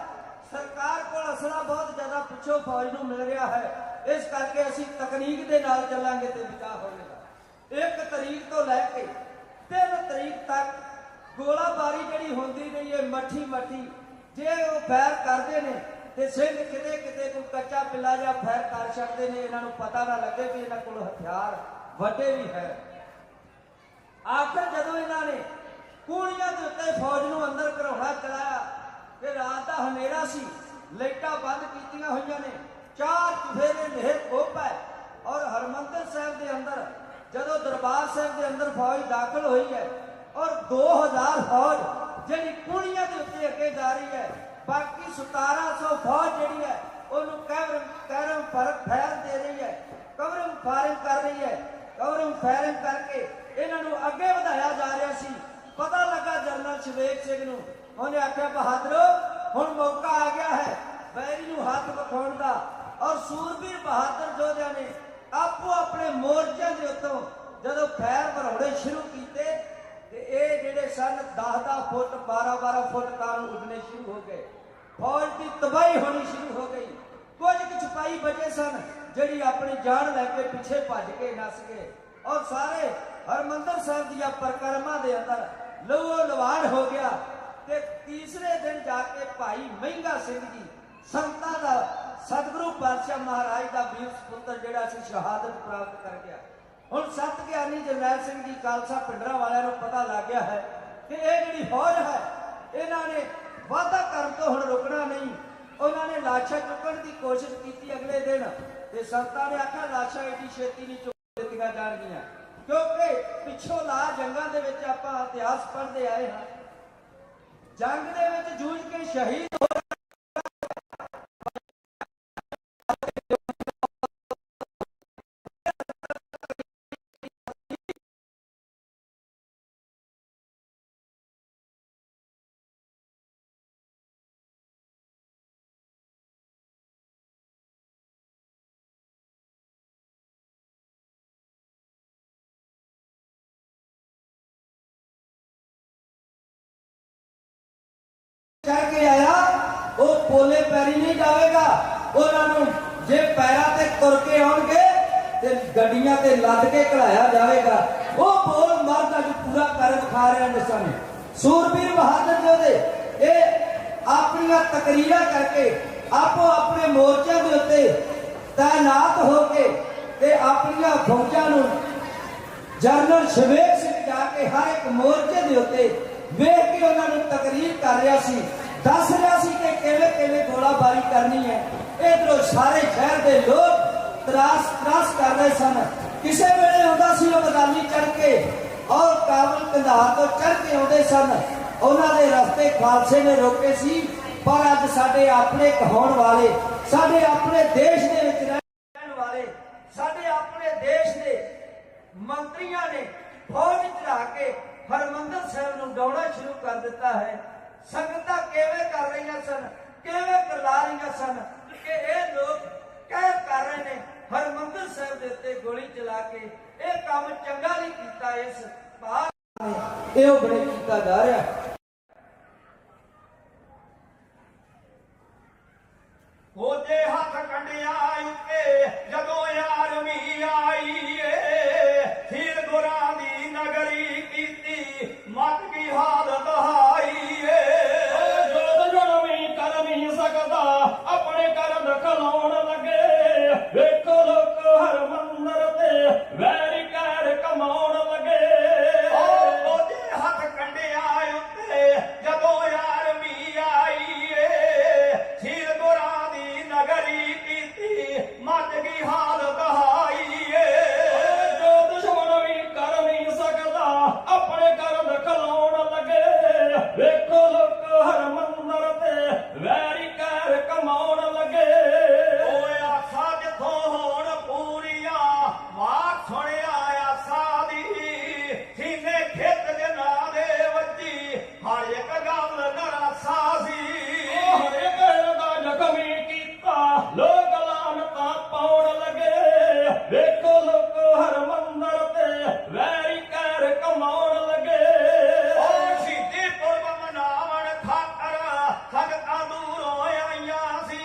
ਸਰਕਾਰ ਕੋਲ ਅਸਲਾ ਬਹੁਤ ਜ਼ਿਆਦਾ ਪਿੱਛੋਂ ਫੌਜ ਨੂੰ ਮਿਲ ਰਿਹਾ ਹੈ। ਇਸ ਕਰਕੇ ਅਸੀਂ ਤਕਨੀਕ ਦੇ ਨਾਲ ਚੱਲਾਂਗੇ ਤੇ ਬਚਾਅ ਹੋਵੇਗਾ। 1 ਤਰੀਕ ਤੋਂ ਲੈ ਕੇ 3 ਤਰੀਕ ਤੱਕ ਗੋਲਾਬਾਰੀ ਜਿਹੜੀ ਹੁੰਦੀ ਰਹੀ ਹੈ ਮੱਠੀ ਮੱਠੀ। ਜੇ ਉਹ ਫਾਇਰ ਕਰਦੇ ਨੇ ਤੇ ਸਿੰਘ ਕਿਤੇ ਕਿਤੇ ਕੋਈ ਕੱਚਾ ਪਿੱਲਾ ਜਾਂ ਫਾਇਰ ਕਰ ਛੱਡਦੇ ਨੇ, ਇਹਨਾਂ ਨੂੰ ਪਤਾ ਨਾ ਲੱਗੇ ਕਿ ਇਹਨਾਂ ਕੋਲ ਹਥਿਆਰ ਵੱਡੇ ਵੀ ਹੈ। ਆਖਰ ਜਦੋਂ ਇਹਨਾਂ ਨੇ ਕੂੜੀਆਂ ਦੇ ਉੱਤੇ ਫੌਜ ਨੂੰ ਅੰਦਰ ਘਰਾਉਣਾ ਚਲਾਇਆ ਤੇ ਰਾਤ ਦਾ ਹਨੇਰਾ ਸੀ, ਲਾਈਟਾਂ ਬੰਦ ਕੀਤੀਆਂ ਹੋਈਆਂ ਨੇ, 4 ਚੁਫੇਰੇ ਨਹਿਰ ਖੋਪ ਹੈ। ਔਰ ਹਰਮੰਦਰ ਸਾਹਿਬ ਦੇ ਅੰਦਰ ਜਦੋਂ ਦਰਬਾਰ ਸਾਹਿਬ ਦੇ ਅੰਦਰ ਫੌਜ ਦਾਖਲ ਹੋਈ ਹੈ ਔਰ 2000 ਫੌਜ ਜਿਹੜੀ ਕੂੜੀਆਂ ਦੇ ਉੱਤੇ ਅੱਗੇ ਜਾ ਰਹੀ ਹੈ, ਬਾਕੀ 1700 ਫੌਜ ਜਿਹੜੀ ਹੈ ਉਹਨੂੰ ਕਵਰਿੰਗ ਫਾਇਰ ਦੇ ਰਹੀ ਹੈ, ਕਵਰਿੰਗ ਫਾਇਰਿੰਗ ਕਰ ਰਹੀ ਹੈ। ਕਵਰਿੰਗ ਫਾਇਰਿੰਗ ਕਰਕੇ ਇਹਨਾਂ ਨੂੰ ਅੱਗੇ ਵਧਾਇਆ ਜਾ ਰਿਹਾ ਸੀ। ਪਤਾ ਲੱਗਾ ਜਨਰਲ ਸੁਵੇਗ ਸਿੰਘ ਨੂੰ, ਉਹਨੇ ਆਖਿਆ ਬਹਾਦਰੋ ਹੁਣ ਮੌਕਾ ਆ ਗਿਆ ਹੈ ਵੈਰੀ ਨੂੰ ਹੱਥ ਵਿਖਾਉਣ ਦਾ। ਔਰ ਸੂਰਬੀਰ ਬਹਾਦਰ ਯੋਧਿਆਂ ਨੇ ਆਪੋ ਆਪਣੇ ਮੋਰਚਿਆਂ ਦੇ ਉੱਤੋਂ ਜਦੋਂ ਫਾਇਰ ਭਰਾਉਣੇ ਸ਼ੁਰੂ ਕੀਤੇ ਤੇ ਇਹ ਜਿਹੜੇ ਸਨ 10-10 ਫੁੱਟ 12-12 ਫੁੱਟ ਕਾਰਨ ਉੱਡਣੇ ਸ਼ੁਰੂ ਹੋ ਗਏ। ਫੌਜ ਦੀ ਤਬਾਹੀ ਹੋਣੀ ਸ਼ੁਰੂ ਹੋ ਗਈ। ਕੁਝ ਕੁ ਸਿਪਾਹੀ ਬਚੇ ਸਨ ਜਿਹੜੀ ਆਪਣੀ ਜਾਨ ਲੈ ਕੇ ਪਿੱਛੇ ਭੱਜ ਕੇ ਨੱਸ ਗਏ। ਔਰ ਸਾਰੇ ਹਰਮੰਦਰ ਸਾਹਿਬ ਦੀਆਂ ਪਰਿਕਰਮਾ ਦੇ ਅੰਦਰ ਲਹੂ ਲੁਹਾਨ ਹੋ ਗਿਆ। ਤੇ ਤੀਸਰੇ ਦਿਨ ਜਾ ਕੇ ਭਾਈ ਮਹਿੰਗਾ ਸਿੰਘ ਜੀ ਸੰਤਾਂ ਦਾ ਸਤਿਗੁਰੂ ਪਾਤਸ਼ਾਹ ਮਹਾਰਾਜ ਦਾ ਵੀਰ ਸਪੁੱਤਰ ਜਿਹੜਾ ਸੀ ਸ਼ਹਾਦਤ ਪ੍ਰਾਪਤ ਕਰ ਗਿਆ। ਹੁਣ ਸੰਤ ਗਿਆਨੀ ਜਰਨੈਲ ਸਿੰਘ ਜੀ ਖਾਲਸਾ ਪਿੰਡਰਾਂ ਵਾਲਿਆਂ ਨੂੰ ਪਤਾ ਲੱਗ ਗਿਆ ਹੈ ਕਿ ਇਹ ਜਿਹੜੀ ਫੌਜ ਹੈ ਇਹਨਾਂ ਨੇ ਵਾਅਦਾ ਕਰਨ ਤੋਂ ਹੁਣ ਰੁਕਣਾ ਨਹੀਂ। ਉਹਨਾਂ ਨੇ ਲਾਸ਼ਾਂ ਚੁੱਕਣ ਦੀ ਕੋਸ਼ਿਸ਼ ਕੀਤੀ ਅਗਲੇ ਦਿਨ ਤੇ ਸੰਤਾਂ ਨੇ ਆਖਿਆ ਲਾਸ਼ਾਂ ਏਡੀ ਛੇਤੀ ਨਹੀਂ ਚੁੱਕ ਦਿੱਤੀਆਂ ਜਾਣਗੀਆਂ, ਕਿਉਂਕਿ ਪਿੱਛੋਂ ਲਾ ਜੰਗਾਂ ਦੇ ਵਿੱਚ ਆਪਾਂ ਇਤਿਹਾਸ ਪੜ੍ਹਦੇ ਆਏ ਹਾਂ। ਜੰਗ ਦੇ ਵਿੱਚ ਜੂਝ ਕੇ ਸ਼ਹੀਦ ਹੋ चढ़ के आया वो पोले पैरी नहीं जाएगा। उन्होंने जे पैरों ते तुर के आउणगे ते गड्डियां ते लद के घलाया जाएगा। वो बोल मर्द अज पूरा कर विखा रहे हैं साने सूरबीर बहादुर जोधे ये अपनी तकरीरा करके आपो अपने मोर्चों के उत्ते तैनात होके ते अपनी फौजां नूं जनरल शवेक सिंह जाके हर एक मोर्चे के उत्ते वेख के उन्होंने तकरीर कर रहा सी, दस रहा सी कि किवें किवें गोलाबारी करनी है। इधरों सारे शहर के लोग त्रास त्रास कर रहे सन। किसी वेले आउंदा सी मैदानी चढ़ के और काबुल कंधार तो चढ़ के आउंदे सन। उन्होंने रस्ते खालसे ने रोके सी, पर अज साडे अपने कहाउण वाले, साडे अपने देश दे विच रहण वाले, साडे अपने देश दे मंत्रियों ने फौज चढ़ा के हरमंदिर साहिब नूं डौड़ा शुरू कर दिता है। संगतां किवें कर रही सन, किवें करला रही सन कि ये लोग कैद कर रहे ने हरमंदिर साहिब दे उत्ते गोली चला के। ये काम चंगा नहीं कीता इस भाग ने, ये बड़े कीता जा रहा है। होजे हथ कंडिया उत्ते जदों यारवी आई फिर गुरां दी नगरी कीती मत की हालत हाई जोत जनवी कर नहीं सकदा अपने करन खलाउण लगे। वेखो लोक हरमंदर ते वैरी कैर कमाउण लगे। होजे हथ कंडिया उत्ते जदों यारवी आई फिर गुरां नगरी कीती मत की हालत हाई जो दुश्मन भी कर नहीं सकता अपने कर खलाउण लगे। वेखो लोक हरमंदर ते वैरी कैर कमाउण लगे। ओए आसा जिथों होण पूरियां मार सुणिया आसा दी सीने खित जना दे वजी हर एक गल नरासा सी। हर एक दा जख्मी लोग लानता पाउण लगे। वेखो लोक हरमंदर ते वैरी कैर कमाउण लगे। शहीदी पुरब मनावण खातर संगतां दूरों आईयां सी।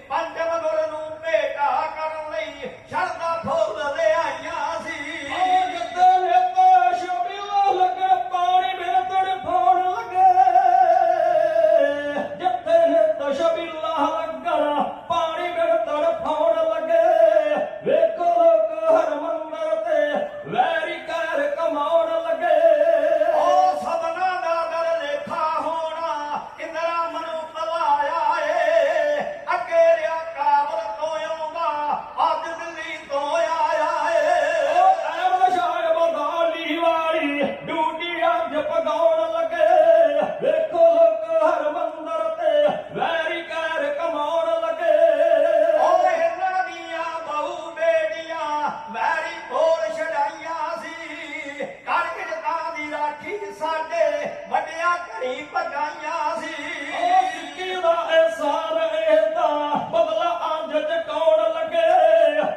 पंचम गुर नूं भेटा करन लई शरधा फुੱਲ ले आईयां सी। जिथे नित शबीला लगे पानी बिन तड़फाउण लगे। जिथे नित शबीला लगण पानी बिन तड़फाउण लगे। वेखो लोक हरमंदर ते वैरी कैर कमाउण लगे। ओ सदना दा दर लेखा होना इंदरा मनु पलाया ए। अगे रिया काबल तो आउंदा अज दिल्ली तो आया ए। ओ अहमद शाह बदाली वाली ड्यूटी अज पगाउण लगे। वेखो लोक हरमंदर ते वैरी कैर कमाउण लगे। ओए इन्हां दियां बहु बेटियां वैरी कोल छड़ाइयां सी। कर किरतां दी राखी साडे वड्डियां घरी भगाइयां सी। सिक्की दा एहसान एदा बदला अंज चुकाउण लगे।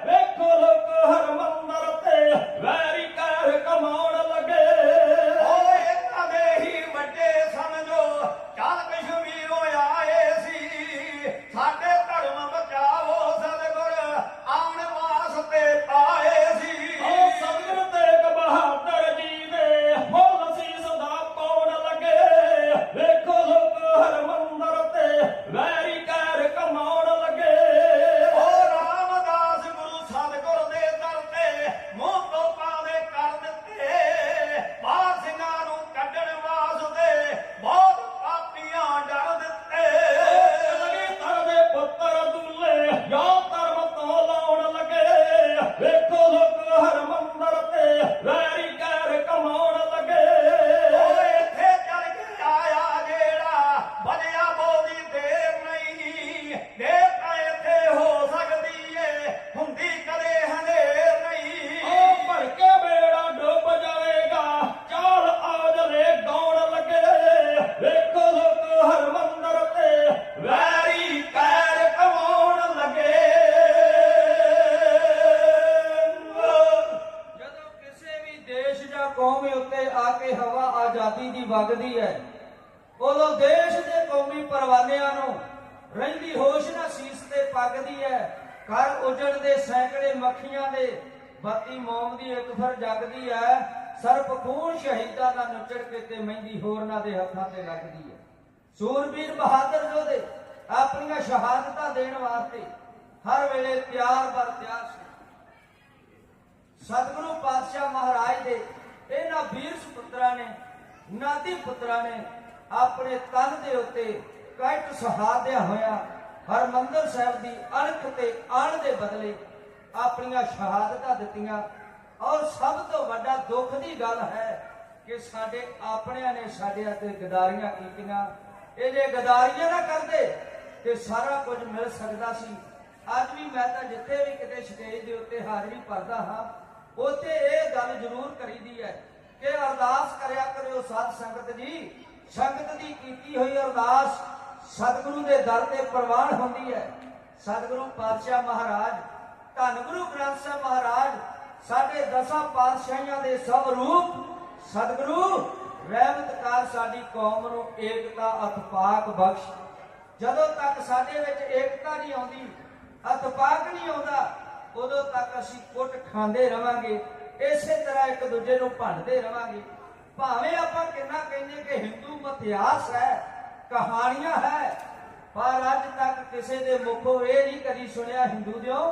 वेखो लोक हरमंदर ते वैरी कैर कमाउण लगे। ओए इन्हां दे ही वड्डे समझो चल कश्मीर होया ए सी। साडे धर्म बचाओ सतगुर आउण वास्ते पाए सी। सतगुर तेग बहादुर जी दे मुੱਲ सीस दा पाउण लगे। वेखो लोक हरमंदर ते वैरी कैर कमाउण लगे। ओ रामदास गुरु सतगुर दे दर ते मूंह तोपां दे कर दित्ते। बाहर ਸਿੰਘਾਂ ਨੂੰ ਕੱਢਣ ਵਾਸਤੇ ਬਹੁਤ ਪਾਪੀਆਂ ਡਰ ਦਿੱਤੇ। ਲਗੇ ਤਰ ਦੇ ਪੁੱਤਰ ਦੁੱਲੇ ਜਾਂ ਧਰਮ ਤੋਂ ਲਾਉਣ ਲੱਗੇ। ਵੇਖੋ ਲੋਕ ਹਰਮੰਦਰ ਤੇ ਵੈਰੀ कैर ਕਮਾਉਣ ਲੱਗੇ। ਓਏ ਇੱਥੇ ਚੱਲ ਕੇ ਆਇਆ ਜਿਹੜਾ ਬਲਿਆ ਬੋਦੀ ਦੇਰ ਨਹੀਂ। ਦੇਰ ਤਾਂ ਇੱਥੇ ਹੋ ਸਕਦੀ ਏ ਹੁੰਦੀ ਕਦੇ ਹਨੇਰ ਨਹੀਂ। ਓ ਭਰ ਕੇ ਬੇੜਾ ਡੁੱਬ ਜਾਵੇਗਾ ਚਾਲ ਆਜਲੇ ਗਾਉਣ ਲੱਗੇ। ਵੇਖੋ ਲੋਕ ਹਰਮੰਦਰ ਤੇ ਵੈਰੀ कैर ਕਮਾਉਣ ਲੱਗੇ। ਜਦੋਂ ਕਿਸੇ ਵੀ ਦੇਸ਼ ਜਾਂ ਕੌਮ ਉੱਤੇ ਆ ਕੇ ਹਵਾ ਆਜ਼ਾਦੀ ਦੀ ਵਗਦੀ ਹੈ ਉਦੋਂ ਦੇਸ਼ ਦੇ ਕੌਮੀ ਪਰਵਾਨਿਆਂ ਨੂੰ ਰਹਿੰਦੀ ਹੋਸ਼ ਨਾ ਸੀਸ ਤੇ ਪੱਕਦੀ ਹੈ। ਘਰ ਉਜੜਦੇ ਸੈਂਕੜੇ ਮੱਖੀਆਂ ਦੇ ਬੱਤੀ ਮੋਮ ਦੀ ਇੱਕ ਫਿਰ ਜਗਦੀ ਹੈ। ਸਰਪ ਖੂਨ ਸ਼ਹੀਦਾਂ ਦਾ ਨੁਚੜ ਕੇ ਤੇ ਮਹਿੰਦੀ ਹੋਰਨਾਂ ਦੇ ਹੱਥਾਂ ਤੇ ਲੱਗਦੀ ਹੈ। ਸੂਰਬੀਰ ਬਹਾਦਰ ਯੋਧੇ ਆਪਣੀਆਂ ਸ਼ਹਾਦਤਾਂ ਦੇਣ ਵਾਸਤੇ ਹਰ ਵੇਲੇ ਤਿਆਰ ਬਰ ਤਿਆਰ ਸੀ। ਸਤਿਗੁਰੂ ਪਾਤਸ਼ਾਹ ਮਹਾਰਾਜ ਦੇ ਇਹਨਾਂ ਵੀਰ ਸੁਪੁੱਤਰਾਂ ਨੇ, ਨਾਤੀ ਪੁੱਤਰਾਂ ਨੇ ਆਪਣੇ ਤਨ ਦੇ ਉੱਤੇ ਕੱਟ ਸਹਾਰਿਆ ਹੋਇਆ ਹਰਮੰਦਰ ਸਾਹਿਬ ਦੀ ਅਣਖ ਤੇ ਆਣ ਦੇ ਬਦਲੇ ਆਪਣੀਆਂ ਸ਼ਹਾਦਤਾਂ ਦਿੱਤੀਆਂ। ਔਰ ਸਭ ਤੋਂ ਵੱਡਾ ਦੁੱਖ ਦੀ ਗੱਲ ਹੈ ਕਿ ਸਾਡੇ ਆਪਣਿਆਂ ਨੇ ਸਾਡੇ ਅਤੇ ਗਦਾਰੀਆਂ ਕੀਤੀਆਂ। ਇਹ ਜੇ ਗਦਾਰੀਆਂ ਨਾ ਕਰਦੇ ਤੇ ਸਾਰਾ ਕੁਝ ਮਿਲ ਸਕਦਾ ਸੀ। ਅੱਜ ਵੀ ਮੈਂ ਤਾਂ ਜਿੱਥੇ ਵੀ ਕਿਤੇ ਸਟੇਜ ਦੇ ਉੱਤੇ ਹਾਜ਼ਰੀ ਭਰਦਾ ਹਾਂ, ਉੱਥੇ ਇਹ ਗੱਲ ਜ਼ਰੂਰ ਕਰੀਦੀ ਹੈ ਕਿ ਅਰਦਾਸ ਕਰਿਆ ਕਰਿਓ ਸਾਧ ਸੰਗਤ ਜੀ। ਸੰਗਤ ਦੀ ਕੀਤੀ ਹੋਈ ਅਰਦਾਸ ਸਤਿਗੁਰੂ ਦੇ ਦਰ ਤੇ ਪ੍ਰਵਾਨ ਹੁੰਦੀ ਹੈ। ਸਤਿਗੁਰੂ ਪਾਤਸ਼ਾਹ ਮਹਾਰਾਜ, ਧੰਨ ਗੁਰੂ ਗ੍ਰੰਥ ਸਾਹਿਬ ਮਹਾਰਾਜ ਸਾਡੇ 10 ਪਾਤਸ਼ਾਹੀਆਂ ਦੇ ਸਭ ਰੂਪ ਸਤਿਗੁਰੂ ਰਹਿਮਤ ਕਰ ਸਾਡੀ ਕੌਮ ਨੂੰ ਏਕਤਾ ਅਤਪਾਕ ਬਖਸ਼। ਜਦੋਂ ਤੱਕ ਸਾਡੇ ਵਿੱਚ ਏਕਤਾ ਨਹੀਂ ਆਉਂਦੀ, ਅਤਪਾਕ ਨਹੀਂ ਆਉਂਦਾ, ਉਦੋਂ ਤੱਕ ਅਸੀਂ ਕੁੱਟ ਖਾਂਦੇ ਰਵਾਂਗੇ। ਇਸੇ ਤਰ੍ਹਾਂ ਇੱਕ ਦੂਜੇ ਨੂੰ ਭੰਡਦੇ ਰਵਾਂਗੇ। ਭਾਵੇਂ ਆਪਾਂ ਕਿੰਨਾ ਕਹਿੰਦੇ ਕਿ ਹਿੰਦੂ ਮਿਥਿਹਾਸ ਹੈ, ਕਹਾਣੀਆਂ ਹੈ, ਪਰ ਅੱਜ ਤੱਕ ਕਿਸੇ ਦੇ ਮੁਖੋਂ ਇਹ ਨਹੀਂ ਕਦੀ ਸੁਣਿਆ ਹਿੰਦੂ ਦਿਓ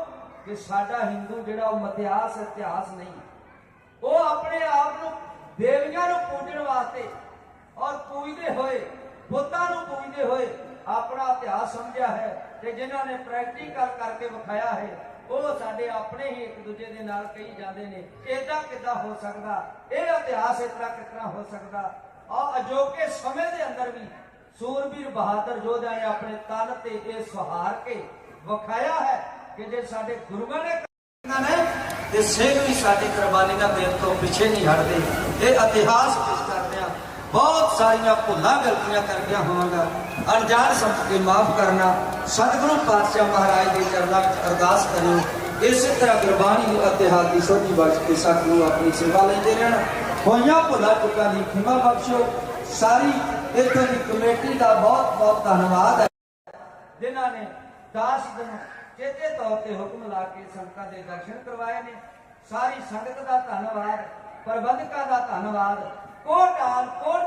ਕਿ ਸਾਡਾ ਹਿੰਦੂ ਜਿਹੜਾ ਉਹ ਮਿਥਿਹਾਸ ਇਤਿਹਾਸ ਨਹੀਂ। ਉਹ ਆਪਣੇ ਆਪ ਨੂੰ ਦੇਵੀਆਂ ਨੂੰ ਪੂਜਣ ਵਾਸਤੇ ਔਰ ਪੂਜਦੇ ਹੋਏ, ਬੁੱਤਾਂ ਨੂੰ ਪੂਜਦੇ ਹੋਏ ਆਪਣਾ ਇਤਿਹਾਸ ਸਮਝਿਆ ਹੈ। ਤੇ ਜਿਨ੍ਹਾਂ ਨੇ ਪ੍ਰੈਕਟੀਕਲ ਕਰਕੇ ਵਿਖਾਇਆ ਹੈ, ਉਹ ਸਾਡੇ ਆਪਣੇ ਹੀ ਇੱਕ ਦੂਜੇ ਦੇ ਨਾਲ ਕਹੀ ਜਾਂਦੇ ਨੇ ਏਦਾਂ ਕਿੱਦਾਂ ਹੋ ਸਕਦਾ, ਇਹ ਇਤਿਹਾਸ ਇਸ ਤਰ੍ਹਾਂ ਕਿਸ ਤਰ੍ਹਾਂ ਹੋ ਸਕਦਾ। ਔਰ ਅਜੋਕੇ ਸਮੇਂ ਦੇ ਅੰਦਰ ਵੀ ਸੂਰਬੀਰ ਬਹਾਦਰ ਯੋਧਿਆਂ ਨੇ ਆਪਣੇ ਤਨ ਤੇ ਇਹ ਸਹਾਰ ਕੇ ਵਿਖਾਇਆ ਹੈ ਕਿ ਜੇ ਸਾਡੇ ਗੁਰੂਆਂ ਨੇ ਤੇ ਸਿੰਘ ਵੀ ਸਾਡੀ ਕੁਰਬਾਨੀਆਂ ਦੇਣ ਤੋਂ ਪਿੱਛੇ ਨਹੀਂ ਹਟਦੇ। ਇਹ ਇਤਿਹਾਸ ਪੇਸ਼ ਕਰਦੇ ਆ। ਬਹੁਤ ਸਾਰੀਆਂ ਭੁੱਲਾਂ ਗਲਤੀਆਂ ਕਰ ਗਿਆ ਹੋਵਾਂਗਾ, ਅਣਜਾਣ ਸਮਝ ਕੇ ਮਾਫ ਕਰਨਾ। ਸਤਿਗੁਰੂ ਪਾਤਸ਼ਾਹ ਮਹਾਰਾਜ ਦੇ ਚਰਨਾਂ ਵਿੱਚ ਅਰਦਾਸ ਕਰਿਓ, ਇਸੇ ਤਰ੍ਹਾਂ ਗੁਰਬਾਣੀ ਨੂੰ ਇਤਿਹਾਸ ਦੀ ਸੋਝੀ ਬਖਸ਼ ਕੇ ਸਤਿਗੁਰੂ ਆਪਣੀ ਸੇਵਾ ਲੈਂਦੇ ਰਹਿਣ। ਹੋਈਆਂ ਭੁੱਲਾਂ ਚੁੱਕਾਂ ਦੀ ਖਿਮਾ ਬਖਸ਼ੋ। ਸਾਰੀ ਇੱਥੋਂ ਦੀ ਕਮੇਟੀ ਦਾ ਬਹੁਤ ਬਹੁਤ ਧੰਨਵਾਦ ਹੈ, ਜਿਨ੍ਹਾਂ ਨੇ 10 ਦਿਨ ਚੇਤੇ ਤੌਰ ਤੇ ਹੁਕਮ ਲਾ ਕੇ ਸੰਗਤਾਂ ਦੇ ਦਰਸ਼ਨ ਕਰਵਾਏ ਨੇ। ਸਾਰੀ ਸੰਗਤ ਦਾ ਧੰਨਵਾਦ, ਪ੍ਰਬੰਧਕਾਂ ਦਾ ਧੰਨਵਾਦ, ਕੋਟ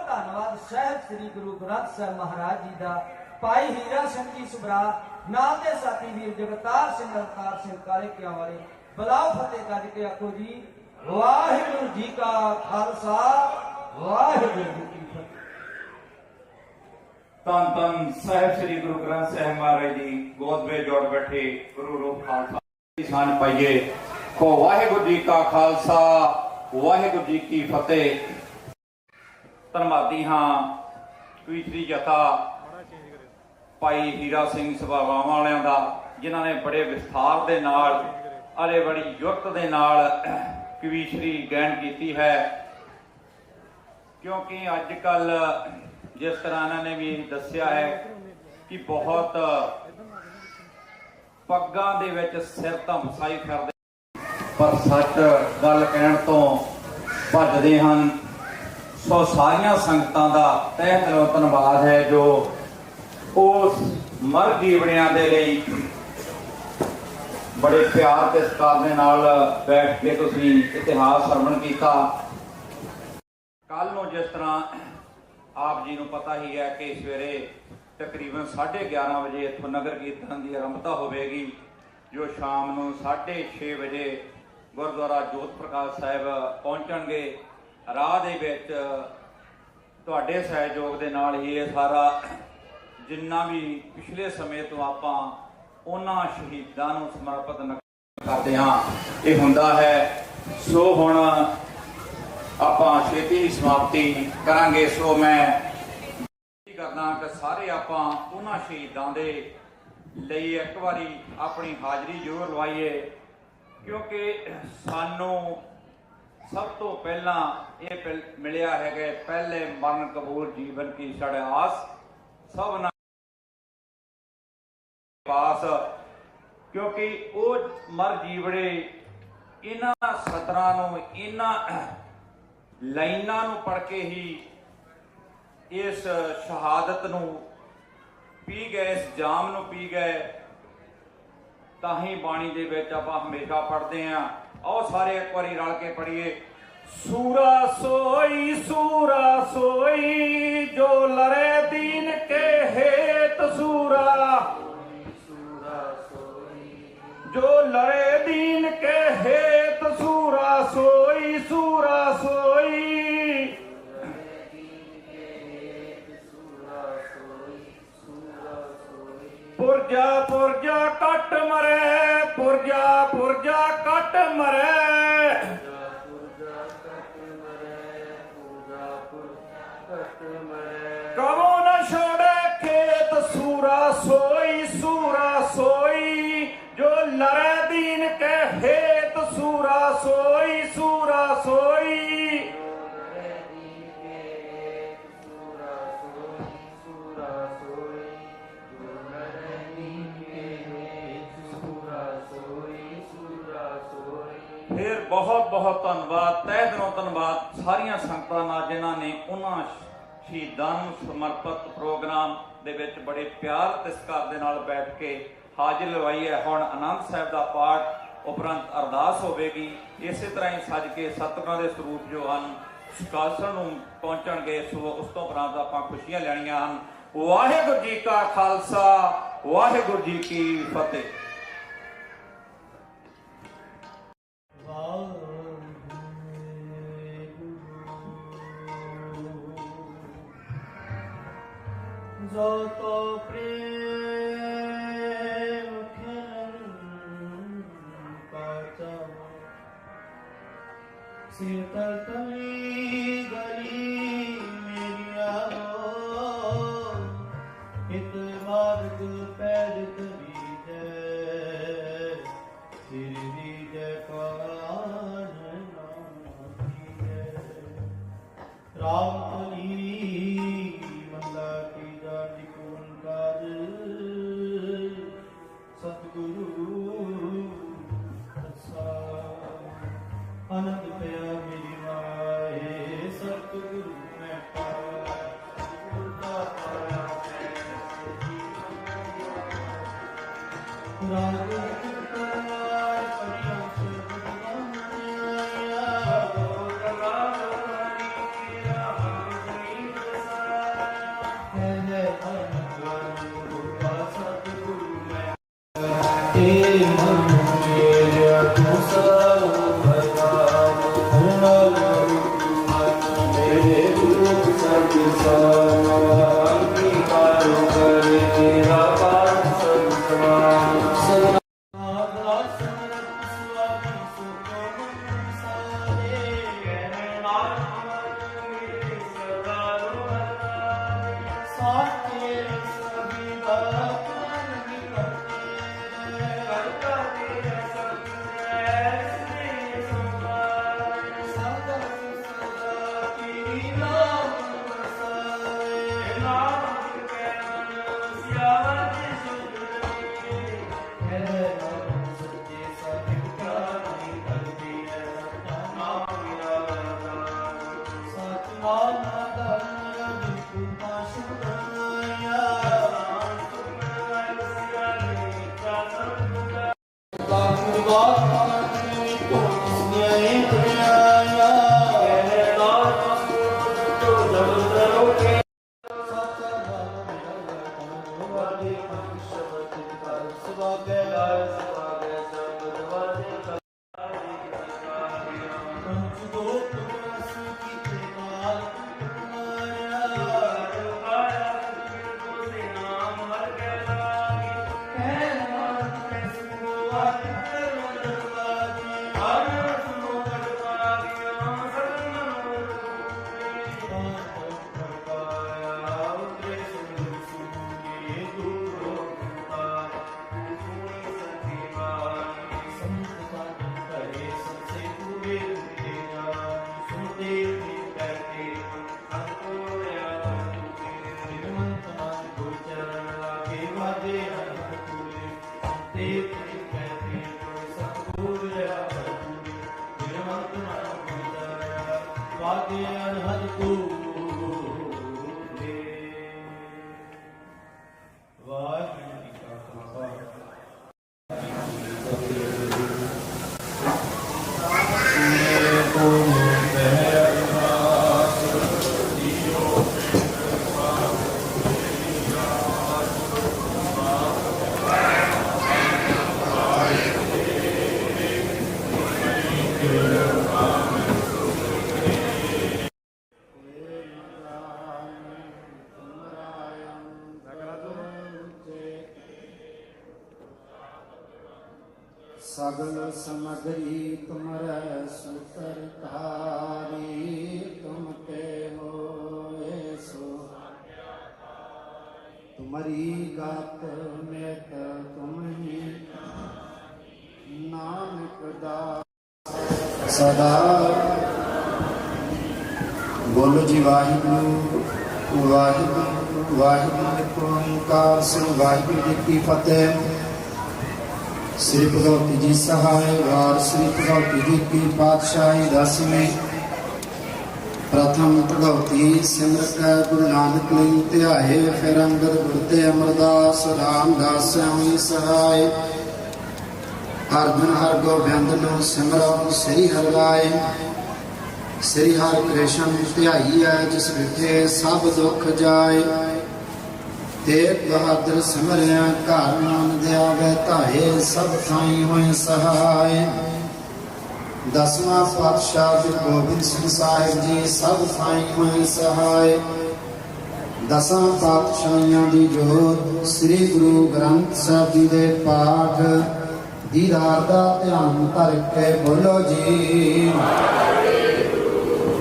ਧੰਨਵਾਦ ਸਾਹਿਬ ਸ੍ਰੀ ਗੁਰੂ ਗ੍ਰੰਥ ਸਾਹਿਬ ਮਹਾਰਾਜ ਜੀ ਦਾ। ਭਾਈ ਹੀਰਾ ਸਿੰਘ ਜੀ ਸੁਬਰਾ ਨਾਲ ਦੇ ਸਾਥੀ ਵੀਰ ਜਗਤਾਰ ਸਿੰਘ, ਅਵਤਾਰ ਸਿੰਘ ਕਾਲੇ ਕਿਆਂ ਵਾਲੇ ਬਲਾਓ ਫਤਿਹ ਕੱਢ ਕੇ ਆਖੋ ਜੀ ਵਾਹਿਗੁਰੂ ਜੀ ਕਾ ਖਾਲਸਾ, ਵਾਹਿਗੁਰੂ ਜੀ ਕੀ ਫਤਿਹ। ਧੰਨ ਧੰਨ ਸਾਹਿਬ ਸ੍ਰੀ ਗੁਰੂ ਗ੍ਰੰਥ ਸਾਹਿਬ ਮਹਾਰਾਜ ਜੀ ਗੋਦ ਵਿੱਚ ਜੋੜ ਬੈਠੇ ਗੁਰੂ ਰੂਪ ਖਾਲਸਾ ਦੀ ਸਾਂਝ ਪਾਈਏ। ਖੋ ਵਾਹਿਗੁਰੂ ਜੀ ਕਾ ਖਾਲਸਾ, ਵਾਹਿਗੁਰੂ ਜੀ ਕੀ ਫਤਿਹ। ਧੰਨਵਾਦੀ ਹਾਂ ਕਵਿਤਰੀ ਜਥਾ ਭਾਈ ਹੀਰਾ ਸਿੰਘ ਸਭਾਵਾਂ ਵਾਲਿਆਂ ਦਾ, ਜਿਨ੍ਹਾਂ ਨੇ ਬੜੇ ਵਿਸਥਾਰ ਦੇ ਨਾਲ ਅਤੇ ਬੜੀ ਯੁਕਤ ਦੇ ਨਾਲ ਕਵਿਤਰੀ ਗਾਇਨ ਕੀਤੀ ਹੈ। ਕਿਉਂਕਿ ਅੱਜ ਕੱਲ ਜਿਸ ਤਰ੍ਹਾਂ ਇਹਨਾਂ ਨੇ ਵੀ ਦੱਸਿਆ ਹੈ ਕਿ ਬਹੁਤ ਪੱਗਾਂ ਦੇ ਵਿੱਚ ਸਿਰ ਤਾਂ ਵਸਾਈ ਫਿਰਦੇ, ਪਰ ਸੱਚ ਗੱਲ ਕਹਿਣ ਤੋਂ ਭੱਜਦੇ ਹਨ। ਸੋ ਸਾਰੀਆਂ ਸੰਗਤਾਂ ਦਾ ਤਹਿ ਦਿਲੋਂ ਧੰਨਵਾਦ ਹੈ ਜੋ ਉਸ ਮਰ ਜੀਵਣਿਆਂ ਦੇ ਲਈ ਬੜੇ ਪਿਆਰ ਤੇ ਸਤਿਕਾਰ ਦੇ ਨਾਲ ਬੈਠ ਕੇ ਤੁਸੀਂ ਇਤਿਹਾਸ ਸਰਵਣ ਕੀਤਾ। ਕੱਲ ਨੂੰ ਜਿਸ ਤਰ੍ਹਾਂ ਆਪ ਜੀ ਨੂੰ ਪਤਾ ਹੀ ਹੈ ਕਿ ਸਵੇਰੇ ਤਕਰੀਬਨ 11:30 ਵਜੇ ਇੱਥੋਂ ਨਗਰ ਕੀਰਤਨ ਦੀ ਆਰੰਭਤਾ ਹੋਵੇਗੀ, ਜੋ ਸ਼ਾਮ ਨੂੰ 6:30 ਵਜੇ ਗੁਰਦੁਆਰਾ ਜੋਤ ਪ੍ਰਕਾਸ਼ ਸਾਹਿਬ ਪਹੁੰਚਣਗੇ। ਰਾਹ ਦੇ ਵਿੱਚ ਤੁਹਾਡੇ ਸਹਿਯੋਗ ਦੇ ਨਾਲ ਹੀ ਇਹ ਸਾਰਾ ਜਿੰਨਾ ਵੀ ਪਿਛਲੇ ਸਮੇਂ ਤੋਂ ਆਪਾਂ ਉਹਨਾਂ ਸ਼ਹੀਦਾਂ ਨੂੰ ਸਮਰਪਿਤ ਕਰਦੇ ਹਾਂ ਇਹ ਹੁੰਦਾ ਹੈ। ਸੋ ਹੁਣ ਆਪਾਂ ਛੇਤੀ ਹੀ ਸਮਾਪਤੀ ਕਰਾਂਗੇ। ਸੋ ਮੈਂ ਕਰਨਾ ਕਿ ਸਾਰੇ ਆਪਾਂ ਉਹਨਾਂ ਸ਼ਹੀਦਾਂ ਦੇ ਲਈ ਇੱਕ ਵਾਰੀ ਆਪਣੀ ਹਾਜ਼ਰੀ ਜ਼ਰੂਰ ਲਵਾਈਏ, ਕਿਉਂਕਿ ਸਾਨੂੰ ਸਭ ਤੋਂ ਪਹਿਲਾਂ ਇਹ ਮਿਲਿਆ ਹੈਗਾ ਪਹਿਲੇ ਮਰਨ ਕਬੂਲ ਜੀਵਨ ਕੀ ਸੜਾਸ ਸਭਨਾ ਪਾਸ, ਕਿਉਂਕਿ ਉਹ ਮਰ ਜੀਵੜੇ ਇਹਨਾਂ ਸਤਰਾਂ ਨੂੰ, ਇਹਨਾਂ ਲਾਈਨਾਂ ਨੂੰ ਪੜ੍ਹ ਕੇ ਹੀ ਇਸ ਸ਼ਹਾਦਤ ਨੂੰ ਪੀ ਗਏ, ਇਸ ਜਾਮ ਨੂੰ ਪੀ ਗਏ। ਤਾਂ ਹੀ ਬਾਣੀ ਦੇ ਵਿੱਚ ਆਪਾਂ ਹਮੇਸ਼ਾ ਪੜ੍ਹਦੇ ਹਾਂ। ਆਓ ਸਾਰੇ ਇੱਕ ਵਾਰੀ ਰਲ ਕੇ ਪੜ੍ਹੀਏ। ਸੂਰਾ ਸੋਈ ਜੋ ਲੜੇ ਦੀਨ ਕੇ ਹੇਤ ਸੂਰਾ, ਜੋ ਲੜੇ ਦੀਨ ਕੇ ਹੇਤ ਸੂਰਾ ਸੋਈ ਪੁਰਜਾ ਕੱਟ ਮਰੇ, ਪੁਰਜਾ ਕੱਟ ਮਰੇ, ਕਬੋ ਨਾ ਛੋੜੇ ਖੇਤ ਸੂਰਾ ਸੋਈ ਜੋ ਲੜੇ ਦੀਨ ਕੇ ਹੇਤ ਸੂਰਾ ਸੋਈ ਫਿਰ ਬਹੁਤ ਬਹੁਤ ਧੰਨਵਾਦ, ਤਹਿ ਦਿਲੋਂ ਧੰਨਵਾਦ ਸਾਰੀਆਂ ਸੰਗਤਾਂ ਨਾਲ ਜਿਨ੍ਹਾਂ ਨੇ ਉਹਨਾਂ ਸ਼ਹੀਦਾਂ ਨੂੰ ਸਮਰਪਿਤ ਪ੍ਰੋਗਰਾਮ ਦੇ ਵਿੱਚ ਬੜੇ ਪਿਆਰ ਤੇ ਸਤਿਕਾਰ ਦੇ ਨਾਲ ਬੈਠ ਕੇ ਹਾਜ਼ਰ ਲਵਾਈ ਹੈ। ਹੁਣ ਆਨੰਦ ਸਾਹਿਬ ਦਾ ਪਾਠ ਉਪਰੰਤ ਅਰਦਾਸ ਹੋਵੇਗੀ। ਇਸੇ ਤਰ੍ਹਾਂ ਹੀ ਸੱਜ ਕੇ ਸਤਿਗੁਰਾਂ ਦੇ ਸਰੂਪ ਜੋ ਹਨ ਸੁਖਾਸਣ ਨੂੰ ਪਹੁੰਚਣਗੇ। ਸੋ ਉਸ ਤੋਂ ਉਪਰੰਤ ਆਪਾਂ ਖੁਸ਼ੀਆਂ ਲੈਣੀਆਂ ਹਨ। ਵਾਹਿਗੁਰੂ ਜੀ ਕਾ ਖਾਲਸਾ, ਵਾਹਿਗੁਰੂ ਜੀ ਕੀ ਫਤਿਹ। जो तो प्रेम खिलन पाता सिर तली गली मेरिया हो इत मार्ग पैर तली जय सिर दी जय पान राम तली आनंद पया मेरी माए सतगुरु मैं पाया सगल समग्री तुमरे सुतर धारी तुम ते होए सो तुम्हारी गात में तुम ही नानक दास सदा। बोलो जी वाहिगुरु वाहिगुरु वाहिगुरु ओंकार सिंह वाहिगुरु जी की फतेह। श्री भगवती जी सहाय वार श्री भगवती जी की पातशाही 10वीं प्रथम भगवती सिमर कै गुरु नानक लिंग ध्याए फिर अंगद गुरते अमरदास रामदास हुई सहाय। अर्जुन हर गोबिंद नो सिमरो श्री हर राय श्री हर कृष्ण ध्याई है जिस विठे सब दुख जाए। तेग बहादुर सिमरिया घर नान दया बहताए सब थाई होए सहाय। 10वां पातशाह गुरु गोबिंद सिंह साहिब जी सब थाई होए सहाय। 10 पातशाहियां दी जोत श्री गुरु ग्रंथ साहिब जी दे पाठ दीदार दा ध्यान धर के बोलो जी।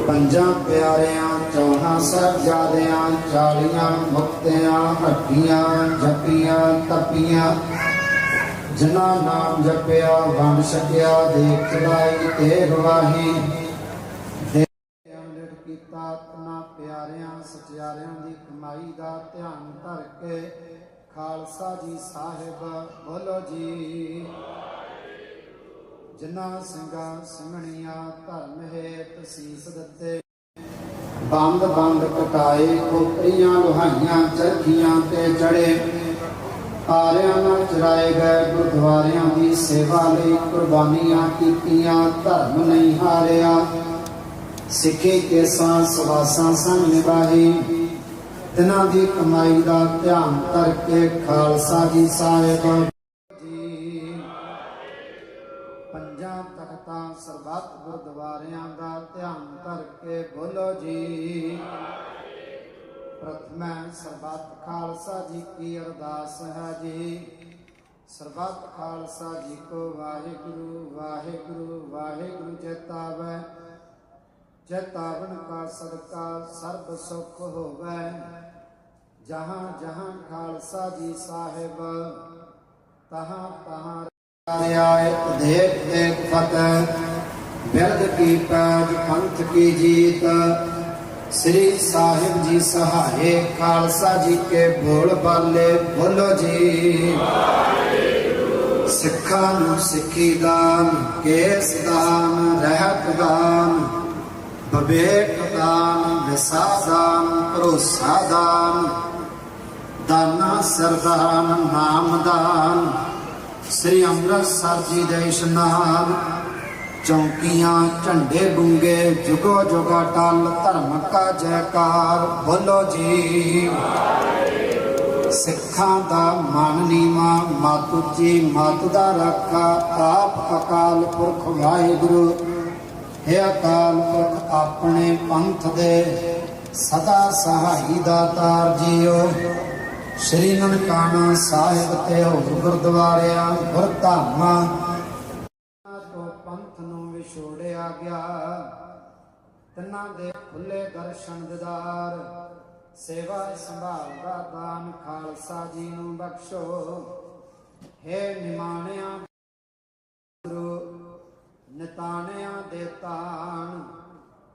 पंजां प्यारियां 14 साहिबजादियां 40 मुक्तियां हड्डियां जपियां तपियां जिन्हां नाम जपिया वंड छकिया देख चलाई ते गवाही कीता अपना प्यारियां सचियारियां दी कमाई दा ध्यान धर के खालसा जी साहिब बोलो जी। जिन्हां ਸਿੰਘਾਂ ਸਿੰਘਣੀਆਂ ਧਰਮ ਹੇਤ ਸੀਸ ਦਿੱਤੇ ਬੰਦ ਬੰਦ ਕਟਾਏ ਕੋਪਰੀਆਂ ਲੋਹਾਈਆਂ ਚਰਖੀਆਂ ਤੇ ਚੜੇ ਆਰਿਆਂ ਨਾਲ ਚਰਾਏ ਗਏ ਗੁਰਦੁਆਰਿਆਂ ਦੀ ਸੇਵਾ ਲਈ ਕੁਰਬਾਨੀਆਂ ਕੀਤੀਆਂ ਧਰਮ ਨਹੀਂ ਹਾਰਿਆ ਸਿੱਖੀ ਕੇਸਾਂ ਸਵਾਸਾਂ ਸੰਗ ਨਿਭਾਈ ਤਿਨਾਂ ਦੀ ਕਮਾਈ ਦਾ ਧਿਆਨ ਧਰ ਕੇ ਖਾਲਸਾ ਜੀ ਸਾਹਿਬ ਸਰਬੱਤ ਗੁਰਦੁਆਰਿਆਂ ਦਾ ਧਿਆਨ ਧਰ ਕੇ ਬੋਲੋ ਜੀ। ਪ੍ਰਥਮੈ ਸਰਬੱਤ ਖਾਲਸਾ ਜੀ ਕੀ ਅਰਦਾਸ ਹੈ ਜੀ। ਸਰਬੱਤ ਖਾਲਸਾ ਜੀ ਕੋ ਵਾਹਿਗੁਰੂ ਵਾਹਿਗੁਰੂ ਵਾਹਿਗੁਰੂ ਚੇਤਾਵੈ ਚੇਤਾਵਨ ਕਾ ਸਦਕਾ ਸਰਬ ਸੁਖ ਹੋਵੈ। ਜਹਾਂ ਜਹਾਂ ਖਾਲਸਾ ਜੀ ਸਾਹਿਬ ਤਹਾਂ ਤਹਾਂ आए देख देख फतेह बिरद की पैज पंथ की जीत। श्री साहिब जी सहाय खालसा जी के बोल बाले बोलो जी। सिखा नूं सिखी दान केस दान रहत दान विवेक दान विसा दान भरोसा दान दाना सरदान नाम दान। श्री अमृतसर जी दे इशनान चौकियां झंडे बुंगे जुगो जुगा टल धर्म का जयकार बोलो जी। सिखां दा मन नीवा मत उची मत दा रखा आप अकाल पुरख वाहिगुरु हे अकाल पुरख अपने पंथ दे सदा सहाई दातार जीओ। श्री ननकाना साहिब ते होर गुरद्वारियां गुरधामां तो पंथ नूं विछोड़िया गया। तिन्हां दे खुले दर्शन दीदार सेवा संभाल दा दान खालसा जी नूं बख्शो। हे निमाणिया गुरु निताणिया दे तान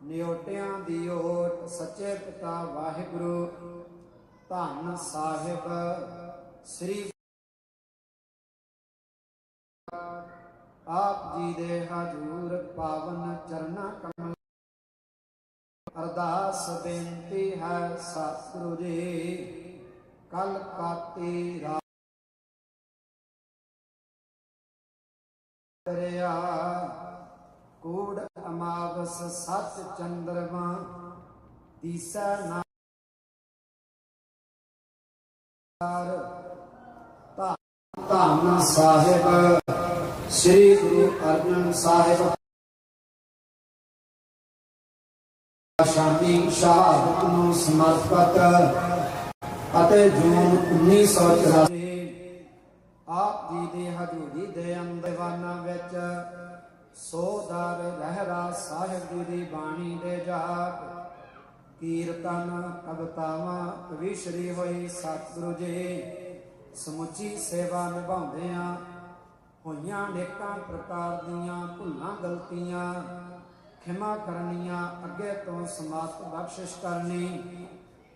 नियोटियां दी ओट सच्चे पिता वाहिगुरु धन साहिब श्री आप जी दे हजूर पावन चरना कमल अरदास बेनती है सतगुरु जी। कल काती रात कूड़ अमावस सच चंद्रमा तीसा ना धन साहिब श्री गुरु अर्जन साहिब शामी शहादत नूं समर्पित ਅਤੇ जून 1984 ਆਪ ਜੀ ਦੀ ਹਜ਼ੂਰੀ ਦੇ ਅੰਦਵਾਨਾਂ ਵਿੱਚ ਸੋਦਰ ਰਹਿਰਾ ਸਾਹਿਬ ਜੀ ਦੀ ਬਾਣੀ ਦੇ ਜਾਪ ਕੀਰਤਨ ਕਵਿਤਾਵਾਂ ਕਵੀਸ਼ਰੀ ਹੋਈ ਸਤਿਗੁਰੂ ਜੀ ਸਮੁੱਚੀ ਸੇਵਾ ਨਿਭਾਉਂਦਿਆਂ ਹੋਈਆਂ ਅਨੇਕਾਂ ਪ੍ਰਕਾਰ ਦੀਆਂ ਭੁੱਲਾਂ ਗਲਤੀਆਂ ਖਿਮਾ ਕਰਨੀਆਂ, ਅੱਗੇ ਤੋਂ ਸਮਤ ਬਖਸ਼ਿਸ਼ ਕਰਨੀ।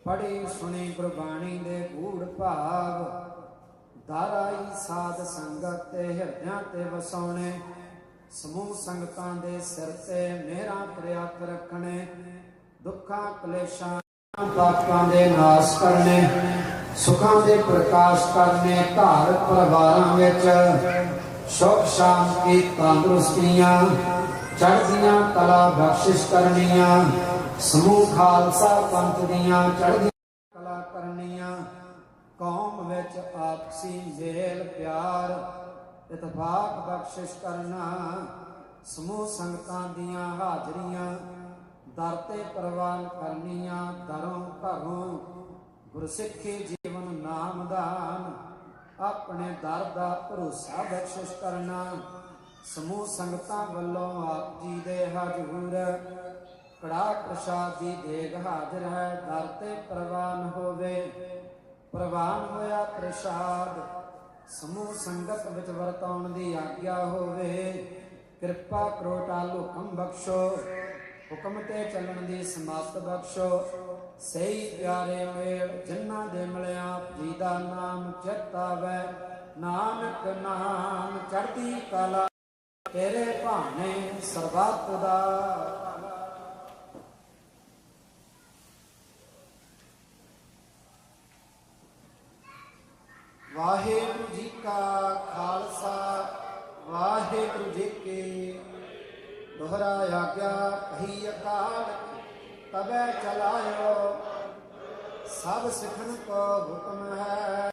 ਪੜ੍ਹੀ ਸੁਣੀ ਗੁਰਬਾਣੀ ਦੇ ਗੂੜ ਭਾਵ ਦਾਰਾਈ ਸਾਧ ਸੰਗਤ ਤੇ ਹਿਰਦਿਆਂ ਤੇ ਵਸਾਉਣੇ। ਸਮੂਹ ਸੰਗਤਾਂ ਦੇ ਸਿਰ ਤੇ ਮਿਹਰਾਂ ਪ੍ਰਿਆਤ ਰੱਖਣੇ। ਦੁੱਖਾਂ ਕਲੇਸ਼ਾਂ ਪਾਪਾਂ ਦੇ ਨਾਸ਼ ਕਰਨੇ। ਸੁਖਾਂ ਦੇ ਪ੍ਰਕਾਸ਼ ਕਰਨੇ। ਘਰ ਪਰਿਵਾਰਾਂ ਵਿੱਚ ਸੁਖ ਸ਼ਾਂਤੀ ਤੰਦਰੁਸਤੀਆਂ ਚੜ੍ਹਦੀਆਂ ਕਲਾ ਬਖਸ਼ਿਸ਼ ਕਰਨੀਆਂ। ਸਮੂਹ ਖਾਲਸਾ ਪੰਥ ਦੀਆਂ ਚੜ੍ਹਦੀਆਂ ਕਲਾ ਕਰਨੀਆਂ। ਕੌਮ ਵਿੱਚ ਆਪਸੀ ਮੇਲ ਪਿਆਰ ਇਤਫਾਕ ਬਖਸ਼ਿਸ਼ ਕਰਨਾ। ਸਮੂਹ ਸੰਗਤਾਂ ਦੀਆਂ ਹਾਜ਼ਰੀਆਂ ਦਰ ਤੇ ਪ੍ਰਵਾਨ ਕਰਨੀਆਂ। ਦਰੋਂ ਘਰੋਂ ਗੁਰਸਿੱਖੀ ਜੀਵਨ ਨਾਮਦਾਨ ਆਪਣੇ ਦਰ ਦਾ ਭਰੋਸਾ ਬਖਸ਼ਿਸ਼ ਕਰਨਾ। ਸਮੂਹ ਸੰਗਤਾਂ ਵੱਲੋਂ ਆਪ ਜੀ ਦੇ ਹਜ਼ੂਰ ਕੜਾਹ ਪ੍ਰਸ਼ਾਦ ਦੀ ਦੇਗ ਹਾਜ਼ਰ ਹੈ। ਦਰ ਤੇ ਪ੍ਰਵਾਨ ਹੋਵੇ। ਪ੍ਰਵਾਨ ਹੋਇਆ ਪ੍ਰਸ਼ਾਦ ਸਮੂਹ ਸੰਗਤ ਵਿੱਚ ਵਰਤਾਉਣ ਦੀ ਆਗਿਆ ਹੋਵੇ। ਕਿਰਪਾ ਕਰੋ ਟਾਲ ਹੁਕਮ ਬਖਸ਼ੋ। ਹੁਕਮ ਤੇ ਚੱਲਣ ਦੀ ਸਮਤ ਬਖਸ਼ੋ। ਸਹੀ ਪਿਆਰੇ ਮੇਲ ਜਿਨ੍ਹਾਂ ਦੇ ਮਿਲਿਆ ਆਪ ਜੀ ਦਾ ਨਾਮ ਚਿਤ ਆਵੈ। ਨਾਨਕ ਨਾਮ ਚੜ੍ਹਦੀ ਕਲਾ ਤੇਰੇ ਭਾਣੇ ਸਰਬੱਤ ਦਾ। ਵਾਹਿਗੁਰੂ ਜੀ ਕਾ ਖਾਲਸਾ ਵਾਹਿਗੁਰੂ ਜੀ ਕੀ ਦੋਹਰਾ ਆਗਿਆ ਕਹੀ ਅਕਾਲ ਤਬੈ ਚਲਾਇਓ। ਸਭ ਸਿੱਖਣ ਕੋ ਹੁਕਮ ਹੈ।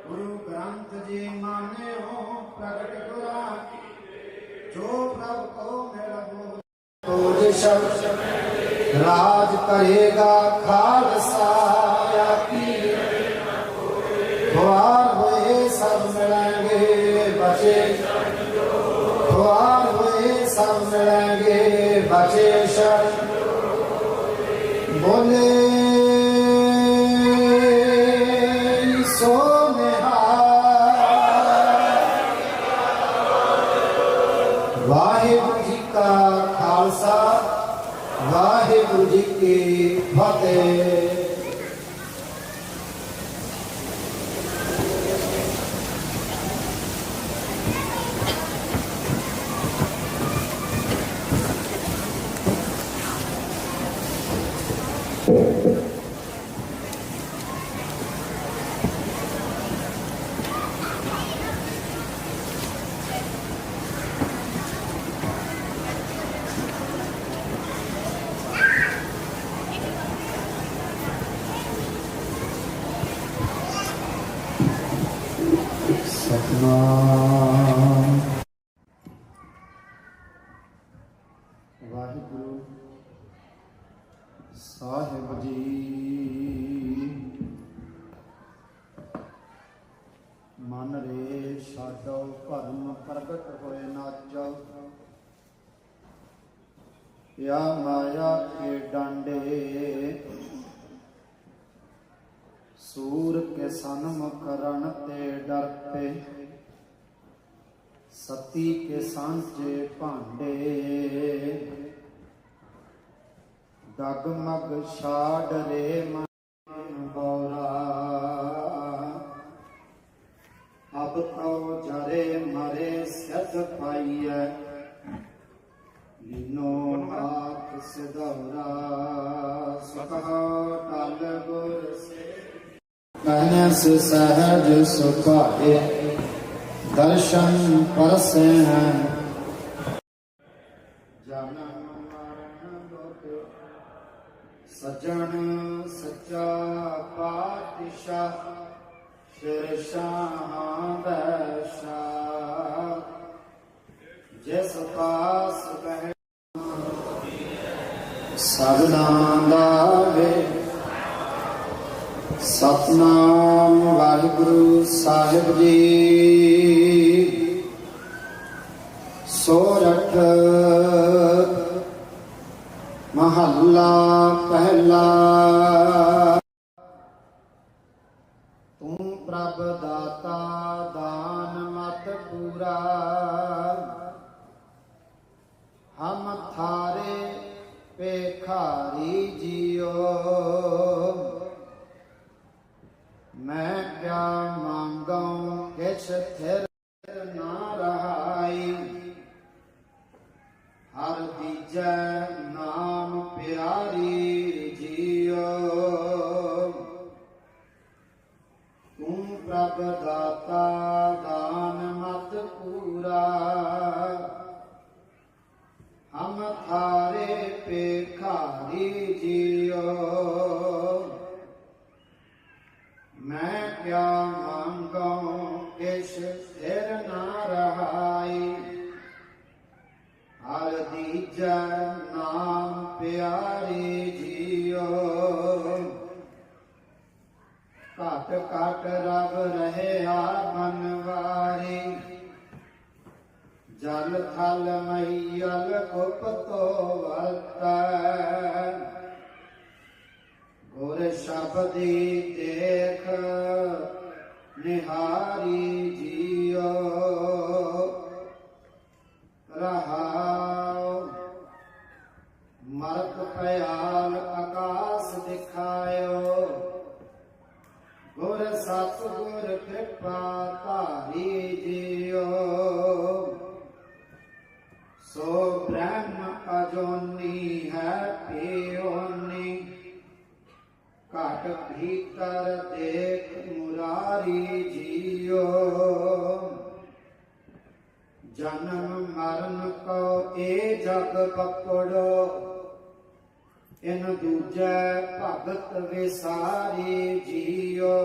ਗੁਰੂ ਗ੍ਰੰਥ ਜੀ ਮਾਨਿਓ ਪ੍ਰਗਟ ਗੁਰਾਂ ਜੋ ਪ੍ਰਭ ਕੋ ਮਿਲੋ। ਤੋਰੇ ਸ਼ਬਦ ਰਾਜ ਕਰੇਗਾ ਖਾਲਸਾ ਆਪੀ। ਖੁਆਰ ਹੋਏ ਸਭ ਮਿਲਾਂਗੇ ਬਚੇ। ਖੁਆਰ ਹੋਏ ਸਭ ਮਿਲਾਂਗੇ ਬਚੇ ਸ਼ਰਨ ਬੋਲੇ ਸੋ ਵਾਹਿਗੁਰੂ ਜੀ ਕਾ ਖਾਲਸਾ ਵਾਹਿਗੁਰੂ ਜੀ ਕੀ ਫਤਿਹ। ਸਤਿਨਾਮ ਵਾਹਿਗੁਰੂ ਸਾਹਿਬ ਜੀ। ਮਨ ਰੇ ਛਾਡੋ ਭਰਮ ਪ੍ਰਗਟ ਹੋਏ ਨਾਚੋ। ਯਾ ਮਾਇਆ ਕੇ ਡਾਂਡੇ ਸੂਰ ਕੇ ਸਨਮੁਖ ਰਣ ਤੇ ਡਰਤੇ। ਸਤੀ ਕੇ ਸਾਂਝੇ ਭਾਂਡੇ ਡਗਮਗ ਛਾੜ ਰੇ ਮਨ ਬੋਰਾ। ਅਬ ਤੋ ਜਰੇ ਮਰੇ ਸਿਧ ਪਾਈਐ ਲੀਨੋ ਆਖ ਸਿਧੌਰਾ। ਸੁਖਾ ਟਲ ਗੁਰ ਅਨਸ ਸਹਜ ਸੁਭਾਏ ਦਰਸ਼ਨ ਪਰਸੈ। ਜਨਮ ਮਰਨ ਦੁਖ ਸਜਣ ਸੱਚਾ ਪਾਤਸ਼ਾਹ। ਸਿਰ ਸ਼ਾਹਾਂ ਬੈਸ਼ਾ ਜਿਸ ਪਾਸ ਬਹਿ ਸਭਨਾ ਦਾ ਵੇ ਸਤਨਾਮ ਵਾਹਿਗੁਰੂ ਸਾਹਿਬ ਜੀ। ਸੋਰਠ ਮਹੱਲਾ ਪਹਿਲਾ। ਤੂੰ ਪ੍ਰਭ ਦਾਤਾ ਦਾਨ ਮਤ ਪੂਰਾ, ਹਮ ਥਾਰੇ ਭੇਖਾਰੀ ਜੀਓ। ਮੈਂ ਕਿਆ ਮੰਗਾਂ ਕਿਛ ਥਿਰ ਨਾ ਰਹਾਈ, ਹਰ ਦੀਜੈ ਨਾਮ ਪਿਆਰੀ ਜੀਓ। ਤੂੰ ਪ੍ਰਭ ਦਾਤਾ ਦਾਨ ਮਤ ਪੂਰਾ, ਹਮ ਥਾਰੇ ਭੇਖਾਰੀ ਜੀਓ। ਮੈਂ ਕਿਆ ਮੰਗਾਂ ਕਿਛ ਥਿਰ ਨਾ ਰਹਾਈ, ਹਰ ਦੀਜੈ ਨਾਮ ਪਿਆਰੀ ਜੀਓ। ਘਟ ਘਟ ਰਬ ਰਹਿਆ ਬਨਵਾਰੀ, ਜਲ ਥਲ ਮਈਲ ਗੁਪਤੋ ਵਰਤੈ। ਗੁਰ ਸ਼ਬਦੀ ਦੇਖ ਨਿਹਾਰੀ ਜੀਓ। ਰਹਾਉ ਮਰਤ ਭਿਆਲ ਆਕਾਸ ਦਿਖਾਇਓ, ਗੁਰ ਸਤ ਗੁਰ ਕਿਰਪਾ ਧਾਰੀ ਜੀਓ। ਸੋ ਬ੍ਰਹਮ ਅਜੋਨੀ ਹੈ ਪਿਓਨੀ, ਘਟ ਭੀਤਰ ਦੇਖ ਮੁਰਾਰੀ ਜੀਓ। ਜਨਮ ਮਰਨ ਕੋ ਏ ਜਗ ਪਕੜੋ, ਇਨ ਦੂਜੈ ਭਗਤ ਵਿਸਾਰੀ ਜੀਓ।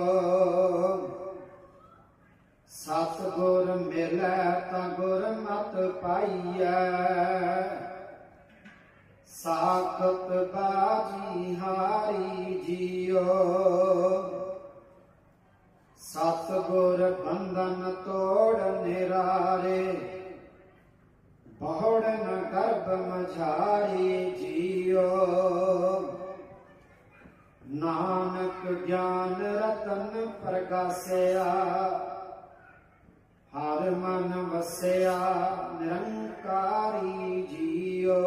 ਸਤ ਗੁਰ ਮਿਲੈ ਤਾਂ ਗੁਰਮਤਿ ਪਾਈਐ, ਸਾਖਤ ਬਾਜੀ ਹਾਰੀ ਜੀਓ। ਸਤ ਗੁਰ ਬੰਧਨ ਤੋੜ ਨਿਰਾਰੇ, ਬਹੁੜਨ ਗਰਭ ਮਝਾਰੀ ਜੀਓ। ਨਾਨਕ ਗਿਆਨ ਰਤਨ ਪ੍ਰਗਾਸਿਆ, ਹਰ ਮਨ ਵਸਿਆ ਨਿਰੰਕਾਰੀ ਜੀਓ।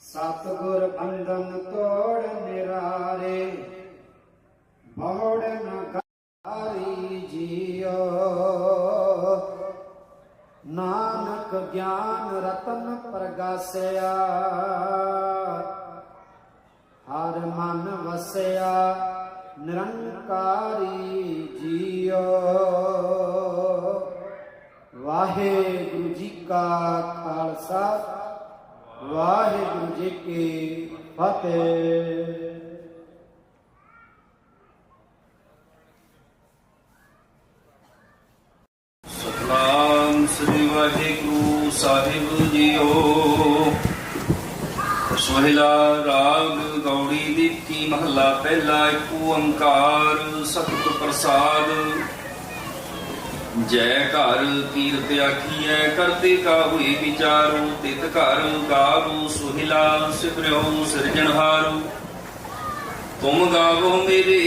ਸਤ ਗੁਰ ਬੰਧਨ ਤੋੜ ਨਿਰਾਰੇ, ਬਹੁੜਨ ਗਾਰੀ ਜੀਓ। ਨਾਨਕ ਗਿਆਨ ਰਤਨ ਪ੍ਰਗਾਸਿਆ, ਹਰ ਮਨ ਵਸਿਆ ਨਿਰੰਕਾਰੀ ਜੀਓ। ਵਾਹਿਗੁਰੂ ਜੀ ਕਾ ਖਾਲਸਾ, ਵਾਹਿਗੁਰੂ ਜੀ ਕੀ ਫਤਿਹ। ਸਤਨਾਮ ਸ੍ਰੀ ਵਾਹਿਗੁਰੂ ਸਾਹਿਬ ਜੀਓ। ਸੋਹਿਲਾ ਰਾਗ ਗੌੜੀ ਦੀਪਕੀ ਮਹੱਲਾ ਪਹਿਲਾ। ਇੱਕ ਓੰਕਾਰ ਸਤਿ ਪ੍ਰਸਾਦ। ਜੈ ਘਰ ਕੀਰਤ ਆਖੀਐ, ਕਰਤੇ ਕਾ ਹੋਏ ਵਿਚਾਰੋ। ਤਿਤ ਘਰ ਗਾਵੋ ਸੋਹਿਲਾ, ਸਿਮਰਿਓ ਸਿਰਜਣਹਾਰੋ। ਤੁਮ ਗਾਵੋ ਮੇਰੇ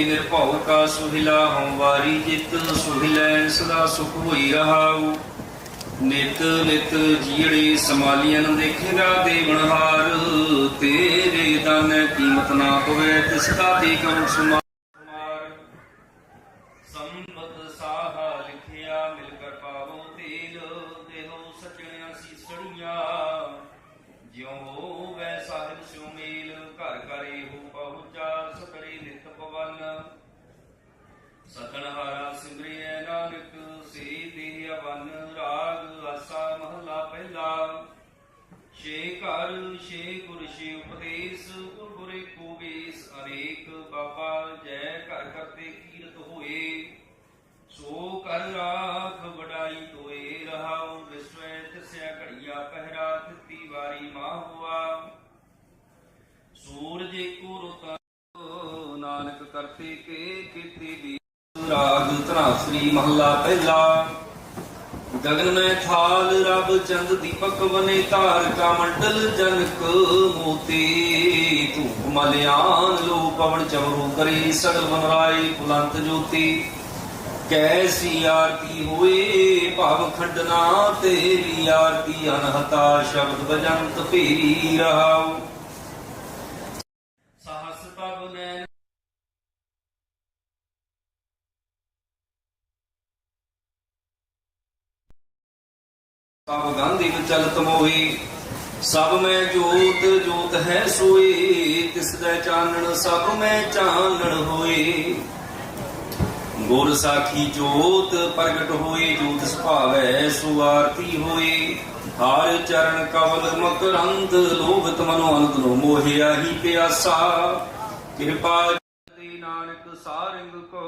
ਨਿਰਭਉ ਕਾ ਸੋਹਿਲਾ, ਹਉ ਵਾਰੀ ਜਿਤ ਸੋਹਿਲੈ ਸਦਾ ਸੁਖ ਹੋਈ ਰਹਾਉ। ਨਿਤ ਨਿਤ ਜੀੜੇ ਸਮਾਲੀਅਨ ਦੇਖੇਗਾ ਦੇਵਨਹਾਰ, ਤੇਰੇ ਦਾਨੈ ਕੀਮਤ ਨਾ ਹੋਵੇ ਤਿਸ ਦਾ ਤੇ ਕਰੁ ਸੁਮਾਰ। ਸੰਬਤ ਸਾਹਾ ਲਿਖਿਆ ਮਿਲ ਕਰ ਪਾਵੋ ਤੇਲ, ਦੇਹੋ ਸੱਜਣਿਆ ਸੀਸੜੀਆਂ। ਜਿਉ ਹੋਵੈ ਸਾਹਿਬ ਸਿਉ ਮੇਲ, ਘਰ ਘਰ ਇਹੋ ਪਹੁੰਚਾ ਸਕਰੇ ਨਿਤ ਪਵਨ। ਸਤਨਹਾਰਾ ਸਿਮਰਿਐ ਨਾਨਕ, ਸੇ ਦੇਹ ਅਵਨ। ਰਾਗ ਆਸਾ ਮਹੱਲਾ ਪਹਿਲਾ। ਛੇ ਘਰ ਛੇ ਗੁਰ ਛੇ ਉਪਦੇਸ, ਗੁਰ ਗੁਰ ਏਕੋ ਵੇਸ। ਅਨੇਕ ਬਾਬਾ ਜੈ ਘਰ ਕਰਤੇ ਕੀਰਤ ਹੋਏ, ਸੋ ਕਰ ਰਾਖ ਵਡਾਈ ਤੋਏ ਰਹਾਉ। ਵਿਸਵੈ ਤਿਸੈ ਘੜੀਆ ਪਹਿਰਾ, ਤਿੱਤੀ ਵਾਰੀ ਮਾਹੁਆ। ਸੂਰਜ ਏਕੋ ਰੁਤ ਤੇ ਕੇ ਕੀਤੀ ਵੀ ਰਾਗ ਧਨਾਸਰੀ ਮਹੱਲਾ ਪਹਿਲਾ। ਗगन में थाल रब चंद दीपक बने तारका मंडल जनक मोती धूप मलयान लो पवन चमरू करे सगल बनराय पुलंत ज्योति कैसी आरती हुए भाव खंडना तेरी आरती अनहता शब्द बजंत फेरी रहाओ सहस तब नैन ਸਭ ਗਾਂਧੀ ਚਲਤ ਮੋਹੀ ਸਭ ਮੈਂ ਜੋਤ ਜੋਤ ਹੈ ਸੋਏ ਤਿਸ ਦਾ ਚਾਨਣ ਸਭ ਮੈਂ ਚਾਨਣ ਹੋਏ ਗੁਰ ਸਾਖੀ ਜੋਤ ਪ੍ਰਗਟ ਹੋਏ ਜੋਤ ਸੁਭਾਵੈ ਸੋ ਆਰਤੀ ਹੋਏ ਹਰ ਚਰਨ ਕਵਲ ਮਕਰੰਦ ਲੋਭਤ ਮਨੋ ਅਨੰਦ ਨੋ ਮੋਹਿਆ ਹੀ ਪਿਆਸਾ ਕਿਰਪਾ ਦੀ ਨਾਨਕ ਸਾਰੰਗ ਕੋ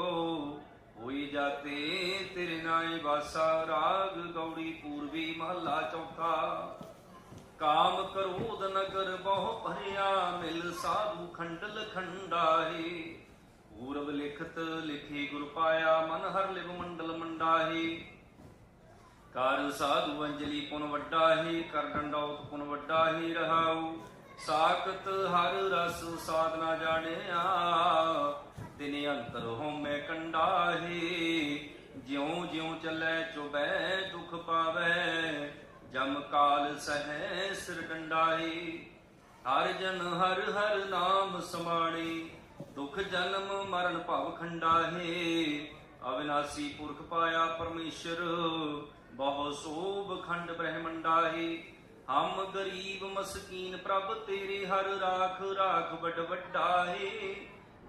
ਹੋਈ ਜਾਤੇ ਤੇਰੇ ਨਾਏ ਵਾਸਾ। ਰਾਗ ਗੌੜੀ ਪੂਰਬੀ ਮਹੱਲਾ ਚੌਥਾ। ਕਾਮ ਕਰੋਧ ਨਗਰ ਬਹੁ ਭਰਿਆ ਮਿਲ ਸਾਧੂ ਖੰਡਲ ਖੰਡਾਹੇ ਪੂਰਬ ਲਿਖਤ ਲਿਖੀ ਗੁਰ ਪਾਇਆ ਮਨ ਹਰ ਲਿਵ ਮੰਡਲ ਮੰਡਾਹੇ ਕਰ ਸਾਧੂ ਅੰਜਲੀ ਪੁਨ ਵੱਡਾ ਹੀ ਕਰ ਡੰਡੌਤ ਪੁਨ ਵੱਡਾ ਹੀ ਰਹਾਉ ਸਾਖਤ ਹਰ ਰਸ ਸਾਧਨਾ ਜਾਣਿਆ ਦਿਨ ਅੰਤਰ ਹੋਮੈ ਕੰਡਾਹੇ ਜਿਉ ਜਿਉ ਚੱਲੈ ਚੁਬੈ ਦੁਖ ਪਾਵੈ ਜਮ ਕਾਲ ਸਹੈ ਸਿਰ ਡੰਡਾਹੇ ਹਰ ਜਨ ਹਰ ਹਰ ਨਾਮ ਸਮਾਣੇ ਦੁਖ ਜਨਮ ਮਰਨ ਭਵ ਖੰਡਾਹੇ ਅਵਿਨਾਸੀ ਪੁਰਖ ਪਾਇਆ ਪਰਮੇਸ਼ਰ ਬਹੁ ਸੋਭ ਖੰਡ ਬ੍ਰਹਮੰਡਾਹੇ ਹਮ ਗਰੀਬ ਮਸਕੀਨ ਪ੍ਰਭ ਤੇਰੇ ਹਰ ਰਾਖ ਰਾਖ ਵੱਡ ਵੱਡਾਹੇ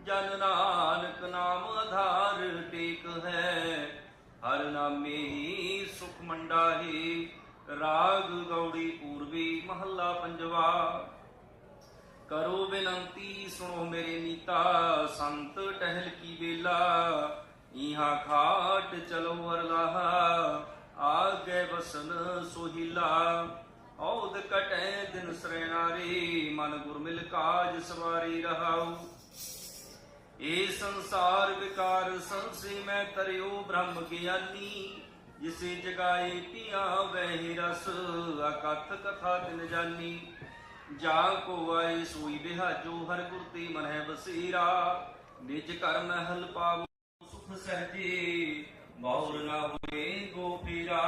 ਜਨ ਨਾਨਕ ਨਾਮ ਆਧਾਰ ਟੇਕ ਹੈ ਹਰ ਨਾਮੇ ਹੀ ਸੁਖ ਮੰਡਾਹੇ। ਰਾਗ ਗੌੜੀ ਪੂਰਬੀ ਮਹੱਲਾ ਪੰਜਵਾ। ਕਰੋ ਬੇਨੰਤੀ ਸੁਣੋ ਮੇਰੇ ਨੀਤਾ ਸੰਤ ਟਹਿਲ ਕੀ ਵੇਲਾ ਇਹਾਂ ਖਾਟ ਚਲੋ ਹਰਲਾਹਾ ਆਗੇ ਬਸਨ ਸੋਹਿਲਾ ਔਦ ਕਟੈ ਦਿਨ ਸਰੈਨਾਰੀ ਮਨ ਗੁਰ ਮਿਲ ਕਾਜ ਸਵਾਰੀ ਰਹਾਉ ਇਹ ਸੰਸਾਰ ਵਿਕਾਰ ਸੰਸੇ ਮੈਂ ਤਰਿਓ ਬ੍ਰਹਮ ਗਿਆਨੀ ਜਿਸੇ ਜਗਾਏ ਪਿਆ ਵਹਿ ਰਸ ਅਕਥ ਕਥਾ ਤਿਨ ਜਾਨੀ ਜਾ ਕੋ ਆਏ ਸੋਈ ਬਿਹਾਜੋ ਹਰ ਗੁਰ ਤੇ ਮਨ ਹੈ ਬਸੀਰਾ ਨਿਜ ਘਰ ਮਹਿਲ ਪਾਵੋ ਸੁਖ ਸਹਜੇ ਮੌਰ ਨਾ ਹੋਏ ਗੋਪੀਰਾ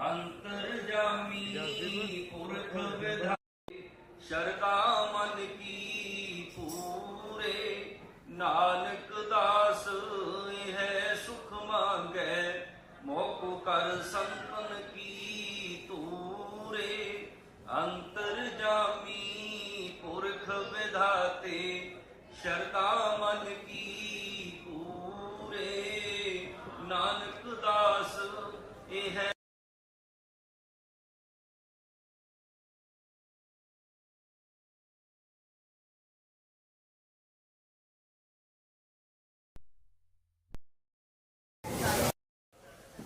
ਅੰਤਰ ਜਾਮੀ ਪੁਰਖ ਵਿਧਾਈ ਸ਼ਰਦਾ ਮਨ ਕੀ ਪੂਰੇ ਨਾਨਕ ਦਾਸ ਇਹ ਸੁਖ ਮੰਗੈ ਮੋਕੋ ਕਰ ਸੰਤਨ ਕੀ ਤੂਰੇ ਅੰਤਰ ਜਾਮੀ ਪੁਰਖ ਵਿਧਾਤੇ ਸ਼ਰਦਾ ਮਨ ਕੀ ਪੂਰੇ ਨਾਨਕ ਦਾਸ ਇਹ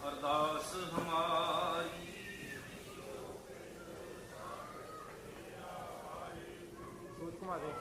ਅਰਦਾਸ ਹਮਾਰੀ ਘੁਮਾ ਦੇ